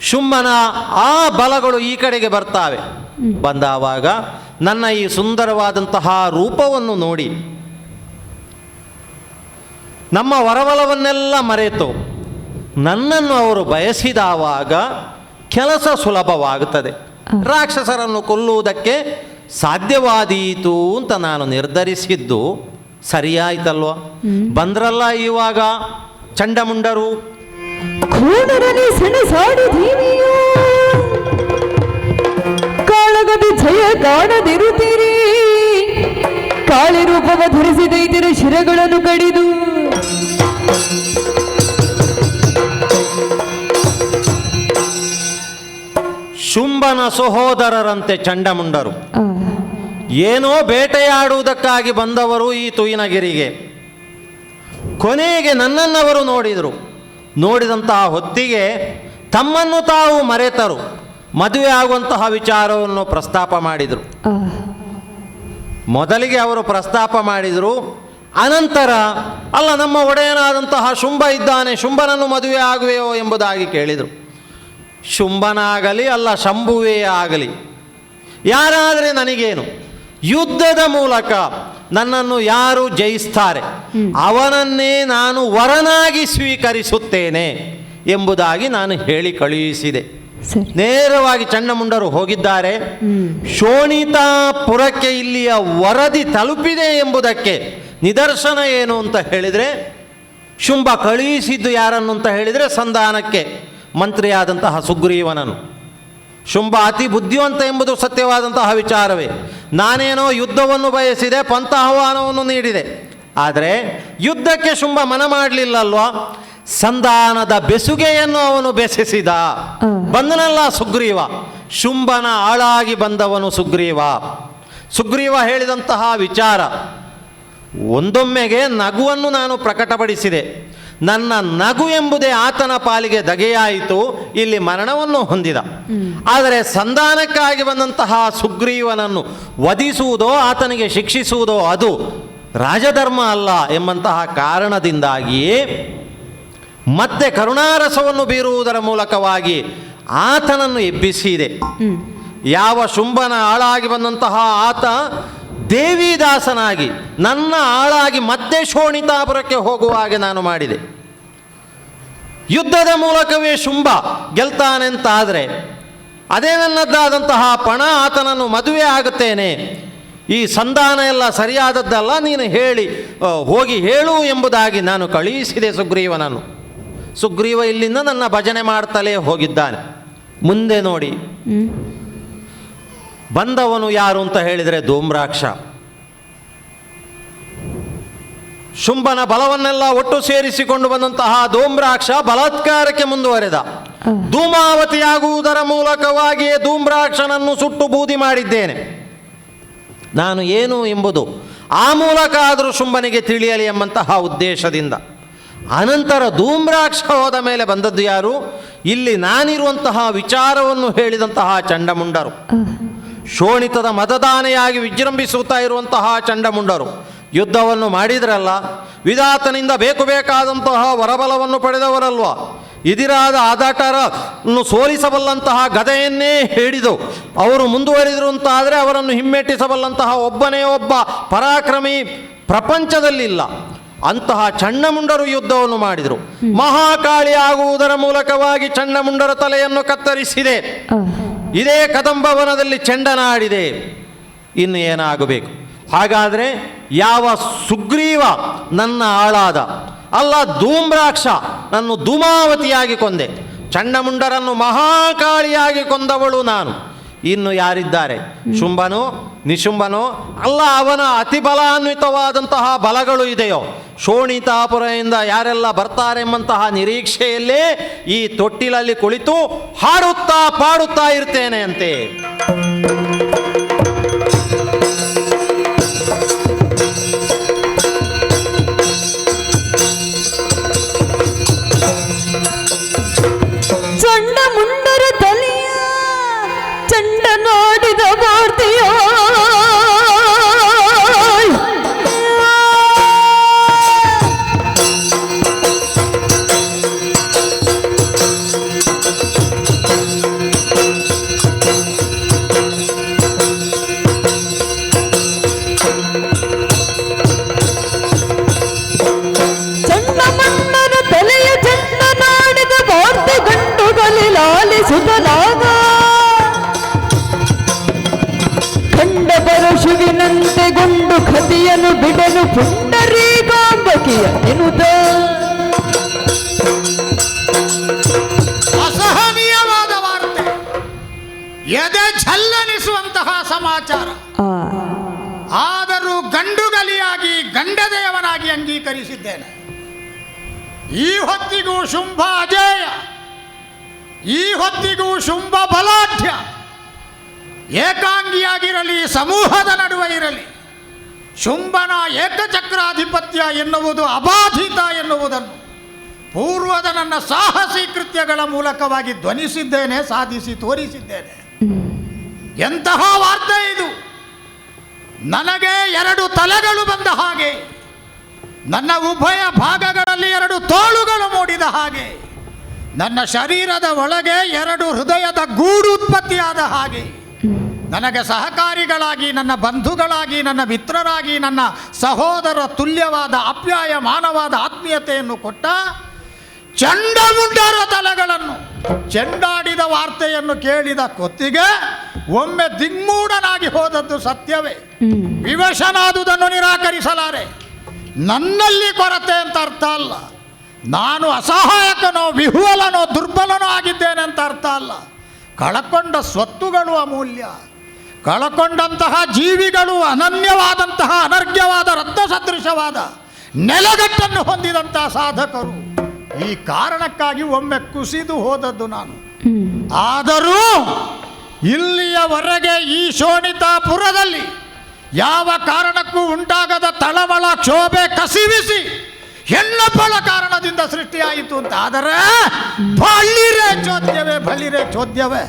ಶುಂಭನ ಆ ಬಲಗಳು ಈ ಕಡೆಗೆ ಬರ್ತಾವೆ. ಬಂದಾವಾಗ ನನ್ನ ಈ ಸುಂದರವಾದಂತಹ ರೂಪವನ್ನು ನೋಡಿ ನಮ್ಮ ವರಬಲವನ್ನೆಲ್ಲ ಮರೆತು ನನ್ನನ್ನು ಅವರು ಬಯಸಿದವಾಗ ಕೆಲಸ ಸುಲಭವಾಗುತ್ತದೆ. ರಾಕ್ಷಸರನ್ನು ಕೊಲ್ಲುವುದಕ್ಕೆ ಸಾಧ್ಯವಾದೀತು ಅಂತ ನಾನು ನಿರ್ಧರಿಸಿದ್ದು ಸರಿಯಾಯ್ತಲ್ವ? ಬಂದ್ರಲ್ಲ ಇವಾಗ ಚಂಡಮುಂಡರು. ಕಾಳಗದಿ ಜಯ ಕಾಣದಿರುತ್ತೀರಿ, ಕಾಳಿ ರೂಪವ ಧರಿಸಿದೈತಿರ ಶಿರಗಳನ್ನು ಕಡಿದು ಶುಂಭನ ಸಹೋದರರಂತೆ ಚಂಡಮುಂಡರು. ಏನೋ ಬೇಟೆಯಾಡುವುದಕ್ಕಾಗಿ ಬಂದವರು ಈ ತುಯಿನಗಿರಿಗೆ. ಕೊನೆಗೆ ನನ್ನನ್ನವರು ನೋಡಿದರು. ನೋಡಿದಂತಹ ಹೊತ್ತಿಗೆ ತಮ್ಮನ್ನು ತಾವು ಮರೆತರು. ಮದುವೆ ಆಗುವಂತಹ ವಿಚಾರವನ್ನು ಪ್ರಸ್ತಾಪ ಮಾಡಿದರು. ಮೊದಲಿಗೆ ಅವರು ಪ್ರಸ್ತಾಪ ಮಾಡಿದರು, ಅನಂತರ ಅಲ್ಲ, ನಮ್ಮ ಒಡೆಯನಾದಂತಹ ಶುಂಭ ಇದ್ದಾನೆ, ಶುಂಭನನ್ನು ಮದುವೆ ಆಗುವೆಯೋ ಎಂಬುದಾಗಿ ಕೇಳಿದರು. ಶುಂಭನಾಗಲಿ ಅಲ್ಲ ಶಂಭುವೇ ಆಗಲಿ, ಯಾರಾದರೆ ನನಗೇನು, ಯುದ್ಧದ ಮೂಲಕ ನನ್ನನ್ನು ಯಾರು ಜಯಿಸ್ತಾರೆ ಅವನನ್ನೇ ನಾನು ವರನಾಗಿ ಸ್ವೀಕರಿಸುತ್ತೇನೆ ಎಂಬುದಾಗಿ ನಾನು ಹೇಳಿ ಕಳುಹಿಸಿದೆ. ನೇರವಾಗಿ ಚಂಡಮುಂಡರು ಹೋಗಿದ್ದಾರೆ. ಶೋಣಿತಾಪುರಕ್ಕೆ ಇಲ್ಲಿಯ ವರದಿ ತಲುಪಿದೆ ಎಂಬುದಕ್ಕೆ ನಿದರ್ಶನ ಏನು ಅಂತ ಹೇಳಿದರೆ, ಶುಂಭ ಕಳುಹಿಸಿದ್ದು ಯಾರನ್ನು ಅಂತ ಹೇಳಿದರೆ ಸಂಧಾನಕ್ಕೆ ಮಂತ್ರಿಯಾದಂತಹ ಸುಗ್ರೀವನನ್ನು. ಶುಂಭ ಅತಿ ಬುದ್ಧಿವಂತ ಎಂಬುದು ಸತ್ಯವಾದಂತಹ ವಿಚಾರವೇ. ನಾನೇನೋ ಯುದ್ಧವನ್ನು ಬಯಸಿದೆ, ಪಂಥಾಹ್ವಾನವನ್ನು ನೀಡಿದೆ, ಆದರೆ ಯುದ್ಧಕ್ಕೆ ಶುಂಭ ಮನ ಮಾಡಲಿಲ್ಲಲ್ವಾ. ಸಂಧಾನದ ಬೆಸುಗೆಯನ್ನು ಅವನು ಬೆಸೆಸಿದ. ಬಂದನಲ್ಲ ಸುಗ್ರೀವ, ಶುಂಭನ ಆಳಾಗಿ ಬಂದವನು ಸುಗ್ರೀವ. ಸುಗ್ರೀವ ಹೇಳಿದಂತಹ ವಿಚಾರ, ಒಂದೊಮ್ಮೆಗೆ ನಗುವನ್ನು ನಾನು ಪ್ರಕಟಪಡಿಸಿದೆ, ನನ್ನ ನಗು ಎಂಬುದೇ ಆತನ ಪಾಲಿಗೆ ದಗೆಯಾಯಿತು, ಇಲ್ಲಿ ಮರಣವನ್ನು ಹೊಂದಿದ. ಆದರೆ ಸಂಧಾನಕ್ಕಾಗಿ ಬಂದಂತಹ ಸುಗ್ರೀವನನ್ನು ವಧಿಸುವುದೋ ಆತನಿಗೆ ಶಿಕ್ಷಿಸುವುದೋ ಅದು ರಾಜಧರ್ಮ ಅಲ್ಲ ಎಂಬಂತಹ ಕಾರಣದಿಂದಾಗಿಯೇ ಮತ್ತೆ ಕರುಣಾರಸವನ್ನು ಬೀರುವುದರ ಮೂಲಕವಾಗಿ ಆತನನ್ನು ಎಬ್ಬಿಸಿದೆ. ಯಾವ ಶುಂಭನ ಆಳಾಗಿ ಬಂದಂತಹ ಆತ ದೇವಿದಾಸನಾಗಿ ನನ್ನ ಆಳಾಗಿ ಮತ್ತೆ ಶೋಣಿತಾಪುರಕ್ಕೆ ಹೋಗುವ ಹಾಗೆ ನಾನು ಮಾಡಿದೆ. ಯುದ್ಧದ ಮೂಲಕವೇ ಶುಂಭ ಗೆಲ್ತಾನೆಂತಾದರೆ ಅದೇ ನನ್ನದ್ದಾದಂತಹ ಪಣ, ಆತನನ್ನು ಮದುವೆ ಆಗುತ್ತೇನೆ, ಈ ಸಂಧಾನ ಎಲ್ಲ ಸರಿಯಾದದ್ದಲ್ಲ, ನೀನು ಹೋಗಿ ಹೇಳು ಎಂಬುದಾಗಿ ನಾನು ಕಳುಹಿಸಿದೆ ಸುಗ್ರೀವನನ್ನು. ಸುಗ್ರೀವ ಇಲ್ಲಿಂದ ನನ್ನ ಭಜನೆ ಮಾಡ್ತಲೇ ಹೋಗಿದ್ದಾನೆ. ಮುಂದೆ ನೋಡಿ, ಬಂದವನು ಯಾರು ಅಂತ ಹೇಳಿದರೆ ಧೂಮ್ರಾಕ್ಷ. ಶುಂಭನ ಬಲವನ್ನೆಲ್ಲ ಒಟ್ಟು ಸೇರಿಸಿಕೊಂಡು ಬಂದಂತಹ ಧೂಮ್ರಾಕ್ಷ ಬಲಾತ್ಕಾರಕ್ಕೆ ಮುಂದುವರೆದ. ಧೂಮಾವತಿಯಾಗುವುದರ ಮೂಲಕವಾಗಿಯೇ ಧೂಮ್ರಾಕ್ಷನನ್ನು ಸುಟ್ಟು ಬೂದಿ ಮಾಡಿದ್ದೇನೆ. ನಾನು ಏನು ಎಂಬುದು ಆ ಮೂಲಕ ಆದರೂ ಶುಂಭನಿಗೆ ತಿಳಿಯಲಿ ಎಂಬಂತಹ ಉದ್ದೇಶದಿಂದ. ಅನಂತರ ಧೂಮ್ರಾಕ್ಷ ಹೋದ ಮೇಲೆ ಬಂದದ್ದು ಯಾರು? ಇಲ್ಲಿ ನಾನಿರುವಂತಹ ವಿಚಾರವನ್ನು ಹೇಳಿದಂತಹ ಚಂಡಮುಂಡರು. ಶೋಣಿತದ ಮತದಾನೆಯಾಗಿ ವಿಜೃಂಭಿಸುತ್ತಾ ಇರುವಂತಹ ಚಂಡಮುಂಡರು ಯುದ್ಧವನ್ನು ಮಾಡಿದ್ರಲ್ಲ, ವಿಧಾತನಿಂದ ಬೇಕಾದಂತಹ ವರಬಲವನ್ನು ಪಡೆದವರಲ್ವ. ಇದಿರಾದ ಆದಾಟರನ್ನು ಸೋಲಿಸಬಲ್ಲಂತಹ ಗದೆಯನ್ನೇ ಹಿಡಿದು ಅವರು ಮುಂದುವರಿದರು ಅಂತಾದರೆ ಅವರನ್ನು ಹಿಮ್ಮೆಟ್ಟಿಸಬಲ್ಲಂತಹ ಒಬ್ಬನೇ ಒಬ್ಬ ಪರಾಕ್ರಮಿ ಪ್ರಪಂಚದಲ್ಲಿಲ್ಲ. ಅಂತಹ ಚಂಡಮುಂಡರು ಯುದ್ಧವನ್ನು ಮಾಡಿದರು. ಮಹಾಕಾಳಿ ಆಗುವುದರ ಮೂಲಕವಾಗಿ ಚಂಡಮುಂಡರ ತಲೆಯನ್ನು ಕತ್ತರಿಸಿದೆ. ಇದೇ ಕದಂಬವನದಲ್ಲಿ ಚೆಂಡನಾಡಿದೆ. ಇನ್ನು ಏನಾಗಬೇಕು? ಹಾಗಾದರೆ ಯಾವ ಸುಗ್ರೀವ ನನ್ನ ಆಳಾದ, ಅಲ್ಲ ಧೂಮ್ರಾಕ್ಷ ನನ್ನ ಧೂಮಾವತಿಯಾಗಿ ಕೊಂದೆ, ಚಂಡಮುಂಡರನ್ನು ಮಹಾಕಾಳಿಯಾಗಿ ಕೊಂದವಳು ನಾನು. ಇನ್ನು ಯಾರಿದ್ದಾರೆ? ಶುಂಭನೋ ನಿಶುಂಭನೋ ಅಲ್ಲ, ಅವನ ಅತಿ ಬಲಾನ್ವಿತವಾದಂತಹ ಬಲಗಳು ಇದೆಯೋ. ಶೋಣಿತಾಪುರದಿಂದ ಯಾರೆಲ್ಲ ಬರ್ತಾರೆಂಬಂತಹ ನಿರೀಕ್ಷೆಯಲ್ಲೇ ಈ ತೊಟ್ಟಿಲಲ್ಲಿ ಕುಳಿತು ಹಾಡುತ್ತಾ ಪಾಡುತ್ತಾ ಇರ್ತೇನೆ ಅಂತೆ. ಚಂಡಮುಂಡರ ತಲೆಯ ಚಂಡ ನೋಡಿದ ಮೂರ್ತಿಯೋ, ಚಂಡಮುಂಡರ ತಲೆಯ ಚಂಡ ನೋಡಿದ ಮೂರ್ತಿ ಗಂಡುಗಲಿ ಲಾಲಿಸುತ್ತಲಾಗ ಕಂಡ ಪರಶುವಿನಂತೆ ಗುಂಡು ಕತಿಯನು ಬಿಡನು ಪುಂಡರೀಕಾಂಬಕಿಯ ಎನ್ನುತ್ತ. ಅಸಹನೀಯವಾದ ವಾರ್ತೆ, ಎದೆ ಛಲ್ಲನಿಸುವಂತಹ ಸಮಾಚಾರ. ಆದರೂ ಗಂಡುಗಲಿಯಾಗಿ ಗಂಡದೇವನಾಗಿ ಅಂಗೀಕರಿಸಿದ್ದೇನೆ. ಈ ಹೊತ್ತಿಗೂ ಶುಂಭ ಅಜೇಯ, ಈ ಹೊತ್ತಿಗೂ ಶುಂಭ ಬಲಾಢ್ಯ. ಏಕಾಂಗಿಯಾಗಿರಲಿ, ಸಮೂಹದ ನಡುವೆ ಇರಲಿ, ಶುಂಭನ ಏಕಚಕ್ರಾಧಿಪತ್ಯ ಎನ್ನುವುದು ಅಬಾಧಿತ ಎನ್ನುವುದನ್ನು ಪೂರ್ವದ ನನ್ನ ಸಾಹಸಿ ಕೃತ್ಯಗಳ ಮೂಲಕವಾಗಿ ಧ್ವನಿಸಿದ್ದೇನೆ, ಸಾಧಿಸಿ ತೋರಿಸಿದ್ದೇನೆ. ಎಂತಹ ವಾರ್ತೆ ಇದು! ನನಗೆ ಎರಡು ತಲೆಗಳು ಬಂದ ಹಾಗೆ, ನನ್ನ ಉಭಯ ಭಾಗಗಳಲ್ಲಿ 2 ತೋಳುಗಳು ಮೂಡಿದ ಹಾಗೆ, ನನ್ನ ಶರೀರದ ಒಳಗೆ 2 ಹೃದಯದ ಗೂಡು ಉತ್ಪತ್ತಿಯಾದ ಹಾಗೆ, ನನಗೆ ಸಹಕಾರಿಗಳಾಗಿ, ನನ್ನ ಬಂಧುಗಳಾಗಿ, ನನ್ನ ಮಿತ್ರರಾಗಿ, ನನ್ನ ಸಹೋದರ ತುಲ್ಯವಾದ ಆಪ್ಯಾಯಮಾನವಾದ ಆತ್ಮೀಯತೆಯನ್ನು ಕೊಟ್ಟ ಚಂಡಮುಂಡರ ತಲೆಗಳನ್ನು ಚೆಂಡಾಡಿದ ವಾರ್ತೆಯನ್ನು ಕೇಳಿದ ಕೊತ್ತಿಗೆ ಒಮ್ಮೆ ದಿಗ್ಮೂಢನಾಗಿ ಹೋದದ್ದು ಸತ್ಯವೇ. ವಿವಶನಾದುದನ್ನು ನಿರಾಕರಿಸಲಾರೆ. ನನ್ನಲ್ಲಿ ಕೊರತೆ ಅಂತ ಅರ್ಥ ಅಲ್ಲ, ನಾನು ಅಸಹಾಯಕನೋ ವಿಹ್ವಲನೋ ದುರ್ಬಲನೋ ಆಗಿದ್ದೇನೆ ಅಂತ ಅರ್ಥ ಅಲ್ಲ. ಕಳಕೊಂಡ ಸ್ವತ್ತುಗಳು ಅಮೂಲ್ಯ, ಕಳಕೊಂಡಂತಹ ಜೀವಿಗಳು ಅನನ್ಯವಾದಂತಹ ಅನರ್ಘ್ಯವಾದ ರತ್ನ ಸದೃಶವಾದ ನೆಲಗಟ್ಟನ್ನು ಹೊಂದಿದಂತಹ ಸಾಧಕರು. ಈ ಕಾರಣಕ್ಕಾಗಿ ಒಮ್ಮೆ ಕುಸಿದು ಹೋದದ್ದು ನಾನು. ಆದರೂ ಇಲ್ಲಿಯವರೆಗೆ ಈ ಶೋಣಿತಾಪುರದಲ್ಲಿ ಯಾವ ಕಾರಣಕ್ಕೂ ಉಂಟಾಗದ ತಳಮಳ ಕ್ಷೋಭೆ ಕಸಿವಿಸಿ ಹೆಣ್ಣೊಬ್ಬಳ ಕಾರಣದಿಂದ ಸೃಷ್ಟಿಯಾಯಿತು ಅಂತ ಆದರೆ ಬಳಿರೆ ಚೋದ್ಯವೇ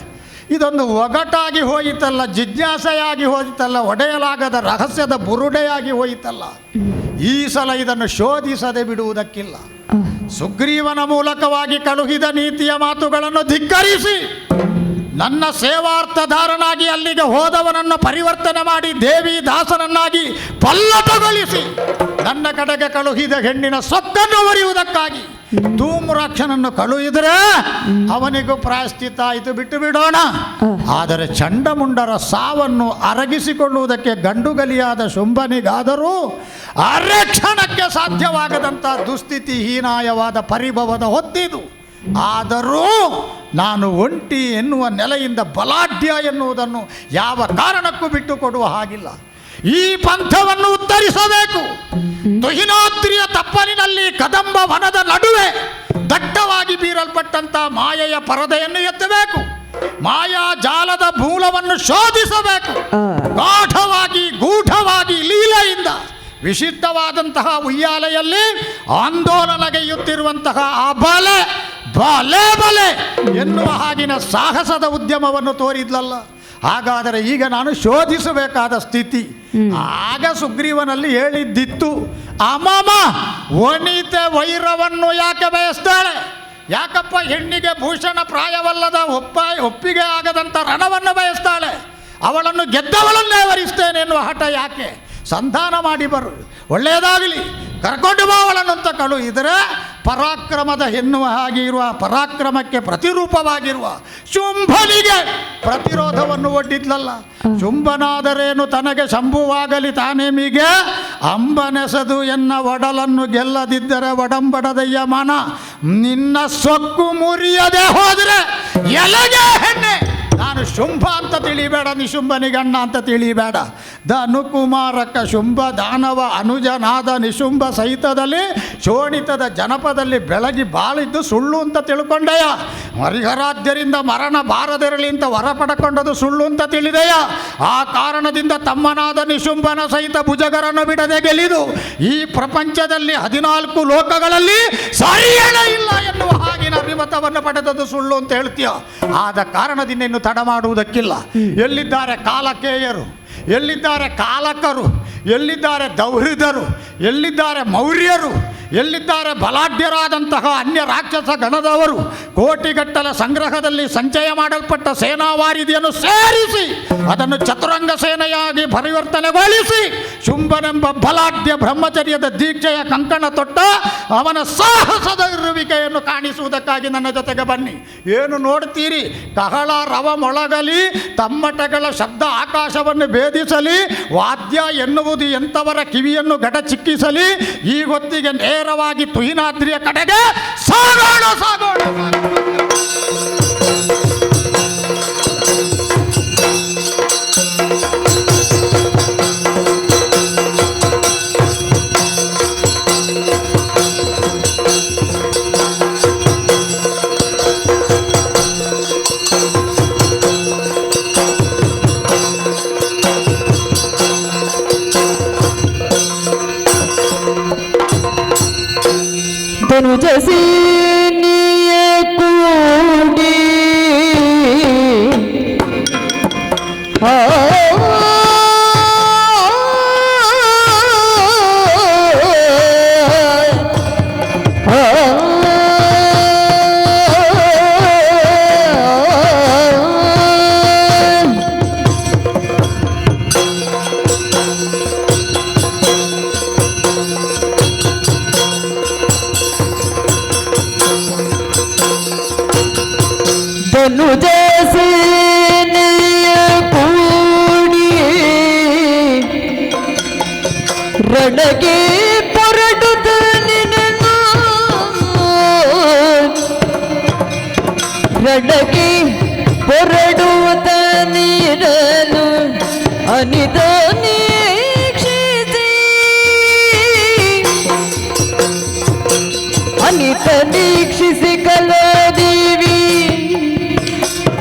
ಇದೊಂದು ಒಗಟಾಗಿ ಹೋಯಿತಲ್ಲ, ಜಿಜ್ಞಾಸೆಯಾಗಿ ಹೋಯಿತಲ್ಲ, ಒಡೆಯಲಾಗದ ರಹಸ್ಯದ ಬುರುಡೆಯಾಗಿ ಹೋಯಿತಲ್ಲ. ಈ ಸಲ ಇದನ್ನು ಶೋಧಿಸದೆ ಬಿಡುವುದಕ್ಕಿಲ್ಲ. ಸುಗ್ರೀವನ ಮೂಲಕವಾಗಿ ಕಳುಹಿದ ನೀತಿಯ ಮಾತುಗಳನ್ನು ಧಿಕ್ಕರಿಸಿ ನನ್ನ ಸೇವಾರ್ಥಧಾರನಾಗಿ ಅಲ್ಲಿಗೆ ಹೋದವನನ್ನು ಪರಿವರ್ತನೆ ಮಾಡಿ ದೇವಿ ದಾಸನನ್ನಾಗಿ ಪಲ್ಲಟಗೊಳಿಸಿ ನನ್ನ ಕಡೆಗೆ ಕಳುಹಿದ ಹೆಣ್ಣಿನ ಸೊಕ್ಕನ್ನು ಒರೆಯುವುದಕ್ಕಾಗಿ ಧೂಮ್ರಾಕ್ಷನನ್ನು ಕಳುಹಿದರೆ ಅವನಿಗೂ ಪ್ರಾಯಶ್ಚಿತ್ತ ಆಯಿತು, ಬಿಟ್ಟು ಬಿಡೋಣ. ಆದರೆ ಚಂಡಮುಂಡರ ಸಾವನ್ನು ಅರಗಿಸಿಕೊಳ್ಳುವುದಕ್ಕೆ ಗಂಡುಗಲಿಯಾದ ಶುಂಭನಿಗಾದರೂ ಅರೆಕ್ಷಣಕ್ಕೆ ಸಾಧ್ಯವಾಗದಂಥ ದುಸ್ಥಿತಿ, ಹೀನಾಯವಾದ ಪರಿಭವದ ಹೊತ್ತಿದು. ಆದರೂ ನಾನು ಒಂಟಿ ಎನ್ನುವ ನೆಲೆಯಿಂದ ಬಲಾಢ್ಯ ಎನ್ನುವುದನ್ನು ಯಾವ ಕಾರಣಕ್ಕೂ ಬಿಟ್ಟುಕೊಡುವ ಹಾಗಿಲ್ಲ. ಈ ಪಂಥವನ್ನು ಉತ್ತರಿಸಬೇಕು. ತುಹಿನಾದ್ರಿಯ ತಪ್ಪಲಿನಲ್ಲಿ ಕದಂಬ ವನದ ನಡುವೆ ದಟ್ಟವಾಗಿ ಬೀರಲ್ಪಟ್ಟಂತ ಮಾಯೆಯ ಪರದೆಯನ್ನು ಎತ್ತಬೇಕು. ಮಾಯಾ ಜಾಲದ ಮೂಲವನ್ನು ಶೋಧಿಸಬೇಕು. ಗಾಢವಾಗಿ ಗೂಢವಾಗಿ ಲೀಲೆಯಿಂದ ವಿಶಿಷ್ಟವಾದಂತಹ ಉಯ್ಯಾಲೆಯಲ್ಲಿ ಆಂದೋಲನಗೈಯುತ್ತಿರುವಂತಹ ಆ ಬಲೆ ಎನ್ನುವ ಹಾಗಿನ ಸಾಹಸದ ಉದ್ಯಮವನ್ನು ತೋರಿದ್ಲಲ್ಲ. ಹಾಗಾದರೆ ಈಗ ನಾನು ಶೋಧಿಸಬೇಕಾದ ಸ್ಥಿತಿ. ಆಗ ಸುಗ್ರೀವನಲ್ಲಿ ಹೇಳಿದ್ದಿತ್ತು, ಅಮ್ಮಮ್ಮ ವನಿತೆ ವೈರವನ್ನು ಯಾಕೆ ಬಯಸ್ತಾಳೆ? ಯಾಕಪ್ಪ ಹೆಣ್ಣಿಗೆ ಭೂಷಣ ಪ್ರಾಯವಲ್ಲದ ಒಪ್ಪಿಗೆ ಆಗದಂಥ ರಣವನ್ನು ಬಯಸ್ತಾಳೆ? ಅವಳನ್ನು ಗೆದ್ದವಳನ್ನೇ ವರಿಸ್ತೇನೆ ಎನ್ನುವ ಹಠ ಯಾಕೆ? ಸಂಧಾನ ಮಾಡಿ ಬರು, ಒಳ್ಳೆಯದಾಗಲಿ, ಕರ್ಕೊಂಡು ಬಾ ಅವಳನ್ನು ಅಂತ ಕಳುಹಿದರೆ ಪರಾಕ್ರಮದ ಎನ್ನುವ ಹಾಗೆ ಇರುವ ಪರಾಕ್ರಮಕ್ಕೆ ಪ್ರತಿರೂಪವಾಗಿರುವ ಶುಂಭನಿಗೆ ಪ್ರತಿರೋಧವನ್ನು ಒಡ್ಡಿದ್ಲಲ್ಲ. ಶುಂಭನಾದರೇನು ತನಗೆ ಶಂಭುವಾಗಲಿ ತಾನೇಮಿಗೆ ಅಂಬನೆಸದು ಎನ್ನ ಒಡಲನ್ನು ಗೆಲ್ಲದಿದ್ದರೆ ಒಡಂಬಡದಯ್ಯ ಮನ ನಿನ್ನ ಸೊಕ್ಕು ಮುರಿಯದೆ ಹೋದರೆ ಎಲೆಗೆ ಹೆಣ್ಣೆ. ನಾನು ಶುಂಭ ಅಂತ ತಿಳಿಬೇಡ, ನಿಶುಂಭನಿಗೆ ಅಣ್ಣ ಅಂತ ತಿಳಿಬೇಡ. ಧನುಕುಮಾರಕ ಶುಂಭ ದಾನವ ಅನುಜನಾದ ನಿಶುಂಭ ಸಹಿತದಲ್ಲಿ ಶೋಣಿತದ ಜನಪದಲ್ಲಿ ಬೆಳಗಿ ಬಾಳಿದ್ದು ಸುಳ್ಳು ಅಂತ ತಿಳ್ಕೊಂಡೆಯ. ಹರಿಹರಾಧ್ಯರಿಂದ ಮರಣ ಬಾರದಿರಲಿ ಅಂತ ವರ ಪಡ್ಕೊಂಡದು ಸುಳ್ಳು ಅಂತ ತಿಳಿದೆಯ. ಆ ಕಾರಣದಿಂದ ತಮ್ಮನಾದ ನಿಶುಂಭನ ಸಹಿತ ಭುಜಗರನ್ನು ಬಿಡದೆ ಗೆಲಿದು ಈ ಪ್ರಪಂಚದಲ್ಲಿ 14 ಲೋಕಗಳಲ್ಲಿ ಸರಿಯೇ ಇಲ್ಲ ಎನ್ನುವ ಹಾಗಿನ ಅಭಿಮತವನ್ನು ಪಡೆದದ್ದು ಸುಳ್ಳು ಅಂತ ಹೇಳ್ತೀಯ. ಆದ ಕಾರಣದಿಂದ ಇನ್ನು ತಡ ಮಾಡುವುದಕ್ಕಿಲ್ಲ. ಎಲ್ಲಿದ್ದಾರೆ ಕಾಲಕೇಯರು, ಎಲ್ಲಿದ್ದಾರೆ ಕಾಲಕರು, ಎಲ್ಲಿದ್ದಾರೆ ದೌಹೃದರು, ಎಲ್ಲಿದ್ದಾರೆ ಮೌರ್ಯರು, ಎಲ್ಲಿದ್ದಾರೆ ಬಲಾಢ್ಯರಾದಂತಹ ಅನ್ಯ ರಾಕ್ಷಸ ಗಣದವರು? ಕೋಟಿಗಟ್ಟಲ ಸಂಗ್ರಹದಲ್ಲಿ ಸಂಚಯ ಮಾಡಲ್ಪಟ್ಟ ಸೇನಾವಾರಿದಿಯನ್ನು ಸೇರಿಸಿ ಅದನ್ನು ಚತುರಂಗ ಸೇನೆಯಾಗಿ ಪರಿವರ್ತನೆಗೊಳಿಸಿ ಶುಂಭನೆಂಬ ಬಲಾಢ್ಯ ಬ್ರಹ್ಮಚರ್ಯದ ದೀಕ್ಷೆಯ ಕಂಕಣ ತೊಟ್ಟ ಅವನ ಸಾಹಸದ ಇರುವಿಕೆಯನ್ನು ಕಾಣಿಸುವುದಕ್ಕಾಗಿ ನನ್ನ ಜೊತೆಗೆ ಬನ್ನಿ. ಏನು ನೋಡ್ತೀರಿ? ಕಹಳ ರವ ಮೊಳಗಲಿ, ತಮ್ಮಟಗಳ ಶಬ್ದ ಆಕಾಶವನ್ನು ಭೇದಿಸಲಿ, ವಾದ್ಯ ಎನ್ನುವುದು ಎಂಥವರ ಕಿವಿಯನ್ನು ಗಡ ಚಿಕ್ಕಿಸಲಿ. ಈ ಹೊತ್ತಿಗೆ ನೇರವಾಗಿ ತುಹಿನಾದ್ರಿಯ ಕಡೆಗೆ ಸಾಗೋಣ ಸಾಗೋಣ. ಧನುಜಸೇನೆಯ ಕೂಡಿ ರಡಗೆ ಪೊರಡುತ್ತ ನಿನ್ನನು ರಡಗೆ ಪೊರಡುತ್ತ ನೀರನು ಅನಿತ ನೀಕ್ಷಿಸಿ ಅನಿತ ನೀಕ್ಷಿಸಿ ಕಲಾದೇವಿ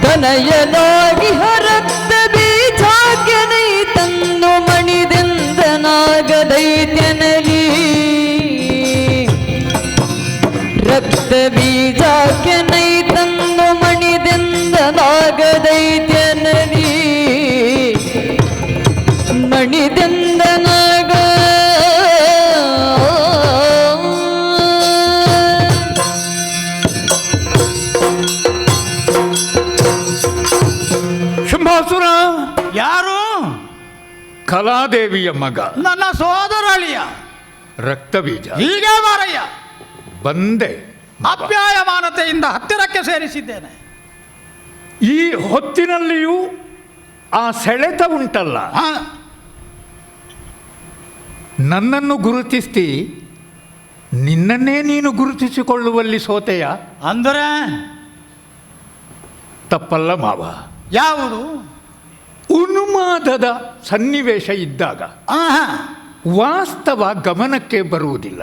ತನಯನಾಗಿ ಹರತ್ತ ಬೀಜಾಗ್ಯನೈ ತನ್ನು ಮಣಿದೆಂದನಾಗದೈತ್ಯನಲಿ ರಕ್ತ ಬೀಜಾಗ್ಯನೈ ತನ್ನು ಮಣಿದೆಂದನಾಗದೈತ್ಯನಲಿ ಮಣಿದೆಂದನಾಗ ಶಂಭಾಸುರ ಯಾರು? ಕಲಾದೇವಿಯ ಮಗ, ನನ್ನ ಸೋದರಳಿಯ ರಕ್ತಬೀಜ. ಹೀಗೆ ಮಾರಯ್ಯ ಬಂದೆ, ಅಪ್ಯಾಯಮಾನತೆಯಿಂದ ಹತ್ತಿರಕ್ಕೆ ಸೇರಿಸಿದ್ದೇನೆ. ಈ ಹೊತ್ತಿನಲ್ಲಿಯೂ ಆ ಸೆಳೆತ ಉಂಟಲ್ಲ, ನನ್ನನ್ನು ಗುರುತಿಸ್ತಿ ನಿನ್ನನ್ನೇ ನೀನು ಗುರುತಿಸಿಕೊಳ್ಳುವಲ್ಲಿ ಸೋತೆಯ ಅಂದರೆ ತಪ್ಪಲ್ಲ ಮಾವ. ಯಾವುದು? ಉನ್ಮಾದದ ಸನ್ನಿವೇಶ ಇದ್ದಾಗ ವಾಸ್ತವ ಗಮನಕ್ಕೆ ಬರುವುದಿಲ್ಲ.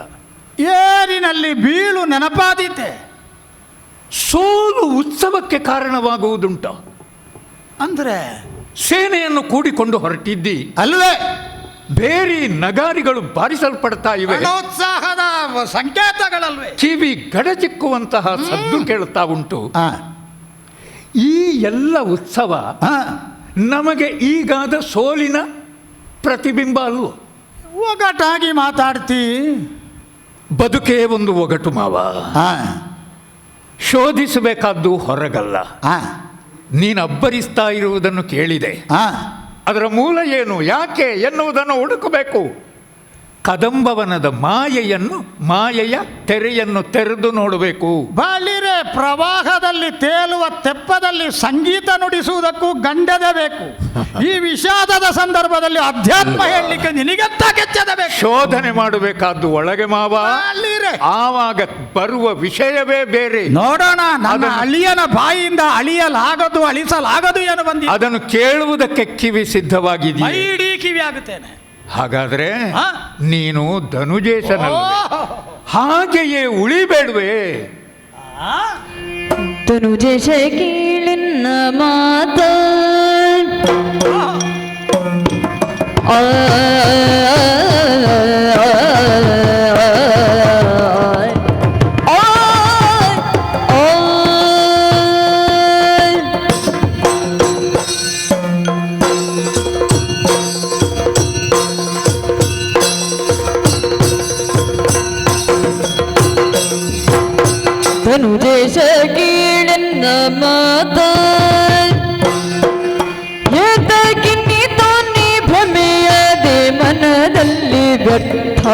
ಏರಿನಲ್ಲಿ ಬೀಳು ನೆನಪಾದೀತೆ, ಸೋಲು ಉತ್ಸವಕ್ಕೆ ಕಾರಣವಾಗುವುದುಂಟ. ಅಂದರೆ ಸೇನೆಯನ್ನು ಕೂಡಿಕೊಂಡು ಹೊರಟಿದ್ದಿ ಅಲ್ವೇ? ಬೇರೆ ನಗಾರಿಗಳು ಬಾರಿಸಲ್ಪಡ್ತಾ ಇವೆ, ಉತ್ಸಾಹದ ಸಂಕೇತಗಳಲ್ವೇ? ಕಿವಿ ಗಡಚಿಕ್ಕುವಂತಹ ಸದ್ದು ಕೇಳುತ್ತಾ ಉಂಟು. ಈ ಎಲ್ಲ ಉತ್ಸವ ನಮಗೆ ಈಗಾದ ಸೋಲಿನ ಪ್ರತಿಬಿಂಬ ಅಲ್ವೋ? ಒಗಟಾಗಿ ಮಾತಾಡ್ತಿ. ಬದುಕೇ ಒಂದು ಒಗಟು ಮಾವ. ಶೋಧಿಸಬೇಕಾದ್ದು ಹೊರಗಲ್ಲ. ನೀನು ಅಬ್ಬರಿಸ್ತಾ ಇರುವುದನ್ನು ಕೇಳಿದೆ, ಅದರ ಮೂಲ ಏನು, ಯಾಕೆ ಎನ್ನುವುದನ್ನು ಹುಡುಕಬೇಕು. ಕದಂಬವನದ ಮಾಯೆಯ ತೆರೆಯನ್ನು ತೆರೆದು ನೋಡಬೇಕು. ಬಾಳಿರೆ ಪ್ರವಾಹದಲ್ಲಿ ತೇಲುವ ತೆಪ್ಪದಲ್ಲಿ ಸಂಗೀತ ನುಡಿಸುವುದಕ್ಕೂ ಗಂಡದ ಬೇಕು. ಈ ವಿಷಾದದ ಸಂದರ್ಭದಲ್ಲಿ ಅಧ್ಯಾತ್ಮ ಹೇಳಲಿಕ್ಕೆ ನಿನಗೆತ್ತ ಕೆಚ್ಚದ ಬೇಕು. ಶೋಧನೆ ಮಾಡಬೇಕಾದ್ದು ಒಳಗೆ ಮಾವ. ಆವಾಗ ಬರುವ ವಿಷಯವೇ ಬೇರೆ. ನೋಡೋಣ, ನನ್ನ ಅಳಿಯನ ಬಾಯಿಯಿಂದ ಅಳಿಯಲಾಗದು ಅಳಿಸಲಾಗದು ಏನು ಬಂದಿ, ಅದನ್ನು ಕೇಳುವುದಕ್ಕೆ ಕಿವಿ ಸಿದ್ಧವಾಗಿದೆಯಾ? ಇಡೀ ಕಿವಿ ಆಗುತ್ತೇನೆ. ಹಾಗಾದ್ರೆ ನೀನು ಧನುಜೇಶನಲ್ಲ, ಹಾಗೆಯೇ ಉಳಿಬೇಡ್ವೆ? ಧನುಜೇಶ ಕೀಳಿನ ಮಾತ ಧನುಜೇಶ ಕೀಳಿನ ಮಾತ ಏತಕಿನ್ನಿ ತೋನಿ ಭ್ರಮೆಯದೆ ಮನದಲ್ಲಿ ವ್ಯರ್ಥ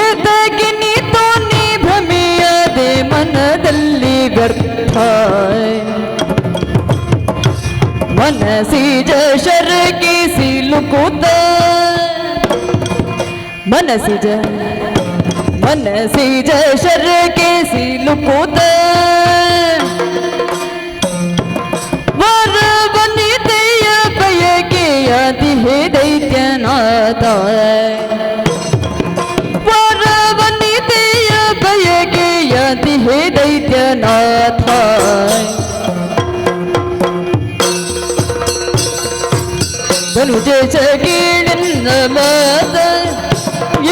ಏತಕಿನ್ನಿ ತೋನಿ ಭ್ರಮೆಯದೆ ಮನದಲ್ಲಿ ವ್ಯರ್ಥ ಮನಸಿಜ ಶರಕ್ಕೆ ಸಿಲುಕುತ್ತ ಮನಸಿಜ ಶರಕ್ಕೆ ಸಿಲುಕುತ್ತ ವರ ವನಿತೆಯ ಬಯಕೆಯ ದಿಹೆ ದೈತ್ಯನಾಥ ವರ ವನಿತೆಯ ಬಯಕೆಯ ದಿಹೆ ದೈತ್ಯನಾಥ ಧನುಜೇಶ ಕೀಳಿನ ಮಾತ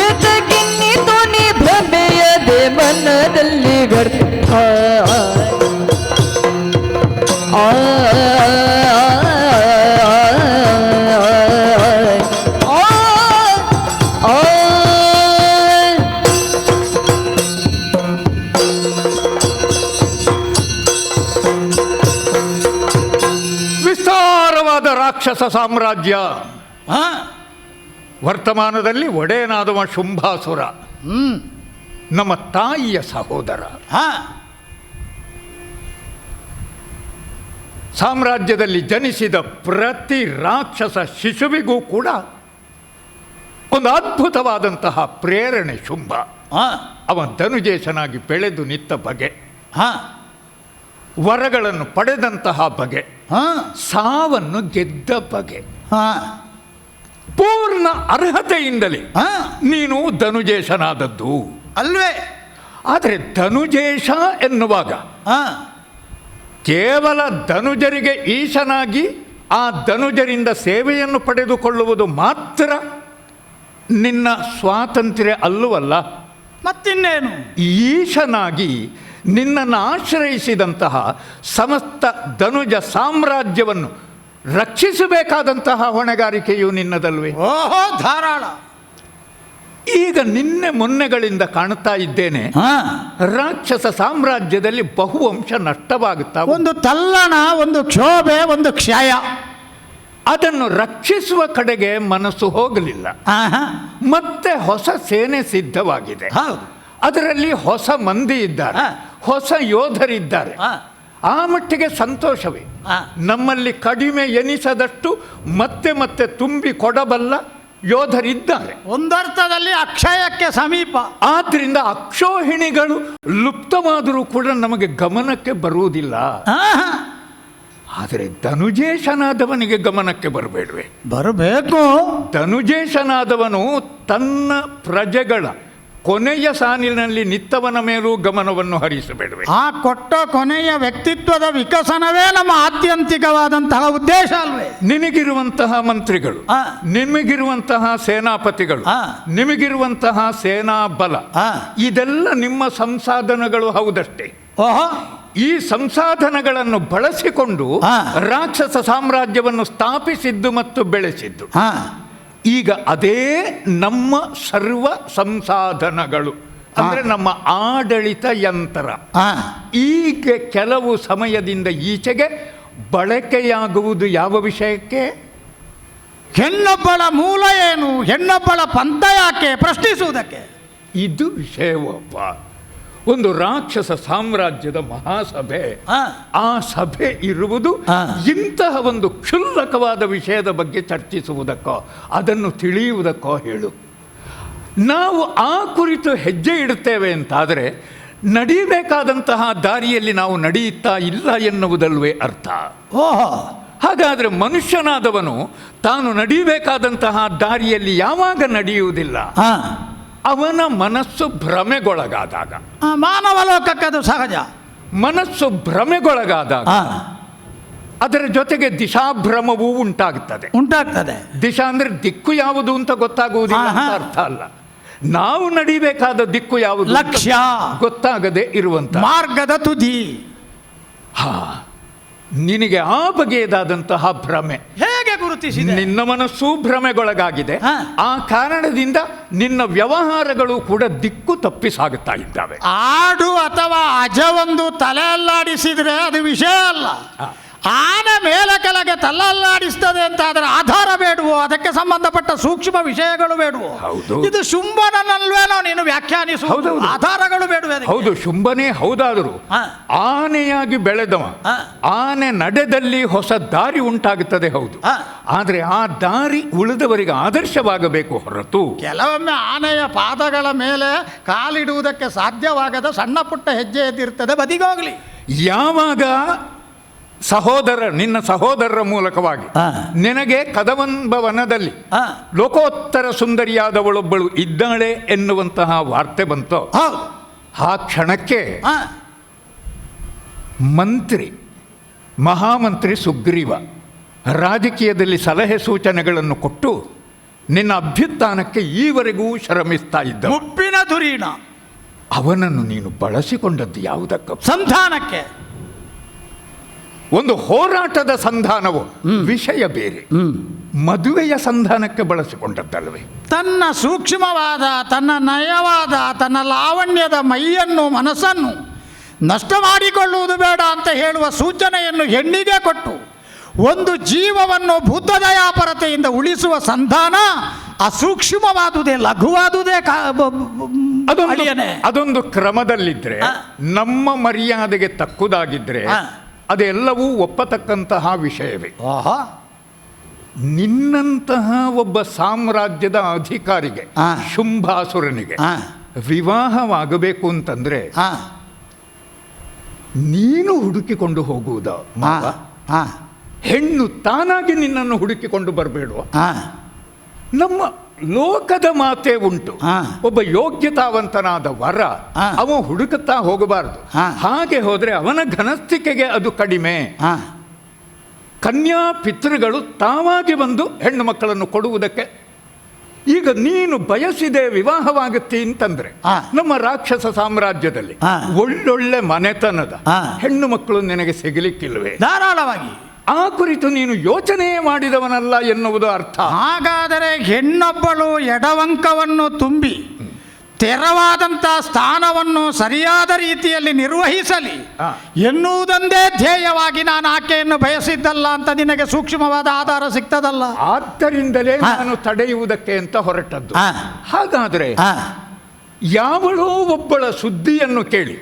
ಏತಕಿನ್ನಿ ತೋನಿ ಭ್ರಮೆಯದೆ ಮನದಲ್ಲಿ ವ್ಯರ್ಥ ವಿಸ್ತಾರವಾದ ರಾಕ್ಷಸ ಸಾಮ್ರಾಜ್ಯ. ವರ್ತಮಾನದಲ್ಲಿ ಒಡೆಯನಾದವ ಶುಂಭಾಸುರ, ನಮ್ಮ ತಾಯಿಯ ಸಹೋದರ. ಸಾಮ್ರಾಜ್ಯದಲ್ಲಿ ಜನಿಸಿದ ಪ್ರತಿ ರಾಕ್ಷಸ ಶಿಶುವಿಗೂ ಕೂಡ ಒಂದು ಅದ್ಭುತವಾದಂತಹ ಪ್ರೇರಣೆ ಶುಂಭ. ಅವ ಧನುಜೇಶನಾಗಿ ಬೆಳೆದು ನಿಂತ ಬಗೆ, ವರಗಳನ್ನು ಪಡೆದಂತಹ ಬಗೆ, ಸಾವನ್ನು ಗೆದ್ದ ಬಗೆ, ಪೂರ್ಣ ಅರ್ಹತೆಯಿಂದಲೇ ನೀನು ಧನುಜೇಶನಾದದ್ದು ಅಲ್ವೇ. ಆದರೆ ಧನುಜೇಶ ಎನ್ನುವಾಗ ಕೇವಲ ಧನುಜರಿಗೆ ಈಶನಾಗಿ ಆ ಧನುಜರಿಂದ ಸೇವೆಯನ್ನು ಪಡೆದುಕೊಳ್ಳುವುದು ಮಾತ್ರ ನಿನ್ನ ಸ್ವಾತಂತ್ರ್ಯ ಅಲ್ಲವಲ್ಲ. ಮತ್ತಿನ್ನೇನು? ಈಶನಾಗಿ ನಿನ್ನನ್ನು ಆಶ್ರಯಿಸಿದಂತಹ ಸಮಸ್ತ ಧನುಜ ಸಾಮ್ರಾಜ್ಯವನ್ನು ರಕ್ಷಿಸಬೇಕಾದಂತಹ ಹೊಣೆಗಾರಿಕೆಯು ನಿನ್ನದಲ್ವೇ? ಓಹೋ, ಧಾರಾಳ. ಈಗ ನಿನ್ನೆ ಮೊನ್ನೆಗಳಿಂದ ಕಾಣುತ್ತಾ ಇದ್ದೇನೆ, ರಾಕ್ಷಸ ಸಾಮ್ರಾಜ್ಯದಲ್ಲಿ ಬಹುವಂಶ ನಷ್ಟವಾಗುತ್ತಾ, ಒಂದು ತಲ್ಲಣ, ಒಂದು ಕ್ಷೋಭೆ, ಒಂದು ಕ್ಷಯ. ಅದನ್ನು ರಕ್ಷಿಸುವ ಕಡೆಗೆ ಮನಸ್ಸು ಹೋಗಲಿಲ್ಲ. ಮತ್ತೆ ಹೊಸ ಸೇನೆ ಸಿದ್ಧವಾಗಿದೆ, ಅದರಲ್ಲಿ ಹೊಸ ಮಂದಿ ಇದ್ದಾರೆ, ಹೊಸ ಯೋಧರಿದ್ದಾರೆ. ಆ ಮಟ್ಟಿಗೆ ಸಂತೋಷವೇ. ನಮ್ಮಲ್ಲಿ ಕಡಿಮೆ ಎನಿಸದಷ್ಟು ಮತ್ತೆ ಮತ್ತೆ ತುಂಬಿ ಕೊಡಬಲ್ಲ ಯೋಧರಿದ್ದಾರೆ. ಒಂದರ್ಥದಲ್ಲಿ ಅಕ್ಷಯಕ್ಕೆ ಸಮೀಪ. ಆದ್ರಿಂದ ಅಕ್ಷೋಹಿಣಿಗಳು ಲುಪ್ತವಾದರೂ ಕೂಡ ನಮಗೆ ಗಮನಕ್ಕೆ ಬರುವುದಿಲ್ಲ. ಆದರೆ ಧನುಜೇಶನಾದವನಿಗೆ ಗಮನಕ್ಕೆ ಬರಬೇಡವೆ? ಬರಬೇಕು. ಧನುಜೇಶನಾದವನು ತನ್ನ ಪ್ರಜೆಗಳ ಕೊನೆಯ ಸಾಲಿನಲ್ಲಿ ನಿತ್ತವನ ಮೇಲೂ ಗಮನವನ್ನು ಹರಿಸಬೇಡವೆ? ಆ ಕೊಟ್ಟ ಕೊನೆಯ ವ್ಯಕ್ತಿತ್ವದ ವಿಕಸನವೇ ನಮ್ಮ ಆತ್ಯಂತಿಕವಾದಂತಹ ಉದ್ದೇಶ ಅಲ್ವೇ? ನಿನಗಿರುವಂತಹ ಮಂತ್ರಿಗಳು, ನಿಮಗಿರುವಂತಹ ಸೇನಾಪತಿಗಳು, ನಿಮಗಿರುವಂತಹ ಸೇನಾ ಬಲ, ಇದೆಲ್ಲ ನಿಮ್ಮ ಸಂಸಾಧನಗಳು ಹೌದಷ್ಟೇ. ಈ ಸಂಸಾಧನಗಳನ್ನು ಬಳಸಿಕೊಂಡು ರಾಕ್ಷಸ ಸಾಮ್ರಾಜ್ಯವನ್ನು ಸ್ಥಾಪಿಸಿದ್ದು ಮತ್ತು ಬೆಳೆಸಿದ್ದು. ಈಗ ಅದೇ ನಮ್ಮ ಸರ್ವ ಸಂಸಾಧನಗಳು, ಅಂದರೆ ನಮ್ಮ ಆಡಳಿತ ಯಂತ್ರ. ಈಗ ಕೆಲವು ಸಮಯದಿಂದ ಈಚೆಗೆ ಬಳಕೆಯಾಗುವುದು ಯಾವ ವಿಷಯಕ್ಕೆ? ಹೆಣ್ಣೊಬ್ಬಳ ಮೂಲ ಏನು, ಹೆಣ್ಣೊಬ್ಬಳ ಪಂಥ ಯಾಕೆ ಪ್ರಶ್ನಿಸುವುದಕ್ಕೆ. ಇದು ವಿಷಯವಪ್ಪ. ಒಂದು ರಾಕ್ಷಸ ಸಾಮ್ರಾಜ್ಯದ ಮಹಾಸಭೆ, ಆ ಸಭೆ ಇರುವುದು ಇಂತಹ ಒಂದು ಕ್ಷುಲ್ಲಕವಾದ ವಿಷಯದ ಬಗ್ಗೆ ಚರ್ಚಿಸುವುದಕ್ಕೋ ಅದನ್ನು ತಿಳಿಯುವುದಕ್ಕೋ ಹೇಳು. ನಾವು ಆ ಕುರಿತು ಹೆಜ್ಜೆ ಇಡುತ್ತೇವೆ ಅಂತಾದರೆ ನಡೀಬೇಕಾದಂತಹ ದಾರಿಯಲ್ಲಿ ನಾವು ನಡೆಯುತ್ತಾ ಇಲ್ಲ ಎನ್ನುವುದಲ್ವೇ ಅರ್ಥ. ಹಾಗಾದರೆ ಮನುಷ್ಯನಾದವನು ತಾನು ನಡೀಬೇಕಾದಂತಹ ದಾರಿಯಲ್ಲಿ ಯಾವಾಗ ನಡೆಯುವುದಿಲ್ಲ? ಅವನ ಮನಸ್ಸು ಭ್ರಮೆಗೊಳಗಾದಾಗ. ಮಾನವ ಲೋಕಕ್ಕದು ಸಹಜ. ಮನಸ್ಸು ಭ್ರಮೆಗೊಳಗಾದಾಗ ಅದರ ಜೊತೆಗೆ ದಿಶಾಭ್ರಮವೂ ಉಂಟಾಗ್ತದೆ. ದಿಶಾ ಅಂದ್ರೆ ದಿಕ್ಕು ಯಾವುದು ಅಂತ ಗೊತ್ತಾಗುವುದಿಲ್ಲ ಅಂತ ಅರ್ಥ ಅಲ್ಲ. ನಾವು ನಡಿಬೇಕಾದ ದಿಕ್ಕು ಯಾವುದು, ಲಕ್ಷ್ಯ ಗೊತ್ತಾಗದೆ ಇರುವಂತ ಮಾರ್ಗದ ತುದಿ. ನಿನಗೆ ಆ ಬಗೆಯದಾದಂತಹ ಭ್ರಮೆ ಹೇಗೆ ಗುರುತಿಸಿದೆ? ನಿನ್ನ ಮನಸ್ಸು ಭ್ರಮೆಗೊಳಗಾಗಿದೆ. ಆ ಕಾರಣದಿಂದ ನಿನ್ನ ವ್ಯವಹಾರಗಳು ಕೂಡ ದಿಕ್ಕು ತಪ್ಪಿ ಸಾಗುತ್ತಾ ಇದ್ದಾವೆ. ಆಡು ಅಥವಾ ಅಜವೊಂದು ತಲೆ ಅಲ್ಲಾಡಿಸಿದ್ರೆ ಅದು ವಿಷಯ ಅಲ್ಲ. ಆನೆ ಮೇಲೆ ಕೆಳಗೆ ತಲ್ಲಲ್ಲಾಡಿಸ್ತದೆ ಅಂತ ಅದರ ಆಧಾರ ಬೇಡವೋ, ಅದಕ್ಕೆ ಸಂಬಂಧಪಟ್ಟ ಸೂಕ್ಷ್ಮ ವಿಷಯಗಳು ಬೇಡವೋ? ಇದು ಶುಂಭನಲ್ವೇನೋ ನೀನು ವ್ಯಾಖ್ಯಾನಿಸುವುದು, ಆಧಾರಗಳು ಬೇಡವೇ? ಹೌದು, ಶುಂಭನೇ ಹೌದಾದರೂ ಆನೆಯಾಗಿ ಬೆಳೆದವ, ಆನೆ ನಡೆದಲ್ಲಿ ಹೊಸ ದಾರಿ ಉಂಟಾಗುತ್ತದೆ. ಹೌದು, ಆದರೆ ಆ ದಾರಿ ಉಳಿದವರಿಗೆ ಆದರ್ಶವಾಗಬೇಕು ಹೊರತು ಕೆಲವೊಮ್ಮೆ ಆನೆಯ ಪಾದಗಳ ಮೇಲೆ ಕಾಲಿಡುವುದಕ್ಕೆ ಸಾಧ್ಯವಾಗದ ಸಣ್ಣ ಪುಟ್ಟ ಹೆಜ್ಜೆ ಎದ್ದಿರ್ತದೆ, ಬದಿಗೋಗ್ಲಿ. ಯಾವಾಗ ನಿನ್ನ ಸಹೋದರರ ಮೂಲಕವಾಗಿ ನಿನಗೆ ಕದವಂಬ ವನದಲ್ಲಿ ಲೋಕೋತ್ತರ ಸುಂದರಿಯಾದವಳೊಬ್ಬಳು ಇದ್ದಾಳೆ ಎನ್ನುವಂತಹ ವಾರ್ತೆ ಬಂತು, ಆ ಕ್ಷಣಕ್ಕೆ ಮಹಾಮಂತ್ರಿ ಸುಗ್ರೀವ ರಾಜಕೀಯದಲ್ಲಿ ಸಲಹೆ ಸೂಚನೆಗಳನ್ನು ಕೊಟ್ಟು ನಿನ್ನ ಅಭ್ಯುತ್ಥಾನಕ್ಕೆ ಈವರೆಗೂ ಶ್ರಮಿಸ್ತಾ ಇದ್ದ ಮುಪ್ಪಿನ ಧುರೀಣ ಅವನನ್ನು ನೀನು ಬಳಸಿಕೊಂಡದ್ದು ಯಾವುದಕ್ಕ? ಸಂಧಾನಕ್ಕೆ. ಒಂದು ಹೋರಾಟದ ಸಂಧಾನವು ವಿಷಯ ಬೇರೆ, ಮದುವೆಯ ಸಂಧಾನಕ್ಕೆ ಬಳಸಿಕೊಂಡದ್ದಲ್ವೇ? ತನ್ನ ಸೂಕ್ಷ್ಮವಾದ, ತನ್ನ ನಯವಾದ, ತನ್ನ ಲಾವಣ್ಯದ ಮೈಯನ್ನು, ಮನಸ್ಸನ್ನು ನಷ್ಟ ಮಾಡಿಕೊಳ್ಳುವುದು ಬೇಡ ಅಂತ ಹೇಳುವ ಸೂಚನೆಯನ್ನು ಹೆಣ್ಣಿಗೆ ಕೊಟ್ಟು ಒಂದು ಜೀವವನ್ನು ಬುದ್ಧದಯಾಪರತೆಯಿಂದ ಉಳಿಸುವ ಸಂಧಾನ ಅಸೂಕ್ಷ್ಮವಾದುದೇ, ಲಘುವಾದುದೇ. ಅದೊಂದು ಕ್ರಮದಲ್ಲಿದ್ದರೆ, ನಮ್ಮ ಮರ್ಯಾದೆಗೆ ತಕ್ಕುದಾಗಿದ್ದರೆ ಅದೆಲ್ಲವೂ ಒಪ್ಪತಕ್ಕಂತಹ ವಿಷಯವೇ. ನಿನ್ನಂತಹ ಒಬ್ಬ ಸಾಮ್ರಾಜ್ಯದ ಅಧಿಕಾರಿಗೆ, ಶುಂಭಾಸುರನಿಗೆ ವಿವಾಹವಾಗಬೇಕು ಅಂತಂದ್ರೆ ನೀನು ಹುಡುಕಿಕೊಂಡು ಹೋಗುವುದ ಮಾವ? ಹೆಣ್ಣು ತಾನಾಗಿ ನಿನ್ನನ್ನು ಹುಡುಕಿಕೊಂಡು ಬರಬೇಡುವ? ನಮ್ಮ ಲೋಕದ ಮಾತೆ ಉಂಟು. ಒಬ್ಬ ಯೋಗ್ಯತಾವಂತನಾದ ವರ ಅವ ಹುಡುಕುತ್ತಾ ಹೋಗಬಾರದು. ಹಾಗೆ ಹೋದ್ರೆ ಅವನ ಘನಸ್ಥಿಕೆಗೆ ಅದು ಕಡಿಮೆ. ಕನ್ಯಾ ಪಿತೃಗಳು ತಾವಾಗಿ ಬಂದು ಹೆಣ್ಣು ಮಕ್ಕಳನ್ನು ಕೊಡುವುದಕ್ಕೆ. ಈಗ ನೀನು ಬಯಸಿದೆ ವಿವಾಹವಾಗುತ್ತೆ ಅಂತಂದ್ರೆ ನಮ್ಮ ರಾಕ್ಷಸ ಸಾಮ್ರಾಜ್ಯದಲ್ಲಿ ಒಳ್ಳೊಳ್ಳೆ ಮನೆತನದ ಹೆಣ್ಣು ಮಕ್ಕಳು ನಿನಗೆ ಸಿಗಲಿಕ್ಕಿಲ್ವೇ? ಧಾರಾಳವಾಗಿ ಆ ಕುರಿತು ನೀನು ಯೋಚನೆ ಮಾಡಿದವನಲ್ಲ ಎನ್ನುವುದು ಅರ್ಥ. ಹಾಗಾದರೆ ಹೆಣ್ಣೊಬ್ಬಳು ಎಡವಂಕವನ್ನು ತುಂಬಿ ತೆರವಾದಂಥ ಸ್ಥಾನವನ್ನು ಸರಿಯಾದ ರೀತಿಯಲ್ಲಿ ನಿರ್ವಹಿಸಲಿ ಎನ್ನುವುದೊಂದೇ ಧ್ಯೇಯವಾಗಿ ನಾನು ಆಕೆಯನ್ನು ಬಯಸಿದ್ದಲ್ಲ ಅಂತ ನಿನಗೆ ಸೂಕ್ಷ್ಮವಾದ ಆಧಾರ ಸಿಗ್ತದಲ್ಲ. ಆದ್ದರಿಂದಲೇ ನಾನು ತಡೆಯುವುದಕ್ಕೆ ಅಂತ ಹೊರಟದ್ದು. ಹಾಗಾದ್ರೆ ಯಾವಳೋ ಒಬ್ಬಳ ಸುದ್ದಿಯನ್ನು ಕೇಳಿ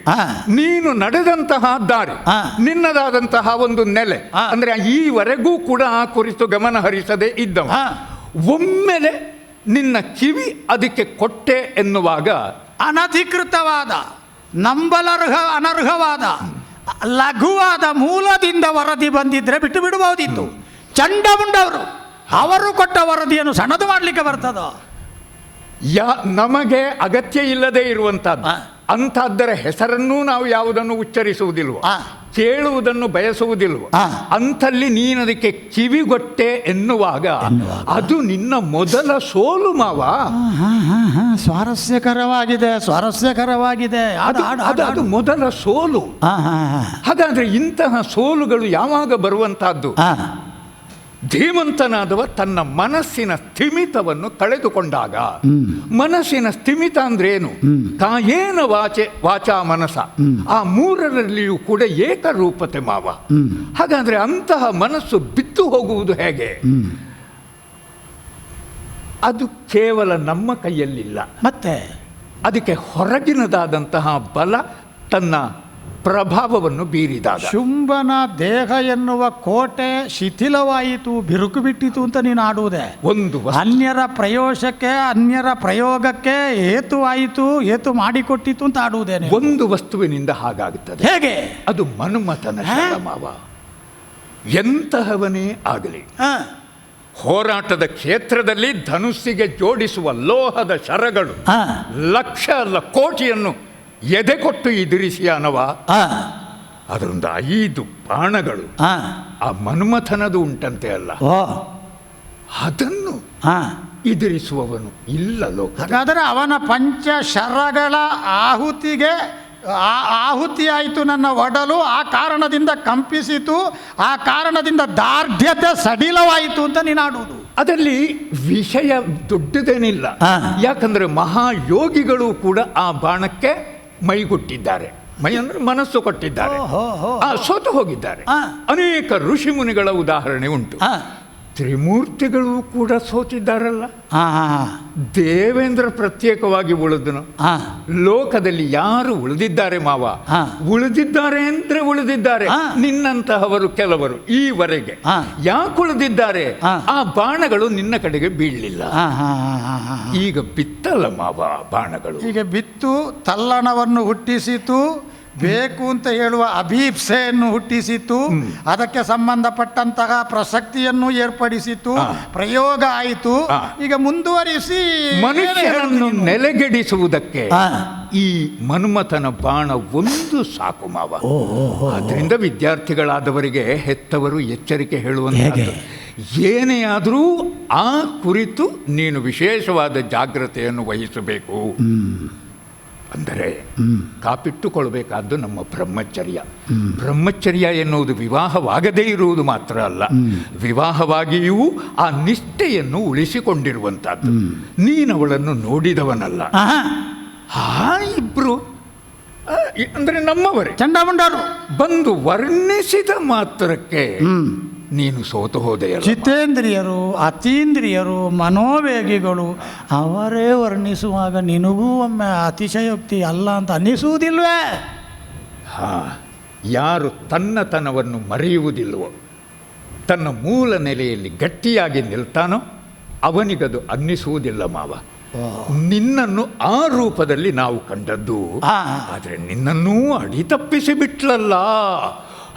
ನೀನು ನಡೆದಂತಹ ದಾರಿ, ನಿನ್ನದಾದಂತಹ ಒಂದು ನೆಲೆ, ಅಂದ್ರೆ ಈವರೆಗೂ ಕೂಡ ಆ ಕುರಿತು ಗಮನ ಹರಿಸದೆ ಇದ್ದವ, ಒಮ್ಮೆಲೆ ನಿನ್ನ ಕಿವಿ ಅದಕ್ಕೆ ಕೊಟ್ಟೆ ಎನ್ನುವಾಗ ಅನಧಿಕೃತವಾದ, ಅನರ್ಹವಾದ ಲಘುವಾದ ಮೂಲದಿಂದ ವರದಿ ಬಂದಿದ್ರೆ ಬಿಟ್ಟು ಬಿಡಬಹುದಿತ್ತು. ಚಂಡಮುಂಡವರು ಅವರು ಕೊಟ್ಟ ವರದಿಯನ್ನು ಸಣ್ಣದು ಮಾಡಲಿಕ್ಕೆ ಬರ್ತದೋ? ನಮಗೆ ಅಗತ್ಯ ಇಲ್ಲದೆ ಇರುವಂತಹದ್ದು ಅಂಥದ್ದರ ಹೆಸರನ್ನೂ ನಾವು ಯಾವುದನ್ನು ಉಚ್ಚರಿಸುವುದಿಲ್ವ, ಕೇಳುವುದನ್ನು ಬಯಸುವುದಿಲ್ವ. ಅಂಥಲ್ಲಿ ನೀನದಕ್ಕೆ ಕಿವಿಗೊಟ್ಟೆ ಎನ್ನುವಾಗ ಅದು ನಿನ್ನ ಮೊದಲ ಸೋಲು ಮಾವ. ಸ್ವಾರಸ್ಯಕರವಾಗಿದೆ, ಸ್ವಾರಸ್ಯಕರವಾಗಿದೆ. ಅದು ಮೊದಲ ಸೋಲು. ಹಾಗಾದ್ರೆ ಇಂತಹ ಸೋಲುಗಳು ಯಾವಾಗ ಬರುವಂತಹದ್ದು? ಧೀಮಂತನಾದವ ತನ್ನ ಮನಸ್ಸಿನ ಸ್ಥಿಮಿತವನ್ನು ಕಳೆದುಕೊಂಡಾಗ. ಮನಸ್ಸಿನ ಸ್ಥಿಮಿತ ಅಂದ್ರೆ ಏನು? ಕಾಯೇನ ವಾಚಾ ಮನಸ, ಆ ಮೂರರಲ್ಲಿಯೂ ಕೂಡ ಏಕರೂಪತೆ ಮಾವ. ಹಾಗಾದ್ರೆ ಅಂತಹ ಮನಸ್ಸು ಬಿದ್ದು ಹೋಗುವುದು ಹೇಗೆ? ಅದು ಕೇವಲ ನಮ್ಮ ಕೈಯಲ್ಲಿಲ್ಲ, ಮತ್ತೆ ಅದಕ್ಕೆ ಹೊರಗಿನದಾದಂತಹ ಬಲ ತನ್ನ ಪ್ರಭಾವವನ್ನು ಬೀರಿದಾಗ. ಶುಂಭನ ದೇಹ ಎನ್ನುವ ಕೋಟೆ ಶಿಥಿಲವಾಯಿತು, ಬಿರುಕು ಬಿಟ್ಟಿತು ಅಂತ ನೀನು ಆಡುವುದೇ. ಒಂದು ಅನ್ಯರ ಅನ್ಯರ ಪ್ರಯೋಗಕ್ಕೆ ಹೇತುವಾಯಿತು, ಹೇತು ಮಾಡಿಕೊಟ್ಟಿತು ಅಂತ ಆಡುವುದೇನೆ. ಒಂದು ವಸ್ತುವಿನಿಂದ ಹಾಗಾಗುತ್ತದೆ. ಹೇಗೆ? ಅದು ಮನ್ಮಥನ ಮಾವ. ಎಂತಹವನೇ ಆಗಲಿ, ಹೋರಾಟದ ಕ್ಷೇತ್ರದಲ್ಲಿ ಧನುಸ್ಸಿಗೆ ಜೋಡಿಸುವ ಲೋಹದ ಶರಗಳು ಲಕ್ಷ ಅಲ್ಲ ಕೋಟಿಯನ್ನು ಎದೆ ಕೊಟ್ಟು ಎದುರಿಸಿಯಾನವ. ಅದರಿಂದ 5 ಬಾಣಗಳು ಆ ಮನ್ಮಥನದು ಉಂಟಂತೆ ಅಲ್ಲ, ಅದನ್ನು ಎದುರಿಸುವವನು ಇಲ್ಲ ಲೋಕ. ಹಾಗಾದರೆ ಅವನ ಪಂಚ ಶರಗಳ ಆಹುತಿಯಾಯಿತು ನನ್ನ ಒಡಲು, ಆ ಕಾರಣದಿಂದ ಕಂಪಿಸಿತು, ಆ ಕಾರಣದಿಂದ ದಾರ್ಢ್ಯತೆ ಸಡಿಲವಾಯಿತು ಅಂತ ನೀನಾಡುವುದು. ಅದರಲ್ಲಿ ವಿಷಯ ದೊಡ್ಡದೇನಿಲ್ಲ. ಯಾಕಂದ್ರೆ ಮಹಾಯೋಗಿಗಳು ಕೂಡ ಆ ಬಾಣಕ್ಕೆ ಮೈಗುಟ್ಟಿದ್ದಾರೆ. ಮೈ ಅಂದ್ರೆ ಮನಸ್ಸು ಕೊಟ್ಟಿದ್ದಾರೆ, ಸೋತು ಹೋಗಿದ್ದಾರೆ. ಅನೇಕ ಋಷಿ ಮುನಿಗಳ ಉದಾಹರಣೆ ಉಂಟು. ತ್ರಿಮೂರ್ತಿಗಳು ಕೂಡ ಸೋತಿದ್ದಾರಲ್ಲ. ದೇವೇಂದ್ರ ಪ್ರತ್ಯೇಕವಾಗಿ ಉಳಿದನು. ಲೋಕದಲ್ಲಿ ಯಾರು ಉಳಿದಿದ್ದಾರೆ ಮಾವ? ಉಳಿದಿದ್ದಾರೆ ಅಂದ್ರೆ ಉಳಿದಿದ್ದಾರೆ ನಿನ್ನಂತಹವರು ಕೆಲವರು ಈವರೆಗೆ. ಯಾಕೆ ಉಳಿದಿದ್ದಾರೆ? ಆ ಬಾಣಗಳು ನಿನ್ನ ಕಡೆಗೆ ಬೀಳಲಿಲ್ಲ. ಈಗ ಬಿತ್ತಲ್ಲ ಮಾವ ಬಾಣಗಳು. ಈಗ ಬಿತ್ತು ತಲ್ಲಣವನ್ನು ಹುಟ್ಟಿಸಿತು, ಬೇಕು ಅಂತ ಹೇಳುವ ಅಭೀಪ್ಸೆಯನ್ನು ಹುಟ್ಟಿಸಿತು, ಅದಕ್ಕೆ ಸಂಬಂಧಪಟ್ಟಂತಹ ಪ್ರಸಕ್ತಿಯನ್ನು ಏರ್ಪಡಿಸಿತು, ಪ್ರಯೋಗ ಆಯಿತು. ಈಗ ಮುಂದುವರಿಸಿ ಮನುಷ್ಯರನ್ನು ನೆಲೆಗೆಡಿಸುವುದಕ್ಕೆ ಈ ಮನ್ಮಥನ ಬಾಣ ಒಂದು ಸಾಕು ಮಾವ. ಅದರಿಂದ ವಿದ್ಯಾರ್ಥಿಗಳಾದವರಿಗೆ ಹೆತ್ತವರು ಎಚ್ಚರಿಕೆ ಹೇಳುವಂಥದ್ದು, ಏನೇ ಆದರೂ ಆ ಕುರಿತು ನೀನು ವಿಶೇಷವಾದ ಜಾಗ್ರತೆಯನ್ನು ವಹಿಸಬೇಕು. ಅಂದರೆ ಕಾಪಿಟ್ಟುಕೊಳ್ಬೇಕಾದ್ದು ನಮ್ಮ ಬ್ರಹ್ಮಚರ್ಯ. ಬ್ರಹ್ಮಚರ್ಯ ಎನ್ನುವುದು ವಿವಾಹವಾಗದೇ ಇರುವುದು ಮಾತ್ರ ಅಲ್ಲ, ವಿವಾಹವಾಗಿಯೂ ಆ ನಿಷ್ಠೆಯನ್ನು ಉಳಿಸಿಕೊಂಡಿರುವಂತಹದ್ದು. ನೀನವಳನ್ನು ನೋಡಿದವನಲ್ಲ. ಇಬ್ರು ಅಂದ್ರೆ ನಮ್ಮವರೇ ಚಂಡಮುಂಡರು ಬಂದು ವರ್ಣಿಸಿದ ಮಾತ್ರಕ್ಕೆ ನೀನು ಸೋತು ಹೋದೆಯಲ್ಲ. ಜಿತೇಂದ್ರಿಯರು, ಅತೀಂದ್ರಿಯರು, ಮನೋವೇಗಿಗಳು ಅವರೇ ವರ್ಣಿಸುವಾಗ ನಿನಗೂ ಒಮ್ಮೆ ಅತಿಶಯೋಕ್ತಿ ಅಲ್ಲ ಅಂತ ಅನ್ನಿಸುವುದಿಲ್ವೇ? ಯಾರು ತನ್ನತನವನ್ನು ಮರೆಯುವುದಿಲ್ವೋ, ತನ್ನ ಮೂಲ ನೆಲೆಯಲ್ಲಿ ಗಟ್ಟಿಯಾಗಿ ನಿಲ್ತಾನೋ ಅವನಿಗದು ಅನ್ನಿಸುವುದಿಲ್ಲ ಮಾವ. ನಿನ್ನನ್ನು ಆ ರೂಪದಲ್ಲಿ ನಾವು ಕಂಡದ್ದು, ಆದರೆ ನಿನ್ನನ್ನೂ ಅಡಿ ತಪ್ಪಿಸಿ ಬಿಟ್ಲಲ್ಲ,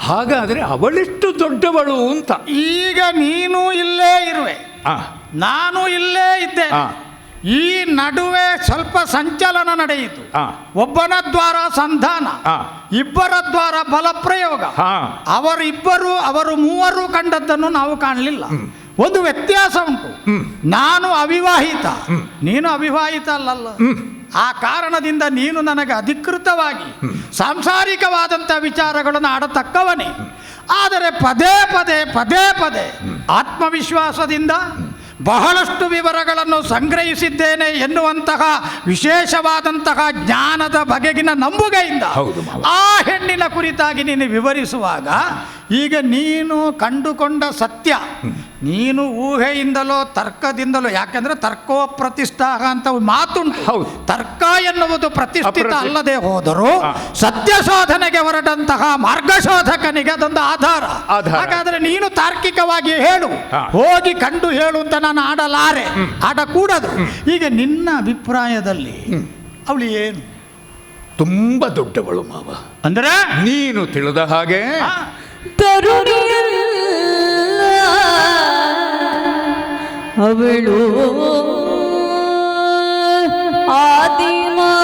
ಹಾಗಾದರೆ ಅವಳೆಷ್ಟು ದೊಡ್ಡವಳು ಅಂತ. ಈಗ ನೀನು ಇಲ್ಲೇ ಇರುವೆ, ನಾನು ಇಲ್ಲೇ ಇದ್ದೆ. ಈ ನಡುವೆ ಸ್ವಲ್ಪ ಸಂಚಲನ ನಡೆಯಿತು. ಒಬ್ಬನ ದ್ವಾರ ಸಂಧಾನ, ಇಬ್ಬರ ದ್ವಾರ ಬಲಪ್ರಯೋಗ. ಅವರು ಮೂವರು ಕಂಡದ್ದನ್ನು ನಾವು ಕಾಣಲಿಲ್ಲ. ಒಂದು ವ್ಯತ್ಯಾಸ ಉಂಟು. ನಾನು ಅವಿವಾಹಿತ, ನೀನು ಅವಿವಾಹಿತ ಅಲ್ಲಲ್ಲ. ಆ ಕಾರಣದಿಂದ ನೀನು ನನಗೆ ಅಧಿಕೃತವಾಗಿ ಸಾಂಸಾರಿಕವಾದಂಥ ವಿಚಾರಗಳನ್ನು ಆಡತಕ್ಕವನೇ. ಆದರೆ ಪದೇ ಪದೇ ಪದೇ ಪದೇ ಆತ್ಮವಿಶ್ವಾಸದಿಂದ ಬಹಳಷ್ಟು ವಿವರಗಳನ್ನು ಸಂಗ್ರಹಿಸಿದ್ದೇನೆ ಎನ್ನುವಂತಹ ವಿಶೇಷವಾದಂತಹ ಜ್ಞಾನದ ಬಗೆಗಿನ ನಂಬುಗೆಯಿಂದ ಆ ಹೆಣ್ಣಿನ ಕುರಿತಾಗಿ ನೀನು ವಿವರಿಸುವಾಗ, ಈಗ ನೀನು ಕಂಡುಕೊಂಡ ಸತ್ಯ ನೀನು ಊಹೆಯಿಂದಲೋ ತರ್ಕದಿಂದಲೋ, ಯಾಕೆಂದ್ರೆ ತರ್ಕೋ ಪ್ರತಿಷ್ಠಾ ಅಂತ ಮಾತುಂಟು. ತರ್ಕ ಎನ್ನುವುದು ಪ್ರತಿಷ್ಠಿತ ಅಲ್ಲದೆ ಹೋದರೂ ಸತ್ಯ ಶೋಧನೆಗೆ ಹೊರಟಂತಹ ಮಾರ್ಗಶೋಧಕನಿಗೆ ಅದೊಂದು ಆಧಾರ. ಹಾಗಾದ್ರೆ ನೀನು ತಾರ್ಕಿಕವಾಗಿ ಹೇಳು, ಹೋಗಿ ಕಂಡು ಹೇಳು ಅಂತ ನಾನು ಆಡಲಾರೆ, ಆಡಕೂಡದು. ಈಗ ನಿನ್ನ ಅಭಿಪ್ರಾಯದಲ್ಲಿ ಅವಳು ಏನು? ತುಂಬ ದೊಡ್ಡವಳು ಮಾವ. ಅಂದ್ರೆ ನೀನು ತಿಳಿದ ಹಾಗೆ ತರುಣಿಯಲ್ಲ ಅವಳು, ಆದಿಮಾಯಿ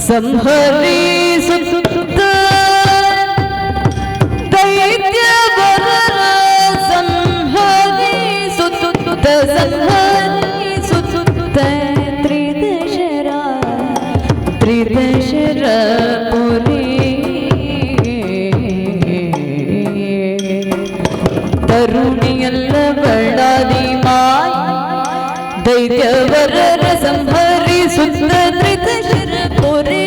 ಸಂಹರಿಸುತ್ತ ದೈತ್ಯವರ ಸಂಹರಿಸುತ್ತ ತ್ರಿದಶರ ಪುರಿ ತರುಣಿಯಲ್ಲ ಬಳ್ಳಾದಿ ಮಾಯ ದೈತ್ಯವರ ಸಂಹರಿಸುತ್ತ ತ್ರಿದಶರ ಪುರಿ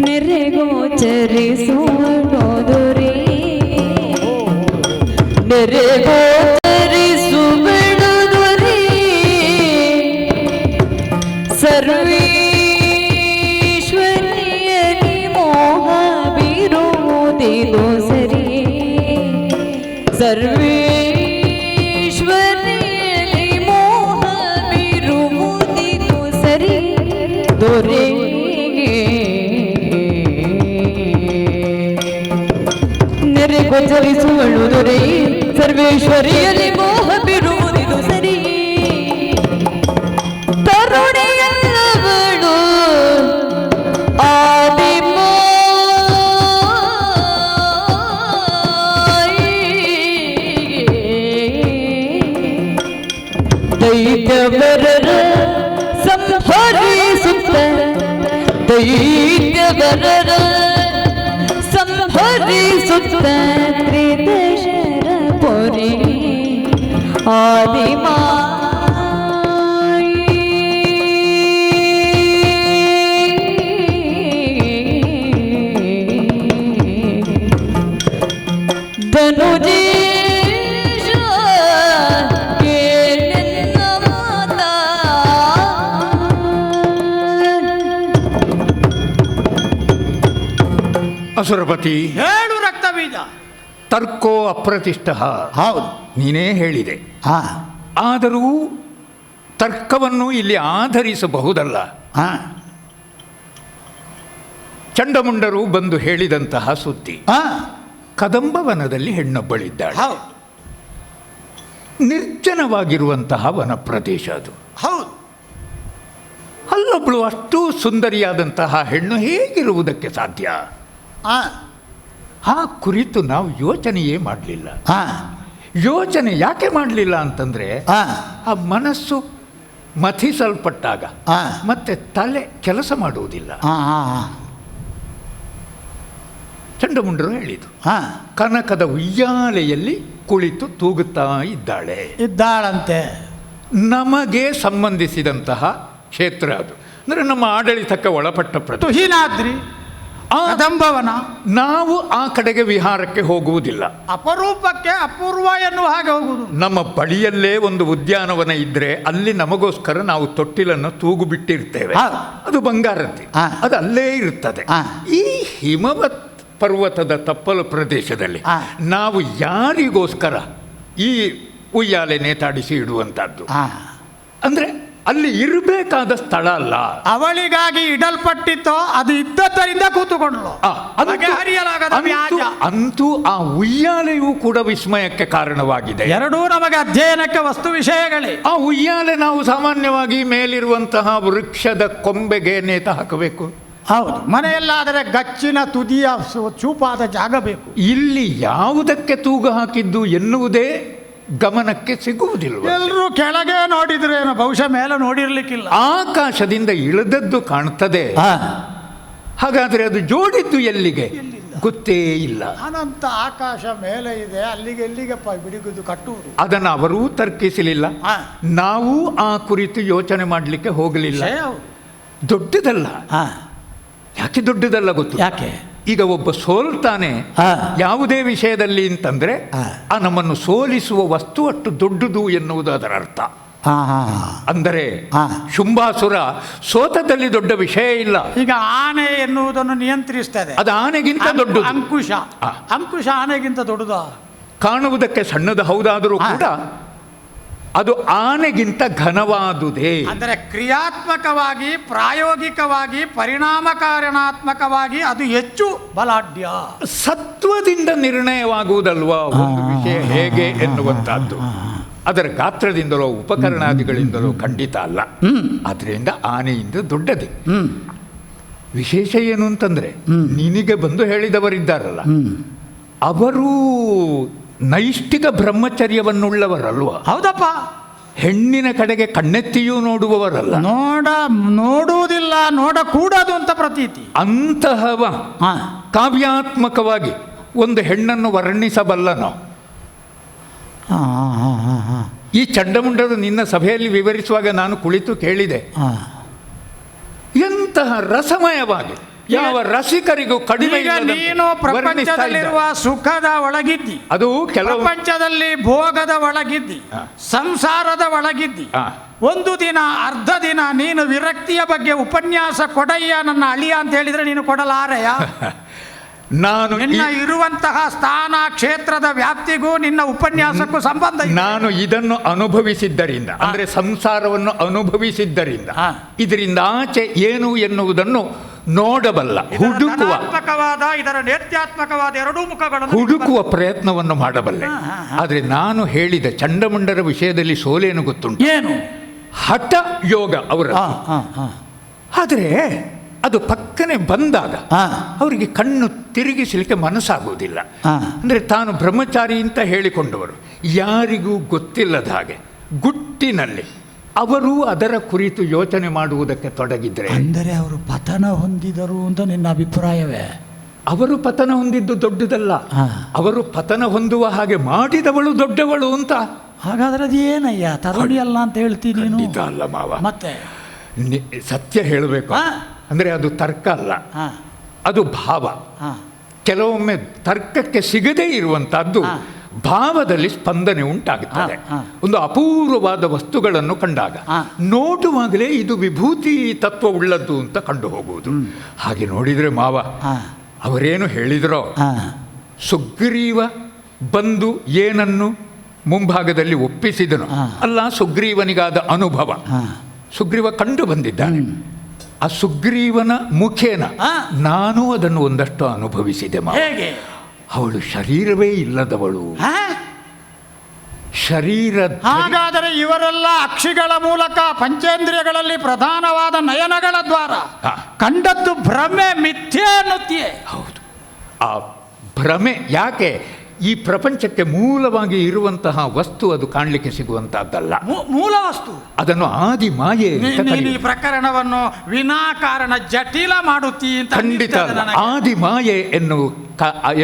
ನೆರೆಗೋಚರಿಸುವಡೋದುರಿ ನೆರೆಗೋಚರಿಸುವಡೋದುರಿ ಸರ್ವೇಶ್ವರಿಯಲಿ ಮೋಹ ಬಿರುವುದಿದು ಸರಿ, ಸರ್ವೇಶ್ವರಿಯಲಿ ಮೋಹ ಬಿರುವುದಿದು ಸರಿ ದೊರೆ ನೆರೆಗೋಚರಿಸುವಳು ದೊರೆ, ಸರ್ವೇಶ್ವರಿಯಲ್ಲಿ ಮೋಹ ಬಿರುವುದಿದು ಸರಿ. ತರುಣಿಯಲ್ಲವಳು ದೈತ್ಯವರ ಸಂಹರಿಸುತ್ತ ದೈತ್ಯವರ ಸಂಹರಿಸುತ್ತ ತ್ರಿದಶರ ಪುರಿ ಆದಿಮಾಯಿ ಧನುಜೇಶ ಕೇಳೆನ್ನ ಮಾತಾ ಅಸುರಪತಿ. ಹೇಳು ರಕ್ತಬೀಜ. ತರ್ಕೋ ಅಪ್ರತಿಷ್ಠ, ಹೌದು ನೀನೇ ಹೇಳಿದೆ. ಆದರೂ ತರ್ಕವನ್ನು ಇಲ್ಲಿ ಆಧರಿಸಬಹುದಲ್ಲ. ಚಂಡಮುಂಡರು ಬಂದು ಹೇಳಿದಂತಹ ಸುದ್ದಿ, ಕದಂಬವನದಲ್ಲಿ ಹೆಣ್ಣೊಬ್ಬಳಿದ್ದಾಳೆ. ನಿರ್ಜನವಾಗಿರುವಂತಹ ವನ ಪ್ರದೇಶ ಅದು. ಹೌದು. ಅಲ್ಲೊಬ್ಬಳು ಅಷ್ಟು ಸುಂದರಿಯಾದಂತಹ ಹೆಣ್ಣು ಹೇಗಿರುವುದಕ್ಕೆ ಸಾಧ್ಯ? ಆ ಕುರಿತು ನಾವು ಯೋಚನೆಯೇ ಮಾಡಲಿಲ್ಲ. ಯೋಚನೆ ಯಾಕೆ ಮಾಡಲಿಲ್ಲ ಅಂತಂದರೆ, ಆ ಮನಸ್ಸು ಮಥಿಸಲ್ಪಟ್ಟಾಗ ಮತ್ತೆ ತಲೆ ಕೆಲಸ ಮಾಡುವುದಿಲ್ಲ. ಚಂಡಮುಂಡರು ಹೇಳಿತು, ಕನಕದ ಉಯ್ಯಾಲೆಯಲ್ಲಿ ಕುಳಿತು ತೂಗುತ್ತಾ ಇದ್ದಾಳಂತೆ. ನಮಗೆ ಸಂಬಂಧಿಸಿದಂತಹ ಕ್ಷೇತ್ರ ಅದು. ಅಂದರೆ ನಮ್ಮ ಆಡಳಿತಕ್ಕೆ ಒಳಪಟ್ಟ ಪ್ರದೇಶ. ತುಹಿನಾದ್ರಿ, ಕದಂಬವನ. ನಾವು ಆ ಕಡೆಗೆ ವಿಹಾರಕ್ಕೆ ಹೋಗುವುದಿಲ್ಲ. ಅಪರೂಪಕ್ಕೆ ಅಪೂರ್ವ ಎನ್ನುವ ಹಾಗೆ ಹೋಗುವುದು. ನಮ್ಮ ಬಳಿಯಲ್ಲೇ ಒಂದು ಉದ್ಯಾನವನ ಇದ್ದರೆ ಅಲ್ಲಿ ನಮಗೋಸ್ಕರ ನಾವು ತೊಟ್ಟಿಲನ್ನು ತೂಗು ಬಿಟ್ಟಿರ್ತೇವೆ. ಅದು ಬಂಗಾರತಿ, ಅದು ಅಲ್ಲೇ ಇರುತ್ತದೆ. ಈ ಹಿಮವತ್ ಪರ್ವತದ ತಪ್ಪಲು ಪ್ರದೇಶದಲ್ಲಿ ನಾವು ಯಾರಿಗೋಸ್ಕರ ಈ ಉಯ್ಯಾಲೆ ನೇತಾಡಿಸಿ ಇಡುವಂಥದ್ದು? ಅಂದರೆ ಅಲ್ಲಿ ಇರಬೇಕಾದ ಸ್ಥಳ ಅಲ್ಲ. ಅವಳಿಗಾಗಿ ಇಡಲ್ಪಟ್ಟಿತ್ತೋ ಅದು ಇದ್ದದ್ದರಿಂದ ಕೂತುಕೊಂಡ್ಳು. ಅಂತೂ ಆ ಉಯ್ಯಾಲೆಯೂ ಕೂಡ ವಿಸ್ಮಯಕ್ಕೆ ಕಾರಣವಾಗಿದೆ. ಎರಡೂ ನಮಗೆ ಅಧ್ಯಯನಕ್ಕೆ ವಸ್ತು ವಿಷಯಗಳೇ. ಆ ಉಯ್ಯಾಲೆ ನಾವು ಸಾಮಾನ್ಯವಾಗಿ ಮೇಲಿರುವಂತಹ ವೃಕ್ಷದ ಕೊಂಬೆಗೆ ನೇತ ಹಾಕಬೇಕು. ಹೌದು, ಮನೆಯಲ್ಲಾದರೆ ಗಚ್ಚಿನ ತುದಿಯ ಚೂಪಾದ ಜಾಗ ಬೇಕು. ಇಲ್ಲಿ ಯಾವುದಕ್ಕೆ ತೂಗು ಹಾಕಿದ್ದು ಎನ್ನುವುದೇ ಗಮನಕ್ಕೆ ಸಿಗುವುದಿಲ್ಲ. ಎಲ್ಲರೂ ಕೆಳಗೆ ನೋಡಿದ್ರೇನು, ಬಹುಶಃ ಮೇಲೆ ನೋಡಿರ್ಲಿಕ್ಕಿಲ್ಲ. ಆಕಾಶದಿಂದ ಇಳಿದದ್ದು ಕಾಣ್ತದೆ, ಹಾಗಾದ್ರೆ ಅದು ಜೋಡಿದ್ದು ಎಲ್ಲಿಗೆ ಗೊತ್ತೇ ಇಲ್ಲ. ಅನಂತ ಆಕಾಶ ಮೇಲೆ ಇದೆ, ಅಲ್ಲಿಗೆ ಎಲ್ಲಿಗೆ ಬಿಡಿಗುದು ಕಟ್ಟುವುದು? ಅದನ್ನು ಅವರೂ ತರ್ಕಿಸಲಿಲ್ಲ, ನಾವು ಆ ಕುರಿತು ಯೋಚನೆ ಮಾಡಲಿಕ್ಕೆ ಹೋಗಲಿಲ್ಲ. ದೊಡ್ಡದಲ್ಲ. ಯಾಕೆ ದೊಡ್ಡದಲ್ಲ ಗೊತ್ತು? ಯಾಕೆ? ಈಗ ಒಬ್ಬ ಸೋಲ್ತಾನೆ ಯಾವುದೇ ವಿಷಯದಲ್ಲಿ ಅಂತಂದ್ರೆ ಆ ನಮ್ಮನ್ನು ಸೋಲಿಸುವ ವಸ್ತು ಅಷ್ಟು ದೊಡ್ಡದು ಎನ್ನುವುದು ಅದರ ಅರ್ಥ. ಅಂದರೆ ಶುಂಭಾಸುರ ಸೋತದಲ್ಲಿ ದೊಡ್ಡ ವಿಷಯ ಇಲ್ಲ. ಈಗ ಆನೆ ಎನ್ನುವುದನ್ನು ನಿಯಂತ್ರಿಸ್ತದೆ, ಅದು ಆನೆಗಿಂತ ದೊಡ್ಡದು. ಅಂಕುಶ ಆನೆಗಿಂತ ದೊಡ್ಡದು. ಕಾಣುವುದಕ್ಕೆ ಸಣ್ಣದು ಹೌದಾದರೂ ಕೂಡ ಅದು ಆನೆಗಿಂತ ಘನವಾದುದೇ. ಅಂದರೆ ಕ್ರಿಯಾತ್ಮಕವಾಗಿ, ಪ್ರಾಯೋಗಿಕವಾಗಿ, ಪರಿಣಾಮಕಾರಣಾತ್ಮಕವಾಗಿ ಅದು ಹೆಚ್ಚು ಬಲಾಢ್ಯ. ಸತ್ವದಿಂದ ನಿರ್ಣಯವಾಗುವುದಲ್ವಾ ಒಂದು ವಿಷಯ ಹೇಗೆ ಎನ್ನುವಂತಹದ್ದು. ಅದರ ಗಾತ್ರದಿಂದಲೋ ಉಪಕರಣಾದಿಗಳಿಂದಲೋ ಖಂಡಿತ ಅಲ್ಲ. ಅದರಿಂದ ಆನೆಯಿಂದ ದೊಡ್ಡದೇ. ವಿಶೇಷ ಏನು ಅಂತಂದ್ರೆ, ನಿನಗೆ ಬಂದು ಹೇಳಿದವರಿದ್ದಾರಲ್ಲ, ಅವರು ನೈಷ್ಠಿಕ ಬ್ರಹ್ಮಚರ್ಯವನ್ನುಳ್ಳವರಲ್ವ? ಹೌದಪ್ಪ. ಹೆಣ್ಣಿನ ಕಡೆಗೆ ಕಣ್ಣೆತ್ತಿಯೂ ನೋಡುವವರಲ್ಲ. ನೋಡುವುದಿಲ್ಲ, ನೋಡಕೂಡದು ಅಂತ ಪ್ರತೀತಿ. ಅಂತಹವ ಕಾವ್ಯಾತ್ಮಕವಾಗಿ ಒಂದು ಹೆಣ್ಣನ್ನು ವರ್ಣಿಸಬಲ್ಲನೋ? ಈ ಚಂಡಮುಂಡರು ನಿನ್ನ ಸಭೆಯಲ್ಲಿ ವಿವರಿಸುವಾಗ ನಾನು ಕುಳಿತು ಕೇಳಿದೆ, ಎಂತಹ ರಸಮಯವಾಗಿ, ಯಾವ ರಸಿಕರಿಗೂ ಕಡಿಮೆ. ನೀನು ಪ್ರಪಂಚದಲ್ಲಿರುವ ಸುಖದ ಒಳಗಿದ್ದಿ, ಅದು ಕೆಲವು ಪ್ರಪಂಚದಲ್ಲಿ ಭೋಗದ ಒಳಗಿದ್ದಿ, ಸಂಸಾರದ ಒಳಗಿದ್ದಿ. ಒಂದು ದಿನ ಅರ್ಧ ದಿನ ನೀನು ವಿರಕ್ತಿಯ ಬಗ್ಗೆ ಉಪನ್ಯಾಸ ಕೊಡಯ್ಯ ನನ್ನ ಅಳಿಯ ಅಂತ ಹೇಳಿದ್ರೆ ನೀನು ಕೊಡಲಾರೆಯ? ನಾನು ನಿನ್ನ ಇರುವಂತಹ ಸ್ಥಾನ ಕ್ಷೇತ್ರದ ವ್ಯಾಪ್ತಿಗೂ ನಿನ್ನ ಉಪನ್ಯಾಸಕ್ಕೂ ಸಂಬಂಧ. ನಾನು ಇದನ್ನು ಅನುಭವಿಸಿದ್ದರಿಂದ, ಅಂದ್ರೆ ಸಂಸಾರವನ್ನು ಅನುಭವಿಸಿದ್ದರಿಂದ, ಇದರಿಂದ ಆಚೆ ಏನು ಎನ್ನುವುದನ್ನು ನೋಡಬಲ್ಲ, ಹುಡುಕುವ ಇದರ ನೇತ್ಯಾತ್ಮಕವಾದ ಎರಡೂ ಮುಖಗಳನ್ನು ಹುಡುಕುವ ಪ್ರಯತ್ನವನ್ನು ಮಾಡಬಲ್ಲೆ. ಆದರೆ ನಾನು ಹೇಳಿದ ಚಂಡಮುಂಡರ ವಿಷಯದಲ್ಲಿ ಸೋಲೇನು ಗೊತ್ತುಂಟು? ಏನು? ಹಠ ಯೋಗ ಅವರ. ಆದರೆ ಅದು ಪಕ್ಕನೆ ಬಂದಾಗ ಅವರಿಗೆ ಕಣ್ಣು ತಿರುಗಿಸಲಿಕ್ಕೆ ಮನಸ್ಸಾಗುವುದಿಲ್ಲ. ಅಂದರೆ ತಾನು ಬ್ರಹ್ಮಚಾರಿ ಅಂತ ಹೇಳಿಕೊಂಡವರು ಯಾರಿಗೂ ಗೊತ್ತಿಲ್ಲದ ಹಾಗೆ ಗುಟ್ಟಿನಲ್ಲಿ ಅವರು ಅದರ ಕುರಿತು ಯೋಚನೆ ಮಾಡುವುದಕ್ಕೆ ತೊಡಗಿದ್ರೆ, ಅಂದರೆ ಅವರು ಪತನ ಹೊಂದಿದರು ಅಂತ ನಿನ್ನ ಅಭಿಪ್ರಾಯವೇ? ಅವರು ಪತನ ಹೊಂದಿದ್ದು ದೊಡ್ಡದಲ್ಲ, ಅವರು ಪತನ ಹೊಂದುವ ಹಾಗೆ ಮಾಡಿದವಳು ದೊಡ್ಡವಳು ಅಂತ. ಹಾಗಾದ್ರೆ ಅದು ಏನಯ್ಯ, ತರುಣಿ ಅಲ್ಲ ಅಂತ ಹೇಳ್ತೀನಿ? ಖಂಡಿತ ಅಲ್ಲ ಮಾವ. ಮತ್ತೆ ಸತ್ಯ ಹೇಳಬೇಕು ಅಂದರೆ ಅದು ತರ್ಕ ಅಲ್ಲ, ಅದು ಭಾವ. ಕೆಲವೊಮ್ಮೆ ತರ್ಕಕ್ಕೆ ಸಿಗದೇ ಇರುವಂತಹದ್ದು ಭಾವದಲ್ಲಿ ಸ್ಪಂದನೆ ಉಂಟಾಗುತ್ತದೆ. ಒಂದು ಅಪೂರ್ವವಾದ ವಸ್ತುಗಳನ್ನು ಕಂಡಾಗ ನೋಡುವಾಗಲೇ ಇದು ವಿಭೂತಿ ತತ್ವ ಉಳ್ಳದ್ದು ಅಂತ ಕಂಡು ಹೋಗುವುದು. ಹಾಗೆ ನೋಡಿದರೆ ಮಾವ ಅವರೇನು ಹೇಳಿದರೋ, ಸುಗ್ರೀವ ಬಂದು ಏನನ್ನು ಮುಂಭಾಗದಲ್ಲಿ ಒಪ್ಪಿಸಿದನು ಅಲ್ಲ, ಸುಗ್ರೀವನಿಗಾದ ಅನುಭವ, ಸುಗ್ರೀವ ಕಂಡು ಬಂದಿದ್ದಾನೆ. ಆ ಸುಗ್ರೀವನ ಮುಖೇನ ನಾನು ಅದನ್ನು ಒಂದಷ್ಟು ಅನುಭವಿಸಿದೆ ಮಾವ. ಅವಳು ಶರೀರವೇ ಇಲ್ಲದವಳು, ಶರೀರ ಹಾಗಾದರೆ ಇವರೆಲ್ಲ ಅಕ್ಷಿಗಳ ಮೂಲಕ ಪಂಚೇಂದ್ರಿಯಗಳಲ್ಲಿ ಪ್ರಧಾನವಾದ ನಯನಗಳ ದ್ವಾರ ಕಂಡದ್ದು ಭ್ರಮೆ, ಮಿಥ್ಯೆ ಅನ್ನುತ್ತೀಯೇ? ಹೌದು, ಆ ಭ್ರಮೆ. ಯಾಕೆ? ಈ ಪ್ರಪಂಚಕ್ಕೆ ಮೂಲವಾಗಿ ಇರುವಂತಹ ವಸ್ತು ಅದು ಕಾಣಲಿಕ್ಕೆ ಸಿಗುವಂತಹದ್ದಲ್ಲ. ಮೂಲ ವಸ್ತು ಅದನ್ನು ಆದಿ ಮಾಯೆ ಅಂತ ನೀನು ಈ ಕರೆಯುವುದು. ಪ್ರಕರಣವನ್ನು ವಿನಾಕಾರಣ ಜಟಿಲ ಮಾಡುತ್ತೀ ಅಂತ ಖಂಡಿತ ಅನಿಸ್ತದೆ ನನಗೆ. ಆದಿ ಮಾಯೆ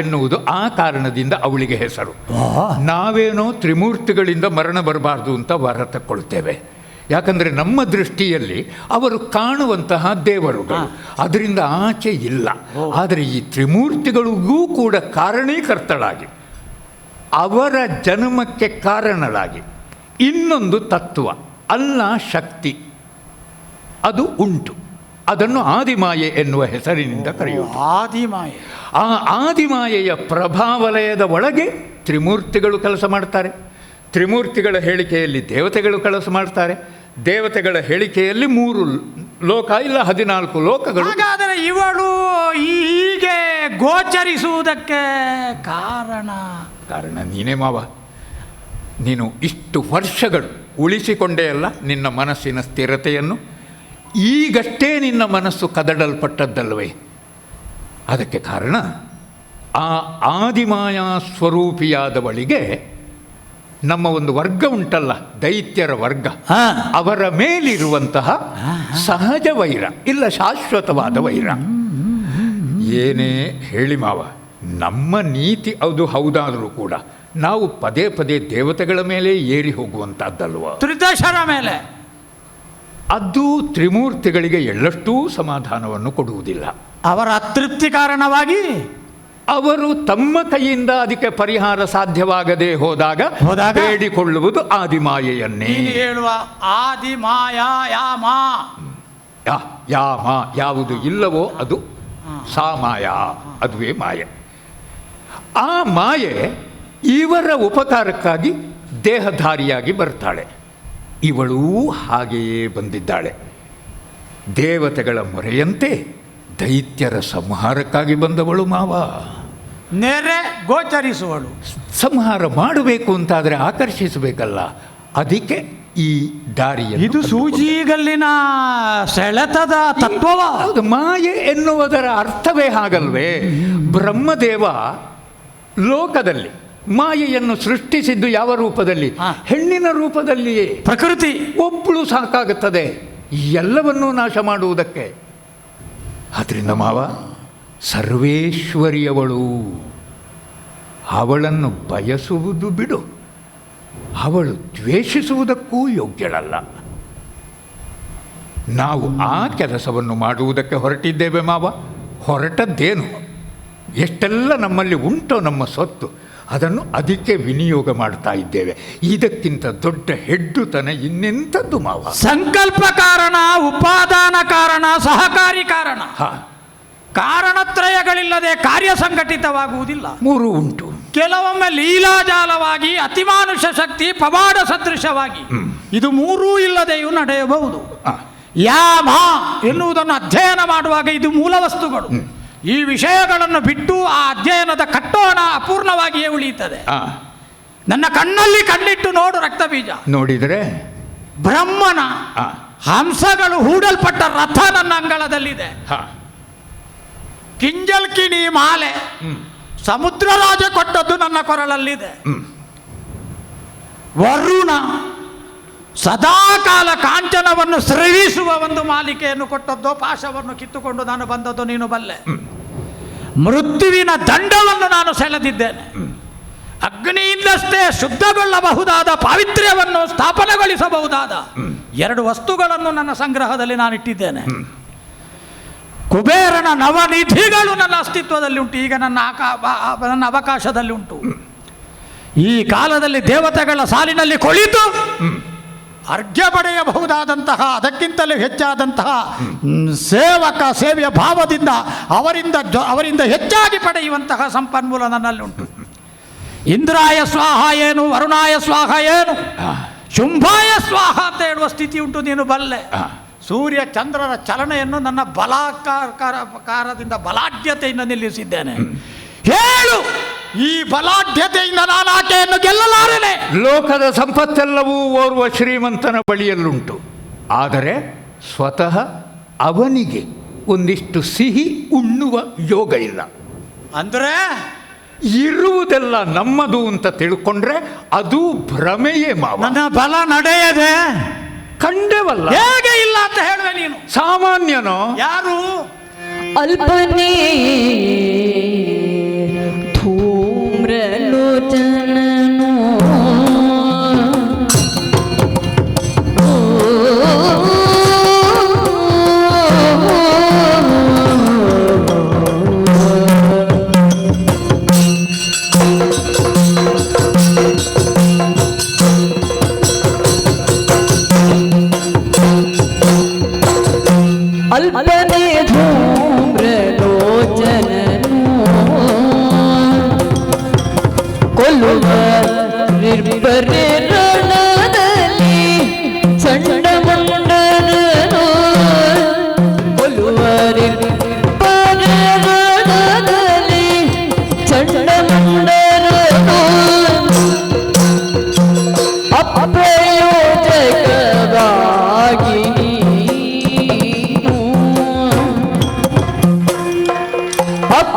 ಎನ್ನುವುದು ಆ ಕಾರಣದಿಂದ ಅವಳಿಗೆ ಹೆಸರು. ನಾವೇನೋ ತ್ರಿಮೂರ್ತಿಗಳಿಂದ ಮರಣ ಬರಬಾರ್ದು ಅಂತ ವರ ತಕ್ಕೊಳ್ತೇವೆ. ಯಾಕಂದರೆ ನಮ್ಮ ದೃಷ್ಟಿಯಲ್ಲಿ ಅವರು ಕಾಣುವಂತಹ ದೇವರುಗಳು, ಅದರಿಂದ ಆಚೆ ಇಲ್ಲ. ಆದರೆ ಈ ತ್ರಿಮೂರ್ತಿಗಳಿಗೂ ಕೂಡ ಕಾರಣೀಕರ್ತಳಾಗಿ, ಅವರ ಜನ್ಮಕ್ಕೆ ಕಾರಣಳಾಗಿ ಇನ್ನೊಂದು ತತ್ವ ಅಲ್ಲ, ಶಕ್ತಿ ಅದು ಉಂಟು. ಅದನ್ನು ಆದಿಮಾಯೆ ಎನ್ನುವ ಹೆಸರಿನಿಂದ ಕರೆಯುವುದು. ಆದಿಮಾಯೆ. ಆ ಆದಿಮಾಯೆಯ ಪ್ರಭಾವಲಯದ ಒಳಗೆ ತ್ರಿಮೂರ್ತಿಗಳು ಕೆಲಸ ಮಾಡ್ತಾರೆ. ತ್ರಿಮೂರ್ತಿಗಳ ಹೇಳಿಕೆಯಲ್ಲಿ ದೇವತೆಗಳು ಕೆಲಸ ಮಾಡ್ತಾರೆ. ದೇವತೆಗಳ ಹೇಳಿಕೆಯಲ್ಲಿ 3 ಲೋಕ ಇಲ್ಲ 14 ಲೋಕಗಳು. ಹಾಗಾದರೆ ಇವಳು ಹೀಗೆ ಗೋಚರಿಸುವುದಕ್ಕೆ ಕಾರಣ ನೀನೇ ಮಾವ. ನೀನು ಇಷ್ಟು ವರ್ಷಗಳು ಉಳಿಸಿಕೊಂಡೇ ಅಲ್ಲ ನಿನ್ನ ಮನಸ್ಸಿನ ಸ್ಥಿರತೆಯನ್ನು. ಈಗಷ್ಟೇ ನಿನ್ನ ಮನಸ್ಸು ಕದಡಲ್ಪಟ್ಟದ್ದಲ್ವೇ? ಅದಕ್ಕೆ ಕಾರಣ ಆ ಆದಿಮಾಯಾ ಸ್ವರೂಪಿಯಾದವಳಿಗೆ ನಮ್ಮ ಒಂದು ವರ್ಗ ಉಂಟಲ್ಲ, ದೈತ್ಯರ ವರ್ಗ, ಅವರ ಮೇಲಿರುವಂತಹ ಸಹಜ ವೈರ, ಇಲ್ಲ ಶಾಶ್ವತವಾದ ವೈರ. ಏನೇ ಹೇಳಿ ಮಾವ, ನಮ್ಮ ನೀತಿ ಅದು ಹೌದಾದರೂ ಕೂಡ ನಾವು ಪದೇ ಪದೇ ದೇವತೆಗಳ ಮೇಲೆ ಏರಿ ಹೋಗುವಂತಹದ್ದಲ್ವ? ತ್ರಿದಶರ ಮೇಲೆ ಅದು ತ್ರಿಮೂರ್ತಿಗಳಿಗೆ ಎಳ್ಳಷ್ಟೂ ಸಮಾಧಾನವನ್ನು ಕೊಡುವುದಿಲ್ಲ. ಅವರ ಅತೃಪ್ತಿ ಕಾರಣವಾಗಿ ಅವರು ತಮ್ಮ ಕೈಯಿಂದ ಅದಕ್ಕೆ ಪರಿಹಾರ ಸಾಧ್ಯವಾಗದೆ ಹೋದಾಗ ಬೇಡಿಕೊಳ್ಳುವುದು ಆದಿಮಾಯೆಯನ್ನೇ. ಹೇಳುವ ಆದಿಮಾಯಾ ಯಾಮ, ಯಾಮ ಯಾವುದು ಇಲ್ಲವೋ ಅದು ಸಾಮಾಯ, ಅದುವೇ ಮಾಯೆ. ಆ ಮಾಯೆ ಇವರ ಉಪಕಾರಕ್ಕಾಗಿ ದೇಹಧಾರಿಯಾಗಿ ಬರ್ತಾಳೆ. ಇವಳೂ ಹಾಗೆಯೇ ಬಂದಿದ್ದಾಳೆ. ದೇವತೆಗಳ ಮೊರೆಯಂತೆ ದೈತ್ಯರ ಸಂಹಾರಕ್ಕಾಗಿ ಬಂದವಳು ಮಾವ. ನೆರೆ ಗೋಚರಿಸುವಳು. ಸಂಹಾರ ಮಾಡಬೇಕು ಅಂತಾದರೆ ಆಕರ್ಷಿಸಬೇಕಲ್ಲ, ಅದಕ್ಕೆ ಈ ದಾರಿಯನ್ನು. ಇದು ಸೂಜಿಗಲ್ಲಿನ ಸೆಳೆತದ ತತ್ವವ. ಹೌದು, ಮಾಯೆ ಎನ್ನುವುದರ ಅರ್ಥವೇ ಹಾಗಲ್ವೇ? ಬ್ರಹ್ಮದೇವ ಲೋಕದಲ್ಲಿ ಮಾಯೆಯನ್ನು ಸೃಷ್ಟಿಸಿದ್ದು ಯಾವ ರೂಪದಲ್ಲಿ? ಹೆಣ್ಣಿನ ರೂಪದಲ್ಲಿಯೇ. ಪ್ರಕೃತಿ ಒಬ್ಬಳು ಸಾಕಾಗುತ್ತದೆ ಎಲ್ಲವನ್ನೂ ನಾಶ ಮಾಡುವುದಕ್ಕೆ. ಆದ್ದರಿಂದ ಮಾವ, ಸರ್ವೇಶ್ವರಿಯವಳು. ಅವಳನ್ನು ಬಯಸುವುದು ಬಿಡು, ಅವಳು ದ್ವೇಷಿಸುವುದಕ್ಕೂ ಯೋಗ್ಯಳಲ್ಲ. ನಾವು ಆ ಕೆಲಸವನ್ನು ಮಾಡುವುದಕ್ಕೆ ಹೊರಟಿದ್ದೇವೆ ಮಾವ. ಹೊರಟದ್ದೇನು? ಎಷ್ಟೆಲ್ಲ ನಮ್ಮಲ್ಲಿ ಉಂಟೋ ನಮ್ಮ ಸ್ವತ್ತು, ಅದನ್ನು ಅದಕ್ಕೆ ವಿನಿಯೋಗ ಮಾಡ್ತಾ ಇದ್ದೇವೆ. ಇದಕ್ಕಿಂತ ದೊಡ್ಡ ಹೆಡ್ಡುತನ ಇನ್ನೆಂಥದ್ದು ಮಾವ? ಸಂಕಲ್ಪ ಕಾರಣ, ಉಪಾದಾನ ಕಾರಣ, ಸಹಕಾರಿ ಕಾರಣ. ಕಾರಣತ್ರಯಗಳಿಲ್ಲದೆ ಕಾರ್ಯ ಸಂಘಟಿತವಾಗುವುದಿಲ್ಲ. 3 ಉಂಟು. ಕೆಲವೊಮ್ಮೆ ಲೀಲಾಜಾಲವಾಗಿ, ಅತಿಮಾನುಷ ಶಕ್ತಿ, ಪವಾಡ ಸದೃಶವಾಗಿ, ಇದು 3 ಇಲ್ಲದೆಯೂ ನಡೆಯಬಹುದು. ಯಾಮ ಎನ್ನುವುದನ್ನು ಅಧ್ಯಯನ ಮಾಡುವಾಗ ಇದು ಮೂಲ ವಸ್ತುಗಳು. ಈ ವಿಷಯಗಳನ್ನು ಬಿಟ್ಟು ಆ ಅಧ್ಯಯನದ ಕಟ್ಟೋಣ ಅಪೂರ್ಣವಾಗಿಯೇ ಉಳಿಯುತ್ತದೆ. ನನ್ನ ಕಣ್ಣಲ್ಲಿ ಕಣ್ಣಿಟ್ಟು ನೋಡು ರಕ್ತಬೀಜ. ನೋಡಿದರೆ ಬ್ರಹ್ಮನ ಹಂಸಗಳು ಹೂಡಲ್ಪಟ್ಟ ರಥ ನನ್ನ ಅಂಗಳದಲ್ಲಿದೆ. ಕಿಂಜಲ್ಕಿಣಿ ಮಾಲೆ ಸಮುದ್ರ ರಾಜ ಕೊಟ್ಟದ್ದು ನನ್ನ ಕೊರಳಲ್ಲಿದೆ. ವರುಣ ಸದಾಕಾಲ ಕಾಂಚನವನ್ನು ಸ್ರವಿಸುವ ಒಂದು ಮಾಲಿಕೆಯನ್ನು ಕೊಟ್ಟದ್ದೋ, ಪಾಶವನ್ನು ಕಿತ್ತುಕೊಂಡು ನಾನು ಬಂದದ್ದು ನೀನು ಬಲ್ಲೆ. ಮೃತ್ಯುವಿನ ದಂಡವನ್ನು ನಾನು ಸೆಳೆದಿದ್ದೇನೆ. ಅಗ್ನಿಯಿಂದಷ್ಟೇ ಶುದ್ಧಗೊಳ್ಳಬಹುದಾದ ಪಾವಿತ್ರ್ಯವನ್ನು ಸ್ಥಾಪನೆಗೊಳಿಸಬಹುದಾದ 2 ವಸ್ತುಗಳನ್ನು ನನ್ನ ಸಂಗ್ರಹದಲ್ಲಿ ನಾನಿಟ್ಟಿದ್ದೇನೆ. ಕುಬೇರನ ನವನಿಧಿಗಳು ನನ್ನ ಅಸ್ತಿತ್ವದಲ್ಲಿ ಉಂಟು. ಈಗ ನನ್ನ ಅವಕಾಶದಲ್ಲಿ ಉಂಟು. ಈ ಕಾಲದಲ್ಲಿ ದೇವತೆಗಳ ಸಾಲಿನಲ್ಲಿ ಕುಳಿತು ಅರ್ಘ್ಯ ಪಡೆಯಬಹುದಾದಂತಹ, ಅದಕ್ಕಿಂತಲೂ ಹೆಚ್ಚಾದಂತಹ ಸೇವೆಯ ಭಾವದಿಂದ ಅವರಿಂದ ಹೆಚ್ಚಾಗಿ ಪಡೆಯುವಂತಹ ಸಂಪನ್ಮೂಲ ನನ್ನಲ್ಲುಂಟು. ಇಂದ್ರಾಯ ಸ್ವಾಹ ಏನು, ವರುಣಾಯ ಸ್ವಾಹ ಏನು, ಶುಂಭಾಯ ಸ್ವಾಹ ಅಂತ ಹೇಳುವ ಸ್ಥಿತಿ ಉಂಟು, ನೀನು ಬಲ್ಲೆ. ಸೂರ್ಯ ಚಂದ್ರರ ಚಲನೆಯನ್ನು ನನ್ನ ಬಲಾಕಾರದಿಂದ ಬಲಾಢ್ಯತೆಯಿಂದ ನಿಲ್ಲಿಸಿದ್ದೇನೆ. ಹೇಳು ಈ ಬಲಾಢ್ಯತೆಯಿಂದ ನಾನು ಆಕೆಯನ್ನು ಗೆಲ್ಲಲಾರೆನೆ. ಲೋಕದ ಸಂಪತ್ತೆಲ್ಲವೂ ಓರ್ವ ಶ್ರೀಮಂತನ ಬಳಿಯಲ್ಲುಂಟು. ಆದರೆ ಸ್ವತಃ ಅವನಿಗೆ ಒಂದಿಷ್ಟು ಸಿಹಿ ಉಣ್ಣುವ ಯೋಗ ಇಲ್ಲ. ಅಂದರೆ ಇರುವುದೆಲ್ಲ ನಮ್ಮದು ಅಂತ ತಿಳ್ಕೊಂಡ್ರೆ ಅದು ಭ್ರಮೆಯೇ ಮಾವ. ನನ್ನ ಬಲ ನಡೆಯದೆ ಕಂಡವಲ್ಲ. ಹೇಗೆ ಇಲ್ಲ ಅಂತ ಹೇಳಿದೆ ನೀನು? ಸಾಮಾನ್ಯನೋ? ಯಾರು? ಅಲ್ಪನೇ ಧೂಮ್ರಲೋಚನನೋ ಅಲ್ಪನೇ ಧೂಮ್ರಲೋಚನನೋ ಕೊಲ್ಲುವ ನಿರ್ಭರೆ ರಣದಲ್ಲಿ ಚಂಡಮಂಡಲನೋ ಕೊಲ್ಲುವ ನಿರ್ಭರೆ ರಣದಲ್ಲಿ ಚಂಡಮಂಡಲನೋ ಅಪ್ರಯೋಜಕವಾಗಿ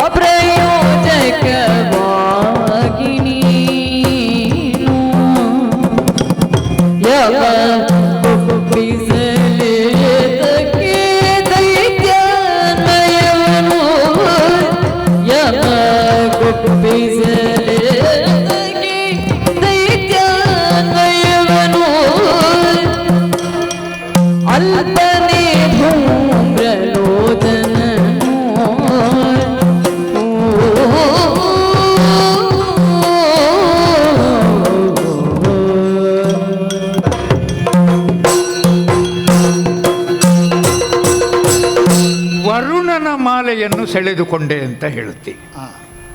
ಅಪ್ರಯೋಜಕವಾಗಿ ನೀನು ಯಮಗೊಪ್ಪಿಸಲೇತಕ್ಕೆ ದೈತ್ಯನಯನು ಯಮಗೊಪ್ಪಿಸಲೇತಕ್ಕೆ ದೈತ್ಯನಯನು ಅಲ್ಪನೇ ಧೂಮ್ರಲೋಚನನೋ ವರುಣನ ಮಾಲೆಯನ್ನು ಸೆಳೆದುಕೊಂಡೆ ಅಂತ ಹೇಳುತ್ತಿ.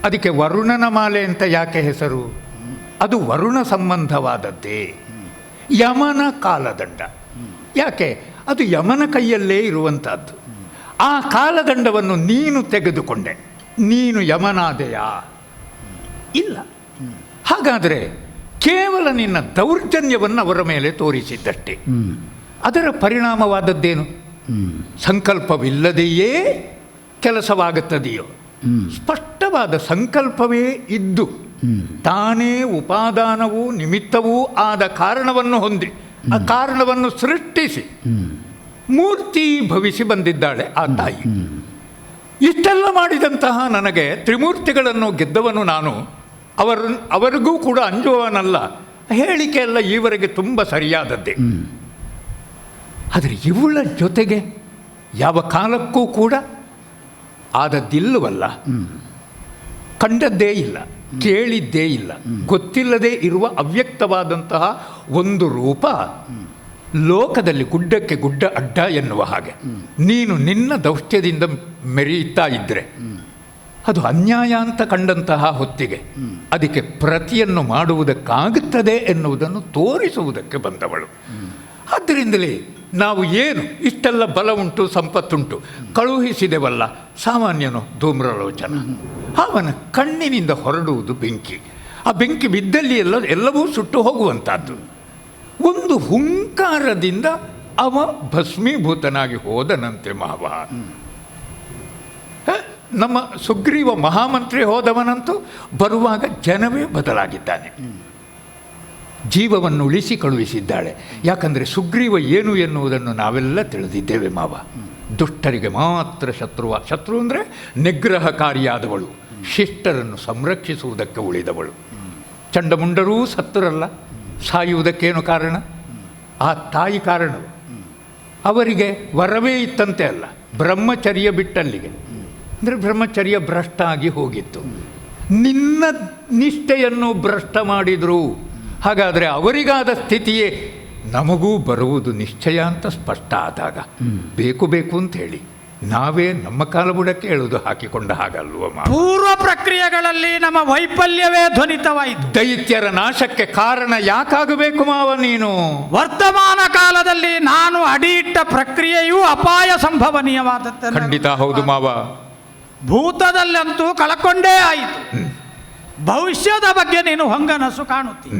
ಅದಕ್ಕೆ ವರುಣನ ಮಾಲೆ ಅಂತ ಯಾಕೆ ಹೆಸರು? ಅದು ವರುಣ ಸಂಬಂಧವಾದದ್ದೇ. ಯಮನ ಕಾಲದಂಡ. ಯಾಕೆ? ಅದು ಯಮನ ಕೈಯಲ್ಲೇ ಇರುವಂಥದ್ದು. ಆ ಕಾಲದಂಡವನ್ನು ನೀನು ತೆಗೆದುಕೊಂಡೆ. ನೀನು ಯಮನಾದೆಯಾ? ಇಲ್ಲ. ಹಾಗಾದರೆ ಕೇವಲ ನಿನ್ನ ದೌರ್ಜನ್ಯವನ್ನು ಅವರ ಮೇಲೆ ತೋರಿಸಿದ್ದಷ್ಟೇ. ಅದರ ಪರಿಣಾಮವಾದದ್ದೇನು? ಸಂಕಲ್ಪವಿಲ್ಲದೆಯೇ ಕೆಲಸವಾಗುತ್ತದೆಯೋ? ಸ್ಪಷ್ಟವಾದ ಸಂಕಲ್ಪವೇ ಇದ್ದು ತಾನೇ ಉಪಾದಾನವೂ ನಿಮಿತ್ತವೂ ಆದ ಕಾರಣವನ್ನು ಹೊಂದಿ ಆ ಕಾರಣವನ್ನು ಸೃಷ್ಟಿಸಿ ಮೂರ್ತಿ ಭವಿಸಿ ಬಂದಿದ್ದಾಳೆ ಆ ತಾಯಿ. ಇಷ್ಟೆಲ್ಲ ಮಾಡಿದಂತಹ ನನಗೆ ತ್ರಿಮೂರ್ತಿಗಳನ್ನು ಗೆದ್ದವನು ನಾನು. ಅವರಿಗೂ ಕೂಡ ಅಂಜುವವನಲ್ಲ. ಹೇಳಿಕೆ ಎಲ್ಲ ಈವರೆಗೆ ತುಂಬ ಸರಿಯಾದದ್ದೇ. ಆದರೆ ಇವಳ ಜೊತೆಗೆ ಯಾವ ಕಾಲಕ್ಕೂ ಕೂಡ ಆದದ್ದಿಲ್ಲವಲ್ಲ. ಕಂಡದ್ದೇ ಇಲ್ಲ, ಕೇಳಿದ್ದೇ ಇಲ್ಲ, ಗೊತ್ತಿಲ್ಲದೇ ಇರುವ ಅವ್ಯಕ್ತವಾದಂತಹ ಒಂದು ರೂಪ ಲೋಕದಲ್ಲಿ ಗುಡ್ಡಕ್ಕೆ ಗುಡ್ಡ ಅಡ್ಡ ಎನ್ನುವ ಹಾಗೆ ನೀನು ನಿನ್ನ ದೌಷ್ಟ್ಯದಿಂದ ಮೆರೆಯುತ್ತಾ ಇದ್ದರೆ ಅದು ಅನ್ಯಾಯ ಅಂತ ಕಂಡಂತಹ ಹೊತ್ತಿಗೆ ಅದಕ್ಕೆ ಪ್ರತಿಯನ್ನು ಮಾಡುವುದಕ್ಕಾಗುತ್ತದೆ ಎನ್ನುವುದನ್ನು ತೋರಿಸುವುದಕ್ಕೆ ಬಂದವಳು. ಆದ್ದರಿಂದಲೇ ನಾವು ಏನು ಇಷ್ಟೆಲ್ಲ ಬಲ ಉಂಟು, ಸಂಪತ್ತುಂಟು, ಕಳುಹಿಸಿದೆವಲ್ಲ ಸಾಮಾನ್ಯನು ಧೂಮ್ರಲೋಚನ. ಅವನ ಕಣ್ಣಿನಿಂದ ಹೊರಡುವುದು ಬೆಂಕಿ. ಆ ಬೆಂಕಿ ಬಿದ್ದಲ್ಲಿ ಎಲ್ಲವೂ ಸುಟ್ಟು ಹೋಗುವಂಥದ್ದು. ಒಂದು ಹುಂಕಾರದಿಂದ ಅವ ಭಸ್ಮೀಭೂತನಾಗಿ ಹೋದನಂತೆ ಮಾವ. ನಮ್ಮ ಸುಗ್ರೀವ ಮಹಾಮಂತ್ರಿ ಹೋದವನಂತೂ ಬರುವಾಗ ಜನವೇ ಬದಲಾಗಿದ್ದಾನೆ. ಜೀವವನ್ನು ಉಳಿಸಿ ಕಳುಹಿಸಿದ್ದಾಳೆ. ಯಾಕಂದರೆ ಸುಗ್ರೀವ ಏನು ಎನ್ನುವುದನ್ನು ನಾವೆಲ್ಲ ತಿಳಿದಿದ್ದೇವೆ ಮಾವ. ದುಷ್ಟರಿಗೆ ಮಾತ್ರ ಶತ್ರು ಅಂದರೆ ನಿಗ್ರಹಕಾರಿಯಾದವಳು, ಶಿಷ್ಟರನ್ನು ಸಂರಕ್ಷಿಸುವುದಕ್ಕೆ ಉಳಿದವಳು. ಚಂಡಮುಂಡರೂ ಸತ್ತರಲ್ಲ, ಸಾಯುವುದಕ್ಕೇನು ಕಾರಣ? ಆ ತಾಯಿ ಕಾರಣವು. ಅವರಿಗೆ ವರವೇ ಇತ್ತಂತೆ ಅಲ್ಲ, ಬ್ರಹ್ಮಚರ್ಯ ಬಿಟ್ಟಲ್ಲಿಗೆ. ಅಂದರೆ ಬ್ರಹ್ಮಚರ್ಯ ಭ್ರಷ್ಟ ಆಗಿ ಹೋಗಿತ್ತು. ನಿನ್ನ ನಿಷ್ಠೆಯನ್ನು ಭ್ರಷ್ಟ ಮಾಡಿದರು. ಹಾಗಾದರೆ ಅವರಿಗಾದ ಸ್ಥಿತಿಯೇ ನಮಗೂ ಬರುವುದು ನಿಶ್ಚಯ ಅಂತ ಸ್ಪಷ್ಟ ಆದಾಗ ಬೇಕು ಅಂತ ಹೇಳಿ ನಾವೇ ನಮ್ಮ ಕಾಲಬುಡಕ್ಕೆ ಎಳೆದು ಹಾಕಿಕೊಂಡ ಹಾಗಲ್ವ ಮಾ. ಪೂರ್ವ ಪ್ರಕ್ರಿಯೆಗಳಲ್ಲಿ ನಮ್ಮ ವೈಫಲ್ಯವೇ ಧ್ವನಿತವಾಯಿತು. ದೈತ್ಯರ ನಾಶಕ್ಕೆ ಕಾರಣ ಯಾಕಾಗಬೇಕು ಮಾವ ನೀನು? ವರ್ತಮಾನ ಕಾಲದಲ್ಲಿ ನಾನು ಅಡಿಯಿಟ್ಟ ಪ್ರಕ್ರಿಯೆಯೂ ಅಪಾಯ ಸಂಭವನೀಯವಾದದ್ದು. ಖಂಡಿತ ಹೌದು ಮಾವ. ಭೂತದಲ್ಲಂತೂ ಕಳಕೊಂಡೇ ಆಯಿತು. ಭವಿಷ್ಯದ ಬಗ್ಗೆ ನೀನು ಹೊಂಗನಸು ಕಾಣುತ್ತಿ.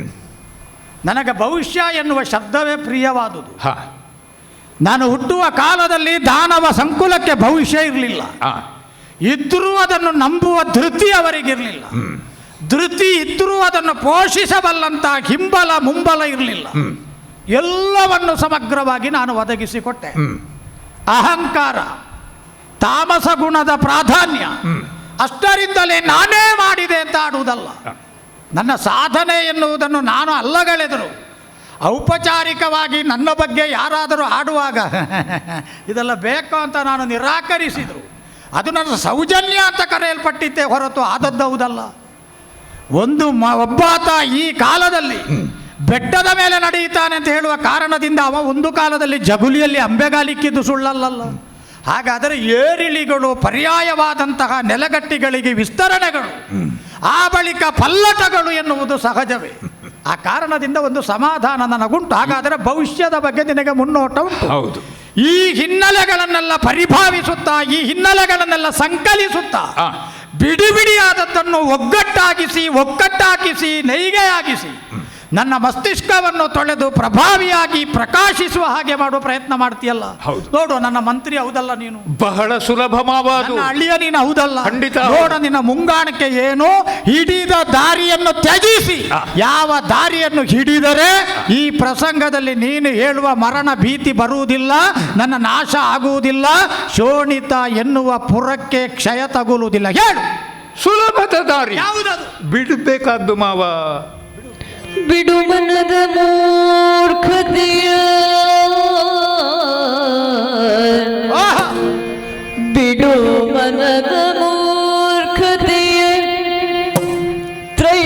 ನನಗೆ ಭವಿಷ್ಯ ಎನ್ನುವ ಶಬ್ದವೇ ಪ್ರಿಯವಾದುದು. ನಾನು ಹುಟ್ಟುವ ಕಾಲದಲ್ಲಿ ದಾನವ ಸಂಕುಲಕ್ಕೆ ಭವಿಷ್ಯ ಇರಲಿಲ್ಲ. ಇದ್ದರೂ ಅದನ್ನು ನಂಬುವ ಧೃತಿ ಅವರಿಗಿರಲಿಲ್ಲ. ಧೃತಿ ಇದ್ದರೂ ಅದನ್ನು ಪೋಷಿಸಬಲ್ಲಂಥ ಹಿಂಬಲ ಮುಂಬಲ ಇರಲಿಲ್ಲ. ಎಲ್ಲವನ್ನು ಸಮಗ್ರವಾಗಿ ನಾನು ಒದಗಿಸಿಕೊಟ್ಟೆ. ಅಹಂಕಾರ, ತಾಮಸ ಗುಣದ ಪ್ರಾಧಾನ್ಯ, ಅಷ್ಟರಿಂದಲೇ ನಾನೇ ಮಾಡಿದೆ ಅಂತ ಆಡುವುದಲ್ಲ. ನನ್ನ ಸಾಧನೆ ಎನ್ನುವುದನ್ನು ನಾನು ಅಲ್ಲಗಳೆದರು. ಔಪಚಾರಿಕವಾಗಿ ನನ್ನ ಬಗ್ಗೆ ಯಾರಾದರೂ ಆಡುವಾಗ ಇದೆಲ್ಲ ಬೇಕು ಅಂತ ನಾನು ನಿರಾಕರಿಸಿದರು. ಅದು ನನ್ನ ಸೌಜನ್ಯ ಅಂತ ಕರೆಯಲ್ಪಟ್ಟಿದ್ದೆ ಹೊರತು ಆದದ್ದವುದಲ್ಲ. ಒಬ್ಬಾತ ಈ ಕಾಲದಲ್ಲಿ ಬೆಟ್ಟದ ಮೇಲೆ ನಡೆಯುತ್ತಾನೆ ಅಂತ ಹೇಳುವ ಕಾರಣದಿಂದ ಅವ ಒಂದು ಕಾಲದಲ್ಲಿ ಜಗುಲಿಯಲ್ಲಿ ಅಂಬೆಗಾಲಿಕ್ಕಿದ್ದು ಸುಳ್ಳಲ್ಲ. ಹಾಗಾದರೆ ಏರಿಳಿಗಳು, ಪರ್ಯಾಯವಾದಂತಹ ನೆಲಗಟ್ಟಿಗಳಿಗೆ ವಿಸ್ತರಣೆಗಳು, ಆ ಬಳಿಕ ಪಲ್ಲಟಗಳು ಎನ್ನುವುದು ಸಹಜವೇ. ಆ ಕಾರಣದಿಂದ ಒಂದು ಸಮಾಧಾನ ನನಗುಂಟು. ಹಾಗಾದರೆ ಭವಿಷ್ಯದ ಬಗ್ಗೆ ನಿನಗೆ ಮುನ್ನೋಟ ಉಂಟು. ಹೌದು. ಈ ಹಿನ್ನೆಲೆಗಳನ್ನೆಲ್ಲ ಪರಿಭಾವಿಸುತ್ತಾ, ಈ ಹಿನ್ನೆಲೆಗಳನ್ನೆಲ್ಲ ಸಂಕಲಿಸುತ್ತಾ, ಬಿಡಿ ಬಿಡಿಯಾದದ್ದನ್ನು ಒಗ್ಗಟ್ಟಾಗಿಸಿ ನೈಗೆಯಾಗಿಸಿ ನನ್ನ ಮಸ್ತಿಷ್ಕವನ್ನು ತೊಳೆದು ಪ್ರಭಾವಿಯಾಗಿ ಪ್ರಕಾಶಿಸುವ ಹಾಗೆ ಮಾಡುವ ಪ್ರಯತ್ನ ಮಾಡ್ತೀಯಲ್ಲ. ನೋಡು, ನನ್ನ ಮಂತ್ರಿ ಹೌದಲ್ಲ ನೀನು, ಬಹಳ ಸುಲಭ ಮಾವಾದು. ನನ್ನ ಅಳಿಯ ನೀನು ಹೌದಲ್ಲ. ಖಂಡಿತ. ನೋಡ, ನಿನ್ನ ಮುಂಗಾಣಿಕೆ ಏನು? ಹಿಡಿದ ದಾರಿಯನ್ನು ತ್ಯಜಿಸಿ ಯಾವ ದಾರಿಯನ್ನು ಹಿಡಿದರೆ ಈ ಪ್ರಸಂಗದಲ್ಲಿ ನೀನು ಹೇಳುವ ಮರಣ ಭೀತಿ ಬರುವುದಿಲ್ಲ, ನನ್ನ ನಾಶ ಆಗುವುದಿಲ್ಲ, ಶೋಣಿತ ಎನ್ನುವ ಪುರಕ್ಕೆ ಕ್ಷಯ ತಗುಲುವುದಿಲ್ಲ. ಹೇಳು, ಸುಲಭದ ದಾರಿ ಯಾವುದದು? ಬಿಡಬೇಕಾದ್ದು ಮಾವ. ಬಿಡು ಮನದ ಮೂರ್ಖತೆಯ, ಬಿಡು ಮನದ ಮೂರ್ಖತೆಯ, ತ್ರೈ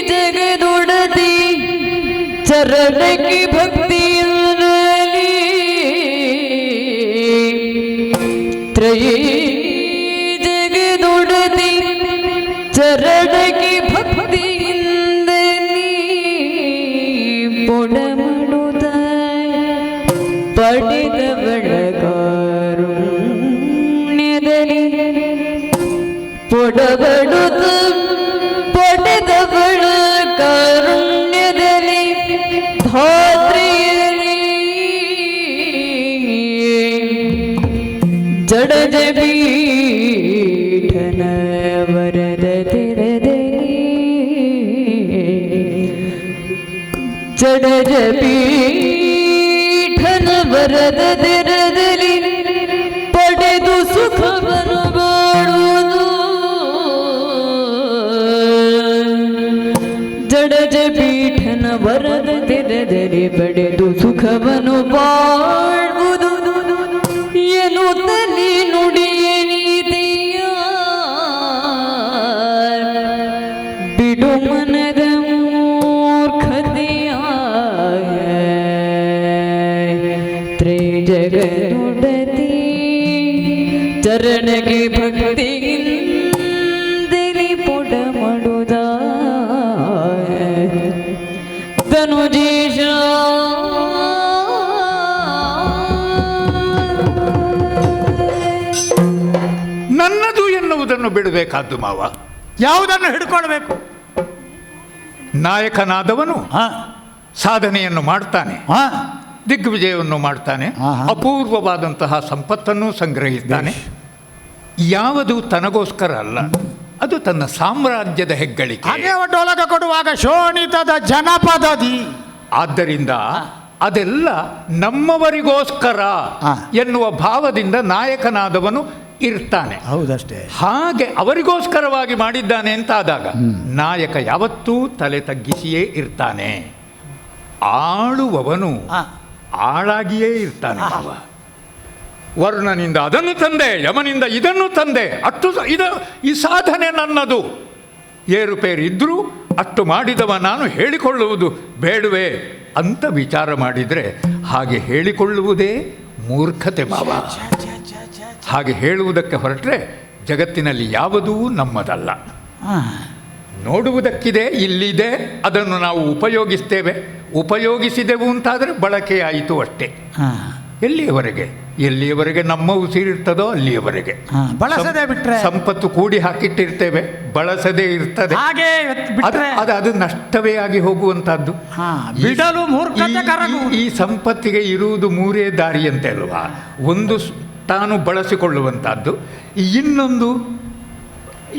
ಜಗದೊಡದಿ ಚರಣಕ್ಕೆ ಭಕ್ತಿಯಲ್ಲಿ, ತ್ರೈ ಜಗದೊಡದಿ ಚರಣಕ್ಕೆ ಭಕ್ತಿ ಪೊಡಮಡುದ ಪಡೆದವಳ ಕಾರುಣ್ಯದಲ್ಲಿ, ಪೊಡಬಡುತ್ತ ಪಡೆದವಳ ಕಾರುಣ್ಯದಲ್ಲಿ, ಧಾತ್ರಿಯಲ್ಲಿ ಜಡಜ ಬೀಠನ ವರದ ತೆರದಲ್ಲಿ, ಜಡಜ ಪೀಠನ ವರದ ತೆರದಲ್ಲಿ ಪಡೆದು ಸುಖವನ್ನು ಬಾಳುವುದು. ಜಡಜ ಪೀಠನ ವರದ ತೆರದಲ್ಲಿ ಪಡೆದು ಸುಖವನ್ನು ಬಾಳುವುದು ಎನ್ನುತ್ತ ನೀ ನುಡಿಯ ನೀತಿಯ. ಬಿಡು ಮನದ ಜಗನುಡತಿ ಚರಣಗೆ ಭಕ್ತಿಯಿಂದಲಿ ಪುಡ ಮಾಡುದ ಧನುಜೇಶ. ನನ್ನದು ಎನ್ನುವುದನ್ನು ಬಿಡಬೇಕಾದ್ದು ಮಾವ. ಯಾವುದನ್ನು ಹಿಡ್ಕೊಳ್ಬೇಕು? ನಾಯಕನಾದವನು ಸಾಧನೆಯನ್ನು ಮಾಡ್ತಾನೆ, ದಿಗ್ವಿಜಯವನ್ನು ಮಾಡ್ತಾನೆ, ಅಪೂರ್ವವಾದಂತಹ ಸಂಪತ್ತನ್ನು ಸಂಗ್ರಹಿಸ್ತಾನೆ. ಯಾವುದು ತನಗೋಸ್ಕರ ಅಲ್ಲ, ಅದು ತನ್ನ ಸಾಮ್ರಾಜ್ಯದ ಹೆಗ್ಗಳಿಕೆ. ಹಾಗೆ ಒಡ್ಡೊಲಗ ಕೊಡುವಾಗ ಶೋಣಿತದ ಜನಪದದಿ. ಆದ್ದರಿಂದ ಅದೆಲ್ಲ ನಮ್ಮವರಿಗೋಸ್ಕರ ಎನ್ನುವ ಭಾವದಿಂದ ನಾಯಕನಾದವನು ಇರ್ತಾನೆ. ಹೌದಷ್ಟೇ. ಹಾಗೆ ಅವರಿಗೋಸ್ಕರವಾಗಿ ಮಾಡಿದ್ದಾನೆ ಅಂತ ಆದಾಗ ನಾಯಕ ಯಾವತ್ತೂ ತಲೆ ತಗ್ಗಿಸಿಯೇ ಇರ್ತಾನೆ. ಆಳುವವನು ಆಳಾಗಿಯೇ ಇರ್ತಾನೆ. ವರ್ಣನಿಂದ ಅದನ್ನು ತಂದೆ, ಯಮನಿಂದ ಇದನ್ನು ತಂದೆ, ಈ ಸಾಧನೆ ನನ್ನದು. ಏರುಪೇರು ಇದ್ದರೂ ಅಷ್ಟು ಮಾಡಿದವ ನಾನು ಹೇಳಿಕೊಳ್ಳುವುದು ಬೇಡವೇ ಅಂತ ವಿಚಾರ ಮಾಡಿದರೆ ಹಾಗೆ ಹೇಳಿಕೊಳ್ಳುವುದೇ ಮೂರ್ಖತೆ ಮಾವ. ಹಾಗೆ ಹೇಳುವುದಕ್ಕೆ ಹೊರಟ್ರೆ ಜಗತ್ತಿನಲ್ಲಿ ಯಾವುದೂ ನಮ್ಮದಲ್ಲ. ನೋಡುವುದಕ್ಕಿದೆ, ಇಲ್ಲಿದೆ, ಅದನ್ನು ನಾವು ಉಪಯೋಗಿಸಿದೆವು ಅಂತಾದರೆ ಬಳಕೆಯಾಯಿತು ಅಷ್ಟೇ. ಎಲ್ಲಿಯವರೆಗೆ ನಮ್ಮ ಉಸಿರಿರ್ತದೋ ಅಲ್ಲಿಯವರೆಗೆ. ಬಳಸದೆ ಬಿಟ್ರೆ ಸಂಪತ್ತು ಕೂಡಿ ಹಾಕಿಟ್ಟಿರ್ತೇವೆ, ಬಳಸದೇ ಇರ್ತದೆ. ಹಾಗೆ ಅದು ನಷ್ಟವೇ ಆಗಿ ಹೋಗುವಂತಹದ್ದು. ಬಿಡಲು ಮೂರ್ಖತೆ ಕರಗು. ಈ ಸಂಪತ್ತಿಗೆ ಇರುವುದು ಮೂರೇ ದಾರಿ ಅಂತ ಅಲ್ವಾ. ಒಂದು ತಾನು ಬಳಸಿಕೊಳ್ಳುವಂತಹದ್ದು,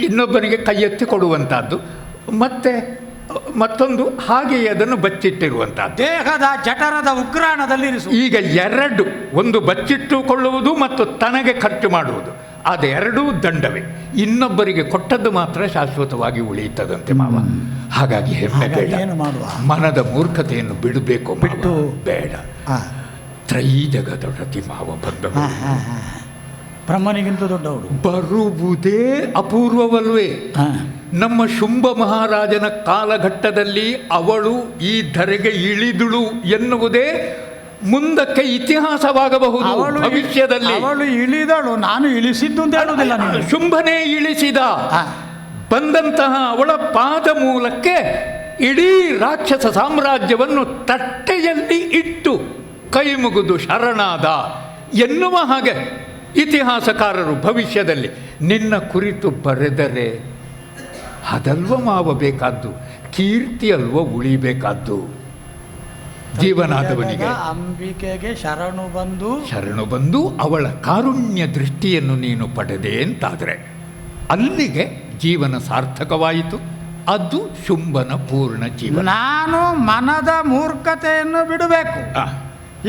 ಇನ್ನೊಬ್ಬನಿಗೆ ಕೈ ಎತ್ತಿ ಕೊಡುವಂತಹದ್ದು, ಮತ್ತೊಂದು ಹಾಗೆಯೇ ಅದನ್ನು ಬಚ್ಚಿಟ್ಟಿರುವಂತಹದ್ದು. ದೇಹದ ಜಠರದ ಉಗ್ರಾಣದಲ್ಲಿ ಈಗ ಎರಡು, ಒಂದು ಬಚ್ಚಿಟ್ಟುಕೊಳ್ಳುವುದು ಮತ್ತು ತನಗೆ ಖರ್ಚು ಮಾಡುವುದು, ಅದೆರಡೂ ದಂಡವೇ. ಇನ್ನೊಬ್ಬರಿಗೆ ಕೊಟ್ಟದ್ದು ಮಾತ್ರ ಶಾಶ್ವತವಾಗಿ ಉಳಿಯುತ್ತದಂತೆ ಮಾವ. ಹಾಗಾಗಿ ಹೆಮ್ಮೆ ಬೇಡ, ಮನದ ಮೂರ್ಖತೆಯನ್ನು ಬಿಡಬೇಕು ಮಾವ. ಬೇಡ. ತ್ರೈಜಗದೊಡತಿ ಮಾವ ಬಂದವರು ಬ್ರಹ್ಮನಿಗಿಂತ ದೊಡ್ಡವರು ಬರುವುದೇ ಅಪೂರ್ವವಲ್ವೇ. ನಮ್ಮ ಶುಂಭ ಮಹಾರಾಜನ ಕಾಲಘಟ್ಟದಲ್ಲಿ ಅವಳು ಈ ಧರೆಗೆ ಇಳಿದುಳು ಎನ್ನುವುದೇ ಮುಂದಕ್ಕೆ ಇತಿಹಾಸವಾಗಬಹುದು. ಭವಿಷ್ಯದಲ್ಲಿ ಅವಳು ಇಳಿದಳು, ನಾನು ಇಳಿಸಿದ್ದು ಅಂತ ಹೇಳುವುದಿಲ್ಲ. ಶುಂಭನೇ ಇಳಿಸಿದ. ಬಂದಂತಹ ಅವಳ ಪಾದ ಮೂಲಕ್ಕೆ ಇಡೀ ರಾಕ್ಷಸ ಸಾಮ್ರಾಜ್ಯವನ್ನು ತಟ್ಟೆಯಲ್ಲಿ ಇಟ್ಟು ಕೈ ಮುಗಿದು ಶರಣಾದ ಎನ್ನುವ ಹಾಗೆ ಇತಿಹಾಸಕಾರರು ಭವಿಷ್ಯದಲ್ಲಿ ನಿನ್ನ ಕುರಿತು ಬರೆದರೆ ಅದಲ್ವ ಮಾವ ಬೇಕಾದ್ದು, ಕೀರ್ತಿ ಅಲ್ವ ಉಳಿಬೇಕಾದ್ದು. ಜೀವನಾದವನಿಗೆ ಅಂಬಿಕೆಗೆ ಶರಣು ಬಂದು ಅವಳ ಕಾರುಣ್ಯ ದೃಷ್ಟಿಯನ್ನು ನೀನು ಪಡೆದೆ ಅಂತಾದರೆ ಅಲ್ಲಿಗೆ ಜೀವನ ಸಾರ್ಥಕವಾಯಿತು. ಅದು ಶುಂಭನ ಪೂರ್ಣ ಜೀವನ. ನಾನು ಮನದ ಮೂರ್ಖತೆಯನ್ನು ಬಿಡಬೇಕು.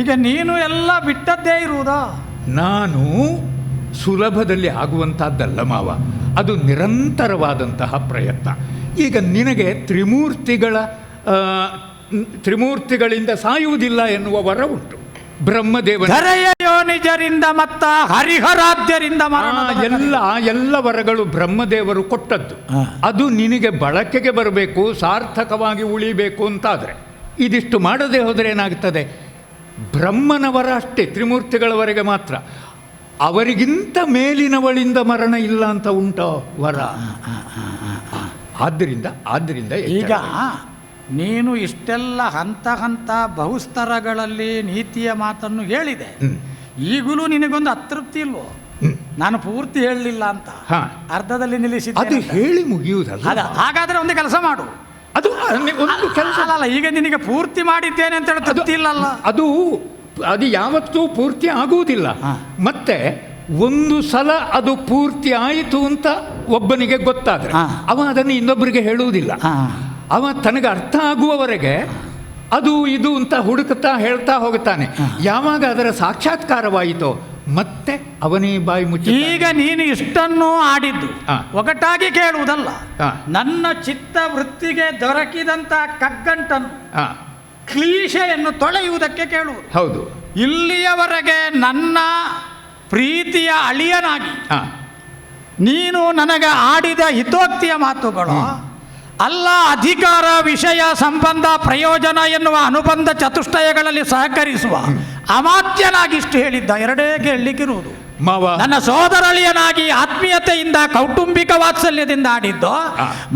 ಈಗ ನೀನು ಎಲ್ಲ ಬಿಟ್ಟದ್ದೇ ಇರುವುದಾ? ನಾನು ಸುಲಭದಲ್ಲಿ ಆಗುವಂತಹದ್ದಲ್ಲ ಮಾವ, ಅದು ನಿರಂತರವಾದಂತಹ ಪ್ರಯತ್ನ. ಈಗ ನಿನಗೆ ತ್ರಿಮೂರ್ತಿಗಳಿಂದ ಸಾಯುವುದಿಲ್ಲ ಎನ್ನುವ ವರ ಉಂಟು. ಬ್ರಹ್ಮದೇವನ ನಿಜರಿಂದ ಮತ್ತ ಹರಿಹರಾದ್ಯರಿಂದ ಎಲ್ಲ ವರಗಳು ಬ್ರಹ್ಮದೇವರು ಕೊಟ್ಟದ್ದು. ಅದು ನಿನಗೆ ಬಳಕೆಗೆ ಬರಬೇಕು, ಸಾರ್ಥಕವಾಗಿ ಉಳಿಬೇಕು ಅಂತಾದರೆ ಇದಿಷ್ಟು ಮಾಡದೆ ಹೋದರೆ ಏನಾಗ್ತದೆ? ಬ್ರಹ್ಮನ ವರ ಅಷ್ಟೇ, ತ್ರಿಮೂರ್ತಿಗಳವರೆಗೆ ಮಾತ್ರ. ಅವರಿಗಿಂತ ಮೇಲಿನವಳಿಂದ ಮರಣ ಇಲ್ಲ ಅಂತ ಉಂಟೋ ವರ? ಆದ್ದರಿಂದ ಈಗ ನೀನು ಇಷ್ಟೆಲ್ಲ ಹಂತ ಬಹುಸ್ತರಗಳಲ್ಲಿ ನೀತಿಯ ಮಾತನ್ನು ಹೇಳಿದೆ. ಈಗಲೂ ನಿನಗೊಂದು ಅತೃಪ್ತಿ ಇಲ್ವೋ? ನಾನು ಪೂರ್ತಿ ಹೇಳಲಿಲ್ಲ ಅಂತ ಅರ್ಧದಲ್ಲಿ ನಿಲ್ಲಿಸಿದ್ದೆ. ಅದು ಹೇಳಿ ಮುಗಿಯುವುದಲ್ಲ. ಹಾಗಾದ್ರೆ ಒಂದು ಕೆಲಸ ಮಾಡು. ಅದು ಒಂದು ಕೆಲಸ ಅಲ್ಲ, ಈಗ ನಿನಗೆ ಪೂರ್ತಿ ಮಾಡಿದ್ದೇನೆ ಅಂತ ಹೇಳಿ ತೃಪ್ತಿ ಇಲ್ಲಲ್ಲ. ಅದು ಯಾವತ್ತೂ ಪೂರ್ತಿ ಆಗುವುದಿಲ್ಲ. ಮತ್ತೆ ಒಂದು ಸಲ ಅದು ಪೂರ್ತಿ ಆಯಿತು ಅಂತ ಒಬ್ಬನಿಗೆ ಗೊತ್ತಾದ್ರೆ ಅವ ಅದನ್ನು ಇನ್ನೊಬ್ಬರಿಗೆ ಹೇಳುವುದಿಲ್ಲ. ಅವ ತನಗೆ ಅರ್ಥ ಆಗುವವರೆಗೆ ಅದು ಇದು ಅಂತ ಹುಡುಕುತ್ತಾ ಹೇಳ್ತಾ ಹೋಗುತ್ತಾನೆ. ಯಾವಾಗ ಅದರ ಸಾಕ್ಷಾತ್ಕಾರವಾಯಿತೋ ಮತ್ತೆ ಅವನೇ ಬಾಯಿ ಮುಚ್ಚಿ. ಈಗ ನೀನು ಇಷ್ಟನ್ನು ಆಡಿದ್ದು ಒಗಟಾಗಿ ಕೇಳುವುದಲ್ಲ, ನನ್ನ ಚಿತ್ತ ವೃತ್ತಿಗೆ ದೊರಕಿದಂತ ಕಗ್ಗಂಟನ್ನು ಕ್ಲೀಶೆಯನ್ನು ತೊಳೆಯುವುದಕ್ಕೆ ಕೇಳುವುದು. ಹೌದು. ಇಲ್ಲಿಯವರೆಗೆ ನನ್ನ ಪ್ರೀತಿಯ ಅಳಿಯನಾಗಿ ನೀನು ನನಗೆ ಆಡಿದ ಹಿತೋಕ್ತಿಯ ಮಾತುಗಳು ಅಲ್ಲ, ಅಧಿಕಾರ, ವಿಷಯ, ಸಂಬಂಧ, ಪ್ರಯೋಜನ ಎನ್ನುವ ಅನುಬಂಧ ಚತುಷ್ಟಯಗಳಲ್ಲಿ ಸಹಕರಿಸುವ ಅಮಾತ್ಯನಾಗಿ ಇಷ್ಟು ಹೇಳಿದ್ದ. ಎರಡೇ ಕೇಳಲಿಕ್ಕಿರುವುದು. ನನ್ನ ಸೋದರಳಿಯನಾಗಿ ಆತ್ಮೀಯತೆಯಿಂದ ಕೌಟುಂಬಿಕ ವಾತ್ಸಲ್ಯದಿಂದ ಆಡಿದ್ದು,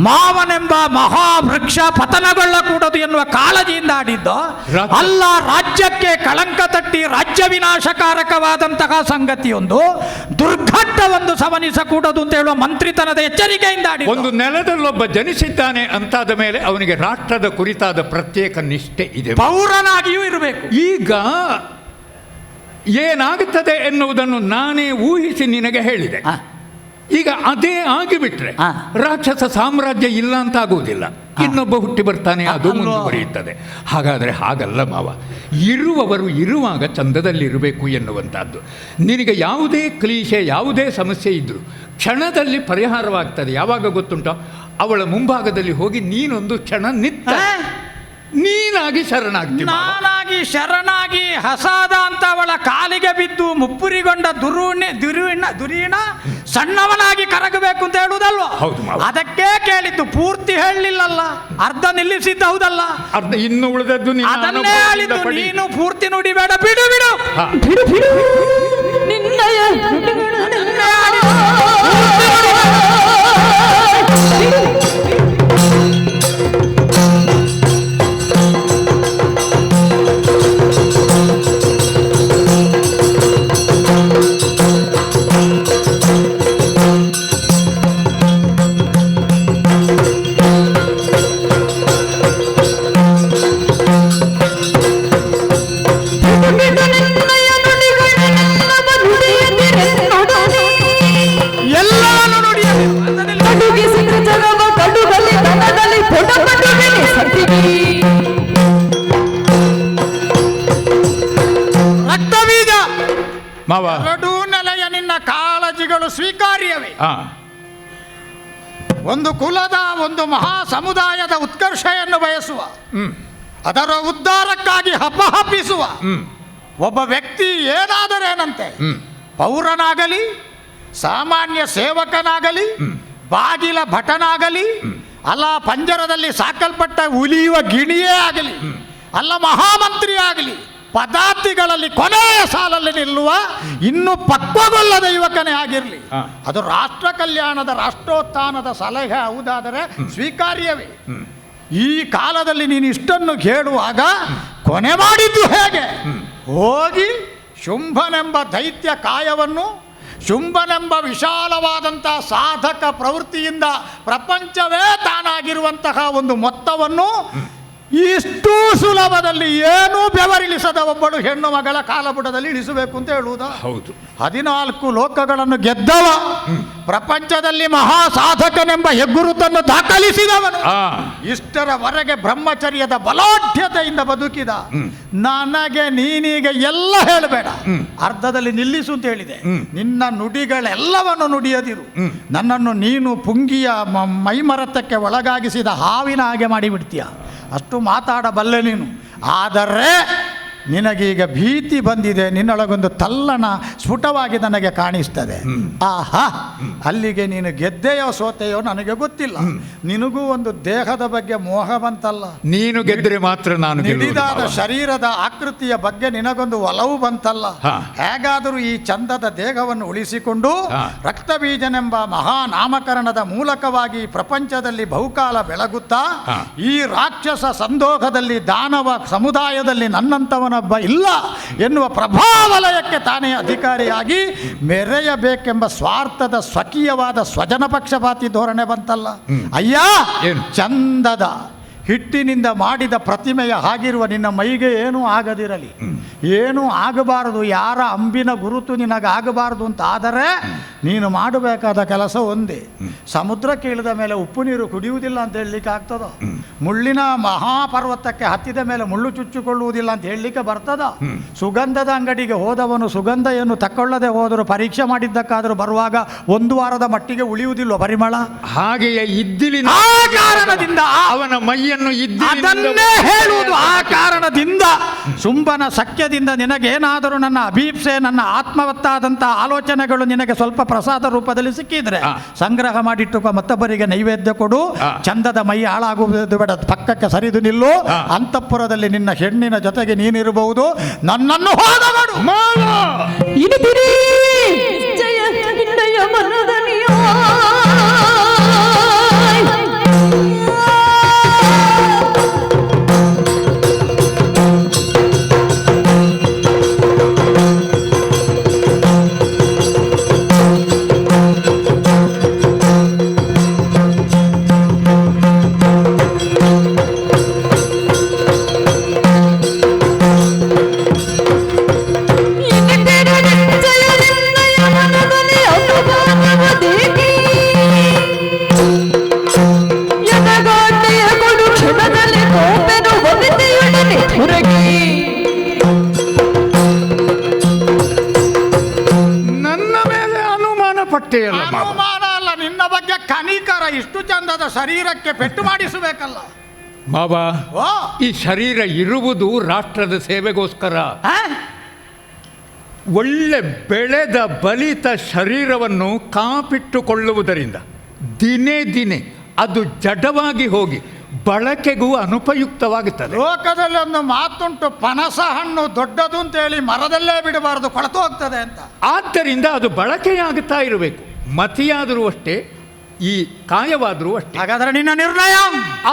ಮಾವನೆಂಬ ಮಹಾವೃಕ್ಷ ಪತನಗೊಳ್ಳಕೂಡದು ಎನ್ನುವ ಕಾಳಜಿಯಿಂದ ಆಡಿದ್ದು ಅಲ್ಲ, ರಾಜ್ಯಕ್ಕೆ ಕಳಂಕ ತಟ್ಟಿ ರಾಜ್ಯ ವಿನಾಶಕಾರಕವಾದಂತಹ ಸಂಗತಿಯೊಂದು, ದುರ್ಘಟ್ಟವೊಂದು ಸವನಿಸಕೂಡದು ಅಂತ ಹೇಳುವ ಮಂತ್ರಿತನದ ಎಚ್ಚರಿಕೆಯಿಂದ ಆಡಿದ್ದು. ಒಂದು ನೆಲದಲ್ಲೊಬ್ಬ ಜನಿಸಿದ್ದಾನೆ ಅಂತಾದ ಮೇಲೆ ಅವನಿಗೆ ರಾಷ್ಟ್ರದ ಕುರಿತಾದ ಪ್ರತ್ಯೇಕ ನಿಷ್ಠೆ ಇದೆ, ಪೌರನಾಗಿಯೂ ಇರಬೇಕು. ಈಗ ಏನಾಗುತ್ತದೆ ಎನ್ನುವುದನ್ನು ನಾನೇ ಊಹಿಸಿ ನಿನಗೆ ಹೇಳಿದೆ. ಈಗ ಅದೇ ಆಗಿಬಿಟ್ರೆ ರಾಕ್ಷಸ ಸಾಮ್ರಾಜ್ಯ ಇಲ್ಲ ಅಂತ ಆಗುವುದಿಲ್ಲ, ಇನ್ನೊಬ್ಬ ಹುಟ್ಟಿ ಬರ್ತಾನೆ, ಅದು ಮುಂದುವರಿಯುತ್ತದೆ. ಹಾಗಾದರೆ ಹಾಗಲ್ಲ ಮಾವ, ಇರುವವರು ಇರುವಾಗ ಚಂದದಲ್ಲಿರಬೇಕು ಎನ್ನುವಂಥದ್ದು. ನಿನಗೆ ಯಾವುದೇ ಕ್ಲೀಶೆ, ಯಾವುದೇ ಸಮಸ್ಯೆ ಇದ್ದರೂ ಕ್ಷಣದಲ್ಲಿ ಪರಿಹಾರವಾಗ್ತದೆ. ಯಾವಾಗ ಗೊತ್ತುಂಟೋ? ಅವಳ ಮುಂಭಾಗದಲ್ಲಿ ಹೋಗಿ ನೀನೊಂದು ಕ್ಷಣ ನಿತ್ತ ನೀನಾಗಿ ಶರಣಾಗ್ತಿ. ನಾನಾಗಿ ಶರಣಾಗಿ ಹಸಾದ ಅಂತ ಅವಳ ಕಾಲಿಗೆ ಬಿದ್ದು ಮುಪ್ಪುರಿಗೊಂಡ ದುರೀಣ ಸಣ್ಣವನಾಗಿ ಕರಗಬೇಕು ಅಂತ ಹೇಳುವುದಲ್ವ? ಅದಕ್ಕೆ ಕೇಳಿದ್ದು. ಪೂರ್ತಿ ಹೇಳಲಿಲ್ಲಲ್ಲ, ಅರ್ಧ ನಿಲ್ಲಿಸಿದ್ದ ಹೌದಲ್ಲ? ಅರ್ಧ ಇನ್ನು ಉಳಿದದ್ದು ಅದನ್ನೇ ಹೇಳಿದ್ದು. ನೀನು ಪೂರ್ತಿ ನುಡಿಬೇಡ, ಬಿಡು ಬಿಡು ಬಿಡು ಬಿಡು ನಿನ್ನಯ ಒಂದು ಕುಲದ ಒಂದು ಮಹಾ ಸಮುದಾಯದ ಉತ್ಕರ್ಷೆಯನ್ನು ಬಯಸುವ, ಅದರ ಉದ್ಧಾರಕ್ಕಾಗಿ ಹಬ್ಬಹಬ್ಬಿಸುವ ಒಬ್ಬ ವ್ಯಕ್ತಿ ಏನಾದರೇನಂತೆ, ಪೌರನಾಗಲಿ, ಸಾಮಾನ್ಯ ಸೇವಕನಾಗಲಿ, ಬಾಗಿಲ ಭಟನಾಗಲಿ, ಅಲ್ಲ ಪಂಜರದಲ್ಲಿ ಸಾಕಲ್ಪಟ್ಟ ಉಲಿಯುವ ಗಿಣಿಯೇ ಆಗಲಿ, ಅಲ್ಲ ಮಹಾಮಂತ್ರಿ ಆಗಲಿ, ಪದಾರ್ಥಗಳಲ್ಲಿ ಕೊನೆಯ ಸಾಲಲ್ಲಿ ನಿಲ್ಲುವ ಇನ್ನೂ ಪಕ್ವಗೊಳ್ಳದ ಯುವಕನೇ ಆಗಿರಲಿ, ಅದು ರಾಷ್ಟ್ರ ಕಲ್ಯಾಣದ ರಾಷ್ಟ್ರೋತ್ಥಾನದ ಸಲಹೆ ಹೌದಾದರೆ ಸ್ವೀಕಾರ್ಯವೇ. ಈ ಕಾಲದಲ್ಲಿ ನೀನು ಇಷ್ಟನ್ನು ಕೇಳುವಾಗ ಕೊನೆ ಮಾಡಿದ್ದು ಹೇಗೆ? ಹೋಗಿ ಶುಂಭನೆಂಬ ದೈತ್ಯ ಕಾಯವನ್ನು, ಶುಂಭನೆಂಬ ವಿಶಾಲವಾದಂಥ ಸಾಧಕ ಪ್ರವೃತ್ತಿಯಿಂದ ಪ್ರಪಂಚವೇ ತಾನಾಗಿರುವಂತಹ ಒಂದು ಮೊತ್ತವನ್ನು ಇಷ್ಟು ಸುಲಭದಲ್ಲಿ ಏನೂ ಬೆವರಿಳಿಸದ ಒಬ್ಬಳು ಹೆಣ್ಣು ಮಗಳ ಕಾಲಬುಡದಲ್ಲಿ ಇಳಿಸಬೇಕು ಅಂತ ಹೇಳುವುದಾ? ಹೌದು. 14 ಲೋಕಗಳನ್ನು ಗೆದ್ದವ, ಪ್ರಪಂಚದಲ್ಲಿ ಮಹಾ ಸಾಧಕನೆಂಬ ಹೆಗ್ಗುರುತನ್ನು ದಾಖಲಿಸಿದವನು, ಇಷ್ಟರವರೆಗೆ ಬ್ರಹ್ಮಚರ್ಯದ ಬಲಾಢ್ಯತೆಯಿಂದ ಬದುಕಿದ ನನಗೆ ನೀನೀಗ ಎಲ್ಲ ಹೇಳಬೇಡ, ಅರ್ಧದಲ್ಲಿ ನಿಲ್ಲಿಸು ಅಂತ ಹೇಳಿದೆ. ನಿನ್ನ ನುಡಿಗಳೆಲ್ಲವನ್ನು ನುಡಿಯದಿರು, ನನ್ನನ್ನು ನೀನು ಪುಂಗಿಯ ಮೈಮರತಕ್ಕೆ ಒಳಗಾಗಿಸಿದ ಹಾವಿನ ಹಾಗೆ ಮಾಡಿಬಿಡ್ತೀಯ, ಅಷ್ಟು ಮಾತಾಡಬಲ್ಲೆ ನೀನು. ಆದರೆ ನಿನಗೀಗ ಭೀತಿ ಬಂದಿದೆ, ನಿನ್ನೊಳಗೊಂದು ತಲ್ಲಣ ಸ್ಫುಟವಾಗಿ ನನಗೆ ಕಾಣಿಸ್ತದೆ. ಆಹಾ, ಅಲ್ಲಿಗೆ ನೀನು ಗೆದ್ದೆಯೋ ಸೋತೆಯೋ ನನಗೆ ಗೊತ್ತಿಲ್ಲ, ನಿನಗೂ ಒಂದು ದೇಹದ ಬಗ್ಗೆ ಮೋಹ ಬಂತಲ್ಲ, ನೀನು ಗೆದ್ದರೆ ಮಾತ್ರ ನಾನು ನಿಡಿದಾದ ಶರೀರದ ಆಕೃತಿಯ ಬಗ್ಗೆ ನಿನಗೊಂದು ಒಲವು ಬಂತಲ್ಲ, ಹೇಗಾದರೂ ಈ ಚಂದದ ದೇಹವನ್ನು ಉಳಿಸಿಕೊಂಡು ರಕ್ತಬೀಜನೆಂಬ ಮಹಾನಾಮಕರಣದ ಮೂಲಕವಾಗಿ ಪ್ರಪಂಚದಲ್ಲಿ ಬಹುಕಾಲ ಬೆಳಗುತ್ತಾ ಈ ರಾಕ್ಷಸ ಸಂದೋಗದಲ್ಲಿ ದಾನವ ಸಮುದಾಯದಲ್ಲಿ ನನ್ನಂತವನ ಇಲ್ಲ ಎನ್ನುವ ಪ್ರಭಾವಲಯಕ್ಕೆ ತಾನೇ ಅಧಿಕಾರಿಯಾಗಿ ಮೆರೆಯಬೇಕೆಂಬ ಸ್ವಾರ್ಥದ ಸ್ವಕೀಯವಾದ ಸ್ವಜನ ಪಕ್ಷಪಾತಿ ಧೋರಣೆ ಬಂತಲ್ಲ. ಅಯ್ಯ, ಚಂದದ ಹಿಟ್ಟಿನಿಂದ ಮಾಡಿದ ಪ್ರತಿಮೆಯ ಹಾಗಿರುವ ನಿನ್ನ ಮೈಗೆ ಏನೂ ಆಗದಿರಲಿ, ಏನೂ ಆಗಬಾರದು, ಯಾರ ಅಂಬಿನ ಗುರುತು ನಿನಗಾಗಬಾರದು ಅಂತ ಆದರೆ ನೀನು ಮಾಡಬೇಕಾದ ಕೆಲಸ ಒಂದೇ. ಸಮುದ್ರಕ್ಕೆ ಇಳಿದ ಮೇಲೆ ಉಪ್ಪು ನೀರು ಕುಡಿಯುವುದಿಲ್ಲ ಅಂತ ಹೇಳಲಿಕ್ಕೆ ಆಗ್ತದೋ? ಮುಳ್ಳಿನ ಮಹಾಪರ್ವತಕ್ಕೆ ಹತ್ತಿದ ಮೇಲೆ ಮುಳ್ಳು ಚುಚ್ಚಿಕೊಳ್ಳುವುದಿಲ್ಲ ಅಂತ ಹೇಳಲಿಕ್ಕೆ ಬರ್ತದ? ಸುಗಂಧದ ಅಂಗಡಿಗೆ ಹೋದವನು ಸುಗಂಧ ಏನು ತಕ್ಕೊಳ್ಳದೆ ಹೋದರೂ ಪರೀಕ್ಷೆ ಮಾಡಿದ್ದಕ್ಕಾದರೂ ಬರುವಾಗ 1 ವಾರದ ಮಟ್ಟಿಗೆ ಉಳಿಯುವುದಿಲ್ಲ ಪರಿಮಳ. ಹಾಗೆಯೇ ಇದ್ದಿಲಿನ ಕಾರಣದಿಂದ ಅವನ ಮೈಯನ್ನು ಅದನ್ನೇ ಹೇಳುವುದು. ಆ ಕಾರಣದಿಂದ ಶುಂಭನ ಸಖ್ಯದಿಂದ ನಿನಗೇನಾದರೂ ನನ್ನ ಅಭೀಪ್ಸೆ, ನನ್ನ ಆತ್ಮವತ್ತಾದಂಥ ಆಲೋಚನೆಗಳು ನಿನಗೆ ಸ್ವಲ್ಪ ಪ್ರಸಾದ ರೂಪದಲ್ಲಿ ಸಿಕ್ಕಿದ್ರೆ ಸಂಗ್ರಹ ಮಾಡಿಟ್ಟುಕೋ, ಮತ್ತೊಬ್ಬರಿಗೆ ನೈವೇದ್ಯ ಕೊಡು, ಚಂದದ ಮೈ ಹಾಳಾಗುವುದು ಬೇಡ, ಪಕ್ಕಕ್ಕೆ ಸರಿದು ನಿಲ್ಲು. ಅಂತಃಪುರದಲ್ಲಿ ನಿನ್ನ ಹೆಣ್ಣಿನ ಜೊತೆಗೆ ನೀನಿರಬಹುದು, ನನ್ನನ್ನು ಹೋದವಡು ಅನುಮಾನ ಅಲ್ಲ, ನಿನ್ನ ಬಗ್ಗೆ ಕನಿಕರ. ಇಷ್ಟು ಚಂದದ ಶರೀರಕ್ಕೆ ಪೆಟ್ಟು ಮಾಡಿಸಬೇಕಲ್ಲ ಬಾಬಾ. ಈ ಶರೀರ ಇರುವುದು ರಾಷ್ಟ್ರದ ಸೇವೆಗೋಸ್ಕರ. ಒಳ್ಳೆ ಬೆಳೆದ ಬಲಿತ ಶರೀರವನ್ನು ಕಾಪಿಟ್ಟುಕೊಳ್ಳುವುದರಿಂದ ದಿನೇ ದಿನೇ ಅದು ಜಡವಾಗಿ ಹೋಗಿ ಬಳಕೆಗೂ ಅನುಪಯುಕ್ತವಾಗುತ್ತದೆ. ಲೋಕದಲ್ಲಿ ಒಂದು ಮಾತುಂಟು, ಪನಸ ಹಣ್ಣು ದೊಡ್ಡದು ಅಂತೇಳಿ ಮರದಲ್ಲೇ ಬಿಡಬಾರದು, ಕೊಳತು ಹೋಗ್ತದೆ ಅಂತ. ಆದ್ದರಿಂದ ಅದು ಬಳಕೆಯಾಗುತ್ತಾ ಇರಬೇಕು. ಮತಿಯಾದರೂ ಅಷ್ಟೇ, ಈ ಕಾಯವಾದರೂ ಅಷ್ಟೇ. ಹಾಗಾದರೆ ನಿನ್ನ ನಿರ್ಣಯ?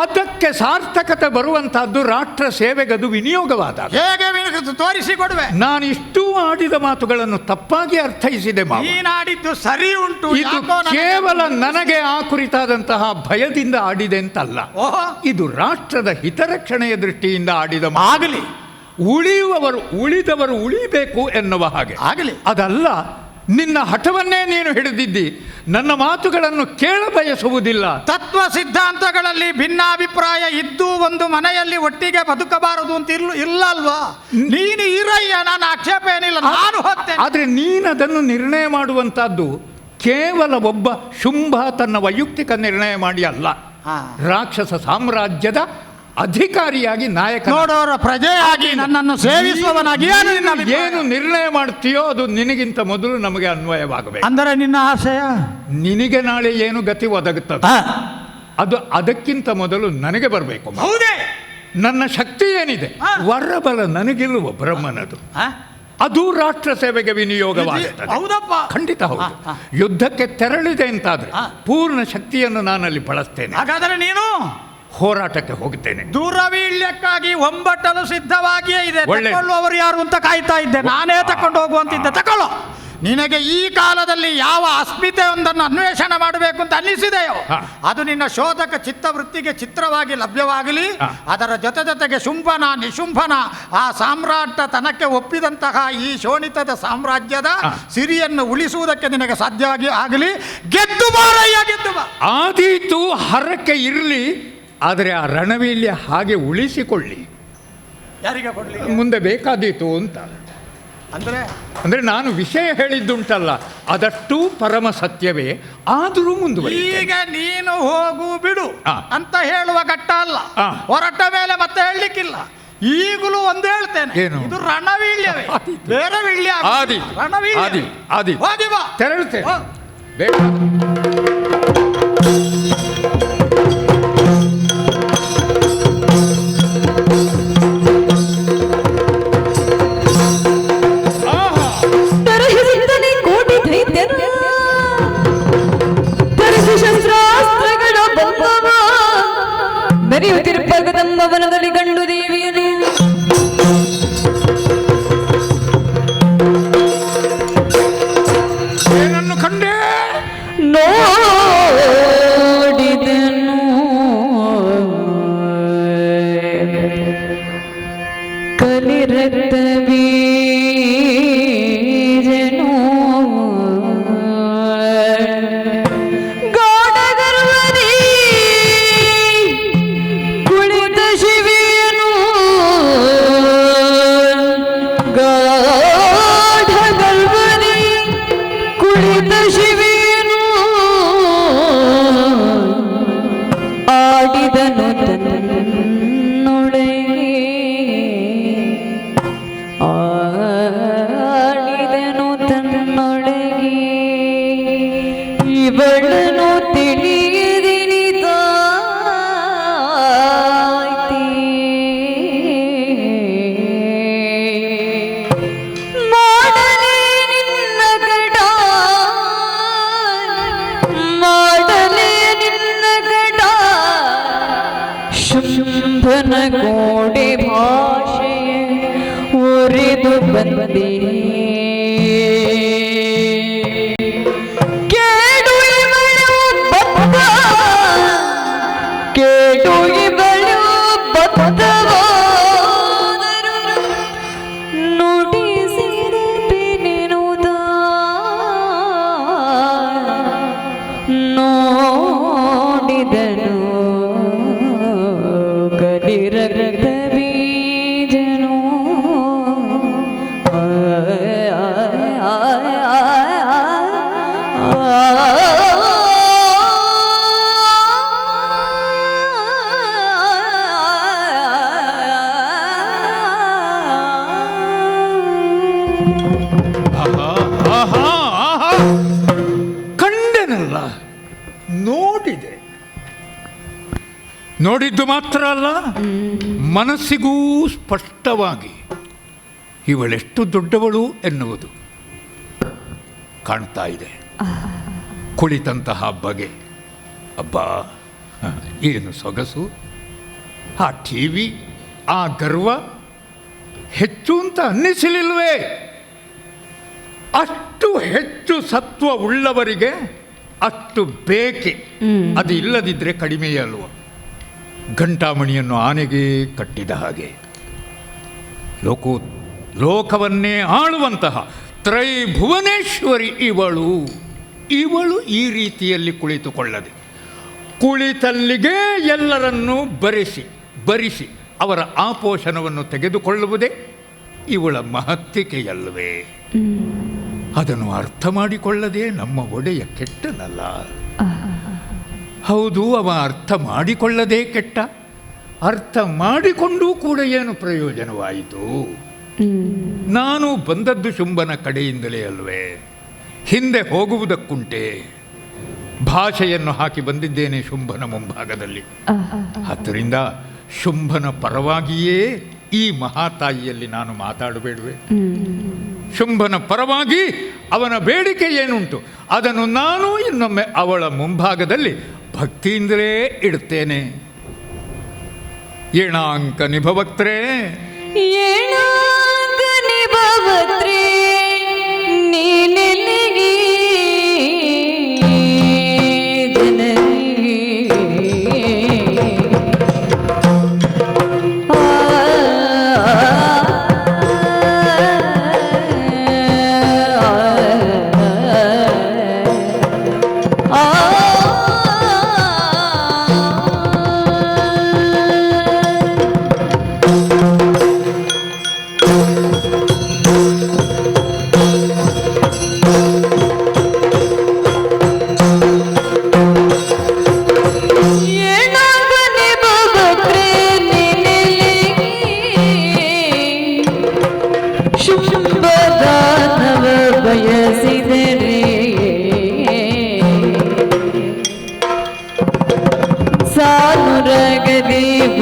ಅದಕ್ಕೆ ಸಾರ್ಥಕತೆ ಬರುವಂತಹದ್ದು ರಾಷ್ಟ್ರ ಸೇವೆಗದು ವಿನಿಯೋಗವಾದ. ಹೇಗೆ ತೋರಿಸಿಕೊಡುವೆ? ನಾನು ಇಷ್ಟೂ ಆಡಿದ ಮಾತುಗಳನ್ನು ತಪ್ಪಾಗಿ ಅರ್ಥೈಸಿದೆ. ನೀನಾಡಿದ್ದು ಸರಿ ಉಂಟು, ಇದು ಕೇವಲ ನನಗೆ ಆ ಕುರಿತಾದಂತಹ ಭಯದಿಂದ ಆಡಿದೆ ಅಂತಲ್ಲ, ಇದು ರಾಷ್ಟ್ರದ ಹಿತರಕ್ಷಣೆಯ ದೃಷ್ಟಿಯಿಂದ ಆಡಿದ ಆಗಲಿ. ಉಳಿದವರು ಉಳಿಬೇಕು ಎನ್ನುವ ಹಾಗೆ ಆಗಲಿ. ಅದಲ್ಲ, ನಿನ್ನ ಹಠವನ್ನೇ ನೀನು ಹಿಡಿದಿದ್ದಿ, ನನ್ನ ಮಾತುಗಳನ್ನು ಕೇಳ ಬಯಸುವುದಿಲ್ಲ. ತತ್ವ ಸಿದ್ಧಾಂತಗಳಲ್ಲಿ ಭಿನ್ನಾಭಿಪ್ರಾಯ ಇದ್ದು ಒಂದು ಮನೆಯಲ್ಲಿ ಒಟ್ಟಿಗೆ ಬದುಕಬಾರದು ಅಂತ ಇಲ್ಲ ಅಲ್ವಾ? ನೀನು ಇರಯ್ಯ, ನಾನು ಆಕ್ಷೇಪ ಏನಿಲ್ಲ, ನಾನು ಹೋಗ್ತೇನೆ. ಆದರೆ ನೀನು ಅದನ್ನು ನಿರ್ಣಯ ಮಾಡುವಂತಹದ್ದು ಕೇವಲ ಒಬ್ಬ ಶುಂಭ ತನ್ನ ವೈಯಕ್ತಿಕ ನಿರ್ಣಯ ಮಾಡಿ ಅಲ್ಲ, ರಾಕ್ಷಸ ಸಾಮ್ರಾಜ್ಯದ ಅಧಿಕಾರಿಯಾಗಿ ನಾಯಕ ನೋಡೋರ ಪ್ರಜೆಯಾಗಿ ನನ್ನನ್ನು ಸೇವಿಸುವವನಾಗಿ ಏನು ನಿರ್ಣಯ ಮಾಡ್ತೀಯೋ ಅದು ನಿನಗಿಂತ ಮೊದಲು ನಮಗೆ ಅನ್ವಯವಾಗಬೇಕು. ಅಂದರೆ ನಿನ್ನ ಆಶಯ ನಿನಗೆ ನಾಳೆ ಏನು ಗತಿ ಒದಗುತ್ತದೆ ಅದು ಅದಕ್ಕಿಂತ ಮೊದಲು ನನಗೆ ಬರಬೇಕು. ಹೌದೇ? ನನ್ನ ಶಕ್ತಿ ಏನಿದೆ, ವರಬಲ ನನಗಿಲ್ವ ಬ್ರಹ್ಮನದು, ಅದು ರಾಷ್ಟ್ರ ಸೇವೆಗೆ ವಿನಿಯೋಗವಾಗುತ್ತದೆ. ಹೌದಪ್ಪ, ಖಂಡಿತ ಹೌದು. ಯುದ್ಧಕ್ಕೆ ತೆರಳಿದೆ ಅಂತಾದ್ರೆ ಪೂರ್ಣ ಶಕ್ತಿಯನ್ನು ನಾನಲ್ಲಿ ಬಳಸ್ತೇನೆ. ಹಾಗಾದರೆ ನೀನು ಹೋರಾಟಕ್ಕೆ ಹೋಗುತ್ತೇನೆ. ದೂರವೀಳ್ಯಕ್ಕಾಗಿ ಒಂಬಟ್ಟಲು ಸಿದ್ಧವಾಗಿಯೇ ಇದೆ. ಒಳ್ಳೆ. ತಗೊಳ್ಳುವವರು ಯಾರು ಅಂತ ಕಾಯ್ತಾ ಇದ್ದೆ. ನಾನೇ ತಕೊಂಡು ಹೋಗುವಂತಿದ್ದೆ. ತಗೊಳ್ಳೋ. ನಿನಗೆ ಈ ಕಾಲದಲ್ಲಿ ಯಾವ ಅಸ್ಮಿತೆಯೊಂದನ್ನು ಅನ್ವೇಷಣೆ ಮಾಡಬೇಕು ಅಂತ ಅನ್ನಿಸಿದೆಯೋ ಅದು ನಿನ್ನ ಶೋಧಕ ಚಿತ್ತವೃತ್ತಿಗೆ ಚಿತ್ರವಾಗಿ ಲಭ್ಯವಾಗಲಿ. ಅದರ ಜೊತೆಗೆ ಶುಂಭನ ನಿಶುಂಭನ ಆ ಸಾಮ್ರಾಟತನಕ್ಕೆ ಒಪ್ಪಿದಂತಹ ಈ ಶೋಣಿತದ ಸಾಮ್ರಾಜ್ಯದ ಸಿರಿಯನ್ನು ಉಳಿಸುವುದಕ್ಕೆ ನಿನಗೆ ಸಾಧ್ಯವಾಗಿ ಆಗಲಿ. ಗೆದ್ದು ಬಾರಯ್ಯ, ಗೆದ್ದು ಬಾ. ಆದೀತು, ಹರಕೆ ಇರಲಿ, ಆದರೆ ಆ ರಣವೀಳ್ಯ ಹಾಗೆ ಉಳಿಸಿಕೊಳ್ಳಿ. ಯಾರಿಗೆ ಕೊಡಲಿ? ಮುಂದೆ ಬೇಕಾದೀತು ಅಂತ. ಅಂದರೆ ನಾನು ವಿಷಯ ಹೇಳಿದ್ದುಂಟಲ್ಲ, ಅದಷ್ಟು ಪರಮ ಸತ್ಯವೇ. ಆದರೂ ಮುಂದುವರಿ. ಈಗ ನೀನು ಹೋಗು ಬಿಡು ಅಂತ ಹೇಳುವ ಘಟ್ಟ ಅಲ್ಲ. ಹೊರಟ ಮೇಲೆ ಮತ್ತೆ ಹೇಳಲಿಕ್ಕಿಲ್ಲ. ಈಗಲೂ ಒಂದು ಹೇಳ್ತೇನೆ, ಇದು ರಣವೀಳ್ಯವೇ, ಬೇರೆ ವೀಳ್ಯ. ರಣವೀಳ್ಯ. ಹೋಗಿ ಬಾ. ತೆರಳುತ್ತೇನೆ. ಬೇಡ. ಮೆರೆಯುತ್ತಿರುಪಗದಂಬ ವನದಲ್ಲಿ ಗಂಡು ದೇವಿಯನು ಏನನ್ನು ಕಂಡೆ? ನೋಡಿದನು ಕಲಿರಕ್ತ ಬೀಜನು ಆಡಿದನು ತನ್ನೊಳಗೆ, ಆಡಿದನು ತನ್ನೊಳಗೆ, ಇವಳನ್ನು ತಿಳಿಯದಿನಿತ ಮಾಡಲೇ ನಿನ್ನ ಗಡ, ಮಾಡಲೇ ನಿನ್ನ ಗಡ, ಶುಂಭನ ಗೋಡೆ ಭಾಷೆಯ ಒರೆದು ಬಂದೆ. ಕೇಡು ಇವಳು ಬದ್ಧ, ಕೇಡು ಇವಳು ಬದ್ಧವಾದರು ನುಡಿಸಿದ ಬೆನ್ನೆನುದ ನೋಡಿದನು ಕಲಿರಕ್ತ ಬೀಜನು. ಕಂಡೆನಲ್ಲ, ನೋಡಿದೆ. ನೋಡಿದ್ದು ಮಾತ್ರ ಅಲ್ಲ, ಮನಸ್ಸಿಗೂ ಸ್ಪಷ್ಟವಾಗಿ ಇವಳೆಷ್ಟು ದೊಡ್ಡವಳು ಎನ್ನುವುದು ಕಾಣ್ತಾ ಇದೆ. ಕುಳಿತಂತಹ ಬಗೆ, ಅಬ್ಬಾ ಏನು ಸೊಗಸು! ಆ ಟಿವಿ, ಆ ಗರ್ವ ಹೆಚ್ಚು ಅಂತ ಅನ್ನಿಸಲಿಲ್ವೇ? ಅಷ್ಟು ಹೆಚ್ಚು ಸತ್ವ ಉಳ್ಳವರಿಗೆ ಅಷ್ಟು ಬೇಕೆ. ಅದು ಇಲ್ಲದಿದ್ದರೆ ಕಡಿಮೆಯೇ ಅಲ್ವ? ಘಂಟಾಮಣಿಯನ್ನು ಆನೆಗೆ ಕಟ್ಟಿದ ಹಾಗೆ ಲೋಕವನ್ನೇ ಆಳುವಂತಹ ತ್ರೈಭುವನೇಶ್ವರಿ ಇವಳು. ಇವಳು ಈ ರೀತಿಯಲ್ಲಿ ಕುಳಿತುಕೊಳ್ಳದೆ ಕುಳಿತಲ್ಲಿಗೆ ಎಲ್ಲರನ್ನೂ ಬರಿಸಿ ಅವರ ಆಪೋಷಣವನ್ನು ತೆಗೆದುಕೊಳ್ಳುವುದೇ ಇವಳ ಮಹತ್ತಿಕೆಯಲ್ಲವೇ? ಅದನ್ನು ಅರ್ಥ ಮಾಡಿಕೊಳ್ಳದೆ ನಮ್ಮ ಒಡೆಯ ಕೆಟ್ಟನಲ್ಲ. ಹೌದು, ಅವ ಅರ್ಥ ಮಾಡಿಕೊಳ್ಳದೆ ಕೆಟ್ಟ. ಅರ್ಥ ಮಾಡಿಕೊಂಡೂ ಕೂಡ ಏನು ಪ್ರಯೋಜನವಾಯಿತು? ನಾನು ಬಂದದ್ದು ಶುಂಭನ ಕಡೆಯಿಂದಲೇ ಅಲ್ವೇ, ಹಿಂದೆ ಹೋಗುವುದಕ್ಕುಂಟೆ. ಭಾಷೆಯನ್ನು ಹಾಕಿ ಬಂದಿದ್ದೇನೆ ಶುಂಭನ ಮುಂಭಾಗದಲ್ಲಿ. ಆದ್ದರಿಂದ ಶುಂಭನ ಪರವಾಗಿಯೇ ಈ ಮಹಾತಾಯಿಯಲ್ಲಿ ನಾನು ಮಾತಾಡಬೇಡುವೆ. ಶುಂಭನ ಪರವಾಗಿ ಅವನ ಬೇಡಿಕೆ ಏನುಂಟು ಅದನ್ನು ನಾನು ಇನ್ನೊಮ್ಮೆ ಅವಳ ಮುಂಭಾಗದಲ್ಲಿ ಭಕ್ತಿಯಿಂದಲೇ ಇಡುತ್ತೇನೆ. ಏಣಾಂಕ ನಿಭವಕ್ತ್ರೇ ಏಣಾಂಕ ನಿಭವಕ್ತ್ರೇ ನೀನೆಲ್ಲಿಗೆ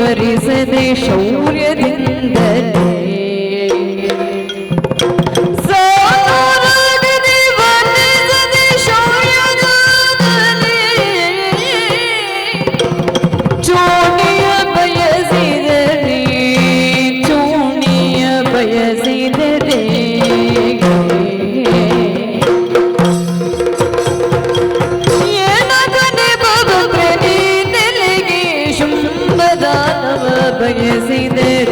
ಭರಿಸದೆ ಶೌರ್ಯದಿಂದಲೇ ಸಾನುರಾಗದೆ ವರ್ಣಿಸದೆ ಶೌರ್ಯದಿಂದಲೇ ಚೋಣಿಯ ಬಯಸಿದರೆ ಚೋಣಿಯ ಬಯಸಿದರೆ ಬಯಸಿದರೆ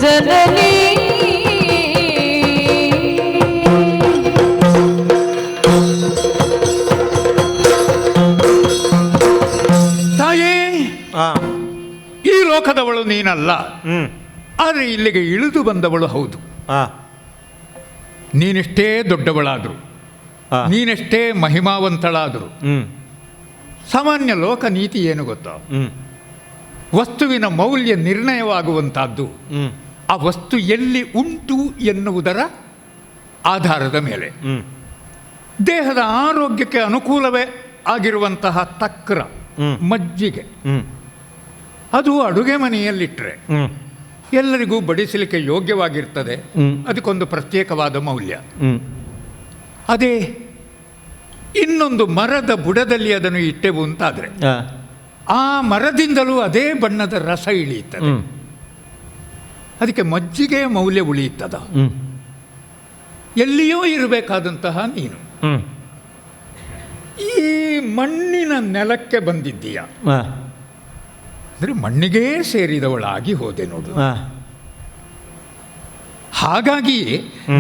ಜನನಿ ಈ ಲೋಕದವಳು ನೀನಲ್ಲ, ಆದರೆ ಇಲ್ಲಿಗೆ ಇಳಿದು ಬಂದವಳು ಹೌದು. ನೀನೆಷ್ಟೇ ದೊಡ್ಡವಳಾದರು, ನೀನೆಷ್ಟೇ ಮಹಿಮಾವಂತಳಾದರು, ಸಾಮಾನ್ಯ ಲೋಕ ನೀತಿ ಏನು ಗೊತ್ತೋ, ವಸ್ತುವಿನ ಮೌಲ್ಯ ನಿರ್ಣಯವಾಗುವಂತಹದ್ದು ಆ ವಸ್ತು ಎಲ್ಲಿ ಉಂಟು ಎನ್ನುವುದರ ಆಧಾರದ ಮೇಲೆ. ದೇಹದ ಆರೋಗ್ಯಕ್ಕೆ ಅನುಕೂಲವೇ ಆಗಿರುವಂತಹ ತಕ್ರ, ಮಜ್ಜಿಗೆ, ಅದು ಅಡುಗೆ ಮನೆಯಲ್ಲಿಟ್ಟರೆ ಎಲ್ಲರಿಗೂ ಬಡಿಸಲಿಕ್ಕೆ ಯೋಗ್ಯವಾಗಿರ್ತದೆ, ಅದಕ್ಕೊಂದು ಪ್ರತ್ಯೇಕವಾದ ಮೌಲ್ಯ. ಅದೇ ಇನ್ನೊಂದು ಮರದ ಬುಡದಲ್ಲಿ ಅದನ್ನು ಇಟ್ಟೆವು ಅಂತಾದರೆ ಆ ಮರದಿಂದಲೂ ಅದೇ ಬಣ್ಣದ ರಸ ಇಳಿಯುತ್ತದೆ, ಅದಕ್ಕೆ ಮಜ್ಜಿಗೆಯ ಮೌಲ್ಯ ಉಳಿಯುತ್ತದ. ಎಲ್ಲಿಯೋ ಇರಬೇಕಾದಂತಹ ನೀನು ಈ ಮಣ್ಣಿನ ನೆಲಕ್ಕೆ ಬಂದಿದ್ದೀಯ, ಅಂದರೆ ಮಣ್ಣಿಗೆ ಸೇರಿದವಳಾಗಿ ಹೋದೆ ನೋಡು. ಹಾಗಾಗಿ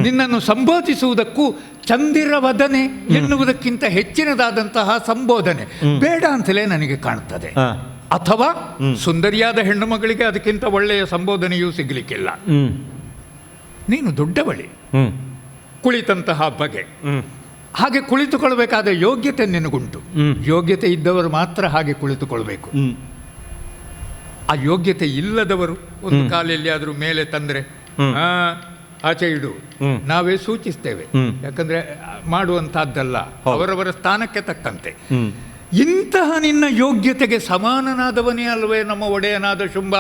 ನಿನ್ನನ್ನು ಸಂಬೋಧಿಸುವುದಕ್ಕೂ ಚಂದಿರವದನೆ ಎನ್ನುವುದಕ್ಕಿಂತ ಹೆಚ್ಚಿನದಾದಂತಹ ಸಂಬೋಧನೆ ಬೇಡ ಅಂತಲೇ ನನಗೆ ಕಾಣುತ್ತದೆ. ಅಥವಾ ಸುಂದರಿಯಾದ ಹೆಣ್ಣು ಮಗಳಿಗೆ ಅದಕ್ಕಿಂತ ಒಳ್ಳೆಯ ಸಂಬೋಧನೆಯೂ ಸಿಗಲಿಕ್ಕಿಲ್ಲ. ನೀನು ದೊಡ್ಡವಳಿ, ಕುಳಿತಂತಹ ಬಗೆ, ಹಾಗೆ ಕುಳಿತುಕೊಳ್ಬೇಕಾದ ಯೋಗ್ಯತೆ ನಿನಗುಂಟು. ಯೋಗ್ಯತೆ ಇದ್ದವರು ಮಾತ್ರ ಹಾಗೆ ಕುಳಿತುಕೊಳ್ಬೇಕು. ಆ ಯೋಗ್ಯತೆ ಇಲ್ಲದವರು ಒಂದು ಕಾಲಲ್ಲಿ ಆದರೂ ಮೇಲೆ ತಂದರೆ ಆಚೆ ಇಡು, ನಾವೇ ಸೂಚಿಸ್ತೇವೆ. ಯಾಕಂದ್ರೆ ಮಾಡುವಂತಹದ್ದಲ್ಲ, ಅವರವರ ಸ್ಥಾನಕ್ಕೆ ತಕ್ಕಂತೆ. ಇಂತಹ ನಿನ್ನ ಯೋಗ್ಯತೆಗೆ ಸಮಾನನಾದವನೇ ಅಲ್ವೇ ನಮ್ಮ ಒಡೆಯನಾದ ಶುಂಭ.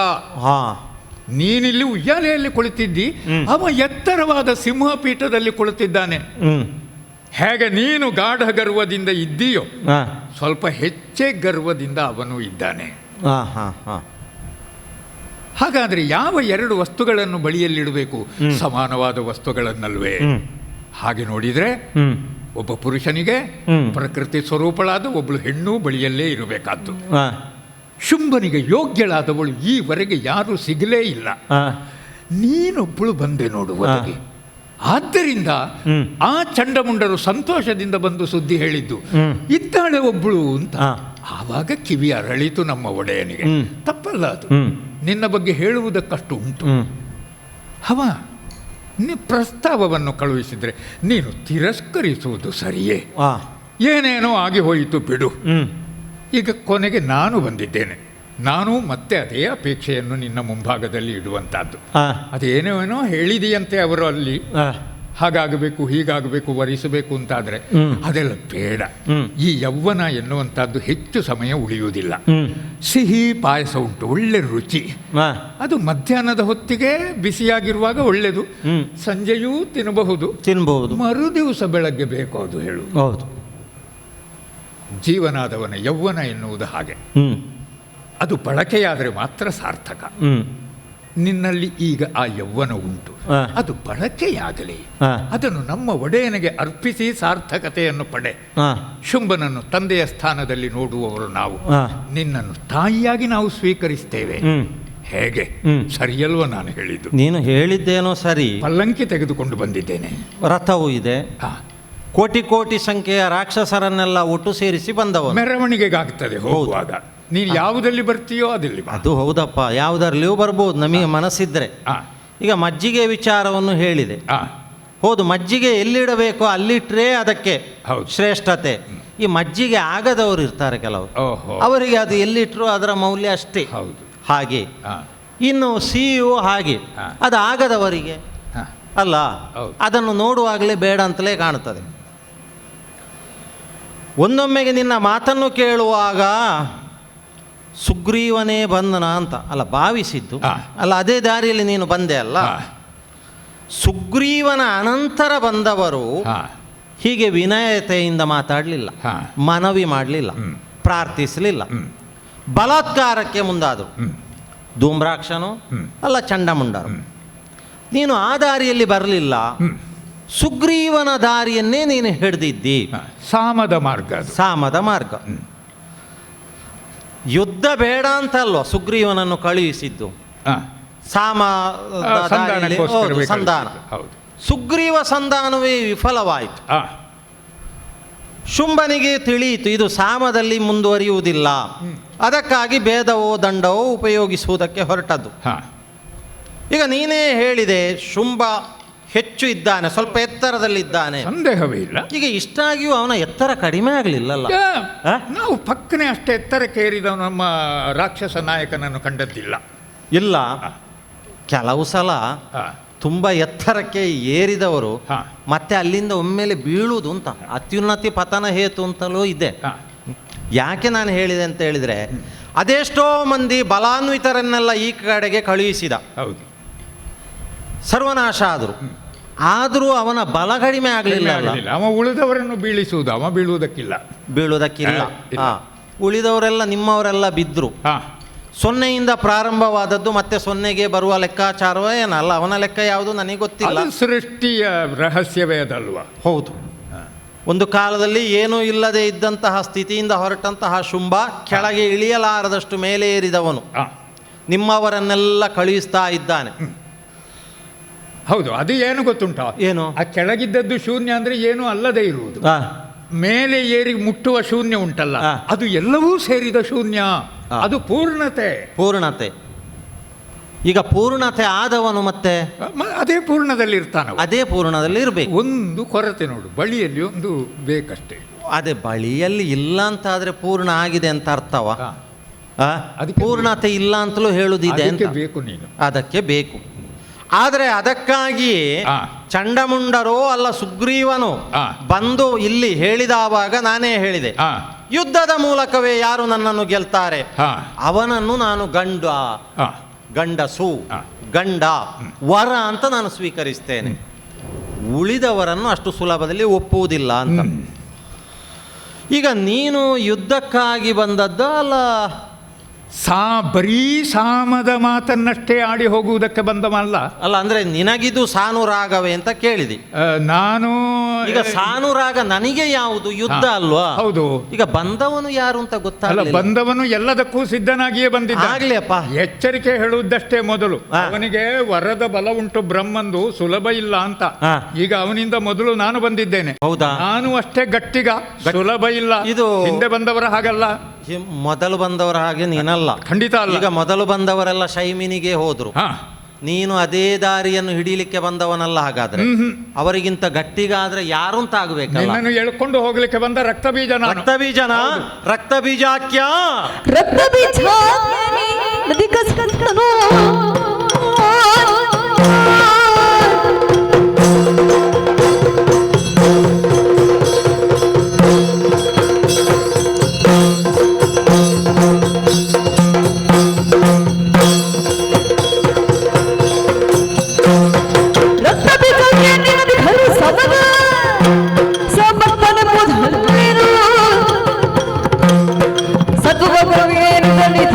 ನೀನಿಲ್ಲಿ ಉಯ್ಯಾಲೆಯಲ್ಲಿ ಕುಳಿತಿದ್ದಿ, ಅವ ಎತ್ತರವಾದ ಸಿಂಹಪೀಠದಲ್ಲಿ ಕುಳಿತಿದ್ದಾನೆ. ಹೇಗೆ ನೀನು ಗಾಢ ಗರ್ವದಿಂದ ಇದ್ದೀಯೋ ಸ್ವಲ್ಪ ಹೆಚ್ಚೇ ಗರ್ವದಿಂದ ಅವನು ಇದ್ದಾನೆ. ಹಾಗಾದರೆ ಯಾವ ಎರಡು ವಸ್ತುಗಳನ್ನು ಬಳಿಯಲ್ಲಿಡಬೇಕು? ಸಮಾನವಾದ ವಸ್ತುಗಳನ್ನಲ್ವೇ? ಹಾಗೆ ನೋಡಿದರೆ ಒಬ್ಬ ಪುರುಷನಿಗೆ ಪ್ರಕೃತಿ ಸ್ವರೂಪಳಾದ ಒಬ್ಬಳು ಹೆಣ್ಣು ಬಳಿಯಲ್ಲೇ ಇರಬೇಕಾದ್ದು. ಶುಂಭನಿಗೆ ಯೋಗ್ಯಳಾದವಳು ಈವರೆಗೆ ಯಾರೂ ಸಿಗಲೇ ಇಲ್ಲ. ನೀನೊಬ್ಬಳು ಬಂದೆ ನೋಡು ಒದಗಿ. ಆದ್ದರಿಂದ ಆ ಚಂಡಮುಂಡರು ಸಂತೋಷದಿಂದ ಬಂದು ಸುದ್ದಿ ಹೇಳಿದ್ದು ಇದ್ದಾಳೆ ಒಬ್ಬಳು ಅಂತ. ಆವಾಗ ಕಿವಿ ಅರಳಿತು ನಮ್ಮ ಒಡೆಯನಿಗೆ. ತಪ್ಪಲ್ಲ ಅದು, ನಿನ್ನ ಬಗ್ಗೆ ಹೇಳುವುದಕ್ಕಷ್ಟು ಉಂಟು. ನೀ ಪ್ರಸ್ತಾವವನ್ನು ಕಳುಹಿಸಿದರೆ ನೀನು ತಿರಸ್ಕರಿಸುವುದು ಸರಿಯೇ? ಏನೇನೋ ಆಗಿ ಹೋಯಿತು ಬಿಡು. ಈಗ ಕೊನೆಗೆ ನಾನು ಬಂದಿದ್ದೇನೆ. ನಾನು ಮತ್ತೆ ಅದೇ ಅಪೇಕ್ಷೆಯನ್ನು ನಿನ್ನ ಮುಂಭಾಗದಲ್ಲಿ ಇಡುವಂತಹದ್ದು. ಅದೇನೇನೋ ಹೇಳಿದೆಯಂತೆ ಅವರು ಅಲ್ಲಿ, ಹಾಗಾಗಬೇಕು ಹೀಗಾಗಬೇಕು ವರಿಸಬೇಕು ಅಂತಾದರೆ ಅದೆಲ್ಲ ಬೇಡ. ಈ ಯೌವನ ಎನ್ನುವಂಥದ್ದು ಹೆಚ್ಚು ಸಮಯ ಉಳಿಯುವುದಿಲ್ಲ. ಸಿಹಿ ಪಾಯಸ ಉಂಟು, ಒಳ್ಳೆ ರುಚಿ. ಅದು ಮಧ್ಯಾಹ್ನದ ಹೊತ್ತಿಗೆ ಬಿಸಿಯಾಗಿರುವಾಗ ಒಳ್ಳೆಯದು, ಸಂಜೆಯೂ ತಿನ್ನಬಹುದು. ಮರುದಿವಸ ಬೆಳಗ್ಗೆ ಬೇಕು ಅದು ಹೇಳು. ಜೀವನಾದವನ ಯೌವನ ಎನ್ನುವುದು ಹಾಗೆ, ಅದು ಬಳಕೆಯಾದರೆ ಮಾತ್ರ ಸಾರ್ಥಕ. ನಿನ್ನಲ್ಲಿ ಈಗ ಆ ಯೌವನ ಉಂಟು, ಅದು ಬಳಕೆಯಾಗಲಿ. ಅದನ್ನು ನಮ್ಮ ಒಡೆಯನಿಗೆ ಅರ್ಪಿಸಿ ಸಾರ್ಥಕತೆಯನ್ನು ಪಡೆ. ಶುಂಭನನ್ನು ತಂದೆಯ ಸ್ಥಾನದಲ್ಲಿ ನೋಡುವವರು ನಾವು, ನಿನ್ನನ್ನು ತಾಯಿಯಾಗಿ ನಾವು ಸ್ವೀಕರಿಸ್ತೇವೆ. ಹೇಗೆ ಸರಿಯಲ್ವ ನಾನು ಹೇಳಿದ್ದು? ನೀನು ಹೇಳಿದ್ದೇನೋ ಸರಿ. ಪಲ್ಲಂಕಿ ತೆಗೆದುಕೊಂಡು ಬಂದಿದ್ದೇನೆ, ರಥವೂ ಇದೆ, ಕೋಟಿ ಕೋಟಿ ಸಂಖ್ಯೆಯ ರಾಕ್ಷಸರನ್ನೆಲ್ಲ ಒಟ್ಟು ಸೇರಿಸಿ ಬಂದವ. ಮೆರವಣಿಗೆಗಾಗ್ತದೆ ಹೋಗುವಾಗ. ನೀನು ಯಾವುದಲ್ಲಿ ಬರ್ತೀಯೋ ಅದಲ್ಲಿ. ಅದು ಹೌದಪ್ಪ, ಯಾವುದರಲ್ಲಿಯೂ ಬರ್ಬೋದು ನಮಗೆ ಮನಸ್ಸಿದ್ರೆ. ಈಗ ಮಜ್ಜಿಗೆ ವಿಚಾರವನ್ನು ಹೇಳಿದೆ. ಹೌದು, ಮಜ್ಜಿಗೆ ಎಲ್ಲಿಡಬೇಕೋ ಅಲ್ಲಿಟ್ರೇ ಅದಕ್ಕೆ ಶ್ರೇಷ್ಠತೆ. ಈ ಮಜ್ಜಿಗೆ ಆಗದವರು ಇರ್ತಾರೆ ಕೆಲವರು, ಅವರಿಗೆ ಅದು ಎಲ್ಲಿಟ್ರು ಅದರ ಮೌಲ್ಯ ಅಷ್ಟೇ. ಹಾಗೆ ಇನ್ನು ಸಿಹಿಯು ಹಾಗೆ, ಅದು ಆಗದವರಿಗೆ ಅಲ್ಲ, ಅದನ್ನು ನೋಡುವಾಗಲೇ ಬೇಡ ಅಂತಲೇ ಕಾಣುತ್ತದೆ. ಒಂದೊಮ್ಮೆಗೆ ನಿನ್ನ ಮಾತನ್ನು ಕೇಳುವಾಗ ಸುಗ್ರೀವನೇ ಬಂದನ ಅಂತ ಅಲ್ಲ ಭಾವಿಸಿದ್ದು, ಅಲ್ಲ ಅದೇ ದಾರಿಯಲ್ಲಿ ನೀನು ಬಂದೆ ಅಲ್ಲ. ಸುಗ್ರೀವನ ಅನಂತರ ಬಂದವರು ಹೀಗೆ ವಿನಯತೆಯಿಂದ ಮಾತಾಡಲಿಲ್ಲ, ಮನವಿ ಮಾಡಲಿಲ್ಲ, ಪ್ರಾರ್ಥಿಸಲಿಲ್ಲ, ಬಲಾತ್ಕಾರಕ್ಕೆ ಮುಂದಾದರು. ಧೂಮ್ರಾಕ್ಷನು ಅಲ್ಲ ಚಂಡಮುಂಡರು. ನೀನು ಆ ದಾರಿಯಲ್ಲಿ ಬರಲಿಲ್ಲ, ಸುಗ್ರೀವನ ದಾರಿಯನ್ನೇ ನೀನು ಹಿಡಿದಿದ್ದಿ. ಸಾಮದ ಮಾರ್ಗ. ಯುದ್ಧ ಬೇಡ ಅಂತಲ್ವ ಸುಗ್ರೀವನನ್ನು ಕಳುಹಿಸಿದ್ದು, ಸಂಧಾನ. ಸುಗ್ರೀವ ಸಂಧಾನವೇ ವಿಫಲವಾಯಿತು. ಶುಂಭನಿಗೆ ತಿಳಿಯಿತು ಇದು ಸಾಮದಲ್ಲಿ ಮುಂದುವರಿಯುವುದಿಲ್ಲ, ಅದಕ್ಕಾಗಿ ಭೇದವೋ ದಂಡವೋ ಉಪಯೋಗಿಸುವುದಕ್ಕೆ ಹೊರಟದ್ದು. ಈಗ ನೀನೇ ಹೇಳಿದೆ, ಶುಂಭ ಹೆಚ್ಚು ಇದ್ದಾನೆ, ಸ್ವಲ್ಪ ಎತ್ತರದಲ್ಲಿದ್ದಾನೆ, ಸಂದೇಹವೇ ಇಲ್ಲ. ಈಗ ಇಷ್ಟಾಗಿಯೂ ಅವನ ಎತ್ತರ ಕಡಿಮೆ ಆಗಲಿಲ್ಲಲ್ಲ. ನಾವು ಪಕ್ಕನೆ ಅಷ್ಟೇ ಎತ್ತರಕ್ಕೆ ಏರಿದ ನಮ್ಮ ರಾಕ್ಷಸ ನಾಯಕನನ್ನು ಕಂಡದ್ದಿಲ್ಲ. ಇಲ್ಲ, ಕೆಲವು ಸಲ ತುಂಬ ಎತ್ತರಕ್ಕೆ ಏರಿದವರು ಮತ್ತೆ ಅಲ್ಲಿಂದ ಒಮ್ಮೆಲೆ ಬೀಳುವುದು ಅಂತ, ಅತ್ಯುನ್ನತಿ ಪತನ ಹೇತು ಅಂತಲೂ ಇದೆ. ಯಾಕೆ ನಾನು ಹೇಳಿದೆ ಅಂತ ಹೇಳಿದರೆ, ಅದೆಷ್ಟೋ ಮಂದಿ ಬಲಾನ್ವಿತರನ್ನೆಲ್ಲ ಈ ಕಡೆಗೆ ಕಳುಹಿಸಿದ, ಸರ್ವನಾಶ ಆದರೂ ಅವನ ಬಲ ಕಡಿಮೆ ಆಗಲಿಲ್ಲ. ಅವ ಉಳಿದವರನ್ನು ಬೀಳಿಸುವುದು, ಅವ ಬೀಳುವುದಕ್ಕಿಲ್ಲ. ಉಳಿದವರೆಲ್ಲ ನಿಮ್ಮವರೆಲ್ಲ ಬಿದ್ದರು. ಸೊನ್ನೆಯಿಂದ ಪ್ರಾರಂಭವಾದದ್ದು ಮತ್ತೆ ಸೊನ್ನೆಗೆ ಬರುವ ಲೆಕ್ಕಾಚಾರವೇ ಏನಲ್ಲ, ಅವನ ಲೆಕ್ಕ ಯಾವುದು ನನಗೆ ಗೊತ್ತಿಲ್ಲ. ಸೃಷ್ಟಿಯ ರಹಸ್ಯವೇ ಅದಲ್ವ? ಹೌದು. ಒಂದು ಕಾಲದಲ್ಲಿ ಏನೂ ಇಲ್ಲದೆ ಇದ್ದಂತಹ ಸ್ಥಿತಿಯಿಂದ ಹೊರಟಂತಹ ಶುಂಭ ಕೆಳಗೆ ಇಳಿಯಲಾರದಷ್ಟು ಮೇಲೆ ಏರಿದವನು, ನಿಮ್ಮವರನ್ನೆಲ್ಲ ಕಳುಹಿಸ್ತಾ ಇದ್ದಾನೆ. ಹೌದು, ಅದು ಏನು ಗೊತ್ತುಂಟ? ಏನು? ಆ ಕೆಳಗಿದ್ದದ್ದು ಶೂನ್ಯ ಅಂದರೆ ಏನೂ ಅಲ್ಲದೆ ಇರುವುದು. ಮೇಲೆ ಏರಿ ಮುಟ್ಟುವ ಶೂನ್ಯ ಉಂಟಲ್ಲ, ಅದು ಎಲ್ಲವೂ ಸೇರಿದ ಶೂನ್ಯ, ಅದು ಪೂರ್ಣತೆ. ಈಗ ಪೂರ್ಣತೆ ಆದವನು ಮತ್ತೆ ಅದೇ ಪೂರ್ಣದಲ್ಲಿ ಇರ್ತಾನೆ, ಅದೇ ಪೂರ್ಣದಲ್ಲಿ ಇರಬೇಕು. ಒಂದು ಕೊರತೆ ನೋಡು, ಬಳಿಯಲ್ಲಿ ಒಂದು ಬೇಕಷ್ಟೇ. ಅದೇ ಬಳಿಯಲ್ಲಿ ಇಲ್ಲ ಅಂತಾದರೆ ಪೂರ್ಣ ಆಗಿದೆ ಅಂತ ಅರ್ಥವ? ಪೂರ್ಣತೆ ಇಲ್ಲ ಅಂತಲೂ ಹೇಳುವುದಿದೆ ಅಂತ ಬೇಕು ನೀನು, ಅದಕ್ಕೆ ಬೇಕು. ಆದರೆ ಅದಕ್ಕಾಗಿ ಚಂಡಮುಂಡರೋ ಅಲ್ಲ ಸುಗ್ರೀವನು ಬಂದು ಇಲ್ಲಿ ಹೇಳಿದವಾಗ ನಾನೇ ಹೇಳಿದೆ, ಯುದ್ಧದ ಮೂಲಕವೇ ಯಾರು ನನ್ನನ್ನು ಗೆಲ್ತಾರೆ ಅವನನ್ನು ನಾನು ಗಂಡಸು ಗಂಡ ವರ ಅಂತ ನಾನು ಸ್ವೀಕರಿಸ್ತೇನೆ, ಉಳಿದವರನ್ನು ಅಷ್ಟು ಸುಲಭದಲ್ಲಿ ಒಪ್ಪುವುದಿಲ್ಲ ಅಂತ. ಈಗ ನೀನು ಯುದ್ಧಕ್ಕಾಗಿ ಬಂದದ್ದ ಅಲ್ಲ ಬರೀ ಸಾಮದ ಮಾತನ್ನಷ್ಟೇ ಆಡಿ ಹೋಗುವುದಕ್ಕೆ ಬಂದವಲ್ಲ. ಅಲ್ಲ, ಅಂದ್ರೆ ನಿನಗಿದು ಸಾನುರಾಗವೇ ಅಂತ ಕೇಳಿದೆ ನಾನು. ಈಗ ಸಾನುರಾಗ ನನಗೆ ಯಾವುದು? ಯುದ್ಧ ಅಲ್ವಾ? ಹೌದು. ಈಗ ಬಂದವನು ಯಾರು ಅಂತ ಗೊತ್ತಾಗಲ್ಲ. ಬಂದವನು ಎಲ್ಲದಕ್ಕೂ ಸಿದ್ಧನಾಗಿಯೇ ಬಂದಿದ್ದ. ಆಗ್ಲಿಯಪ್ಪ, ಎಚ್ಚರಿಕೆ ಹೇಳುವುದಷ್ಟೇ ಮೊದಲು. ಅವನಿಗೆ ವರದ ಬಲ ಉಂಟು, ಬ್ರಹ್ಮಂದು ಸುಲಭ ಇಲ್ಲ ಅಂತ. ಈಗ ಅವನಿಂದ ಮೊದಲು ನಾನು ಬಂದಿದ್ದೇನೆ. ಹೌದಾ? ನಾನು ಅಷ್ಟೇ ಗಟ್ಟಿಗ, ಸುಲಭ ಇಲ್ಲ. ಇದು ಹಿಂದೆ ಬಂದವರ ಹಾಗಲ್ಲ, ಮೊದಲು ಬಂದವರ ಹಾಗೆ ನೀನಲ್ಲ. ಖಂಡಿತ ಅಲ್ಲ. ಈಗ ಮೊದಲು ಬಂದವರೆಲ್ಲ ಶೈಮಿನಿಗೆ ಹೋದ್ರು, ನೀನು ಅದೇ ದಾರಿಯನ್ನು ಹಿಡಿಲಿಕ್ಕೆ ಬಂದವನಲ್ಲ. ಹಾಗಾದ್ರೆ ಅವರಿಗಿಂತ ಗಟ್ಟಿಗಾದ್ರೆ ಯಾರು ಅಂತ ಆಗ್ಬೇಕಲ್ಲ. ನಿನ್ನನ್ನು ಎಳ್ಕೊಂಡು ಹೋಗ್ಲಿಕ್ಕೆ ಬಂದ ರಕ್ತ ಬೀಜನ. ರಕ್ತ ಬೀಜನ? ರಕ್ತ ಬೀಜಾಕ್ಯ ರಕ್ತ ಬೀಜ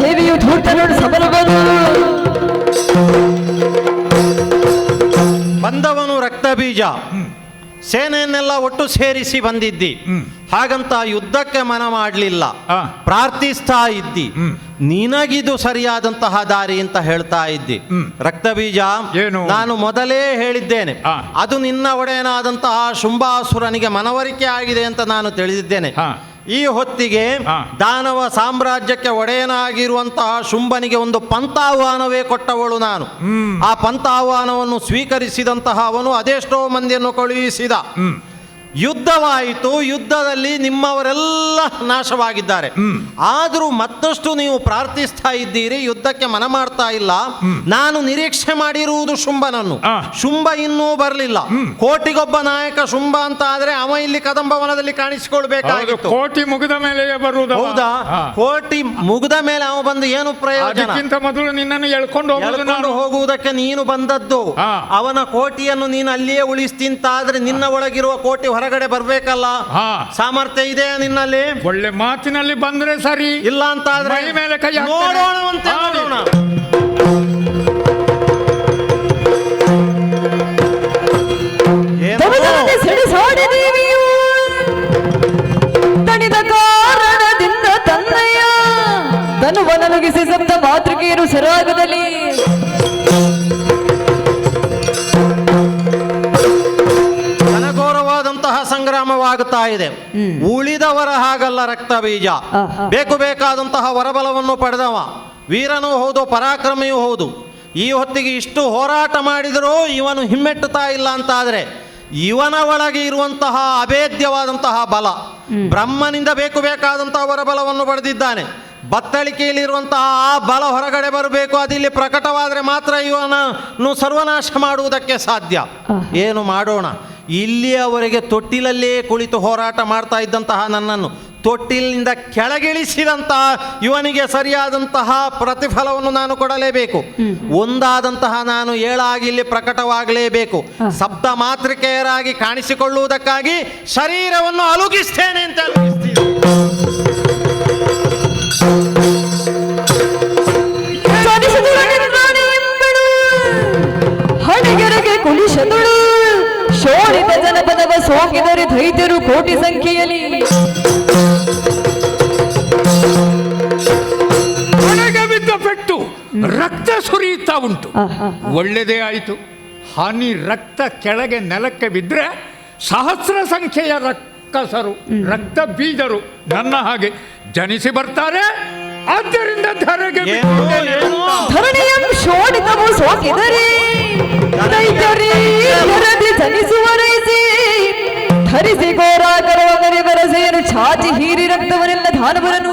ದೇವಿಯು ಧೂರ್ತನೋಡು ಸಬಲವನು. ಬಂದವನು ರಕ್ತ ಬೀಜ, ಸೇನೆಯನ್ನೆಲ್ಲ ಒಟ್ಟು ಸೇರಿಸಿ ಬಂದಿದ್ದಿ. ಹಾಗಂತ ಯುದ್ಧಕ್ಕೆ ಮನ ಮಾಡಲಿಲ್ಲ, ಪ್ರಾರ್ಥಿಸ್ತಾ ಇದ್ದಿ. ನಿನಗಿದು ಸರಿಯಾದಂತಹ ದಾರಿ ಅಂತ ಹೇಳ್ತಾ ಇದ್ದಿ. ರಕ್ತ ಬೀಜ, ನಾನು ಮೊದಲೇ ಹೇಳಿದ್ದೇನೆ, ಅದು ನಿನ್ನ ಒಡೆಯನಾದಂತಹ ಶುಂಭಾಸುರನಿಗೆ ಮನವರಿಕೆ ಆಗಿದೆ ಅಂತ ನಾನು ತಿಳಿದಿದ್ದೇನೆ. ಈ ಹೊತ್ತಿಗೆ ದಾನವ ಸಾಮ್ರಾಜ್ಯಕ್ಕೆ ಒಡೆಯನಾಗಿರುವಂತಹ ಶುಂಭನಿಗೆ ಒಂದು ಪಂಥಾಹ್ವಾನವೇ ಕೊಟ್ಟವಳು ನಾನು. ಆ ಪಂಥಾಹ್ವಾನವನ್ನು ಸ್ವೀಕರಿಸಿದಂತಹ ಅವನು ಅದೆಷ್ಟೋ ಮಂದಿಯನ್ನು ಕಳುಹಿಸಿದ. ಯುದ್ಧವಾಯಿತು. ಯುದ್ಧದಲ್ಲಿ ನಿಮ್ಮವರೆಲ್ಲ ನಾಶವಾಗಿದ್ದಾರೆ. ಆದರೂ ಮತ್ತಷ್ಟು ನೀವು ಪ್ರಾರ್ಥಿಸ್ತಾ ಇದ್ದೀರಿ, ಯುದ್ಧಕ್ಕೆ ಮನ ಮಾಡ್ತಾ ಇಲ್ಲ. ನಾನು ನಿರೀಕ್ಷೆ ಮಾಡಿರುವುದು ಶುಂಭನನ್ನು. ಶುಂಭ ಇನ್ನೂ ಬರಲಿಲ್ಲ. ಕೋಟಿಗೊಬ್ಬ ನಾಯಕ ಶುಂಭ ಅಂತ ಆದ್ರೆ ಅವ ಇಲ್ಲಿ ಕದಂಬವನದಲ್ಲಿ ಕಾಣಿಸಿಕೊಳ್ಬೇಕಾಗಿತ್ತು. ಕೋಟಿ ಮುಗಿದ ಮೇಲೆ ಬರುವುದು. ಹೌದಾ? ಕೋಟಿ ಮುಗಿದ ಮೇಲೆ ಅವ ಬಂದು ಏನು ಪ್ರಯೋಜನ? ಮೊದಲು ನಿನ್ನನ್ನು ಎಳ್ಕೊಂಡು ಹೋಗುವುದಕ್ಕೆ ನೀನು ಬಂದದ್ದು. ಅವನ ಕೋಟಿಯನ್ನು ನೀನು ಅಲ್ಲಿಯೇ ಉಳಿಸ್ತಿಂತಾದ್ರೆ ನಿನ್ನ ಒಳಗಿರುವ ಕೋಟಿ ಹೊರಗಡೆ ಬರ್ಬೇಕಲ್ಲ. ಸಾಮರ್ಥ್ಯ ಇದೆ ನಿನ್ನಲ್ಲಿ. ಒಳ್ಳೆ ಮಾತಿನಲ್ಲಿ ಬಂದ್ರೆ ಸರಿ, ಇಲ್ಲ ಅಂತ ಆದ್ರೆ ಮೇಲೆ ಕೈ ನೋಡೋಣವಂತೆ. ನೋಡೋಣ. ತಣಿದ ಕಾರಣದಿಂದ ತನ್ನಯ್ಯ ತನುವನಲಗಿಸಿ ಸಪ್ತ ಮಾತೃಕೆಯರು ಸರಾಗದಲ್ಲಿ ಘನಘೋರವಾದಂತಹ ಸಂಗ್ರಾಮವಾಗುತ್ತಾ ಇದೆ. ಉಳಿದವರ ಹಾಗಲ್ಲ ರಕ್ತ ಬೀಜ. ಬೇಕು ಬೇಕಾದಂತಹ ವರಬಲವನ್ನು ಪಡೆದವ, ವೀರನೂ ಹೌದು, ಪರಾಕ್ರಮಿಯೂ ಹೌದು. ಈ ಹೊತ್ತಿಗೆ ಇಷ್ಟು ಹೋರಾಟ ಮಾಡಿದರೂ ಇವನು ಹಿಮ್ಮೆಟ್ಟುತ್ತಾ ಇಲ್ಲ ಅಂತಾದರೆ ಇವನ ಒಳಗೆ ಇರುವಂತಹ ಅಭೇದ್ಯವಾದಂತಹ ಬಲ, ಬ್ರಹ್ಮನಿಂದ ಬೇಕು ಬೇಕಾದಂತಹ ವರಬಲವನ್ನು ಪಡೆದಿದ್ದಾನೆ. ಬತ್ತಳಿಕೆಯಲ್ಲಿರುವಂತಹ ಆ ಬಲ ಹೊರಗಡೆ ಬರಬೇಕು. ಅದಿಲ್ಲಿ ಪ್ರಕಟವಾದರೆ ಮಾತ್ರ ಇವನನ್ನು ಸರ್ವನಾಶ ಮಾಡುವುದಕ್ಕೆ ಸಾಧ್ಯ. ಏನು ಮಾಡೋಣ? ಇಲ್ಲಿಯವರೆಗೆ ತೊಟ್ಟಿಲಲ್ಲೇ ಕುಳಿತು ಹೋರಾಟ ಮಾಡ್ತಾ ಇದ್ದಂತಹ ನನ್ನನ್ನು ತೊಟ್ಟಿಲಿನಿಂದ ಕೆಳಗಿಳಿಸಿದಂತಹ ಇವನಿಗೆ ಸರಿಯಾದಂತಹ ಪ್ರತಿಫಲವನ್ನು ನಾನು ಕೊಡಲೇಬೇಕು. ಒಂದಾದಂತಹ ನಾನು ಏಳಾಗಿ ಇಲ್ಲಿ ಪ್ರಕಟವಾಗಲೇಬೇಕು. ಸಪ್ತ ಮಾತೃಕೆಯರಾಗಿ ಕಾಣಿಸಿಕೊಳ್ಳುವುದಕ್ಕಾಗಿ ಶರೀರವನ್ನು ಅಲುಗಿಸ್ತೇನೆ ಅಂತ ಹಣಗೆರೆಗೆ ಕುಲಿಶದುಳು ಶೋಣಿತ ಜನಪದವ ಸೋಂಕಿದರೆ ದೈತ್ಯರು ಕೋಟಿ ಸಂಖ್ಯೆಯಲ್ಲಿ ಹೊರಗೆ ಬಿದ್ದ ಪೆಟ್ಟು ರಕ್ತ ಸುರಿಯುತ್ತಾ ಉಂಟು. ಒಳ್ಳೆಯದೇ ಆಯಿತು. ಹನಿ ರಕ್ತ ಕೆಳಗೆ ನೆಲಕ್ಕೆ ಬಿದ್ದರೆ ಸಹಸ್ರ ಸಂಖ್ಯೆಯ ರಕ್ಕಸರು, ರಕ್ತ ಬೀಜರು ನನ್ನ ಹಾಗೆ ಜನಿಸಿ ಬರ್ತಾರೆ. ಆದ್ದರಿಂದ ಧರೆಗೆ ಧರಣಿಯನ್ನು ಶೋಣಿತವು ಸೋಕಿದರೆ ಜನಿಸುವರೈಸಿ ಧರಿಸಿ ಘೋರಾಕರವದರೆ ಬರಸೆಯನ್ನು ಛಾತಿ ಹೀರಿ ರಕ್ತವರೆಲ್ಲ ದಾನವರನು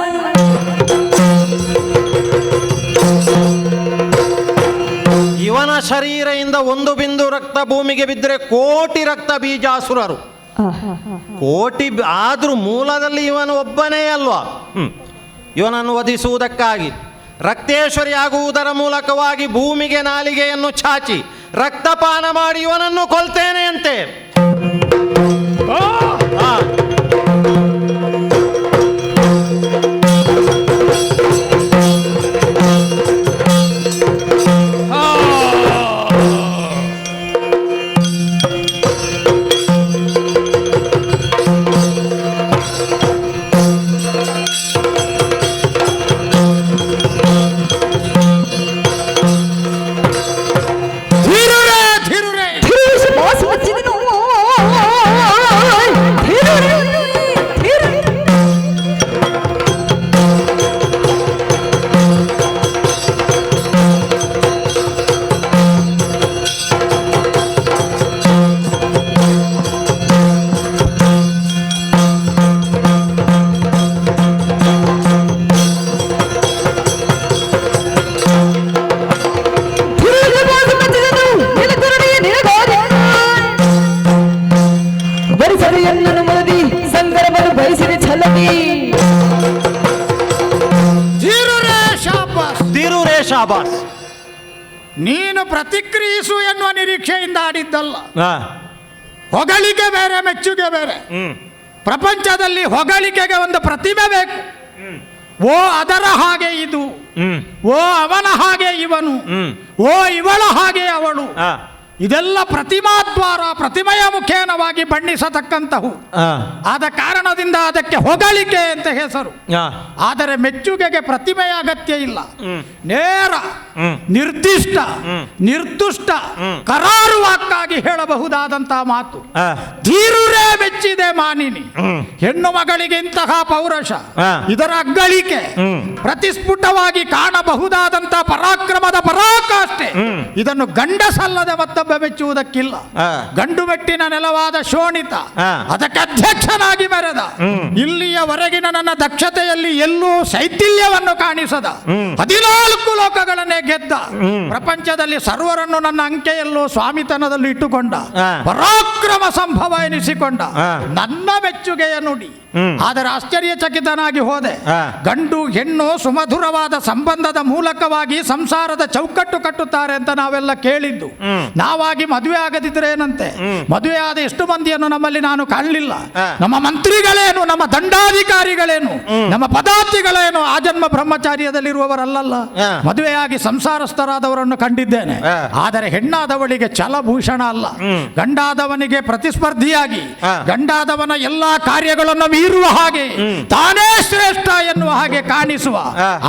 ಇವನ ಶರೀರದಿಂದ ಒಂದು ಬಿಂದು ರಕ್ತ ಭೂಮಿಗೆ ಬಿದ್ದರೆ ಕೋಟಿ ರಕ್ತ ಬೀಜಾಸುರರು. ಕೋಟಿ ಆದ್ರೂ ಮೂಲದಲ್ಲಿ ಇವನು ಒಬ್ಬನೇ ಅಲ್ವಾ? ಇವನನ್ನು ವಧಿಸುವುದಕ್ಕಾಗಿ ರಕ್ತೇಶ್ವರಿ ಆಗುವುದರ ಮೂಲಕವಾಗಿ ಭೂಮಿಗೆ ನಾಲಿಗೆಯನ್ನು ಚಾಚಿ ರಕ್ತಪಾನ ಮಾಡಿ ಇವನನ್ನು ಕೊಲ್ತೇನೆ ಅಂತೆ. ಶಾಬಾಸ್. ನೀನು ಪ್ರತಿಕ್ರಿಯಿಸು ಎನ್ನುವ ನಿರೀಕ್ಷೆಯಿಂದ ಆಡಿದ್ದಲ್ಲ. ಹೊಗಳಿಕೆ ಬೇರೆ, ಮೆಚ್ಚುಗೆ ಬೇರೆ. ಪ್ರಪಂಚದಲ್ಲಿ ಹೊಗಳಿಕೆಗೆ ಒಂದು ಪ್ರತಿಮೆ ಬೇಕು. ಓ ಅದರ ಹಾಗೆ ಇದು, ಓ ಅವನ ಹಾಗೆ ಇವನು, ಓ ಇವಳ ಹಾಗೆ ಅವಳು, ಇದೆಲ್ಲ ಪ್ರತಿಮಾದ್ವಾರ, ಪ್ರತಿಮೆಯ ಮುಖೇನವಾಗಿ ಬಣ್ಣಿಸತಕ್ಕಂತಹವು. ಆದ ಕಾರಣದಿಂದ ಅದಕ್ಕೆ ಹೊಗಳಿಕೆ ಅಂತ ಹೆಸರು. ಆದರೆ ಮೆಚ್ಚುಗೆಗೆ ಪ್ರತಿಮೆಯ ಅಗತ್ಯ ಇಲ್ಲ. ನೇರ, ನಿರ್ದಿಷ್ಟ, ನಿರ್ದುಷ್ಟ, ಕರಾರುವಾಕ್ಕಾಗಿ ಹೇಳಬಹುದಾದಂತಹ ಮಾತು. ಧೀರುರೇ ಮೆಚ್ಚಿದೆ ಮಾನಿನಿ. ಹೆಣ್ಣು ಮಗಳಿಗೆ ಇಂತಹ ಪೌರುಷ, ಇದರ ಅಗ್ಗಳಿಕೆ, ಪ್ರತಿಸ್ಫುಟವಾಗಿ ಕಾಣಬಹುದಾದಂತಹ ಪರಾಕ್ರಮದ ಪರಾಕಾಷ್ಠೆ, ಇದನ್ನು ಗಂಡಸಲ್ಲದೆ ಮತ್ತೊಬ್ಬ ಮೆಚ್ಚುವುದಕ್ಕಿಲ್ಲ. ಗಂಡು ಮೆಟ್ಟಿನ ನೆಲವಾದ ಶೋಣಿತ ಅದಕ್ಕೆ ಅಧ್ಯಕ್ಷನಾಗಿ ಮೆರೆದ. ಇಲ್ಲಿಯವರೆಗಿನ ನನ್ನ ದಕ್ಷತೆಯಲ್ಲಿ ಎಲ್ಲೂ ಶೈಥಿಲ್ಯವನ್ನು ಕಾಣಿಸದ, 14 ಲೋಕಗಳನ್ನೇ ಗೆದ್ದ, ಪ್ರಪಂಚದಲ್ಲಿ ಸರ್ವರನ್ನು ನನ್ನ ಅಂಕೆಯಲ್ಲೂ ಸ್ವಾಮಿತನದಲ್ಲಿ ಇಟ್ಟುಕೊಂಡ, ಪರಾಕ್ರಮ ಸಂಭವ ಎನಿಸಿಕೊಂಡ ನನ್ನ ಮೆಚ್ಚುಗೆಯ ನುಡಿ. ಆದರೆ ಆಶ್ಚರ್ಯಚಕಿತನಾಗಿ ಹೋದೆ. ಗಂಡು ಹೆಣ್ಣು ಸುಮಧುರವಾದ ಸಂಬಂಧದ ಮೂಲಕವಾಗಿ ಸಂಸಾರದ ಚೌಕಟ್ಟು ಕಟ್ಟುತ್ತಾರೆ ಅಂತ ನಾವೆಲ್ಲ ಕೇಳಿದ್ದು. ನಾವಾಗಿ ಮದುವೆ ಆಗದಿದ್ರೆ ಏನಂತೆ? ಮದುವೆ ಆದ ಎಷ್ಟು ಮಂದಿಯನ್ನು ನಮ್ಮಲ್ಲಿ ನಾನು ಕಾಣಲಿಲ್ಲ. ನಮ್ಮ ಮಂತ್ರಿಗಳೇನು, ನಮ್ಮ ದಂಡಾಧಿಕಾರಿಗಳೇನು, ನಮ್ಮ ಪದಾರ್ಥಿಗಳೇನು ಆಜನ್ಮ ಬ್ರಹ್ಮಚಾರ್ಯದಲ್ಲಿರುವವರಲ್ಲ. ಮದುವೆಯಾಗಿ ಸಂಸಾರಸ್ಥರಾದವರನ್ನು ಕಂಡಿದ್ದೇನೆ. ಆದರೆ ಹೆಣ್ಣಾದವಳಿಗೆ ಛಲಭೂಷಣ ಅಲ್ಲ, ಗಂಡಾದವನಿಗೆ ಪ್ರತಿಸ್ಪರ್ಧಿಯಾಗಿ ಗಂಡಾದವನ ಎಲ್ಲಾ ಕಾರ್ಯಗಳನ್ನು ಮೀರುವ ಹಾಗೆ ತಾನೇ ಶ್ರೇಷ್ಠ ಎನ್ನುವ ಹಾಗೆ ಕಾಣಿಸುವ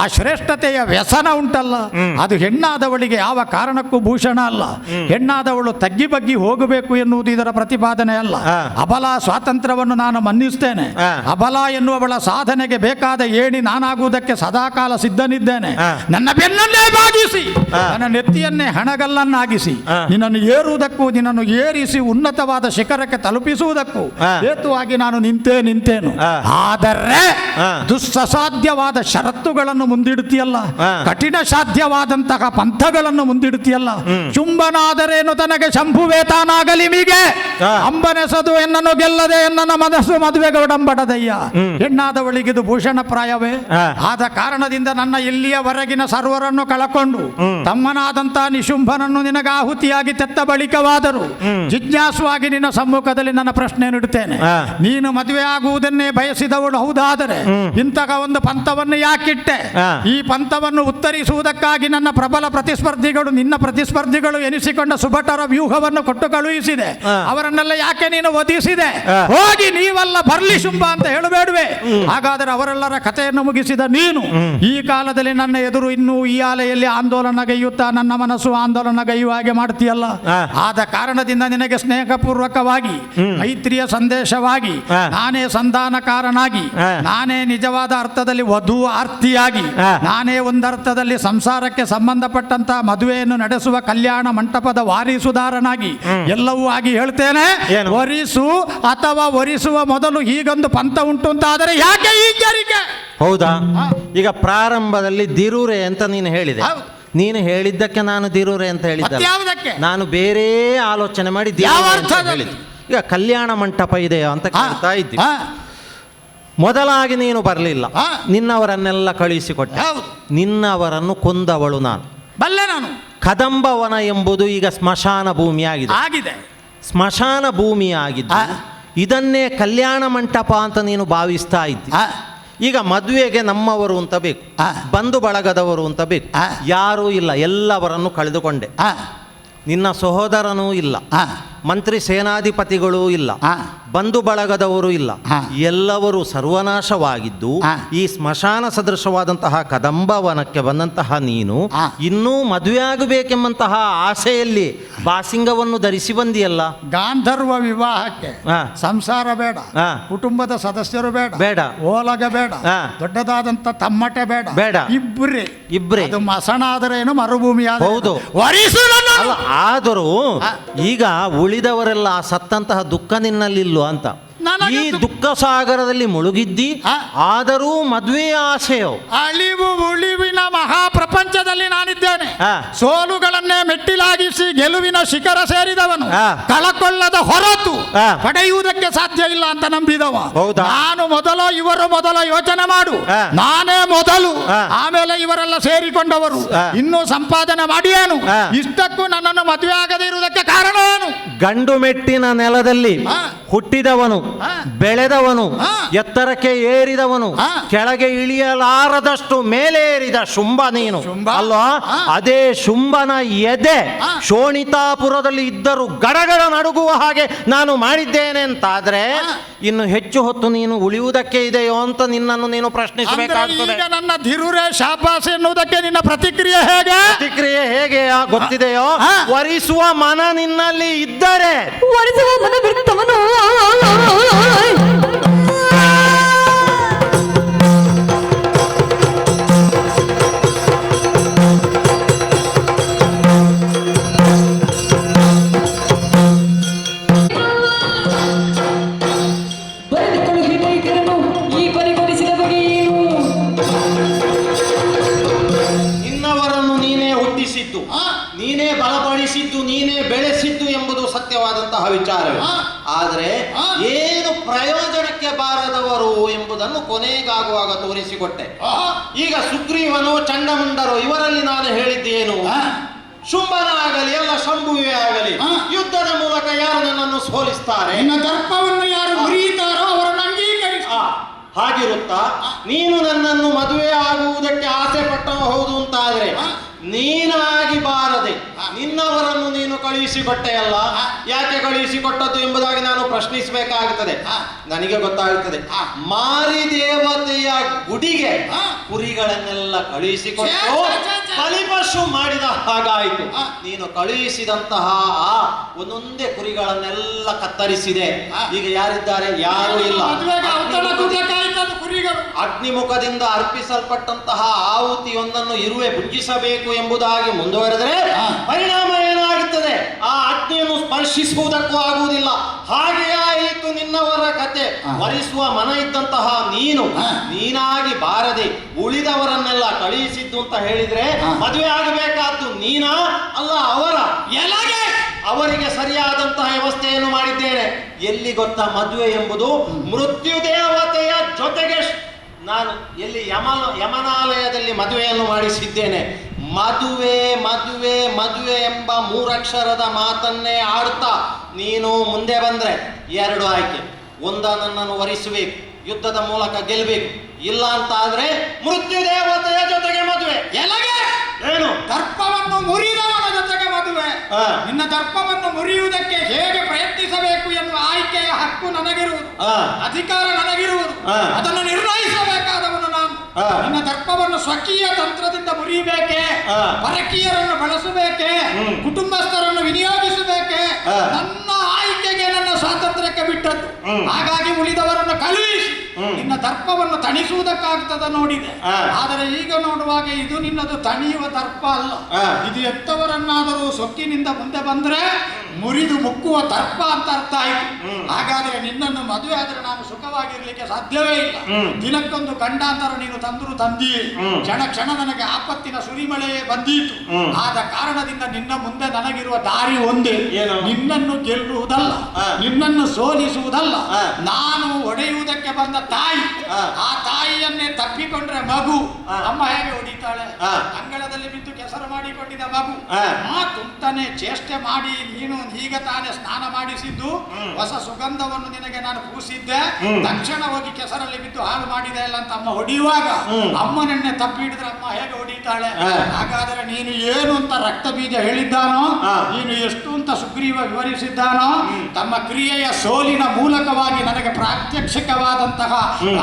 ಆ ಶ್ರೇಷ್ಠತೆಯ ವ್ಯಸನ ಉಂಟಲ್ಲ, ಅದು ಹೆಣ್ಣಾದವಳಿಗೆ ಯಾವ ಕಾರಣಕ್ಕೂ ಭೂಷಣ ಅಲ್ಲ. ಹೆಣ್ಣಾದವಳು ತಗ್ಗಿ ಬಗ್ಗಿ ಹೋಗಬೇಕು ಎನ್ನುವುದು ಇದರ ಪ್ರತಿಪಾದನೆ ಅಲ್ಲ. ಅಬಲ ಸ್ವಾತಂತ್ರ್ಯವನ್ನು ನಾನು ಮನ್ನಿಸ್ತೇನೆ. ಅಬಲ ಎನ್ನುವವಳ ಸಾಧನೆಗೆ ಬೇಕಾದ ಏಣಿ ನಾನಾಗುವುದಕ್ಕೆ ಸದಾಕಾಲ ಸಿದ್ಧನಿದ್ದೇನೆ. ನನ್ನ ಬೆನ್ನನ್ನೇ ಬಾಗಿಸಿ, ನನ್ನ ನೆತ್ತಿಯನ್ನೇ ಹಣಗಲ್ಲನ್ನಾಗಿಸಿ, ನಿನ್ನನ್ನು ಏರುವುದಕ್ಕೂ ನಿನ್ನನ್ನು ಏರಿಸಿ ಉನ್ನತವಾದ ಶಿಖರಕ್ಕೆ ತಲುಪಿಸುವುದಕ್ಕೂ ಹೇತುವಾಗಿ ನಾನು ನಿಂತೇನು. ಆದರೆ ದುಸ್ಸಾಧ್ಯವಾದ ಷರತ್ತುಗಳನ್ನು ಮುಂದಿಡುತ್ತೀಯಲ್ಲ, ಕಠಿಣ ಸಾಧ್ಯವಾದಂತಹ ಪಂಥಗಳನ್ನು ಮುಂದಿಡುತ್ತೀಯಲ್ಲ. ಚುಂಬನಾದರೇನು ತನಗೆ ಶಂಭುವೇ ತಾನಾಗಲಿ ಮೀಗೆ, ಅಂಬನೆಸದು ಎನ್ನನ್ನು ಗೆಲ್ಲದೆ ಎನ್ನ ಮನಸ್ಸು ಮದುವೆಗೌಡಂಬಡದಯ್ಯ. ಹೆಣ್ಣಾದವಳಿಗಿದು ಭೂಷಣ ಪ್ರಾಯವೇ? ಆದ ಕಾರಣದಿಂದ ನನ್ನ ಇಲ್ಲಿಯವರೆಗಿನ ಸರ್ವರನ್ನು ಕಳಕೊಂಡು ತಮ್ಮನಾದಂತಹ ನಿಶುಂಭನನ್ನು ನಿನಗೆ ಆಹುತಿಯಾಗಿ ತೆತ್ತ ಬಳಿಕವಾದರೂ ಜಿಜ್ಞಾಸುವಾಗಿ ನಿನ್ನ ಸಮ್ಮುಖದಲ್ಲಿ ನನ್ನ ಪ್ರಶ್ನೆ ನೀಡುತ್ತೇನೆ. ನೀನು ಮದುವೆ ಆಗುವುದನ್ನೇ ಬಯಸಿದವಳು ಹೌದಾದರೆ ಇಂತಹ ಒಂದು ಪಂಥವನ್ನು ಯಾಕಿಟ್ಟೆ? ಈ ಪಂಥವನ್ನು ಉತ್ತರಿಸುವುದಕ್ಕಾಗಿ ನನ್ನ ಪ್ರಬಲ ಪ್ರತಿಸ್ಪರ್ಧಿಗಳು, ನಿನ್ನ ಪ್ರತಿಸ್ಪರ್ಧಿಗಳು ಎನಿಸಿಕೊಂಡ ಸುಭಟರ ವ್ಯೂಹವನ್ನು ಕೊಟ್ಟು ಕಳುಹಿಸಿದೆ. ಅವರನ್ನೆಲ್ಲ ಯಾಕೆ ನೀನು ವಧಿಸಿದೆ? ಹೋಗಿ ನೀವಲ್ಲ ಬರ್ಲಿ ಶುಂಭ ಅಂತ ಹೇಳಬೇಡುವೆ? ಹಾಗಾದರೆ ಅವರೆಲ್ಲರ ಕಥೆಯನ್ನು ಮುಗಿಸಿದ ನೀನು ಈ ಕಾಲದಲ್ಲಿ ನನ್ನ ಎದುರು ಇನ್ನೂ ಈ ಆಲೆಯಲ್ಲಿ ಆಂದೋಲನಗೈಯುತ್ತಾ ನನ್ನ ಮನಸ್ಸು ಆಂದೋಲನಗೈಯುವ ಹಾಗೆ ಮಾಡ್ತೀಯಲ್ಲ. ಆದ ಕಾರಣದಿಂದ ನಿನಗೆ ಸ್ನೇಹಪೂರ್ವಕವಾಗಿ ಮೈತ್ರಿಯ ಸಂದೇಶವಾಗಿ ನಾನೇ ಸಂಧಾನಕಾರನಾಗಿ, ನಾನೇ ನಿಜವಾದ ಅರ್ಥದಲ್ಲಿ ವಧು ಆರ್ತಿಯಾಗಿ, ನಾನೇ ಒಂದರ್ಥದಲ್ಲಿ ಸಂಸಾರಕ್ಕೆ ಸಂಬಂಧಪಟ್ಟಂತಹ ಮದುವೆಯನ್ನು ನಡೆಸುವ ಕಲ್ಯಾಣ ಮಂಟಪದ ವಾರಿಸುದಾರನಾಗಿ ಎಲ್ಲವೂ ಆಗಿ ಹೇಳ್ತೇನೆ. ವರಿಸು ಅಥವಾ ವರಿಸುವ ಮೊದಲು ಹೀಗೊಂದು ಪಂಥ ಉಂಟು ಅಂತ ಆದರೆ ಯಾಕೆ ಈ ಜರಿಕೆ? ಹೌದಾ? ಈಗ ಪ್ರಾರಂಭದಲ್ಲಿ ದಿರೂರೆ ಅಂತ ನೀನು ಹೇಳಿದೆ. ನೀನು ಹೇಳಿದ್ದಕ್ಕೆ ನಾನು ದಿರೂರೆ ಅಂತ ಹೇಳಿದ್ದೆ. ನಾನು ಬೇರೆ ಆಲೋಚನೆ ಮಾಡಿ ಹೇಳಿದ್ದು. ಈಗ ಕಲ್ಯಾಣ ಮಂಟಪ ಇದೆಯೋ ಅಂತ ಕೇಳ್ತಾ ಇದ್ದಿ. ಮೊದಲಾಗಿ ನೀನು ಬರಲಿಲ್ಲ, ನಿನ್ನವರನ್ನೆಲ್ಲ ಕಳುಹಿಸಿಕೊಟ್ಟೆ. ನಿನ್ನವರನ್ನು ಕೊಂದವಳು ನಾನು. ಕದಂಬವನ ಎಂಬುದು ಈಗ ಸ್ಮಶಾನ ಭೂಮಿಯಾಗಿದೆ. ಸ್ಮಶಾನ ಭೂಮಿಯಾಗಿದ್ದು ಇದನ್ನೇ ಕಲ್ಯಾಣ ಮಂಟಪ ಅಂತ ನೀನು ಭಾವಿಸ್ತಾ ಇದ್ದಿ. ಈಗ ಮದುವೆಗೆ ನಮ್ಮವರು ಅಂತ ಬೇಕು, ಬಂಧು ಬಳಗದವರು ಅಂತ ಬೇಕು. ಯಾರೂ ಇಲ್ಲ, ಎಲ್ಲವರನ್ನು ಕಳೆದುಕೊಂಡೆ. ನಿನ್ನ ಸಹೋದರನೂ ಇಲ್ಲ, ಮಂತ್ರಿ ಸೇನಾಧಿಪತಿಗಳೂ ಇಲ್ಲ, ಬಂಧು ಬಳಗದವರು ಇಲ್ಲ, ಎಲ್ಲರೂ ಸರ್ವನಾಶವಾಗಿದ್ದು ಈ ಸ್ಮಶಾನ ಸದೃಶವಾದಂತಹ ಕದಂಬವನಕ್ಕೆ ಬಂದಂತಹ ನೀನು ಇನ್ನೂ ಮದುವೆ ಆಗಬೇಕೆಂಬಂತಹ ಆಸೆಯಲ್ಲಿ ಬಾಸಿಂಗವನ್ನು ಧರಿಸಿ ಬಂದಿಯಲ್ಲ. ಗಾಂಧರ್ವ ವಿವಾಹಕ್ಕೆ ಸಂಸಾರ ಬೇಡ, ಕುಟುಂಬದ ಸದಸ್ಯರು ಬೇಡ, ಓಲಗ ಬೇಡ, ದೊಡ್ಡದಾದಂತ ತಮ್ಮಟೆ ಬೇಡ, ಇಬ್ಬರೇ ಅದು ಮಸಣ ಆದರೇನು ಮರುಭೂಮಿ ಹೌದು. ಆದರೂ ಈಗ ಉಳಿದವರೆಲ್ಲ ಸತ್ತಂತಹ ದುಃಖ ನಿನ್ನಲ್ಲಿಲ್ವ ಅಂತ ಈ ದುಃಖ ಸಾಗರದಲ್ಲಿ ಮುಳುಗಿದ್ದಿ, ಆದರೂ ಮದುವೆಯ ಆಸೆಯೋ? ಅಳಿವು ಉಳಿವಿನ ಮಹಾಪ್ರಪಂಚದಲ್ಲಿ ನಾನಿದ್ದೇನೆ. ಸೋಲುಗಳನ್ನೇ ಮೆಟ್ಟಿಲಾಗಿಸಿ ಗೆಲುವಿನ ಶಿಖರ ಸೇರಿದವನು, ಕಳಕೊಳ್ಳದ ಹೊರತು ಪಡೆಯುವುದಕ್ಕೆ ಸಾಧ್ಯ ಇಲ್ಲ ಅಂತ ನಂಬಿದವ. ನಾನು ಮೊದಲು, ಇವರು ಮೊದಲು ಯೋಚನೆ ಮಾಡು, ನಾನೇ ಮೊದಲು, ಆಮೇಲೆ ಇವರೆಲ್ಲ ಸೇರಿಕೊಂಡವರು. ಇನ್ನೂ ಸಂಪಾದನೆ ಮಾಡಿಯೇನು? ಇಷ್ಟಕ್ಕೂ ನನ್ನನ್ನು ಮದುವೆ ಆಗದೇ ಇರುವುದಕ್ಕೆ ಕಾರಣ ಏನು? ಗಂಡು ಮೆಟ್ಟಿನ ನೆಲದಲ್ಲಿ ಹುಟ್ಟಿದವನು, ಬೆಳೆದವನು, ಎತ್ತರಕ್ಕೆ ಏರಿದವನು, ಕೆಳಗೆ ಇಳಿಯಲಾರದಷ್ಟು ಮೇಲೇರಿದ ಶುಂಭ ನೀನು ಅಲ್ವಾ? ಅದೇ ಶುಂಭನ ಎದೆ ಶೋಣಿತಾಪುರದಲ್ಲಿ ಇದ್ದರೂ ಗಡಗಡ ನಡುಗುವ ಹಾಗೆ ನಾನು ಮಾಡಿದ್ದೇನೆ ಅಂತಾದ್ರೆ ಇನ್ನು ಹೆಚ್ಚು ಹೊತ್ತು ನೀನು ಉಳಿಯುವುದಕ್ಕೆ ಇದೆಯೋ ಅಂತ ನಿನ್ನನ್ನು ನೀನು ಪ್ರಶ್ನಿಸಬೇಕಾಗ್ತದೆ. ಈಗ ನನ್ನ ಧಿರುರೆ ಶಾಬಾಸ್ ಎನ್ನುವುದಕ್ಕೆ ನಿನ್ನ ಪ್ರತಿಕ್ರಿಯೆ ಹೇಗೆ? ಪ್ರತಿಕ್ರಿಯೆ ಹೇಗೆ ಗೊತ್ತಿದೆಯೋ? ವರಿಸುವ ಮನ ನಿನ್ನಲ್ಲಿ ಇದ್ದರೆ ವರಿಸುವ ಮನ ಬಿಡ್ತವನು ನಿನ್ನವರನ್ನು ನೀನೇ ಹುಟ್ಟಿಸಿದ್ದು, ನೀನೇ ಬಲಪಡಿಸಿದ್ದು, ನೀನೇ ಬೆಳೆಸಿದ್ದು ಎಂಬುದು ಸತ್ಯವಾದಂತಹ ವಿಚಾರವೇ. ಆದರೆ ಏನು ಪ್ರಯೋಜನಕ್ಕೆ ಬಾರದವರು ಎಂಬುದನ್ನು ಕೊನೆಗಾಗುವಾಗ ತೋರಿಸಿಕೊಟ್ಟೆ. ಈಗ ಸುಗ್ರೀವನು, ಚಂಡಮುಂಡರು ಇವರಲ್ಲಿ ನಾನು ಹೇಳಿದ್ದೇನು? ಶುಂಭನ ಆಗಲಿ ಅಲ್ಲ ಶಂಭುವೇ ಆಗಲಿ, ಯುದ್ಧದ ಮೂಲಕ ಯಾರು ನನ್ನನ್ನು ಸೋಲಿಸ್ತಾರೆ, ದರ್ಪವನ್ನು ಯಾರು ಮುರಿಯುತ್ತಾರೋ ಅವರನ್ನು ಅಂಗೀಕರಿಸ. ಹಾಗಿರುತ್ತಾ ನೀನು ನನ್ನನ್ನು ಮದುವೆ ಆಗುವುದಕ್ಕೆ ಆಸೆ ಪಟ್ಟವ ಹೌದು ಅಂತಾದ್ರೆ ನೀನಾಗಿ ಬಾರದೆ ನಿನ್ನವರನ್ನು ನೀನು ಕಳುಹಿಸಿಕೊಟ್ಟೆಯಲ್ಲ, ಯಾಕೆ ಕಳುಹಿಸಿಕೊಟ್ಟದ್ದು ಎಂಬುದಾಗಿ ನಾನು ಪ್ರಶ್ನಿಸಬೇಕಾಗುತ್ತದೆ. ನನಗೆ ಗೊತ್ತಾಗುತ್ತದೆ, ಮಾರಿ ದೇವತೆಯ ಗುಡಿಗೆ ಕುರಿಗಳನ್ನೆಲ್ಲ ಕಳುಹಿಸಿಕೊಟ್ಟು ಬಲಿಪಶು ಮಾಡಿದ ಹಾಗಾಯಿತು. ನೀನು ಕಳುಹಿಸಿದಂತಹ ಆ ಒಂದೊಂದೇ ಕುರಿಗಳನ್ನೆಲ್ಲ ಕತ್ತರಿಸಿದೆ. ಈಗ ಯಾರಿದ್ದಾರೆ? ಯಾರೂ ಇಲ್ಲ. ಅಗ್ನಿಮುಖದಿಂದ ಅರ್ಪಿಸಲ್ಪಟ್ಟಂತಹ ಆಹುತಿಯೊಂದನ್ನು ಇರುವೆ ಭುಂಜಿಸಬೇಕು ಎಂಬುದಾಗಿ ಮುಂದುವರೆದರೆ ಪರಿಣಾಮ ಏನಾಗುತ್ತದೆ? ಆ ಅಗ್ನಿಯನ್ನು ಸ್ಪರ್ಶಿಸುವುದಕ್ಕೂ ಆಗುವುದಿಲ್ಲ. ಹಾಗೆಯೇ ಆಯಿತು ನಿನ್ನವರ ಕತೆ. ವರಿಸುವ ಮನ ಇದ್ದಂತಹ ನೀನಾಗಿ ಬಾರದೆ ಉಳಿದವರನ್ನೆಲ್ಲ ಕಳುಹಿಸಿದ್ದು ಅಂತ ಹೇಳಿದ್ರೆ ಮದುವೆ ಆಗಬೇಕಾದ್ದು ನೀನಾ ಅಲ್ಲ ಅವರ ಎಲಾಗೆ? ಅವರಿಗೆ ಸರಿಯಾದಂತಹ ವ್ಯವಸ್ಥೆಯನ್ನು ಮಾಡಿದ್ದೇನೆ. ಎಲ್ಲಿ ಗೊತ್ತಾ ಮದುವೆ ಎಂಬುದು? ಮೃತ್ಯು ದೇವತೆಯ ಜೊತೆಗೆ ನಾನು ಎಲ್ಲಿ ಯಮನಾಲಯದಲ್ಲಿ ಮದುವೆಯನ್ನು ಮಾಡಿಸಿದ್ದೇನೆ. ಮದುವೆ ಮದುವೆ ಮದುವೆ ಎಂಬ ಮೂರಕ್ಷರದ ಮಾತನ್ನೇ ಆಡುತ್ತಾ ನೀನು ಮುಂದೆ ಬಂದ್ರೆ ಎರಡು ಆಯ್ಕೆ. ಒಂದ ನನ್ನನ್ನು ವರಿಸಬೇಕು, ಯುದ್ಧದ ಮೂಲಕ ಗೆಲ್ಲಬೇಕು, ಇಲ್ಲ ಅಂತ ಆದ್ರೆ ಮೃತ್ಯು ದೇವತೆಯ ಜೊತೆಗೆ ಮದುವೆ. ಎಲಗೆ ಏನು? ದರ್ಪವನ್ನು ಮುರಿದವನ ಜೊತೆಗೆ ಮದುವೆ. ನಿನ್ನ ದರ್ಪವನ್ನು ಮುರಿಯುವುದಕ್ಕೆ ಹೇಗೆ ಪ್ರಯತ್ನಿಸಬೇಕು ಎನ್ನುವ ಆಯ್ಕೆಯ ಹಕ್ಕು ನನಗಿರುವುದು, ಅಧಿಕಾರ ನನಗಿರುವುದು. ಅದನ್ನು ನಿರ್ಣಯಿಸಬೇಕಾದವನು ನಾನು. ನಿನ್ನ ದರ್ಪವನ್ನು ಸ್ವಕೀಯ ತಂತ್ರದಿಂದ ಮುರಿಯಬೇಕೆ, ಪರಕೀಯರನ್ನು ಬಳಸಬೇಕೆ, ಕುಟುಂಬಸ್ಥರನ್ನು ವಿನಿಯೋಗಿಸಬೇಕೆ? ನನ್ನ ಆಯ್ಕೆಗೆ, ನನ್ನ ಸ್ವಾತಂತ್ರ್ಯಕ್ಕೆ ಬಿಟ್ಟದ್ದು. ಹಾಗಾಗಿ ಉಳಿದವರನ್ನು ಕಳುಹಿಸಿ ನಿನ್ನ ದರ್ಪವನ್ನು ತಣಿಸುವುದಕ್ಕಾಗ್ತದ ನೋಡಿದೆ. ಆದರೆ ಈಗ ನೋಡುವಾಗ ಇದು ನಿನ್ನದು ತಣಿಯುವ ದರ್ಪ ಅಲ್ಲ. ಇದು ಎತ್ತವರನ್ನಾದರೂ ಸೊಕ್ಕಿನಿಂದ ಮುಂದೆ ಬಂದ್ರೆ ಮುರಿದು ಮುಕ್ಕುವ ದರ್ಪ ಅಂತ ಅರ್ಥ ಆಯ್ತು. ಹಾಗಾದ್ರೆ ನಿನ್ನನ್ನು ಮದುವೆ ಆದ್ರೆ ನಾನು ಸುಖವಾಗಿರ್ಲಿಕ್ಕೆ ಸಾಧ್ಯವೇ ಇಲ್ಲ. ದಿನಕ್ಕೊಂದು ಗಂಡಾಂತರ ನೀನು ತಂದ್ರು ತಂದಿ, ಕ್ಷಣ ಕ್ಷಣ ನನಗೆ ಆಪತ್ತಿನ ಸುರಿಮಳೆಯೇ ಬಂದೀತು. ಆದ ಕಾರಣದಿಂದ ನಿನ್ನ ಮುಂದೆ ನನಗಿರುವ ದಾರಿ ಒಂದೇ, ನಿನ್ನನ್ನು ಗೆಲ್ಲುವುದಲ್ಲ, ನಿನ್ನನ್ನು ಸೋಲಿಸುವುದಲ್ಲ. ನಾನು ಒಡೆಯುವುದಕ್ಕೆ ಬಂದ ತಾಯಿ, ಆ ತಾಯಿಯನ್ನೇ ತಪ್ಪಿಕೊಂಡ್ರೆ ಮಗು. ಅಮ್ಮ ಹೇಗೆ ಹೊಡಿತಾಳೆ? ಅಂಗಳದಲ್ಲಿ ಬಿದ್ದು ಕೆಸರು ಮಾಡಿಕೊಂಡಿದ್ದ ಮಗು ತುಂಟನೆ ಚೇಷ್ಟೆ ಮಾಡಿ ನೀನು ಈಗ ತಾನೇ ಸ್ನಾನ ಮಾಡಿಸಿದ್ದು ಹೊಸ ಸುಗಂಧವನ್ನು ನಿನಗೆ ನಾನು ಪೂಸಿದ್ದೆ, ತಕ್ಷಣ ಹೋಗಿ ಕೆಸರಲ್ಲಿ ಬಿದ್ದು ಹಾಳು ಮಾಡಿದೆ ಅಲ್ಲ ಅಂತ ಅಮ್ಮ ಹೊಡೆಯುವಾಗ ಅಮ್ಮನನ್ನೇ ತಪ್ಪಿ ಹಿಡಿದ್ರೆ ಅಮ್ಮ ಹೇಗೆ ಹೊಡಿತಾಳೆ? ಹಾಗಾದ್ರೆ ನೀನು ಏನು ಅಂತ ರಕ್ತ ಬೀಜ ಹೇಳಿದ್ದಾನೋ, ನೀನು ಎಷ್ಟು ಅಂತ ಸುಗ್ರೀವ ವಿವರಿಸಿದ್ದಾನೋ, ತಮ್ಮ ಕ್ರಿಯೆಯ ಸೋಲಿನ ಮೂಲಕವಾಗಿ ನನಗೆ ಪ್ರಾತ್ಯಕ್ಷಿಕವಾದಂತಹ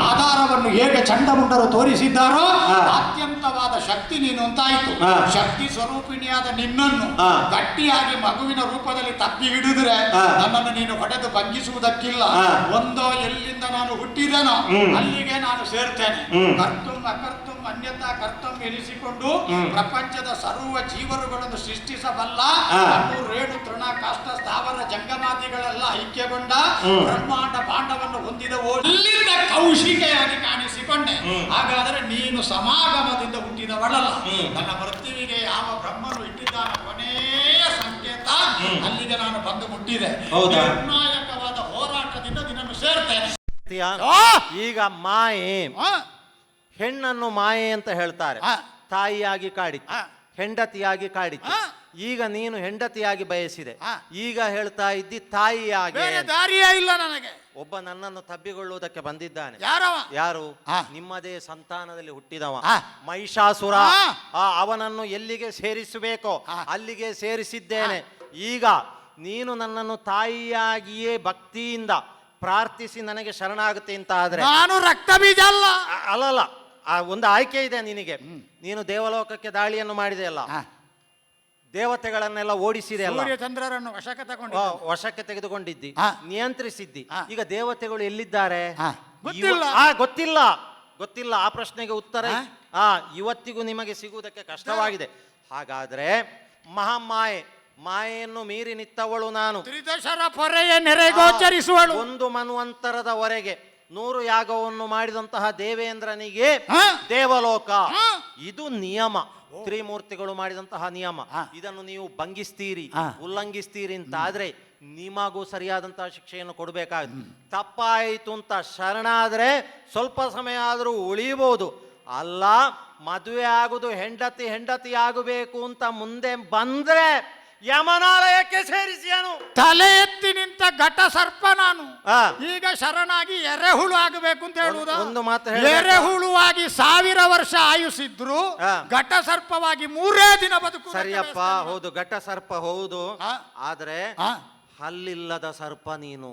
ಆಧಾರವನ್ನು ಹೇಗೆ ಚಂಡಮುಂಡರು ತೋರಿಸಿದ್ದಾರೋ ಅತ್ಯಂತವಾದ ಶಕ್ತಿ ನೀನು ಅಂತಾಯಿತು. ಶಕ್ತಿ ಸ್ವರೂಪಿಣಿಯಾದ ನಿನ್ನನ್ನು ಗಟ್ಟಿಯಾಗಿ ಮಗುವಿನ ರೂಪದಲ್ಲಿ ತಪ್ಪಿ ಹಿಡಿದ್ರೆ ನನ್ನನ್ನು ನೀನು ಹೊಡೆದು ಭಂಗಿಸುವುದಕ್ಕಿಲ್ಲ. ಒಂದೋ ಎಲ್ಲಿಂದ ನಾನು ಹುಟ್ಟಿದೆನೋ ಅಲ್ಲಿಗೆ ನಾನು ಸೇರ್ತೇನೆ. ಕರ್ತುಂ ಅಕರ್ತುಂ ಅನ್ಯತಾ ಕರ್ತವ್ಯ ಎನಿಸಿಕೊಂಡು ಪ್ರಪಂಚದ ಸರ್ವ ಜೀವರುಗಳನ್ನು ಸೃಷ್ಟಿಸಬಲ್ಲ ರೇಣು ತೃಣ ಕಾಷ್ಟ ಸ್ಥಾವರ ಜಂಗಮಾದಿಗಳೆಲ್ಲ ಐಕ್ಯಗೊಂಡ ಬ್ರಹ್ಮಾಂಡ ಪಾಂಡವನ್ನು ಹೊಂದಿದವು. ಅಲ್ಲಿಂದ ಕೌಶಿಕೆಯಾಗಿ ಕಾಣಿಸಿಕೊಂಡೆ. ಹಾಗಾದರೆ ನೀನು ಸಮಾಗಮದಿಂದ ಹುಟ್ಟಿದವಳಲ್ಲ. ನನ್ನ ಮೃತ್ಯುವಿಗೆ ಯಾವ ಬ್ರಹ್ಮನು ಇಟ್ಟಿದ್ದಾನ ಕೊನೆಯ ಸಂಕೇತ ಅಲ್ಲಿಗೆ ನಾನು ಬಂದು ಮುಟ್ಟಿದೆ. ನಿರ್ಣಾಯಕವಾದ ಹೋರಾಟದಿಂದ ನಿನ್ನನ್ನು ಸೇರ್ತೇನೆ. ಈಗ ಮಾಯೆ, ಹೆಣ್ಣನ್ನು ಮಾಯೆ ಅಂತ ಹೇಳ್ತಾರೆ. ತಾಯಿಯಾಗಿ ಕಾಡಿತ್ತು, ಹೆಂಡತಿಯಾಗಿ ಕಾಡಿತ್ತು. ಈಗ ನೀನು ಹೆಂಡತಿಯಾಗಿ ಬಯಸಿದೆ, ಈಗ ಹೇಳ್ತಾ ಇದ್ದಿ ತಾಯಿಯಾಗಿ. ದಾರಿಯೇ ಇಲ್ಲ ನನಗೆ. ಒಬ್ಬ ನನ್ನನ್ನು ತಬ್ಬಿಕೊಳ್ಳುವುದಕ್ಕೆ ಬಂದಿದ್ದಾನೆ. ಯಾರು? ನಿಮ್ಮದೇ ಸಂತಾನದಲ್ಲಿ ಹುಟ್ಟಿದವ ಮಹಿಷಾಸುರ. ಅವನನ್ನು ಎಲ್ಲಿಗೆ ಸೇರಿಸಬೇಕೋ ಅಲ್ಲಿಗೆ ಸೇರಿಸಿದ್ದೇನೆ. ಈಗ ನೀನು ನನ್ನನ್ನು ತಾಯಿಯಾಗಿಯೇ ಭಕ್ತಿಯಿಂದ ಪ್ರಾರ್ಥಿಸಿ ನನಗೆ ಶರಣಾಗುತ್ತೆ ಅಂತ ಆದ್ರೆ, ನಾನು ರಕ್ತ ಬೀಜ ಅಲ್ಲ. ಅಲ್ಲಲ್ಲ, ಒಂದು ಆಯ್ಕೆ ಇದೆ ನಿನಗೆ. ನೀನು ದೇವಲೋಕಕ್ಕೆ ದಾಳಿಯನ್ನು ಮಾಡಿದೆಯಲ್ಲ, ದೇವತೆಗಳನ್ನೆಲ್ಲ ಓಡಿಸಿದೆ ಅಲ್ಲ, ಚಂದ್ರರನ್ನು ವಶಕ್ಕೆ ತೆಗೆದುಕೊಂಡಿದ್ದಿ, ನಿಯಂತ್ರಿಸಿದ್ದಿ. ಈಗ ದೇವತೆಗಳು ಎಲ್ಲಿದ್ದಾರೆ ಗೊತ್ತಿಲ್ಲ. ಆ ಪ್ರಶ್ನೆಗೆ ಉತ್ತರ ಇವತ್ತಿಗೂ ನಿಮಗೆ ಸಿಗುವುದಕ್ಕೆ ಕಷ್ಟವಾಗಿದೆ. ಹಾಗಾದ್ರೆ ಮಹಾಮಾಯೆ, ಮಾಯೆಯನ್ನು ಮೀರಿ ನಿತ್ತವಳು ನಾನು. ತ್ರಿದಶರ ಪೊರೆಯ ನೆರೆಗೋಚರಿಸುವಳು. ಒಂದು ಮನ್ವಂತರದವರೆಗೆ 100 ಯಾಗವನ್ನು ಮಾಡಿದಂತಹ ದೇವೇಂದ್ರನಿಗೆ ದೇವಲೋಕ. ಇದು ನಿಯಮ, ತ್ರಿಮೂರ್ತಿಗಳು ಮಾಡಿದಂತಹ ನಿಯಮ. ಇದನ್ನು ನೀವು ಭಂಗಿಸ್ತೀರಿ, ಉಲ್ಲಂಘಿಸ್ತೀರಿ ಅಂತ ಆದ್ರೆ ನಿಮಗೂ ಸರಿಯಾದಂತಹ ಶಿಕ್ಷೆಯನ್ನು ಕೊಡಬೇಕಾಗುತ್ತೆ. ತಪ್ಪಾಯಿತು ಅಂತ ಶರಣಾದ್ರೆ ಸ್ವಲ್ಪ ಸಮಯ ಆದರೂ ಉಳಿಬಹುದು. ಅಲ್ಲ, ಮದುವೆ ಆಗುದು ಹೆಂಡತಿ ಆಗಬೇಕು ಅಂತ ಮುಂದೆ ಬಂದ್ರೆ ಯಮನಾಲಯಕ್ಕೆ ಸೇರಿಸಿಯನು. ತಲೆ ಎತ್ತಿ ನಿಂತ ಘಟ ಸರ್ಪ ನಾನು. ಈಗ ಶರಣಾಗಿ ಎರೆಹುಳು ಆಗಬೇಕು ಅಂತ ಹೇಳುವುದು. ಒಂದು ಮಾತು, ಎರೆಹುಳುವಾಗಿ 1000 ವರ್ಷ ಆಯುಸಿದ್ರು ಘಟ ಸರ್ಪವಾಗಿ 3 ದಿನ ಬದುಕು. ಸರಿಯಪ್ಪ, ಹೌದು, ಘಟ ಸರ್ಪ ಹೌದು. ಆದ್ರೆ ಹಲ್ಲಿಲ್ಲದ ಸರ್ಪ ನೀನು.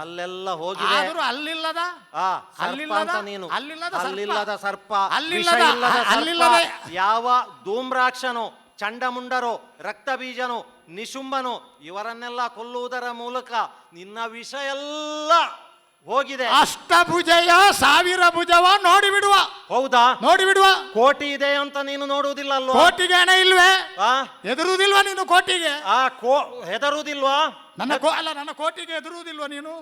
ಹಲ್ಲೆಲ್ಲ ಹೋಗಿದೆ. ಅಲ್ಲಿಲ್ಲದ ನೀನು ಹಲ್ಲಿಲ್ಲದ ಸರ್ಪ, ಯಾವ ಧೂಮ್ರಾಕ್ಷನೋ, ಚಂಡಮುಂಡರೋ, ರಕ್ತಬೀಜನೋ, ನಿಶುಂಬನೋ ಇವರನ್ನೆಲ್ಲ ಕೊಲ್ಲುವುದರ ಮೂಲಕ ನಿನ್ನ ವಿಷ ಎಲ್ಲ ಹೋಗಿದೆ. ಅಷ್ಟಭುಜಯ 1000 ಭುಜವ ನೋಡಿಬಿಡುವ. ಹೌದಾ? ನೋಡಿಬಿಡುವ. ಕೋಟಿ ಇದೆ ಅಂತ ನೀನು ನೋಡುವುದಿಲ್ಲ ಅಲ್ವಾ? ಕೋಟಿಗೆ ಹಣ ಇಲ್ವೇ? ಎದುರುವುದಿಲ್ವಾ ನೀನು ಕೋಟಿಗೆ? ಹೆದರುವುದಿಲ್ವಾ? ನನ್ನ ಕೋಟಿಗೆ ಎದುರುವುದಿಲ್ವಾ ನೀನು?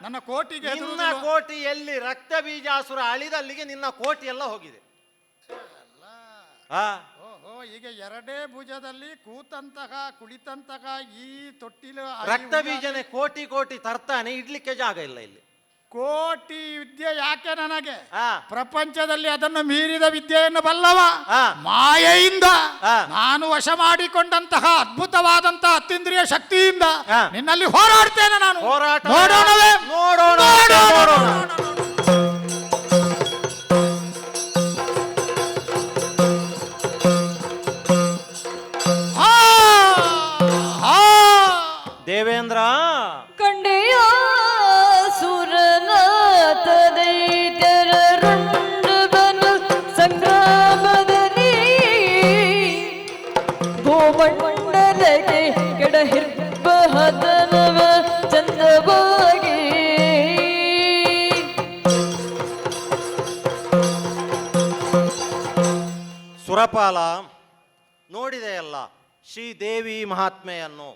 ನನ್ನ ಕೋಟಿಗೆ ನಿನ್ನ ಕೋಟಿ ಎಲ್ಲಿ? ರಕ್ತ ಬೀಜಾಸುರ ಅಳಿದಲ್ಲಿಗೆ ನಿನ್ನ ಕೋಟಿ ಎಲ್ಲ ಹೋಗಿದೆ. ಈಗ 2 ಭುಜದಲ್ಲಿ ಕೂತಂತಹ ಕುಳಿತಂತಹ ಈ ತೊಟ್ಟಿಲು ರಕ್ತ ಬೀಜನೆ ಕೋಟಿ ತರ್ತಾನೆ, ಇಡ್ಲಿಕ್ಕೆ ಜಾಗ ಇಲ್ಲ ಇಲ್ಲಿ. ಕೋಟಿ ವಿದ್ಯೆ ಯಾಕೆ ನನಗೆ? ಪ್ರಪಂಚದಲ್ಲಿ ಅದನ್ನು ಮೀರಿದ ವಿದ್ಯೆಯನ್ನು ಬಲ್ಲವ ಮಾಯೆಯಿಂದ ನಾನು ವಶ ಮಾಡಿಕೊಂಡಂತಹ ಅದ್ಭುತವಾದಂತಹ ಅತೀಂದ್ರಿಯ ಶಕ್ತಿಯಿಂದ ನಿನ್ನಲ್ಲಿ ಹೋರಾಡ್ತೇನೆ ನಾನು. ನೋಡೋಣವೇ? ನೋಡೋಣ. ದೇವೇಂದ್ರ ಕಂಡೆಯ ಸುರನಾಥ ದೈತ್ಯರ ರುಂಡವನು ಸಂಗ್ರಾಮದಲ್ಲಿ ಭೂಮಂಡಲಕ್ಕೆ ಕೆಡಹಿರ್ಬಹತನವ ಚಂದವಾಗಿ ಸುರಪಾಲ ನೋಡಿದೆಯಲ್ಲ ಶ್ರೀದೇವಿ ಮಹಾತ್ಮೆಯನ್ನು.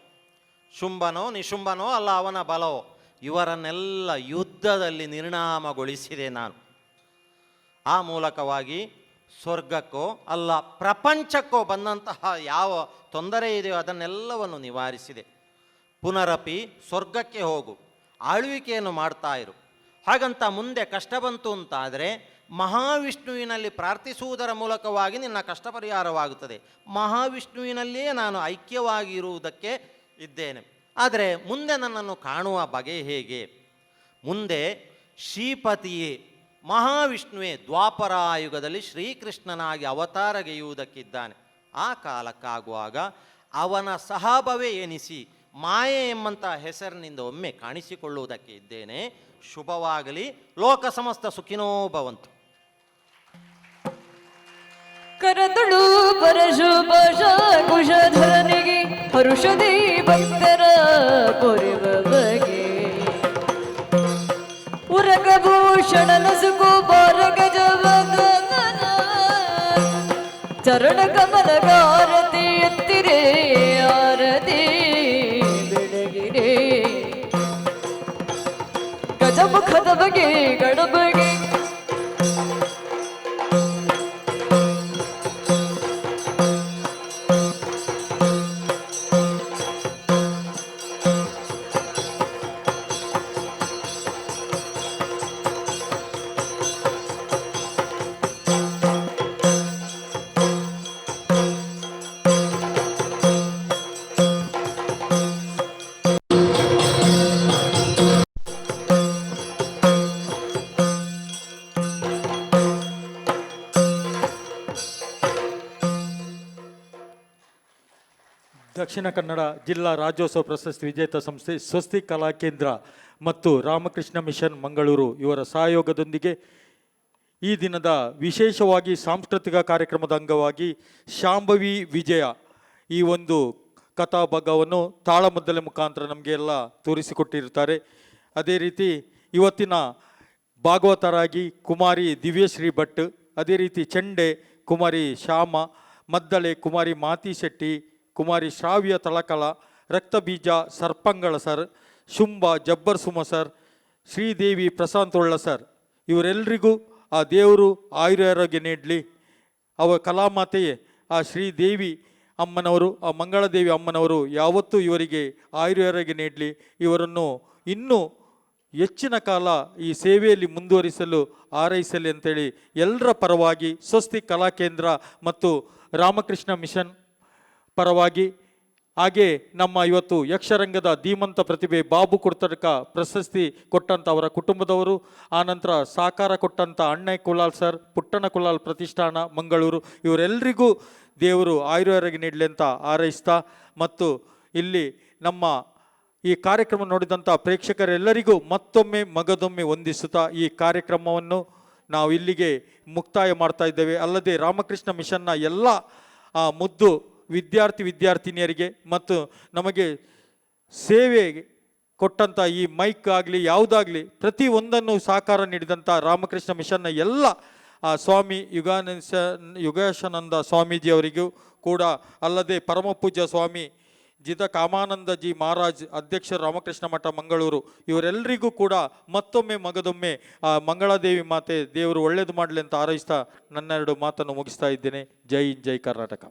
ಶುಂಭನೋ ನಿಶುಂಭನೋ ಅಲ್ಲ ಅವನ ಬಲವೋ, ಇವರನ್ನೆಲ್ಲ ಯುದ್ಧದಲ್ಲಿ ನಿರ್ನಾಮಗೊಳಿಸಿದೆ ನಾನು. ಆ ಮೂಲಕವಾಗಿ ಸ್ವರ್ಗಕ್ಕೋ ಅಲ್ಲ ಪ್ರಪಂಚಕ್ಕೋ ಬಂದಂತಹ ಯಾವ ತೊಂದರೆ ಇದೆಯೋ ಅದನ್ನೆಲ್ಲವನ್ನು ನಿವಾರಿಸಿದೆ. ಪುನರಪಿ ಸ್ವರ್ಗಕ್ಕೆ ಹೋಗು, ಆಳ್ವಿಕೆಯನ್ನು ಮಾಡ್ತಾ ಇರು. ಹಾಗಂತ ಮುಂದೆ ಕಷ್ಟ ಬಂತು ಅಂತಾದರೆ ಮಹಾವಿಷ್ಣುವಿನಲ್ಲಿ ಪ್ರಾರ್ಥಿಸುವುದರ ಮೂಲಕವಾಗಿ ನಿನ್ನ ಕಷ್ಟ ಪರಿಹಾರವಾಗುತ್ತದೆ. ಮಹಾವಿಷ್ಣುವಿನಲ್ಲಿಯೇ ನಾನು ಐಕ್ಯವಾಗಿರುವುದಕ್ಕೆ ಇದ್ದೇನೆ. ಆದರೆ ಮುಂದೆ ನನ್ನನ್ನು ಕಾಣುವ ಬಗೆ ಹೇಗೆ? ಮುಂದೆ ಶ್ರೀಪತಿಯೇ ಮಹಾವಿಷ್ಣುವೇ ದ್ವಾಪರಾಯುಗದಲ್ಲಿ ಶ್ರೀಕೃಷ್ಣನಾಗಿ ಅವತಾರಗೆಯುವುದಕ್ಕಿದ್ದಾನೆ. ಆ ಕಾಲಕ್ಕಾಗುವಾಗ ಅವನ ಸಹಾಬವೇ ಎನಿಸಿ ಮಾಯೆ ಎಂಬಂಥ ಹೆಸರಿನಿಂದ ಒಮ್ಮೆ ಕಾಣಿಸಿಕೊಳ್ಳುವುದಕ್ಕೆ ಇದ್ದೇನೆ. ಶುಭವಾಗಲಿ. ಲೋಕ ಸಮಸ್ತ ಸುಖಿನೋ ಭವಂತು. ಕರತಳು ಪರಶುಭ ಕುಶಧರನಿಗೆ ಹರುಷದಿ ಭಕ್ತರ ಕೊರೆವ ಬಗೆ ಉರಗಭೂಷಣ ನಸುಕು ಬಾರ ಗಜವದನ ಚರಣ ಕಮಲಗಾರತಿ ಎತ್ತಿರೆ ಆರತಿ ಬೆಳಗಿರೆ ಗಜಮುಖದ ಬಗೆ ಗಡಬಗೆ ದಕ್ಷಿಣ ಕನ್ನಡ ಜಿಲ್ಲಾ ರಾಜ್ಯೋತ್ಸವ ಪ್ರಶಸ್ತಿ ವಿಜೇತ ಸಂಸ್ಥೆ ಸ್ವಸ್ತಿ ಕಲಾ ಕೇಂದ್ರ ಮತ್ತು ರಾಮಕೃಷ್ಣ ಮಿಷನ್ ಮಂಗಳೂರು ಇವರ ಸಹಯೋಗದೊಂದಿಗೆ ಈ ದಿನದ ವಿಶೇಷವಾಗಿ ಸಾಂಸ್ಕೃತಿಕ ಕಾರ್ಯಕ್ರಮದ ಅಂಗವಾಗಿ ಶಾಂಭವಿ ವಿಜಯ ಈ ಒಂದು ಕಥಾಭಾಗವನ್ನು ತಾಳಮದ್ದಲೆ ಮುಖಾಂತರ ನಮಗೆ ಎಲ್ಲ ತೋರಿಸಿಕೊಟ್ಟಿರ್ತಾರೆ. ಅದೇ ರೀತಿ ಇವತ್ತಿನ ಭಾಗವತರಾಗಿ ಕುಮಾರಿ ದಿವ್ಯಶ್ರೀ ಭಟ್, ಅದೇ ರೀತಿ ಚೆಂಡೆ ಕುಮಾರಿ ಶ್ಯಾಮ, ಮದ್ದಳೆ ಕುಮಾರಿ ಮಾತಿ ಶೆಟ್ಟಿ, ಕುಮಾರಿ ಶ್ರಾವ್ಯ ತಳಕಳ, ರಕ್ತಬೀಜ ಸರ್ಪಂಗಳ ಸರ್, ಶುಂಭ ಜಬ್ಬರ್ ಸುಮ ಸರ್, ಶ್ರೀದೇವಿ ಪ್ರಶಾಂತ್ ಒಳ್ಳ ಸರ್, ಇವರೆಲ್ಲರಿಗೂ ಆ ದೇವರು ಆಯುರಾರೋಗ್ಯ ನೀಡಲಿ. ಅವ ಕಲಾಮಾತೆಯೇ ಆ ಶ್ರೀದೇವಿ ಅಮ್ಮನವರು, ಆ ಮಂಗಳದೇವಿ ಅಮ್ಮನವರು ಯಾವತ್ತೂ ಇವರಿಗೆ ಆಯುರಾರೋಗ್ಯ ನೀಡಲಿ. ಇವರನ್ನು ಇನ್ನೂ ಹೆಚ್ಚಿನ ಕಾಲ ಈ ಸೇವೆಯಲ್ಲಿ ಮುಂದುವರಿಸಲು ಹಾರೈಸಲಿ ಅಂತೇಳಿ ಎಲ್ಲರ ಪರವಾಗಿ ಸ್ವಸ್ತಿ ಕಲಾ ಕೇಂದ್ರ ಮತ್ತು ರಾಮಕೃಷ್ಣ ಮಿಷನ್ ಪರವಾಗಿ, ಹಾಗೆ ನಮ್ಮ ಇವತ್ತು ಯಕ್ಷರಂಗದ ಧೀಮಂತ ಪ್ರತಿಭೆ ಬಾಬು ಕುರ್ತಡ್ಕ ಪ್ರಶಸ್ತಿ ಕೊಟ್ಟಂಥ ಅವರ ಕುಟುಂಬದವರು, ಆನಂತರ ಸಹಕಾರ ಕೊಟ್ಟಂಥ ಅಣ್ಣೆ ಕುಲಾಲ್ ಸರ್, ಪುಟ್ಟಣ ಕುಲಾಲ್ ಪ್ರತಿಷ್ಠಾನ ಮಂಗಳೂರು, ಇವರೆಲ್ಲರಿಗೂ ದೇವರು ಆಯುರಾರೋಗ್ಯ ನೀಡಲಿ ಅಂತ ಹಾರೈಸ್ತಾ, ಮತ್ತು ಇಲ್ಲಿ ನಮ್ಮ ಈ ಕಾರ್ಯಕ್ರಮ ನೋಡಿದಂಥ ಪ್ರೇಕ್ಷಕರೆಲ್ಲರಿಗೂ ಮತ್ತೊಮ್ಮೆ ಮಗದೊಮ್ಮೆ ವಂದಿಸುತ್ತಾ ಈ ಕಾರ್ಯಕ್ರಮವನ್ನು ನಾವು ಇಲ್ಲಿಗೆ ಮುಕ್ತಾಯ ಮಾಡ್ತಾ ಇದ್ದೇವೆ. ಅಲ್ಲದೆ ರಾಮಕೃಷ್ಣ ಮಿಷನ್ನ ಎಲ್ಲ ಮುದ್ದು ವಿದ್ಯಾರ್ಥಿನಿಯರಿಗೆ ಮತ್ತು ನಮಗೆ ಸೇವೆ ಕೊಟ್ಟಂಥ ಈ ಮೈಕ್ ಆಗಲಿ ಯಾವುದಾಗಲಿ ಪ್ರತಿಯೊಂದನ್ನು ಸಹಕಾರ ನೀಡಿದಂಥ ರಾಮಕೃಷ್ಣ ಮಿಷನ್ನ ಎಲ್ಲ ಸ್ವಾಮಿ ಯುಗಾಶಾನಂದ ಸ್ವಾಮೀಜಿಯವರಿಗೂ ಕೂಡ, ಅಲ್ಲದೆ ಪರಮಪೂಜ್ಯ ಸ್ವಾಮಿ ಜಿದ ಕಾಮಾನಂದಜಿ ಮಹಾರಾಜ್ ಅಧ್ಯಕ್ಷರು ರಾಮಕೃಷ್ಣ ಮಠ ಮಂಗಳೂರು, ಇವರೆಲ್ಲರಿಗೂ ಕೂಡ ಮತ್ತೊಮ್ಮೆ ಮಗದೊಮ್ಮೆ ಮಂಗಳಾದೇವಿ ಮಾತೆ ದೇವರು ಒಳ್ಳೆಯದು ಮಾಡಲಿ ಅಂತ ಹಾರೈಸ್ತಾ ನನ್ನೆರಡು ಮಾತನ್ನು ಮುಗಿಸ್ತಾ ಇದ್ದೇನೆ. ಜೈ ಹಿಂದ್, ಜೈ ಕರ್ನಾಟಕ.